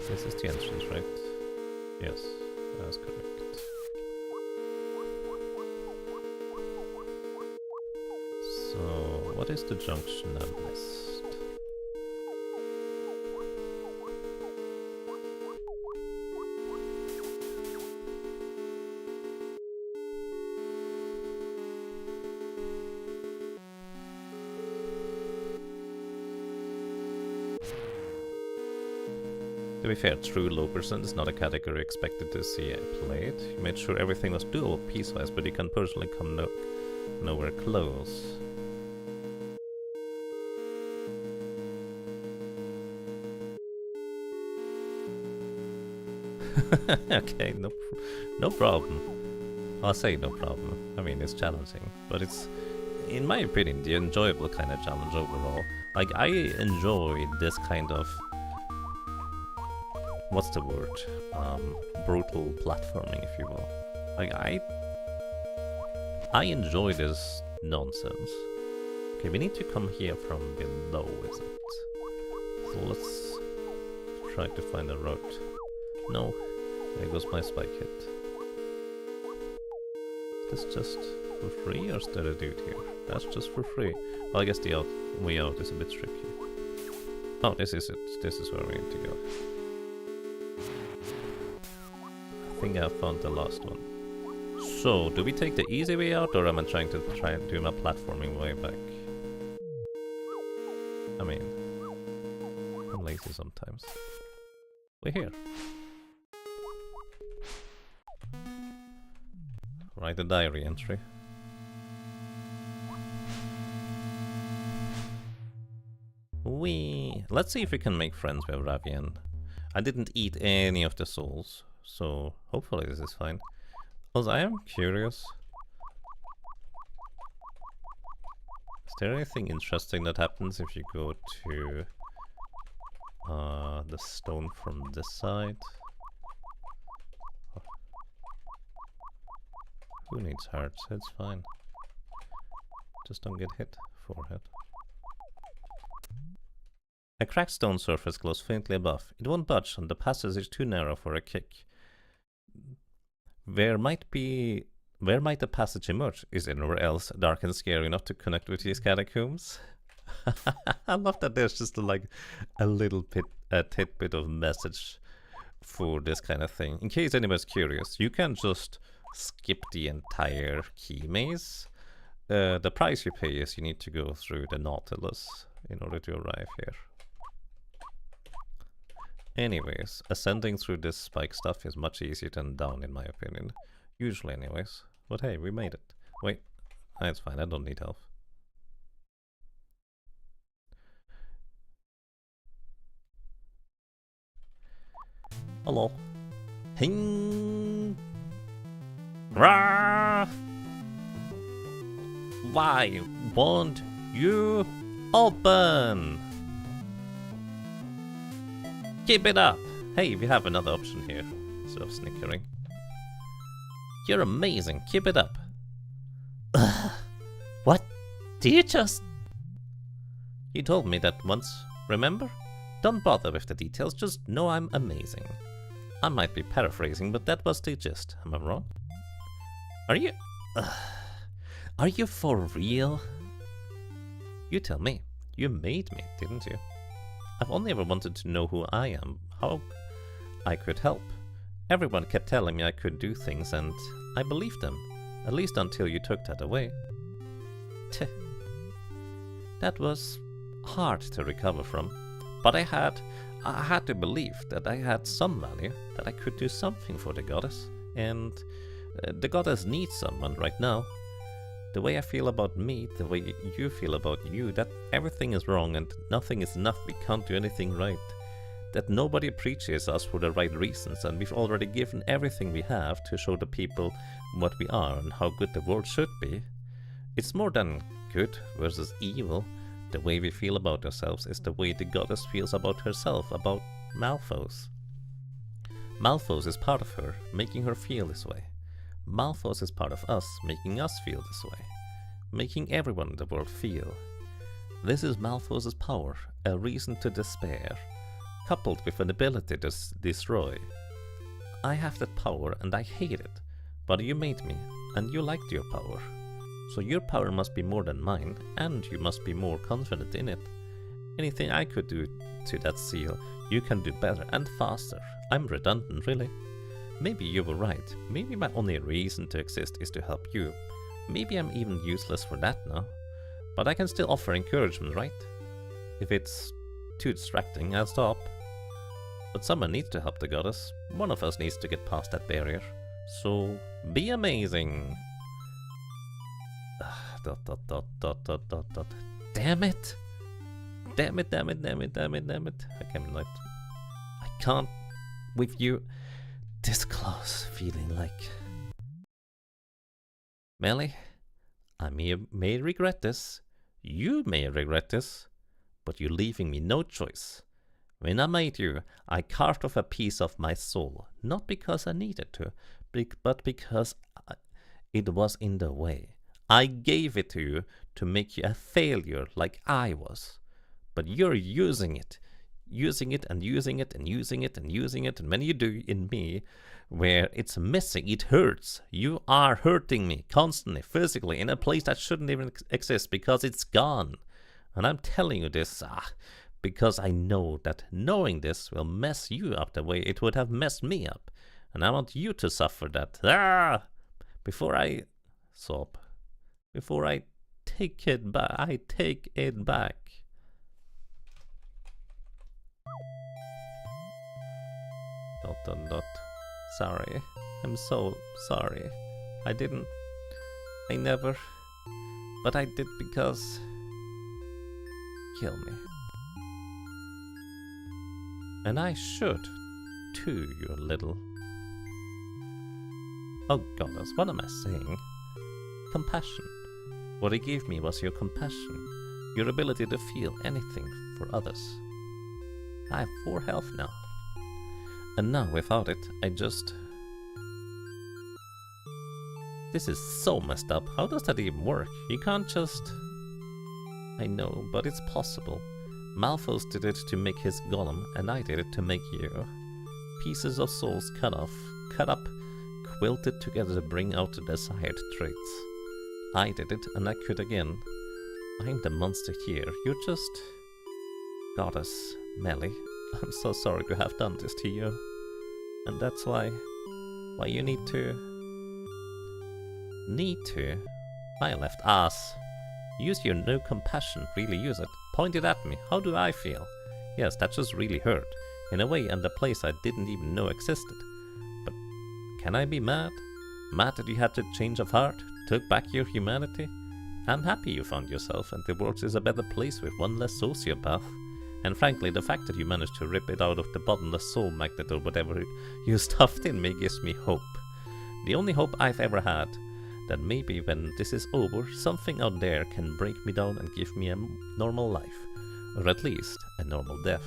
This is the entrance, right? Yes, that's correct. So, what is the junction I missed? To be fair, true low percent is not a category expected to see played. You made sure everything was doable piecewise, but you can personally come nowhere close. Okay, no problem. I'll say no problem. I mean, it's challenging, but it's, in my opinion, the enjoyable kind of challenge overall. Like, I enjoy this kind of, what's the word? Brutal platforming, if you will. Like, I enjoy this nonsense. Okay, we need to come here from below, isn't it? So let's try to find a route. No, there goes my spike hit. Is this just for free, or is there a dude here? That's just for free. Well, I guess the way out is a bit tricky. Oh, this is it. This is where we need to go. I think I found the last one. So, do we take the easy way out, or am I trying to do my platforming way back? I mean, I'm lazy sometimes. We're here. Write a diary entry. Let's see if we can make friends with Ravian. I didn't eat any of the souls, so hopefully this is fine. Also, I am curious. Is there anything interesting that happens if you go to the stone from this side? Who needs hearts? It's fine. Just don't get hit. Forehead. A cracked stone surface glows faintly above. It won't budge, and the passage is too narrow for a kick. Where might the passage emerge? Is anywhere else dark and scary enough to connect with these catacombs? I love that there's just like a little tidbit of message for this kind of thing. In case anyone's curious, you can just skip the entire key maze. The price you pay is you need to go through the Nautilus in order to arrive here. Anyways, ascending through this spike stuff is much easier than down, in my opinion. Usually anyways. But hey, we made it. Wait, it's fine, I don't need help. Hello. Hing. Rah! Why won't you open? Keep it up! Hey, we have another option here, instead of snickering. You're amazing, keep it up. What? Did you just... You told me that once, remember? Don't bother with the details, just know I'm amazing. I might be paraphrasing, but that was the gist. Am I wrong? Are you for real? You tell me. You made me, didn't you? I've only ever wanted to know who I am, how I could help. Everyone kept telling me I could do things, and I believed them. At least until you took that away. Tch. That was hard to recover from. But I had to believe that I had some value, that I could do something for the goddess. And the goddess needs someone right now. The way I feel about me, the way you feel about you, that everything is wrong and nothing is enough, we can't do anything right. That nobody appreciates us for the right reasons, and we've already given everything we have to show the people what we are and how good the world should be. It's more than good versus evil. The way we feel about ourselves is the way the goddess feels about herself, about Malphos. Malphos is part of her, making her feel this way. Malphos is part of us, making us feel this way. Making everyone in the world feel. This is Malphos' power, a reason to despair, coupled with an ability to destroy. I have that power and I hate it, but you made me, and you liked your power. So your power must be more than mine, and you must be more confident in it. Anything I could do to that seal, you can do better and faster. I'm redundant, really. Maybe you were right. Maybe my only reason to exist is to help you. Maybe I'm even useless for that now. But I can still offer encouragement, right? If it's too distracting, I'll stop. But someone needs to help the goddess. One of us needs to get past that barrier. So, be amazing. Damn it! Damn it, damn it, damn it, damn it, damn it. I can't with you. this close, feeling like... Melly, I may regret this, you may regret this, but you're leaving me no choice. When I made you, I carved off a piece of my soul, not because I needed to, but because it was in the way. I gave it to you to make you a failure like I was. But you're using it and using it and using it and using it, and when you do in me, where it's missing, it hurts. You are hurting me constantly, physically, in a place that shouldn't even exist because it's gone. And I'm telling you this because I know that knowing this will mess you up the way it would have messed me up. And I want you to suffer that. Before I sob, before I take it back, I take it back. ... Sorry. I'm so sorry. I never... But I did because... Kill me. And I should, too, you little... Oh goddess, what am I saying? Compassion. What he gave me was your compassion. Your ability to feel anything for others. I have 4 health now. And now, without it, I just... This is so messed up. How does that even work? You can't just... I know, but it's possible. Malthus did it to make his golem, and I did it to make you. Pieces of souls cut off, cut up, quilted together to bring out the desired traits. I did it, and I could again. I'm the monster here. You're just... Goddess, Melly. I'm so sorry to have done this to you. And that's why you need to... My left ass. Use your no compassion, really use it. Point it at me. How do I feel? Yes, that just really hurt. In a way, and a place I didn't even know existed. But can I be mad? Mad that you had to change of heart? Took back your humanity? I'm happy you found yourself, and the world is a better place with one less sociopath. And frankly, the fact that you managed to rip it out of the bottomless soul magnet or whatever you stuffed in me gives me hope. The only hope I've ever had. That maybe when this is over, something out there can break me down and give me a normal life. Or at least, a normal death.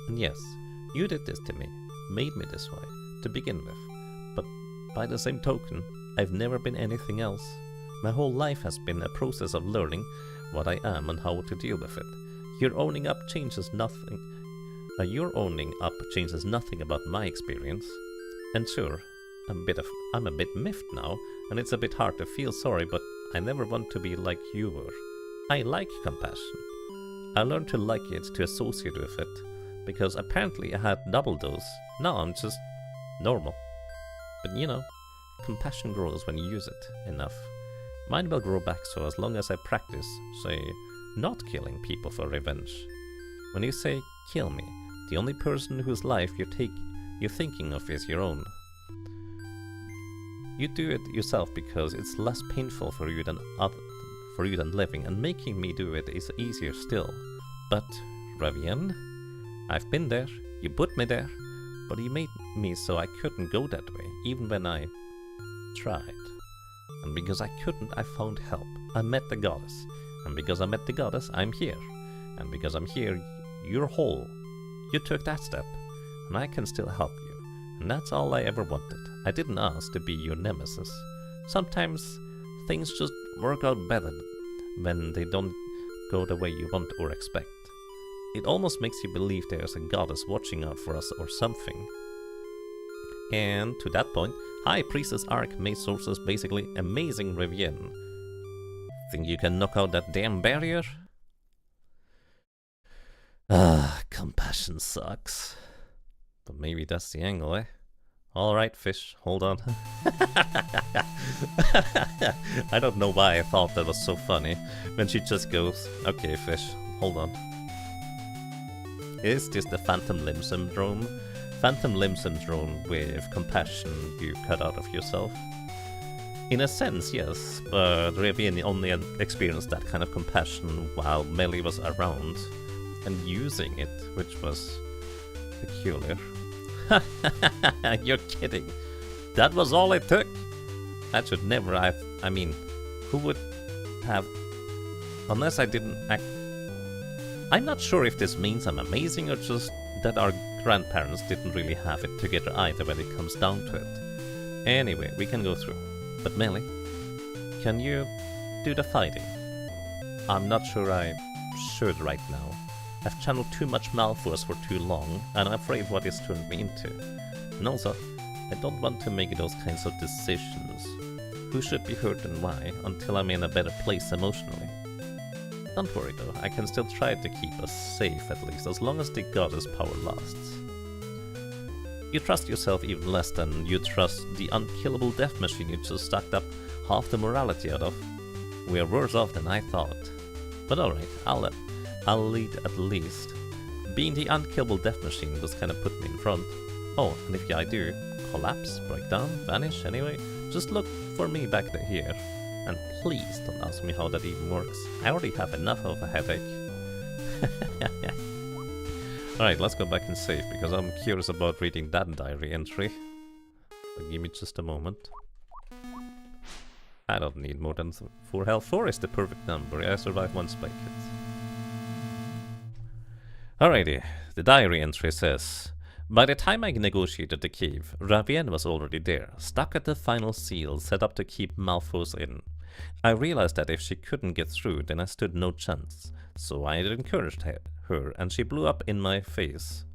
And yes, you did this to me. Made me this way, to begin with. But by the same token, I've never been anything else. My whole life has been a process of learning what I am and how to deal with it. Your owning up changes nothing. Your owning up changes nothing about my experience. And sure, I'm a bit miffed now, and it's a bit hard to feel sorry, but I never want to be like you were. I like compassion. I learned to like it, to associate with it, because apparently I had double dose. Now I'm just normal. But you know, compassion grows when you use it enough. Mine will grow back, so as long as I practice, say, not killing people for revenge. When you say, kill me, the only person whose life you're thinking of is your own. You do it yourself because it's less painful for you than living, and making me do it is easier still. But, Ravian, I've been there, you put me there, but you made me so I couldn't go that way, even when I tried. And because I couldn't, I found help. I met the goddess. And because I met the goddess, I'm here. And because I'm here, you're whole. You took that step, and I can still help you. And that's all I ever wanted. I didn't ask to be your nemesis. Sometimes things just work out better when they don't go the way you want or expect. It almost makes you believe there's a goddess watching out for us or something. And to that point, High Priestess Arc made sources basically amazing Rivienne. Think you can knock out that damn barrier? Compassion sucks. But maybe that's the angle, eh? Alright, fish, hold on. I don't know why I thought that was so funny. When she just goes, okay, fish, hold on. Is this the phantom limb syndrome? Phantom limb syndrome with compassion you cut out of yourself? In a sense, yes, but Rivian only experienced that kind of compassion while Melly was around and using it, which was peculiar. You're kidding. That was all it took. That should never have... I mean, who would have... Unless I didn't act... I'm not sure if this means I'm amazing or just that our grandparents didn't really have it together either when it comes down to it. Anyway, we can go through. But Melly, can you do the fighting? I'm not sure I should right now. I've channeled too much Malforce for too long, and I'm afraid what it's turned me into. And also, I don't want to make those kinds of decisions. Who should be hurt and why, until I'm in a better place emotionally. Don't worry though, I can still try to keep us safe at least, as long as the goddess power lasts. You trust yourself even less than you trust the unkillable death machine you just stacked up half the morality out of. We are worse off than I thought. But alright, I'll lead at least. Being the unkillable death machine does kinda put me in front. Oh, and if I do collapse, break down, vanish anyway, just look for me back here. And please don't ask me how that even works. I already have enough of a headache. Alright, let's go back and save, because I'm curious about reading that diary entry. So give me just a moment. I don't need more than 4 health. 4 is the perfect number. I survived 1 spike hit. Alrighty, the diary entry says... By the time I negotiated the cave, Ravienne was already there, stuck at the final seal set up to keep Malphos in. I realized that if she couldn't get through, then I stood no chance. So I encouraged her, and she blew up in my face.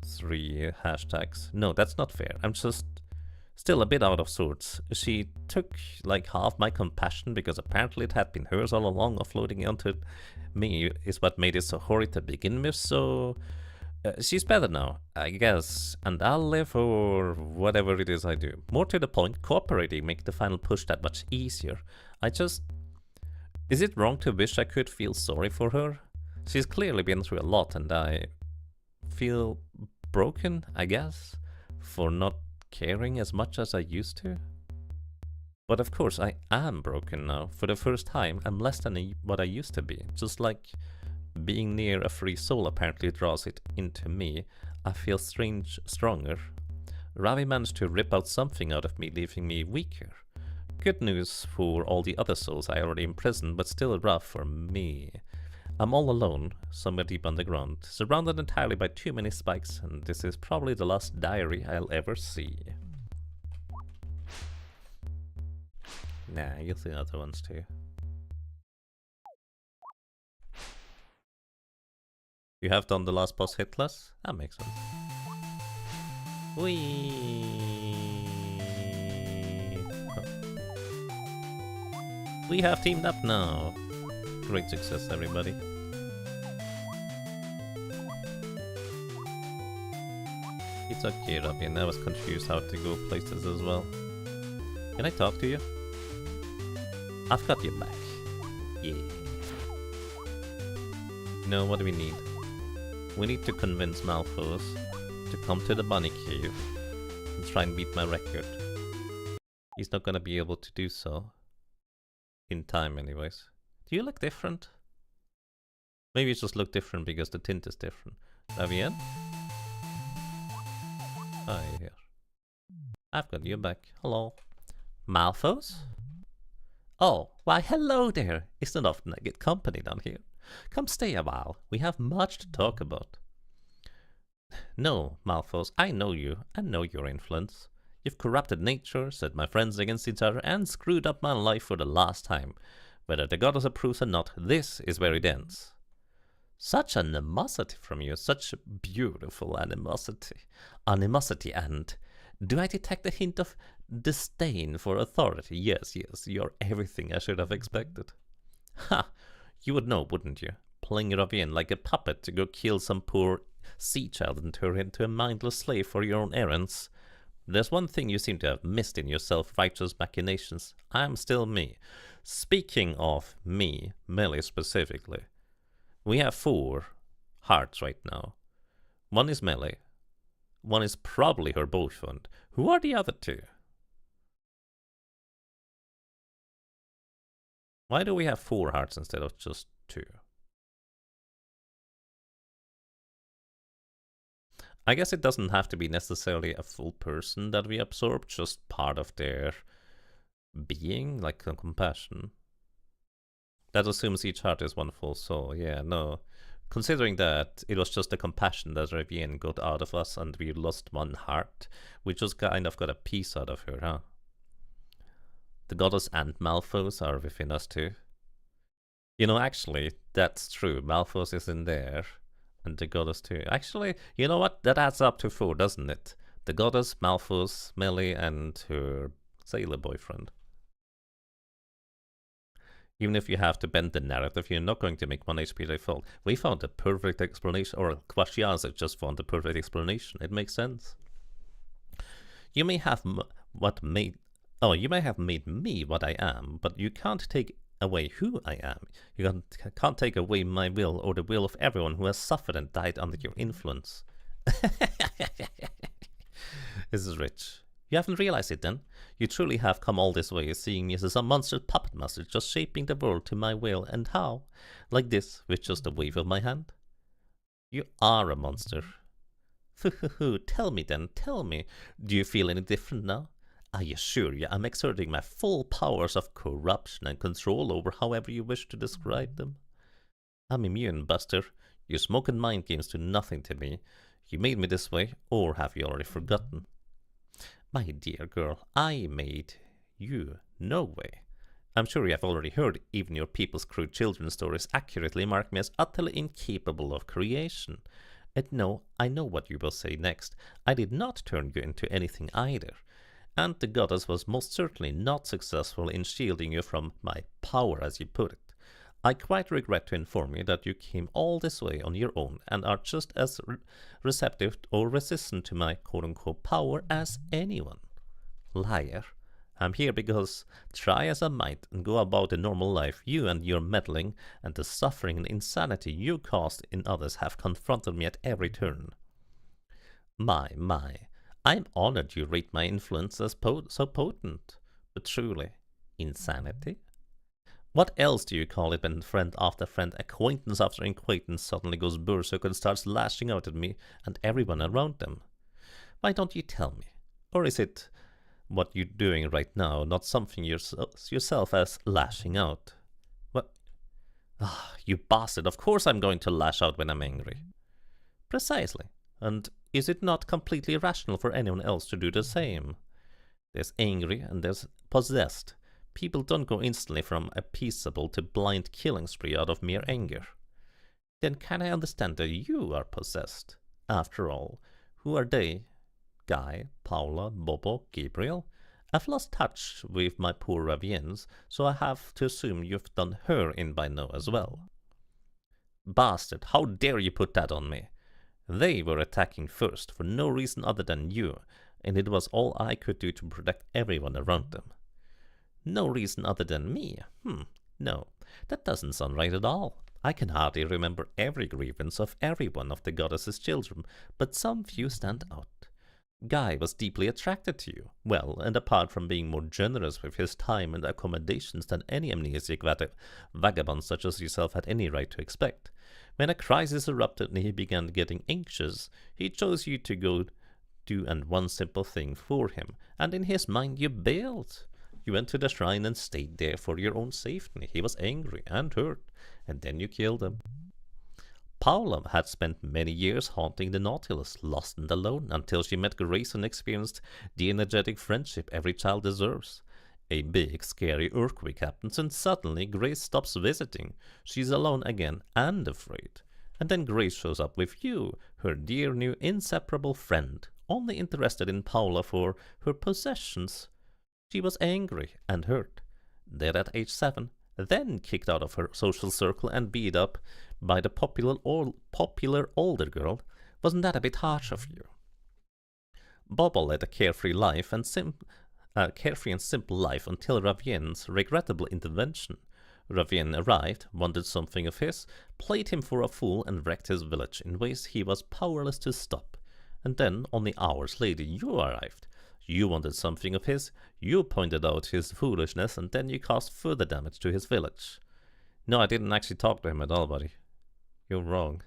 3 hashtags. No, that's not fair. I'm just still a bit out of sorts. She took like half my compassion because apparently it had been hers all along. Offloading onto me is what made it so horrid to begin with, so... she's better now, I guess, and I'll live for whatever it is I do. More to the point, cooperating makes the final push that much easier. Is it wrong to wish I could feel sorry for her? She's clearly been through a lot, and I feel broken, I guess, for not caring as much as I used to. But of course, I am broken now. For the first time, I'm less than what I used to be, just like... Being near a free soul apparently draws it into me. I feel stronger. Ravi managed to rip out something out of me, leaving me weaker. Good news for all the other souls I already imprisoned, but still rough for me. I'm all alone, somewhere deep underground, surrounded entirely by too many spikes, and this is probably the last diary I'll ever see. Nah, you'll see other ones too. You have done the last boss hitless? That makes sense. Whee! We have teamed up now. Great success, everybody. It's okay, Robin. I was confused how to go places as well. Can I talk to you? I've got your back. Yeah. No, what do we need? We need to convince Malphos to come to the bunny cave and try and beat my record. He's not gonna be able to do so. In time, anyways. Do you look different? Maybe you just look different because the tint is different. Ravienne? Hi, here. I've got you back. Hello. Malphos? Oh, why hello there. It's not often I get company down here. Come stay a while. We have much to talk about. No, Malphos, I know you. I know your influence. You've corrupted nature, set my friends against each other, and screwed up my life for the last time. Whether the goddess approves or not, this is where it ends. Such animosity from you, such beautiful animosity. And do I detect a hint of disdain for authority? Yes, you're everything I should have expected. Ha! You would know, wouldn't you? Playing Ravienne like a puppet to go kill some poor sea child and turn her into a mindless slave for your own errands. There's one thing you seem to have missed in your self-righteous machinations. I'm still me. Speaking of me, Melly specifically, we have 4 hearts right now. One is Melly. One is probably her boyfriend. Who are the other 2? Why do we have 4 hearts instead of just 2? I guess it doesn't have to be necessarily a full person that we absorb, just part of their being, like compassion. That assumes each heart is one full soul. Yeah, no. Considering that it was just the compassion that Rivienne got out of us and we lost one heart, we just kind of got a piece out of her, huh? The goddess and Malphos are within us too. You know, actually, that's true. Malphos is in there, and the goddess too. Actually, you know what? That adds up to 4, doesn't it? The goddess, Malphos, Melee, and her sailor boyfriend. Even if you have to bend the narrative, you're not going to make 1 HP default. We found the perfect explanation, or Kwashiaza just found the perfect explanation. It makes sense. You may have you may have made me what I am, but you can't take away who I am. You can't take away my will or the will of everyone who has suffered and died under your influence. This is rich. You haven't realized it then? You truly have come all this way, seeing me as some monster puppet master just shaping the world to my will, and how? Like this, with just a wave of my hand? You are a monster. Tell me then, tell me, do you feel any different now? I assure you, I'm exerting my full powers of corruption and control over however you wish to describe them. I'm immune, Buster. Your smoke and mind games do nothing to me. You made me this way, or have you already forgotten? My dear girl, I made you. No way. I'm sure you have already heard even your people's crude children's stories accurately mark me as utterly incapable of creation. And no, I know what you will say next. I did not turn you into anything either. And the goddess was most certainly not successful in shielding you from my power, as you put it. I quite regret to inform you that you came all this way on your own and are just as receptive or resistant to my quote-unquote power as anyone. Liar. I'm here because, try as I might and go about a normal life, you and your meddling and the suffering and insanity you caused in others have confronted me at every turn. My, I'm honored you rate my influence as so potent, but truly, insanity? What else do you call it when friend after friend, acquaintance after acquaintance suddenly goes berserk and starts lashing out at me and everyone around them? Why don't you tell me? Or is it what you're doing right now, not something yourself as lashing out? What? Ah, you bastard, of course I'm going to lash out when I'm angry. Precisely. And is it not completely irrational for anyone else to do the same? There's angry and there's possessed. People don't go instantly from a peaceable to blind killing spree out of mere anger. Then can I understand that you are possessed? After all, who are they? Guy, Paula, Bobo, Gabriel? I've lost touch with my poor Raviennes, so I have to assume you've done her in by now as well. Bastard, how dare you put that on me? They were attacking first, for no reason other than you, and it was all I could do to protect everyone around them. No reason other than me? No, that doesn't sound right at all. I can hardly remember every grievance of every one of the goddess's children, but some few stand out. Guy was deeply attracted to you. Well, and apart from being more generous with his time and accommodations than any amnesiac vagabond such as yourself had any right to expect, when a crisis erupted and he began getting anxious, he chose you to go do and one simple thing for him, and in his mind you bailed. You went to the shrine and stayed there for your own safety. He was angry and hurt, and then you killed him. Paula had spent many years haunting the Nautilus, lost and alone, until she met Grace and experienced the energetic friendship every child deserves. A big, scary earthquake happens, and suddenly Grace stops visiting. She's alone again and afraid. And then Grace shows up with you, her dear new inseparable friend, only interested in Paula for her possessions. She was angry and hurt, dead at age 7, then kicked out of her social circle and beat up by the popular older girl. Wasn't that a bit harsh of you? Bobo led a carefree and simple life until Ravienne's regrettable intervention. Ravienne arrived, wanted something of his, played him for a fool and wrecked his village in ways he was powerless to stop. And then, only hours later, you arrived. You wanted something of his, you pointed out his foolishness, and then you caused further damage to his village. No, I didn't actually talk to him at all, buddy. You're wrong.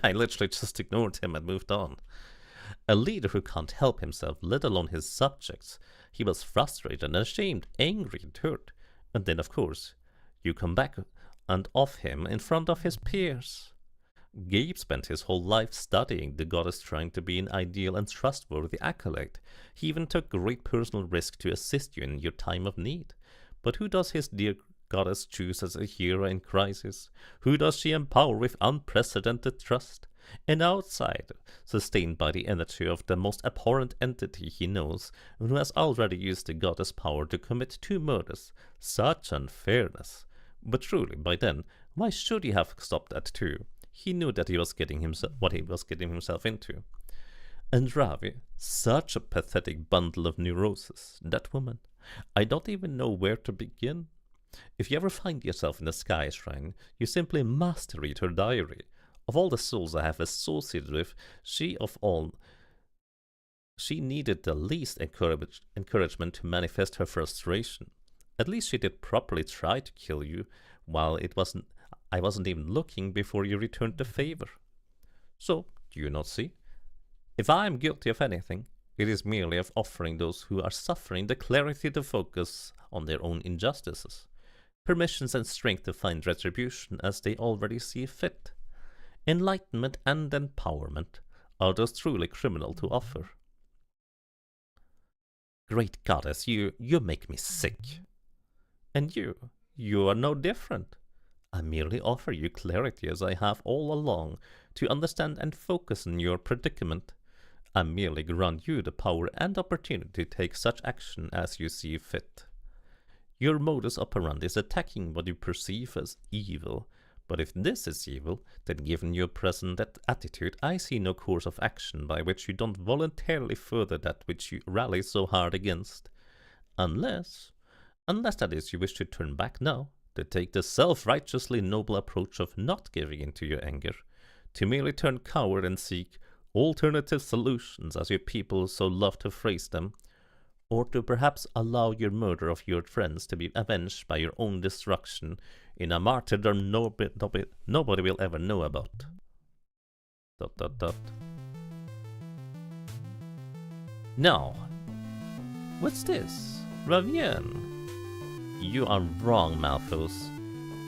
I literally just ignored him and moved on. A leader who can't help himself, let alone his subjects. He was frustrated and ashamed, angry and hurt. And then, of course, you come back and off him in front of his peers. Gabe spent his whole life studying the goddess, trying to be an ideal and trustworthy acolyte. He even took great personal risk to assist you in your time of need. But who does his dear goddess choose as a hero in crisis? Who does she empower with unprecedented trust? An outsider, sustained by the energy of the most abhorrent entity he knows, and who has already used the goddess' power to commit 2 murders. Such unfairness. But truly, by then, why should he have stopped at 2? He knew that he was getting what he was getting himself into. And Ravi, such a pathetic bundle of neurosis. That woman. I don't even know where to begin. If you ever find yourself in the Sky Shrine, you simply must read her diary. Of all the souls I have associated with, she needed the least encouragement to manifest her frustration. At least she did properly try to kill you, while I wasn't even looking before you returned the favor. So, do you not see? If I am guilty of anything, it is merely of offering those who are suffering the clarity to focus on their own injustices, permissions and strength to find retribution as they already see fit. Enlightenment and empowerment are those truly criminal to offer. Great goddess, you make me sick. And you are no different. I merely offer you clarity as I have all along, to understand and focus on your predicament. I merely grant you the power and opportunity to take such action as you see fit. Your modus operandi is attacking what you perceive as evil. But if this is evil, then given your present attitude, I see no course of action by which you don't voluntarily further that which you rally so hard against. Unless that is you wish to turn back now, to take the self-righteously noble approach of not giving in to your anger, to merely turn coward and seek alternative solutions, as your people so love to phrase them, or to perhaps allow your murder of your friends to be avenged by your own destruction in a martyrdom nobody will ever know about. ... Now, what's this? Ravian? You are wrong, Malthus.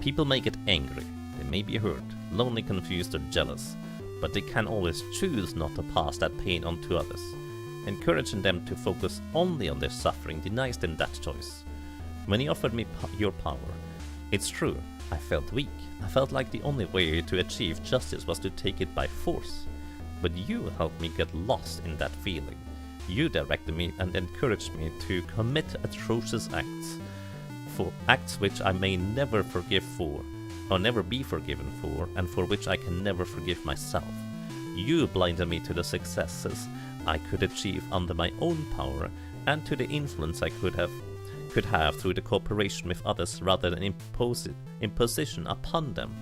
People may get angry, they may be hurt, lonely, confused, or jealous, but they can always choose not to pass that pain on to others. Encouraging them to focus only on their suffering denies them that choice. When you offered me your power, it's true, I felt weak. I felt like the only way to achieve justice was to take it by force. But you helped me get lost in that feeling. You directed me and encouraged me to commit atrocious acts which I may never forgive for, or never be forgiven for, and for which I can never forgive myself. You blinded me to the successes I could achieve under my own power, and to the influence I could have through the cooperation with others rather than imposition upon them.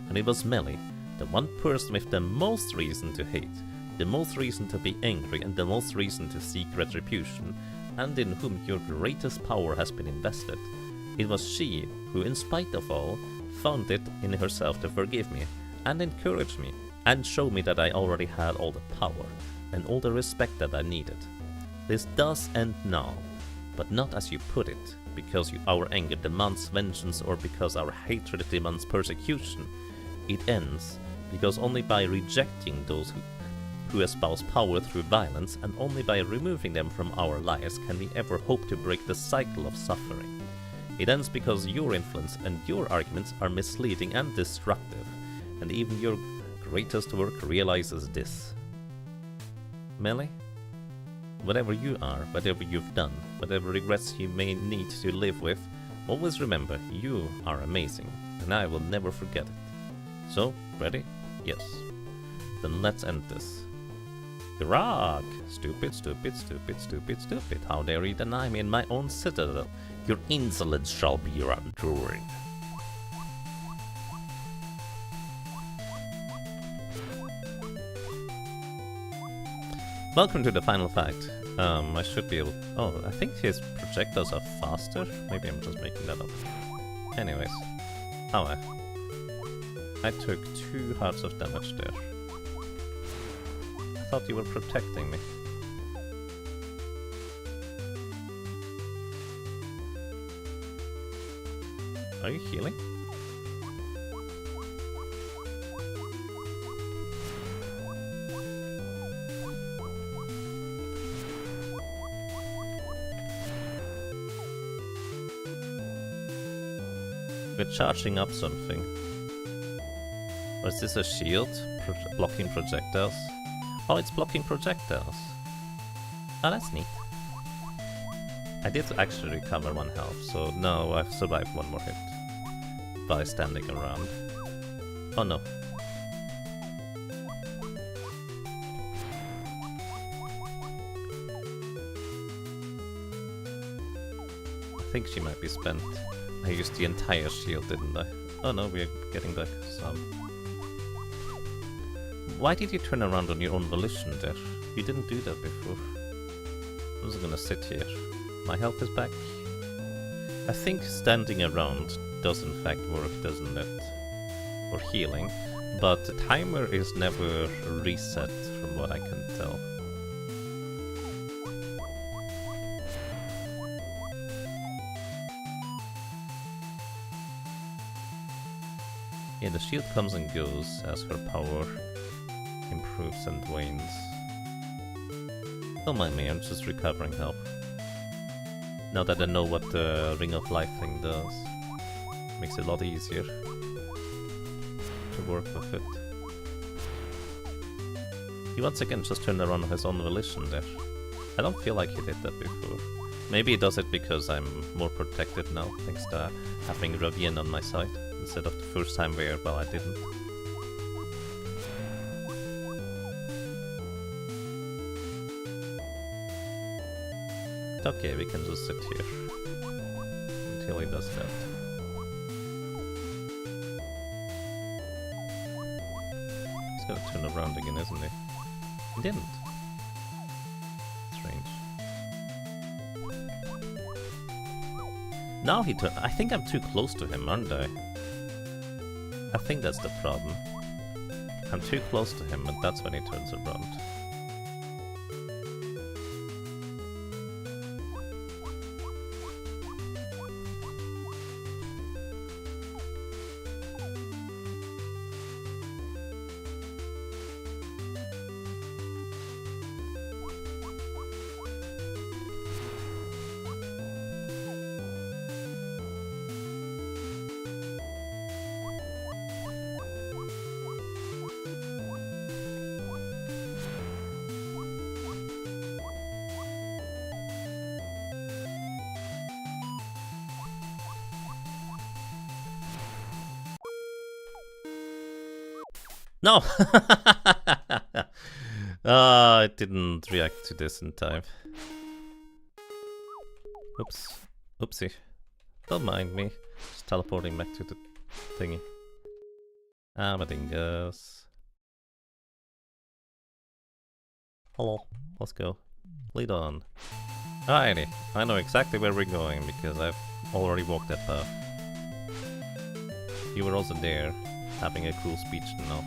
And it was Melly, the one person with the most reason to hate, the most reason to be angry, and the most reason to seek retribution, and in whom your greatest power has been invested. It was she who, in spite of all, found it in herself to forgive me, and encourage me, and show me that I already had all the power, and all the respect that I needed. This does end now, but not as you put it, because our anger demands vengeance or because our hatred demands persecution. It ends because only by rejecting those who espouse power through violence, and only by removing them from our lives can we ever hope to break the cycle of suffering. It ends because your influence and your arguments are misleading and destructive, and even your greatest work realizes this. Melly? Whatever you are, whatever you've done, whatever regrets you may need to live with, always remember you are amazing, and I will never forget it. So, ready? Yes. Then let's end this. Iraq! Stupid, stupid, stupid, stupid, stupid. How dare you deny me in my own citadel? Your insolence shall be your undoing. Welcome to the final fight. I should be able... Oh, I think his projectiles are faster? Maybe I'm just making that up. Anyways. Oh, I took 2 hearts of damage there. thought you were protecting me. Are you healing? We're charging up something. Or is this a shield? Blocking projectiles? Oh, it's blocking projectiles. Oh, that's neat. I did actually recover 1 health, so now I've survived 1 more hit by standing around. Oh no. I think she might be spent. I used the entire shield, didn't I? Oh no, we're getting back some. Why did you turn around on your own volition there? You didn't do that before. I'm just gonna sit here. My health is back. I think standing around does in fact work, doesn't it? For healing. But the timer is never reset from what I can tell. Yeah, the shield comes and goes as her power improves and wanes. Don't mind me, I'm just recovering health. Now that I know what the Ring of Life thing does, makes it a lot easier to work with it. He once again just turned around on his own volition there. I don't feel like he did that before. Maybe he does it because I'm more protected now, thanks to having Ravien on my side, instead of the first time where, well, I didn't. Okay, we can just sit here until he does that. He's gonna turn around again, isn't he? He didn't. Strange. Now he turned. I think I'm too close to him, aren't I? I think that's the problem. I'm too close to him, and that's when he turns around. No! I didn't react to this in time. Oops. Oopsie. Don't mind me. Just teleporting back to the thingy. Ah, dingoes. Hello. Let's go. Lead on. Alrighty. I know exactly where we're going because I've already walked that path. You were also there, having a cool speech now.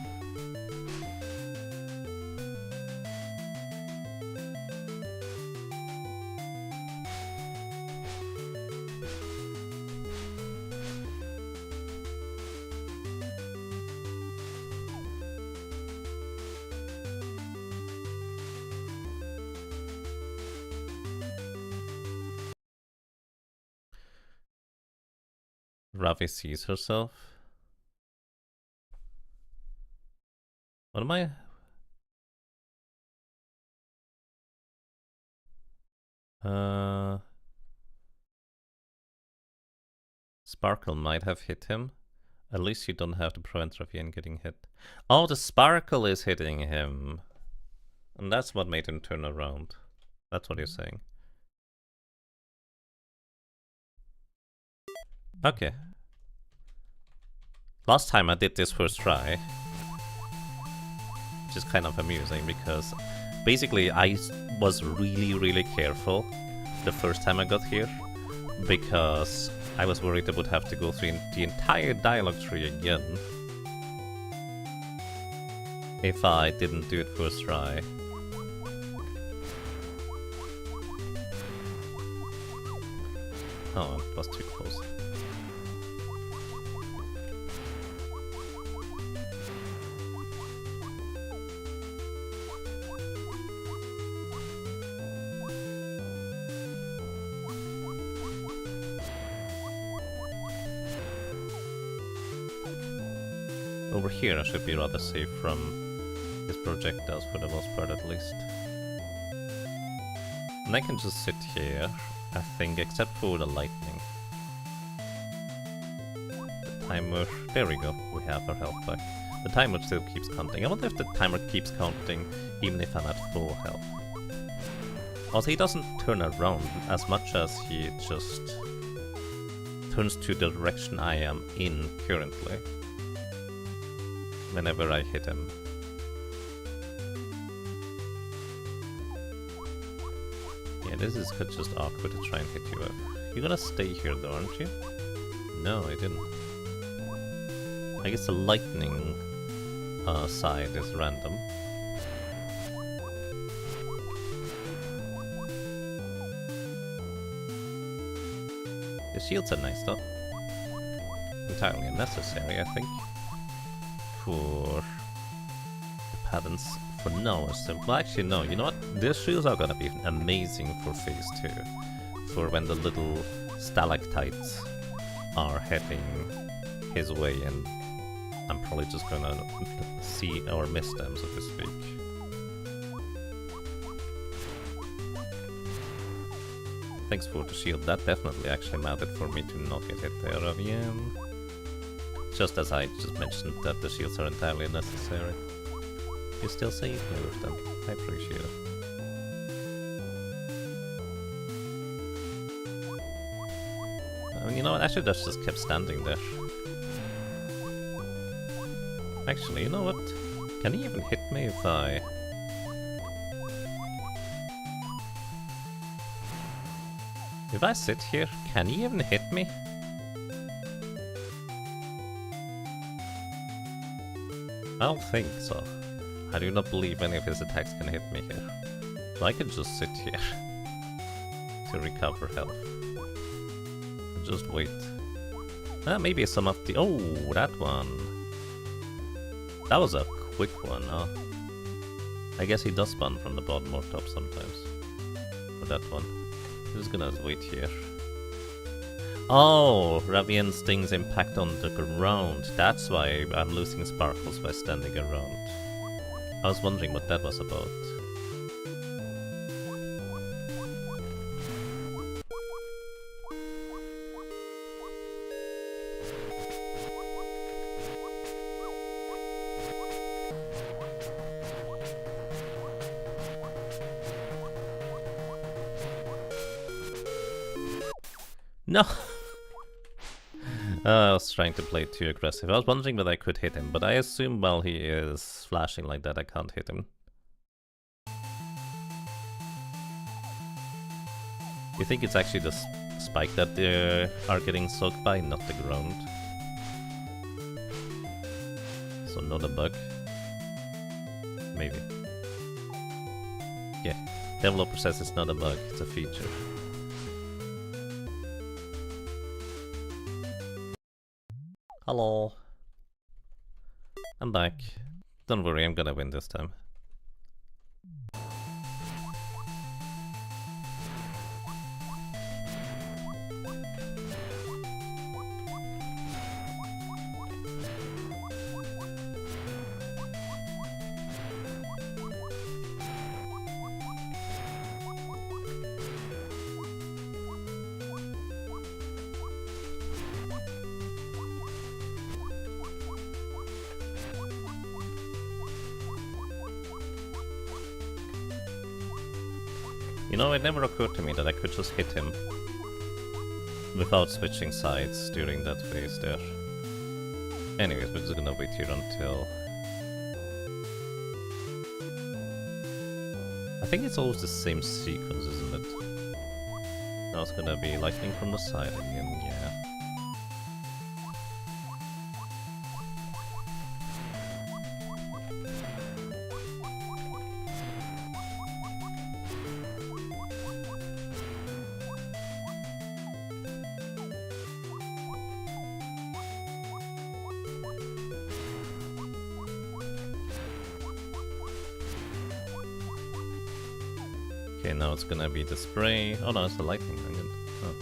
Ravi sees herself. What am I? Sparkle might have hit him. At least you don't have to prevent Ravian getting hit. Oh, the sparkle is hitting him. And that's what made him turn around. That's what you're saying. Okay. Last time I did this first try, which is kind of amusing because basically I was really careful the first time I got here because I was worried I would have to go through the entire dialogue tree again if I didn't do it first try. Oh, it was too close. Over here I should be rather safe from his projectiles for the most part at least. And I can just sit here, I think, except for the lightning. The timer, there we go, we have our health back. The timer still keeps counting. I wonder if the timer keeps counting even if I'm at full health. Also, he doesn't turn around as much as he just turns to the direction I am in currently. Whenever I hit him. Yeah, this is just awkward to try and hit you up. You're gonna stay here though, aren't you? No, I didn't. I guess the lightning side is random. The shields are nice though. Entirely unnecessary, I think. For the patterns for now is simple. Actually, no, you know what? These shields are gonna be amazing for phase 2. For when the little stalactites are heading his way, and I'm probably just gonna see or miss them, so to speak. Thanks for the shield. That definitely actually mattered for me to not get hit there again. Just as I just mentioned that the shields are entirely unnecessary. You still save me with them. I appreciate it. I mean, you know what? I should have just kept standing there. Actually, you know what? Can he even hit me if I... If I sit here, can he even hit me? I don't think so. I do not believe any of his attacks can hit me here. So I can just sit here to recover health. Just wait. Maybe some of the... Oh, that one. That was a quick one, huh? I guess he does spawn from the bottom or top sometimes. For that one. I'm just gonna wait here. Oh, Ravien Sting's impact on the ground. That's why I'm losing sparkles by standing around. I was wondering what that was about. No! I was trying to play too aggressive. I was wondering whether I could hit him, but I assume while he is flashing like that I can't hit him. You think it's actually the spike that they are getting soaked by, not the ground? So not a bug? Maybe. Yeah, developer says it's not a bug, it's a feature. Hello. I'm back. Don't worry, I'm gonna win this time. You know, it never occurred to me that I could just hit him without switching sides during that phase there. Anyways, we're just gonna wait here until... I think it's always the same sequence, isn't it? Now it's gonna be lightning from the side again, yeah. Okay, now it's gonna be the spray. Oh no, it's the lightning. Oh.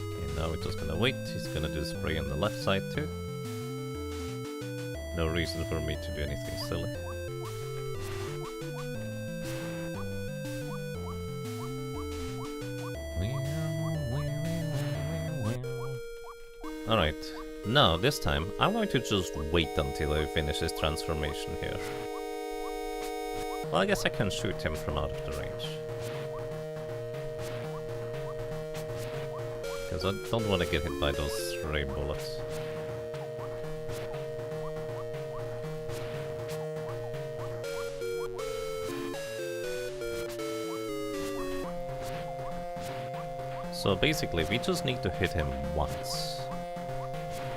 Okay, now we're just gonna wait. He's gonna do spray on the left side too. No reason for me to do anything silly. Alright, now this time I'm going to just wait until he finishes transformation here. Well, I guess I can shoot him from out of the range. Because I don't want to get hit by those stray bullets. So basically we just need to hit him once.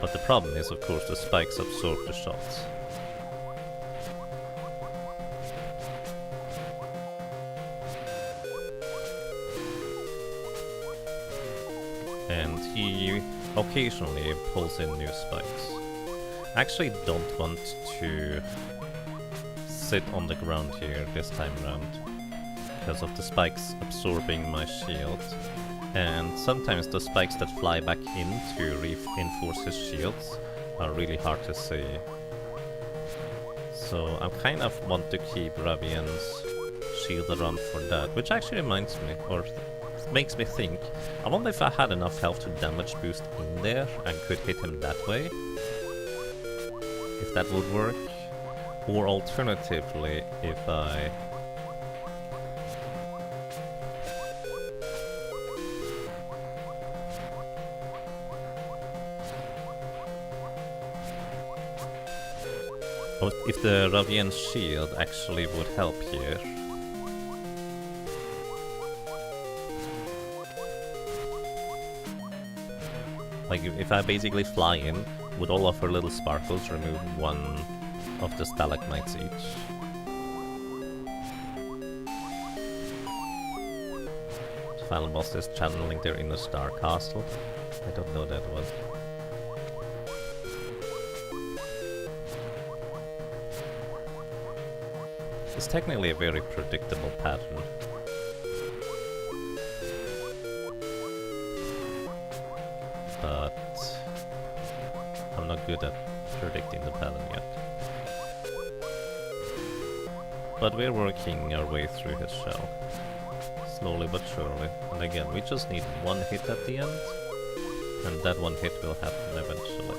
But the problem is, of course, the spikes absorb the shots. And he occasionally pulls in new spikes. I actually don't want to sit on the ground here this time around because of the spikes absorbing my shield. And sometimes the spikes that fly back in to reinforce his shields are really hard to see. So I kind of want to keep Ravien's shield around for that, which actually reminds me, or makes me think, I wonder if I had enough health to damage boost in there and could hit him that way. If that would work. Or alternatively, if I... if the Ravien's shield actually would help here. Like if I basically fly in, would all of her little sparkles remove one of the stalagmites each? Final boss is channeling their inner star castle. I don't know that one. It's technically a very predictable pattern. But I'm not good at predicting the pattern yet. But we're working our way through his shell. Slowly but surely. And again, we just need one hit at the end. And that one hit will happen eventually.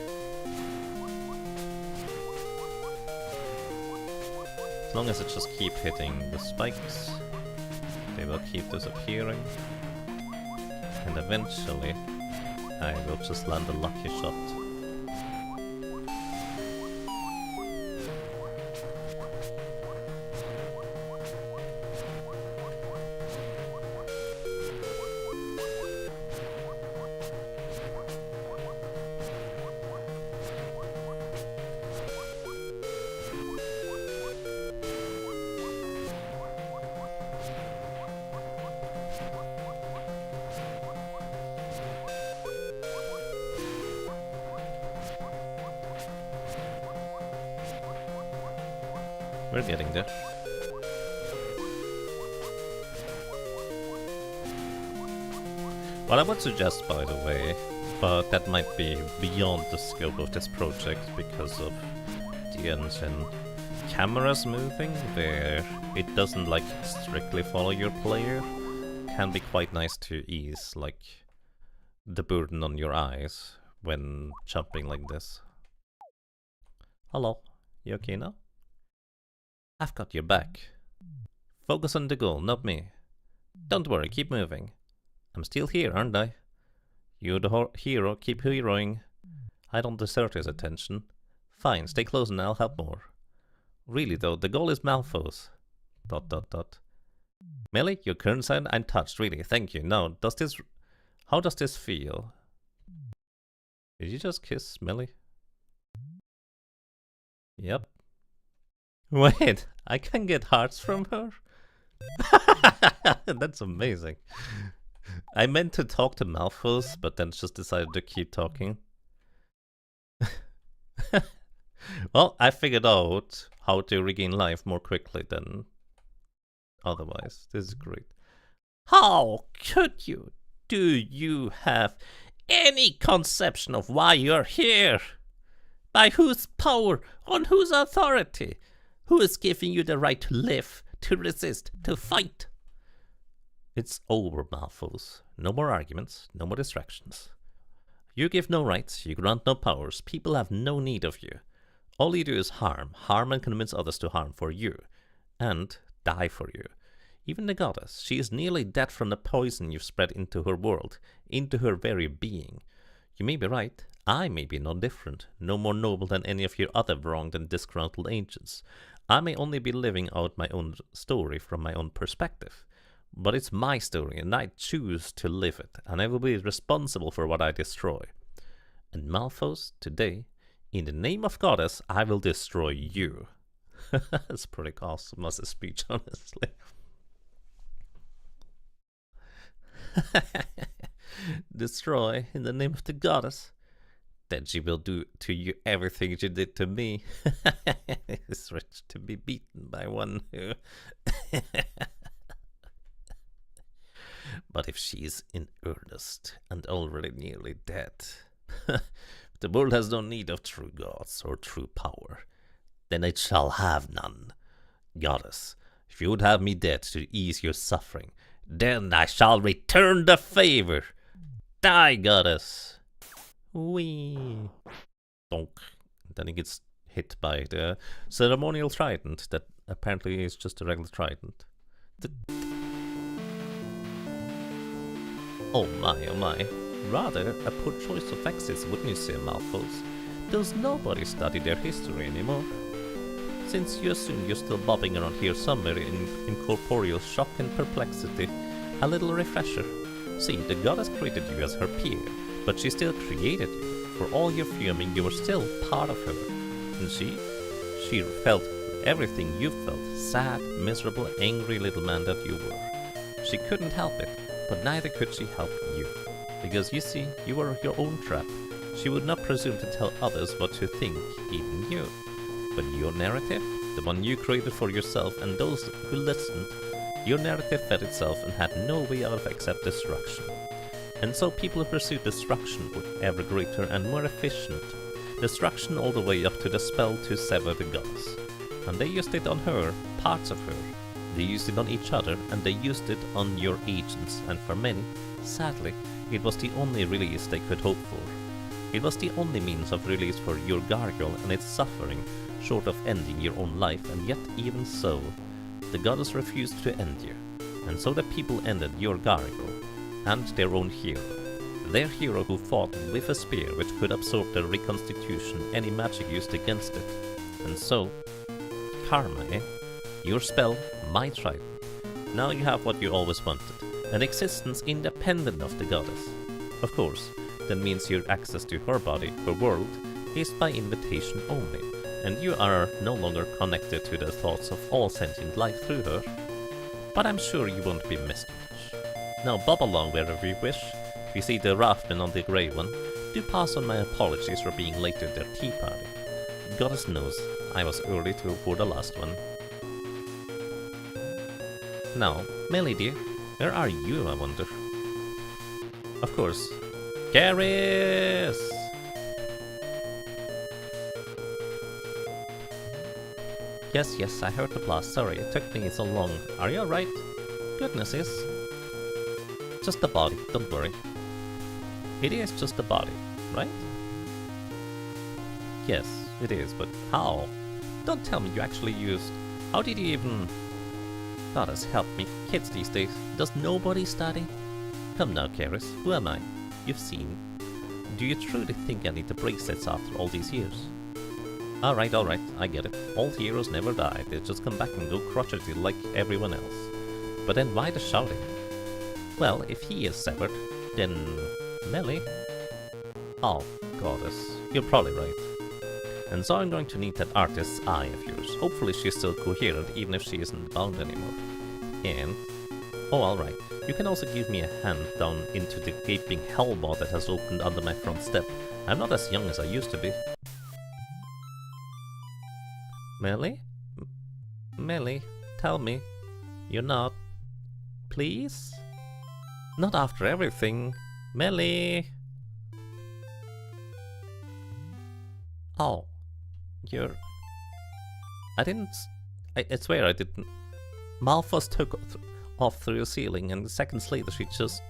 As long as it just keep hitting the spikes, they will keep disappearing. And eventually, I will just land a lucky shot. We're getting there. What I would suggest, by the way, but that might be beyond the scope of this project because of the engine. Cameras moving, where it doesn't like strictly follow your player, can be quite nice to ease like the burden on your eyes when jumping like this. Hello, you okay now? I've got your back. Focus on the goal, not me. Don't worry, keep moving. I'm still here, aren't I? You're the hero, keep heroing. I don't desert his attention. Fine, stay close and I'll help more. Really though, the goal is Malphos. ... Millie, your current side I'm touched, really, thank you. Now, how does this feel? Did you just kiss Millie? Yep. Wait, I can get hearts from her? That's amazing. I meant to talk to Malphos, but then just decided to keep talking. Well, I figured out how to regain life more quickly than otherwise. This is great. How could you? Do you have any conception of why you're here? By whose power? On whose authority? Who is giving you the right to live, to resist, to fight? It's over, Malphos. No more arguments, no more distractions. You give no rights, you grant no powers, people have no need of you. All you do is harm and convince others to harm for you, and die for you. Even the goddess, she is nearly dead from the poison you've spread into her world, into her very being. You may be right, I may be no different, no more noble than any of your other wronged and disgruntled ancients. I may only be living out my own story from my own perspective. But it's my story, and I choose to live it, and I will be responsible for what I destroy. And Malphos, today, in the name of Goddess, I will destroy you. That's pretty awesome as a speech, honestly. Destroy in the name of the Goddess. Then she will do to you everything she did to me. It's rich to be beaten by one who... But if she is in earnest and already nearly dead, the world has no need of true gods or true power, then it shall have none. Goddess, if you would have me dead to ease your suffering, then I shall return the favor. Die, goddess. Wee. Donk. Then he gets hit by the ceremonial trident that apparently is just a regular trident. Oh my. Rather a poor choice of exits, wouldn't you say, Malphos? Does nobody study their history anymore? Since you assume you're still bobbing around here somewhere in incorporeal shock and perplexity, a little refresher. See, the goddess created you as her peer, but she still created you. For all your fuming, you were still part of her. And she felt everything you felt, sad, miserable, angry little man that you were. She couldn't help it. But neither could she help you, because you see, you were your own trap. She would not presume to tell others what to think, even you. But your narrative, the one you created for yourself and those who listened, your narrative fed itself and had no way out of except destruction. And so people who pursued destruction were ever greater and more efficient. Destruction all the way up to the spell to sever the goddess. And they used it on her, parts of her. They used it on each other, and they used it on your agents, and for many, sadly, it was the only release they could hope for. It was the only means of release for your gargoyle and its suffering, short of ending your own life, and yet even so, the goddess refused to end you. And so the people ended your gargoyle, and their own hero. Their hero who fought with a spear which could absorb the reconstitution any magic used against it. And so, karma, eh? Your spell, my trident. Now you have what you always wanted, an existence independent of the goddess. Of course, that means your access to her body, her world, is by invitation only, and you are no longer connected to the thoughts of all sentient life through her. But I'm sure you won't be missed much. Now bob along wherever you wish. If you see the Raftman on the grey one, do pass on my apologies for being late to their tea party. Goddess knows I was early for the last one. Now, Melly dear, where are you, I wonder? Of course, Garrus! Yes, I heard the blast. Sorry, it took me so long. Are you alright? Goodness is. Just the body, don't worry. It is just the body, right? Yes, it is, but how? Don't tell me you actually used... How did you even... Goddess, help me. Kids these days, does nobody study? Come now, Garrus, who am I? You've seen. Do you truly think I need the bracelets after all these years? Alright, I get it. All heroes never die, they just come back and go crotchety like everyone else. But then why the shouting? Well, if he is severed, then... Melly? Oh, Goddess, you're probably right. And so I'm going to need that artist's eye of yours. Hopefully she's still coherent, even if she isn't bound anymore. And... Oh, alright. You can also give me a hand down into the gaping hellmouth that has opened under my front step. I'm not as young as I used to be. Melly? Melly, tell me. You're not. Please? Not after everything. Melly! Oh. You're... I swear I didn't. Malphus took off through the ceiling, and seconds later she just...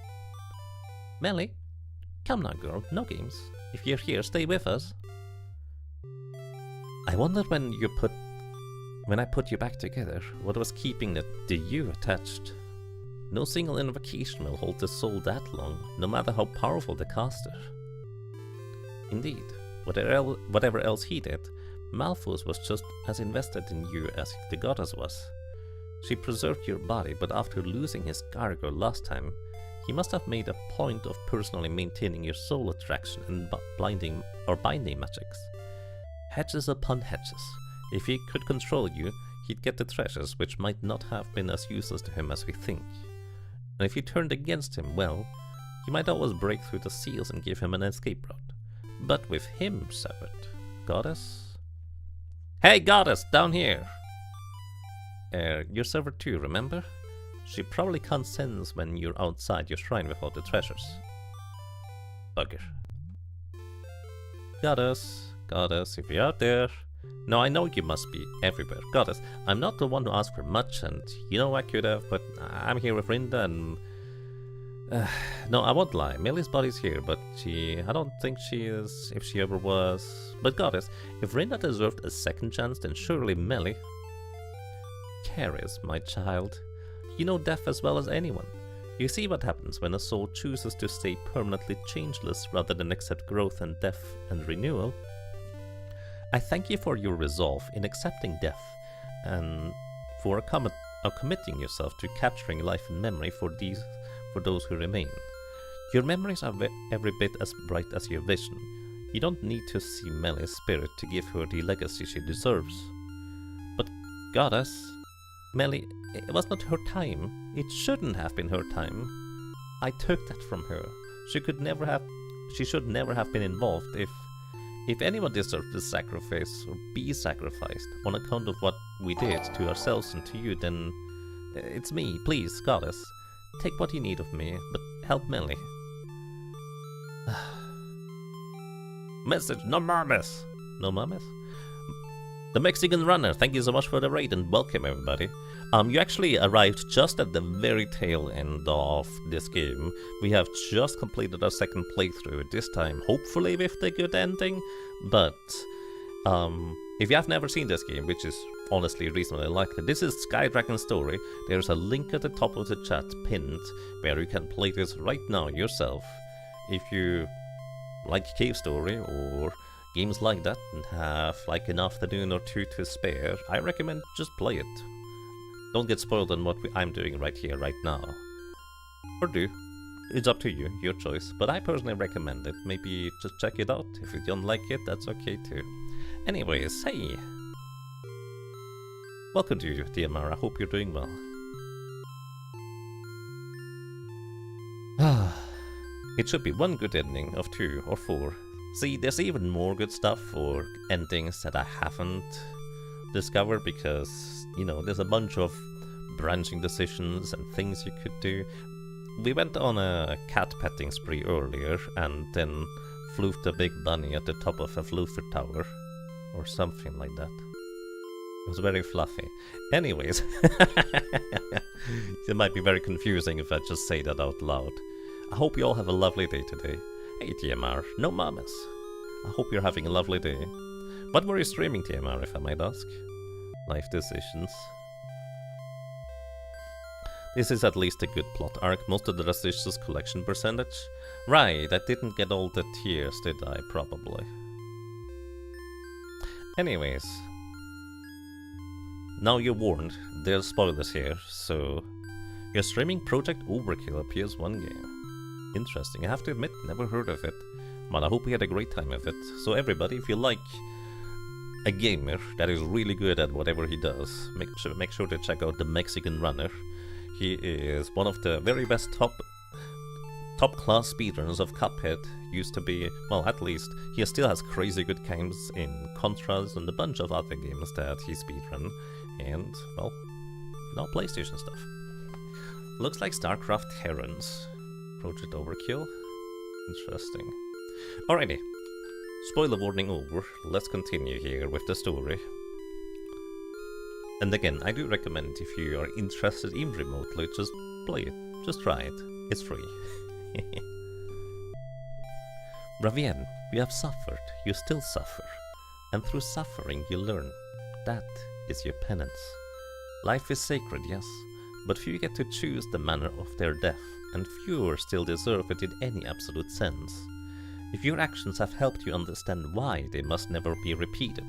Melly? Come now, girl. No games. If you're here, stay with us. I wondered when I put you back together, what was keeping the you attached? No single invocation will hold the soul that long, no matter how powerful the caster. Indeed, whatever else he did, Malphus was just as invested in you as the goddess was. She preserved your body, but after losing his cargo last time, he must have made a point of personally maintaining your soul attraction and binding magics. Hedges upon hedges. If he could control you, he'd get the treasures, which might not have been as useless to him as we think. And if you turned against him, well, he might always break through the seals and give him an escape route. But with him severed, goddess? Hey, goddess, down here! You're severed too, remember? She probably can't sense when you're outside your shrine without the treasures. Bugger. Goddess, if you're out there... No, I know you must be everywhere. Goddess, I'm not the one to ask for much, and you know I could have, but I'm here with Rinda and... no, I won't lie. Millie's body's here, but I don't think she is, if she ever was. But Goddess, if Rinda deserved a second chance, then surely Millie... Caris, my child. You know death as well as anyone. You see what happens when a soul chooses to stay permanently changeless rather than accept growth and death and renewal. I thank you for your resolve in accepting death, and for committing yourself to capturing life and memory for those who remain. Your memories are every bit as bright as your vision. You don't need to see Mellie's spirit to give her the legacy she deserves. But Goddess, Mellie, it was not her time. It shouldn't have been her time. I took that from her. She should never have been involved. If anyone deserved to sacrifice or be sacrificed on account of what we did to ourselves and to you, then it's me. Please, Goddess, take what you need of me, but help Mellie. Message, no mames. No mames? The Mexican Runner, thank you so much for the raid and welcome everybody. You actually arrived just at the very tail end of this game. We have just completed our second playthrough, this time hopefully with the good ending, but if you have never seen this game, which is honestly reasonably likely, this is Sky Dragon's story. There's a link at the top of the chat pinned where you can play this right now yourself. If you like Cave Story or games like that and have like an afternoon or two to spare, I recommend just play it. Don't get spoiled on what I'm doing right here, right now. Or do. It's up to you, your choice. But I personally recommend it. Maybe just check it out. If you don't like it, that's okay too. Anyways, hey! Welcome to you, Tiamara. Hope you're doing well. It should be one good ending of 2 or 4. See, there's even more good stuff or endings that I haven't discovered because, you know, there's a bunch of branching decisions and things you could do. We went on a cat petting spree earlier and then floofed a big bunny at the top of a floofer tower or something like that. It was very fluffy. Anyways, it might be very confusing if I just say that out loud. I hope you all have a lovely day today. Hey TMR, no mamas. I hope you're having a lovely day. What were you streaming, TMR, if I might ask? Life decisions. This is at least a good plot arc. Most of the rest is just collection percentage. Right, I didn't get all the tears, did I? Probably. Anyways. Now you're warned, there's spoilers here, so... You're streaming Project Overkill, a PS1 game. Interesting, I have to admit, never heard of it. But I hope you had a great time with it. So everybody, if you like a gamer that is really good at whatever he does, make sure to check out the Mexican Runner. He is one of the very best top class speedrunners of Cuphead used to be, well, at least he still has crazy good games in Contras and a bunch of other games that he speedrun, and, well, no PlayStation stuff. Looks like StarCraft Herons. Project Overkill? Interesting. Alrighty. Spoiler warning over. Let's continue here with the story. And again, I do recommend if you are interested in remotely, just play it. Just try it. It's free. Ravien, you have suffered. You still suffer. And through suffering you learn. That is your penance. Life is sacred, yes, but few get to choose the manner of their death, and fewer still deserve it in any absolute sense. If your actions have helped you understand why they must never be repeated,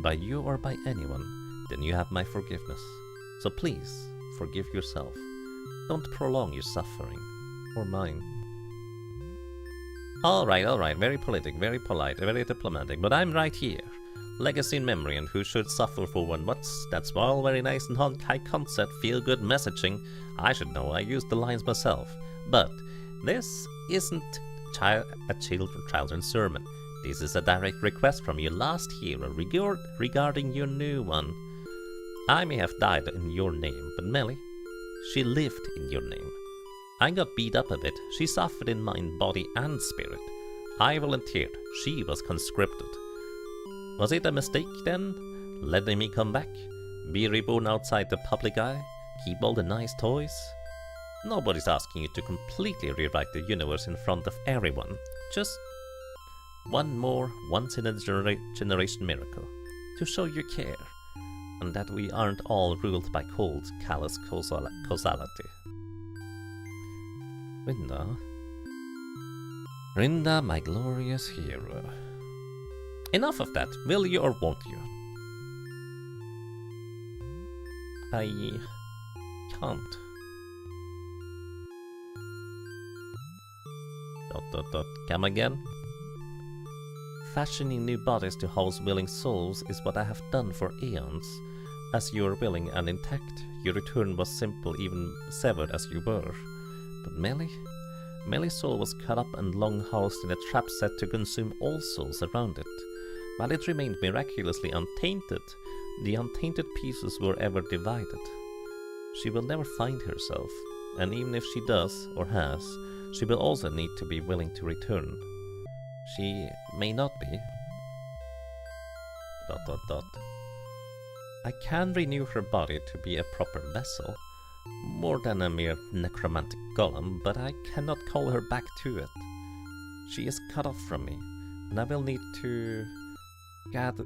by you or by anyone, then you have my forgiveness. So please, forgive yourself. Don't prolong your suffering, or mine. Alright, very politic, very polite, very diplomatic, but I'm right here. Legacy in memory, and who should suffer for one? That's all very nice and high concept, feel-good messaging. I should know, I used the lines myself. But this isn't a children's sermon. This is a direct request from your last hero regarding your new one. I may have died in your name, but Melly, she lived in your name. I got beat up a bit. She suffered in mind, body, and spirit. I volunteered. She was conscripted. Was it a mistake then, letting me come back? Be reborn outside the public eye? Keep all the nice toys? Nobody's asking you to completely rewrite the universe in front of everyone. Just one more once-in-a-generation miracle. To show you care. And that we aren't all ruled by cold, callous causality. Rinda, my glorious hero. Enough of that, will you or won't you? I can't. Come again? Fashioning new bodies to house willing souls is what I have done for eons. As you are willing and intact, your return was simple, even severed as you were. But Melly's soul was cut up and long housed in a trap set to consume all souls around it. While it remained miraculously untainted, the untainted pieces were ever divided. She will never find herself, and even if she does, or has, she will also need to be willing to return. She may not be. ... I can renew her body to be a proper vessel, more than a mere necromantic golem, but I cannot call her back to it. She is cut off from me, and I will need to gather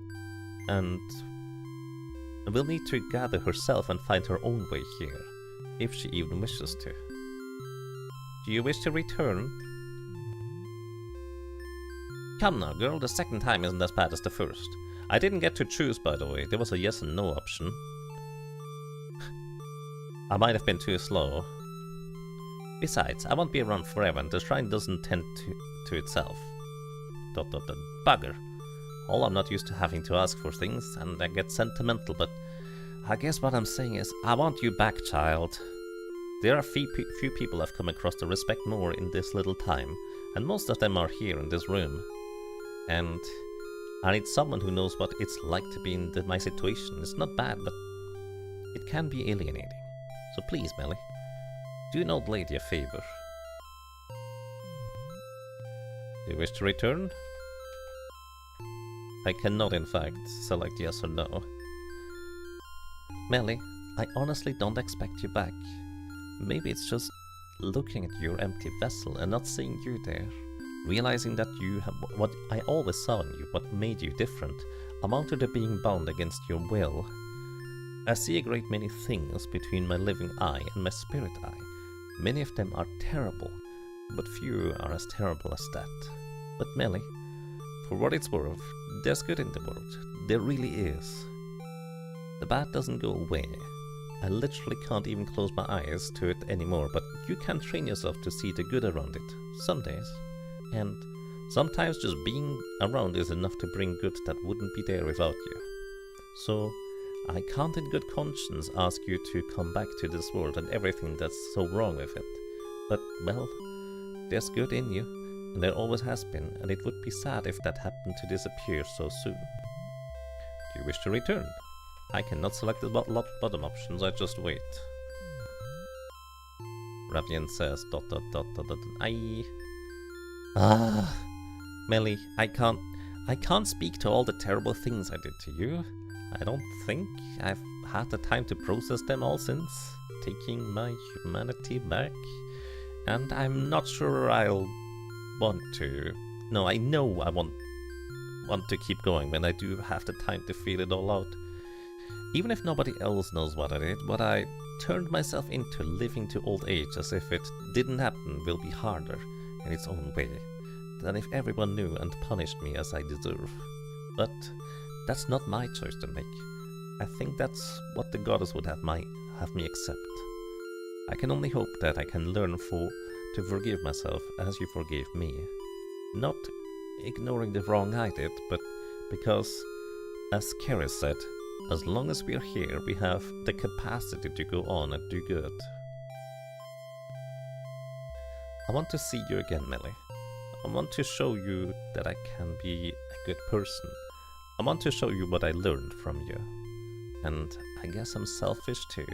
herself and find her own way here, if she even wishes to. Do you wish to return? Come now, girl, the second time isn't as bad as the first. I didn't get to choose, by the way. There was a yes and no option. I might have been too slow. Besides, I won't be around forever, and the shrine doesn't tend to itself. ... Bugger. All I'm not used to having to ask for things, and I get sentimental, but I guess what I'm saying is, I want you back, child. There are few people I've come across to respect more in this little time, and most of them are here in this room. And I need someone who knows what it's like to be in my situation. It's not bad, but it can be alienating. So please, Melly, do an old lady a favor. Do you wish to return? I cannot, in fact, select yes or no. Melly, I honestly don't expect you back. Maybe it's just looking at your empty vessel and not seeing you there. Realizing that you have what I always saw in you, what made you different, amounted to being bound against your will. I see a great many things between my living eye and my spirit eye. Many of them are terrible, but few are as terrible as that. But Melly, for what it's worth, there's good in the world. There really is. The bad doesn't go away. I literally can't even close my eyes to it anymore, but you can train yourself to see the good around it, some days. And sometimes just being around is enough to bring good that wouldn't be there without you. So, I can't in good conscience ask you to come back to this world and everything that's so wrong with it. But, well, There's good in you, and there always has been, and it would be sad if that happened to disappear so soon. Do you wish to return? I cannot select the bottom options, I just wait. Ravian says ... Melly, I can't speak to all the terrible things I did to you. I don't think I've had the time to process them all since taking my humanity back. And I'm not sure I'll want to. No, I know I want to keep going when I do have the time to feel it all out. Even if nobody else knows what I did, what I turned myself into living to old age as if it didn't happen will be harder in its own way than if everyone knew and punished me as I deserve. But that's not my choice to make. I think that's what the goddess would have me accept. I can only hope that I can learn to forgive myself as you forgave me. Not ignoring the wrong I did, but because, as Keris said, as long as we're here, we have the capacity to go on and do good. I want to see you again, Melly. I want to show you that I can be a good person. I want to show you what I learned from you. And I guess I'm selfish too.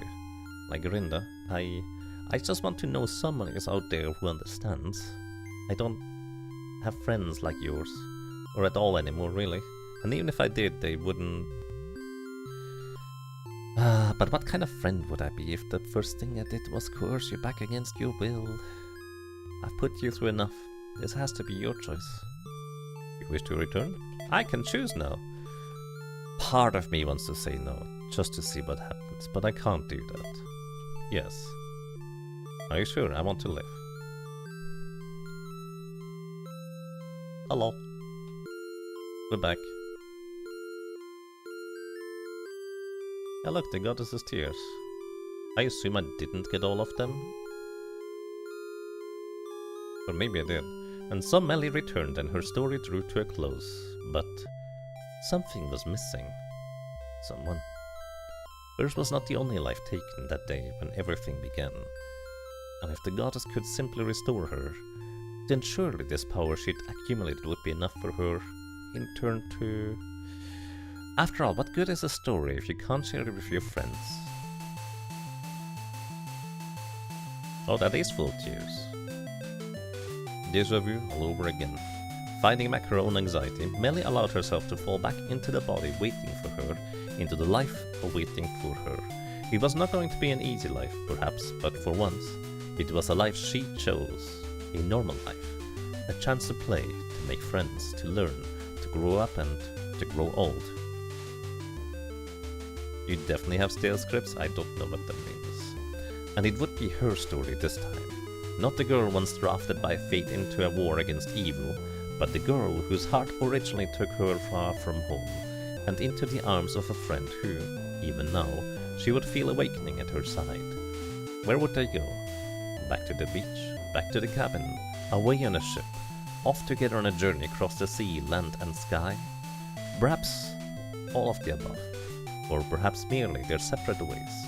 Like Rinda, I just want to know someone is out there who understands. I don't have friends like yours, or at all anymore really. And even if I did, they wouldn't... but what kind of friend would I be if the first thing I did was coerce you back against your will? I've put you through enough. This has to be your choice. You wish to return? I can choose now. Part of me wants to say no, just to see what happens, but I can't do that. Yes. Are you sure? I want to live. Hello. We're back. Yeah, look, the goddess's tears. I assume I didn't get all of them? Or maybe I did. And so Melly returned and her story drew to a close. But something was missing. Someone. Hers was not the only life taken that day when everything began. And if the goddess could simply restore her, then surely this power she'd accumulated would be enough for her in turn to... After all, what good is a story if you can't share it with your friends? Oh, that is full of tears. Deja vu all over again. Fighting back her own anxiety, Melly allowed herself to fall back into the body waiting for her, into the life awaiting for her. It was not going to be an easy life, perhaps, but for once, it was a life she chose. A normal life. A chance to play, to make friends, to learn, to grow up and to grow old. You definitely have stale scripts, I don't know what that means. And it would be her story this time. Not the girl once drafted by fate into a war against evil, but the girl whose heart originally took her far from home, and into the arms of a friend who, even now, she would feel awakening at her side. Where would they go? Back to the beach? Back to the cabin? Away on a ship? Off together on a journey across the sea, land and sky? Perhaps all of the above. Or perhaps merely their separate ways.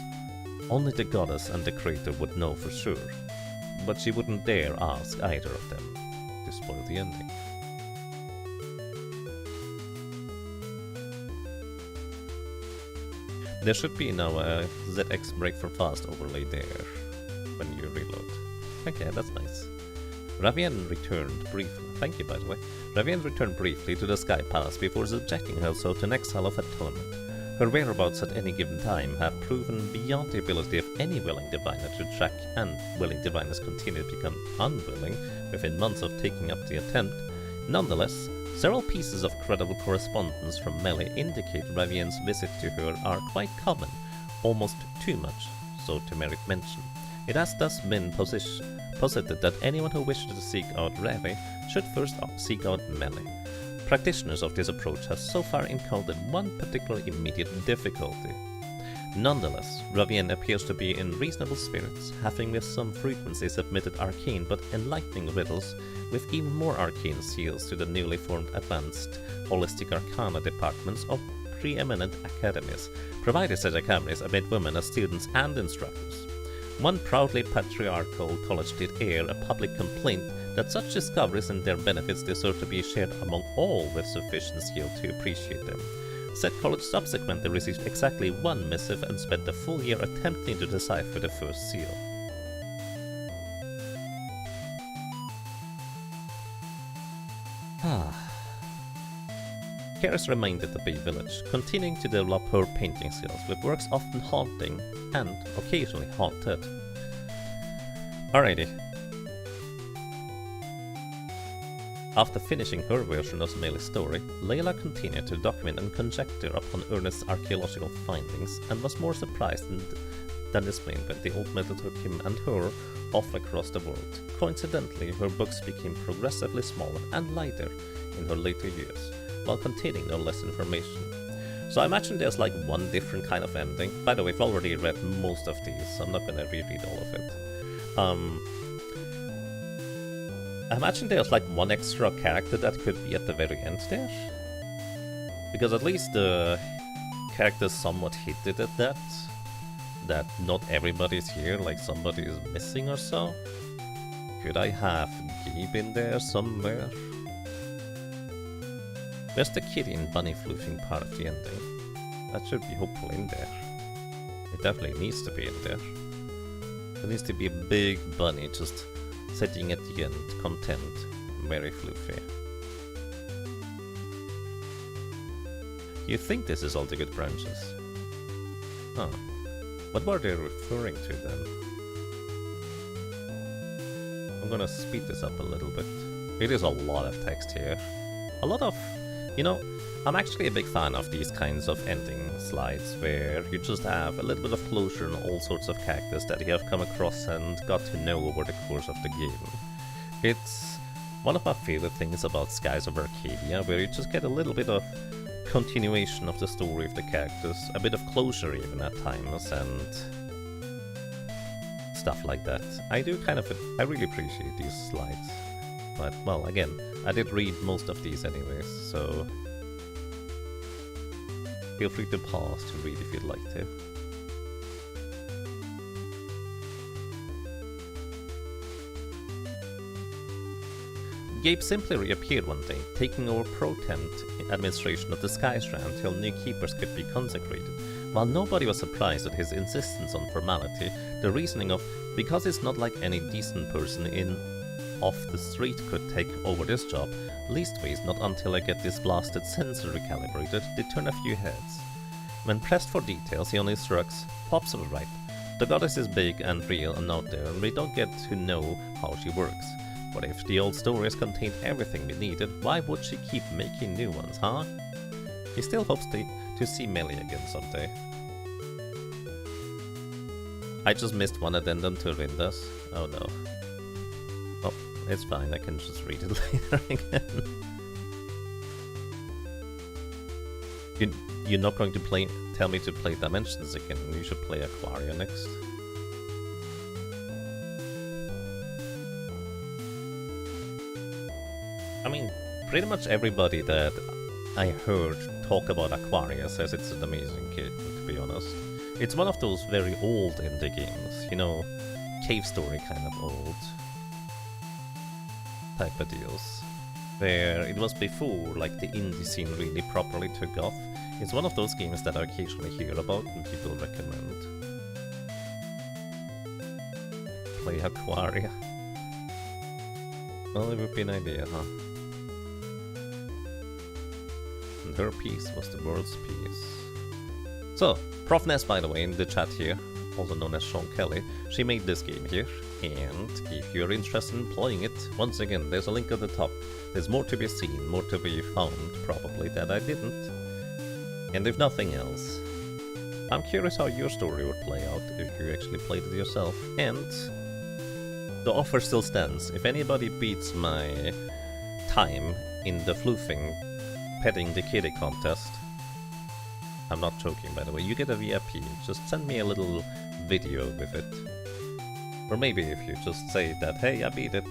Only the goddess and the creator would know for sure. But she wouldn't dare ask either of them to spoil the ending. There should be now a ZX break for fast overlay there when you reload. Okay, that's nice. Ravian returned briefly. Thank you, by the way. Ravian returned briefly to the Sky Palace before subjecting herself to an exile of atonement. Her whereabouts at any given time have proven beyond the ability of any willing diviner to track, and willing diviners continue to become unwilling within months of taking up the attempt. Nonetheless, several pieces of credible correspondence from Melly indicate Ravian's visit to her are quite common, almost too much so to merit mention. It has thus been posited that anyone who wishes to seek out Ravi should first seek out Melly. Practitioners of this approach have so far encountered one particular immediate difficulty. Nonetheless, Ravian appears to be in reasonable spirits, having with some frequency submitted arcane but enlightening riddles with even more arcane seals to the newly formed Advanced Holistic Arcana departments of preeminent academies, provided such academies admit women as students and instructors. One proudly patriarchal college did air a public complaint that such discoveries and their benefits deserve to be shared among all with sufficient skill to appreciate them. Said college subsequently received exactly one missive and spent a full year attempting to decipher the first seal. Karis remained at the Bay Village, continuing to develop her painting skills, with works often haunting and occasionally haunted. Alrighty. After finishing her version of Smelly's story, Layla continued to document and conjecture upon Ernest's archaeological findings, and was more surprised than dismayed when the old metal took him and her off across the world. Coincidentally, her books became progressively smaller and lighter in her later years, while containing no less information. So I imagine there's like one different kind of ending. By the way, I've already read most of these, so I'm not gonna reread all of it. I imagine there's like one extra character that could be at the very end there. Because at least the characters somewhat hinted at that not everybody's here, like somebody is missing or so. Could I have Gabe in there somewhere? Where's the kitty and bunny floofing part of the ending? That should be hopefully in there. It definitely needs to be in there. There needs to be a big bunny just sitting at the end, content, very floofy. You think this is all the good branches? Huh. What were they referring to then? I'm gonna speed this up a little bit. It is a lot of text here. A lot of... You know, I'm actually a big fan of these kinds of ending slides, where you just have a little bit of closure on all sorts of characters that you have come across and got to know over the course of the game. It's one of my favorite things about Skies of Arcadia, where you just get a little bit of continuation of the story of the characters, a bit of closure even at times, and stuff like that. I really appreciate these slides. But, well, again, I did read most of these anyways, so feel free to pause to read if you'd like to. Gabe simply reappeared one day, taking over pro-temp administration of the Skystrand until new keepers could be consecrated. While nobody was surprised at his insistence on formality, the reasoning of, because it's not like any decent person off the street could take over this job, leastways not until I get this blasted sensor recalibrated, did turn a few heads. When pressed for details, he only shrugs. Pops was right. The goddess is big and real and out there, and we don't get to know how she works. But if the old stories contained everything we needed, why would she keep making new ones, huh? He still hopes to see Melly again someday. I just missed one addendum to Rinda's. Oh no. Oh, it's fine, I can just read it later again. You're not going to tell me to play Dimensions again. You should play Aquaria next. I mean, pretty much everybody that I heard talk about Aquaria says it's an amazing game, to be honest. It's one of those very old indie games, you know, cave story kind of old type of deals, where it was before like the indie scene really properly took off. It's one of those games that I occasionally hear about and people recommend. Play Aquaria. Well, it would be an idea, huh? And her piece was the world's piece. So, Prof Ness, by the way, in the chat here, also known as Sean Kelly, she made this game here, and if you're interested in playing it, once again, there's a link at the top. There's more to be seen, more to be found, probably, that I didn't. And if nothing else, I'm curious how your story would play out if you actually played it yourself. And the offer still stands. If anybody beats my time in the floofing petting the kitty contest, I'm not joking, by the way, you get a VIP. Just send me a little video with it. Or maybe if you just say that, hey, I beat it.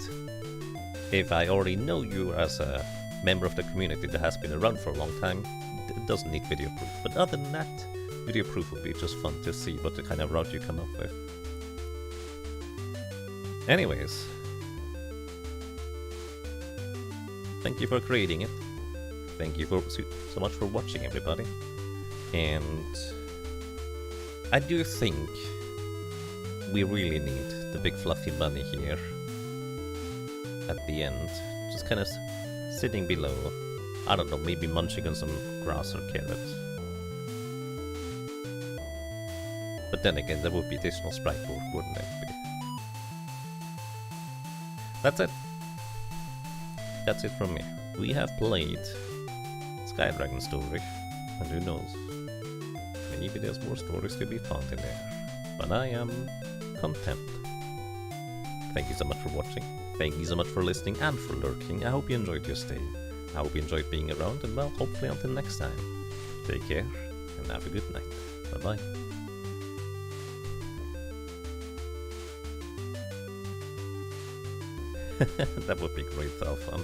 If I already know you as a member of the community that has been around for a long time, it doesn't need video proof. But other than that, video proof would be just fun to see what the kind of route you come up with. Anyways, Thank you for creating it. Thank you so much for watching, everybody. And I do think we really need the big fluffy bunny here at the end, just kind of sitting below. I don't know, maybe munching on some grass or carrots. But then again, that would be additional sprite work, wouldn't it be? That's it. That's it from me. We have played Sky Dragon story, and who knows, maybe there's more stories to be found in there. But I am content. Thank you so much for watching. Thank you so much for listening and for lurking. I hope you enjoyed your stay. I hope you enjoyed being around, and well, hopefully until next time. Take care, and have a good night. Bye-bye. That would be great to have fun.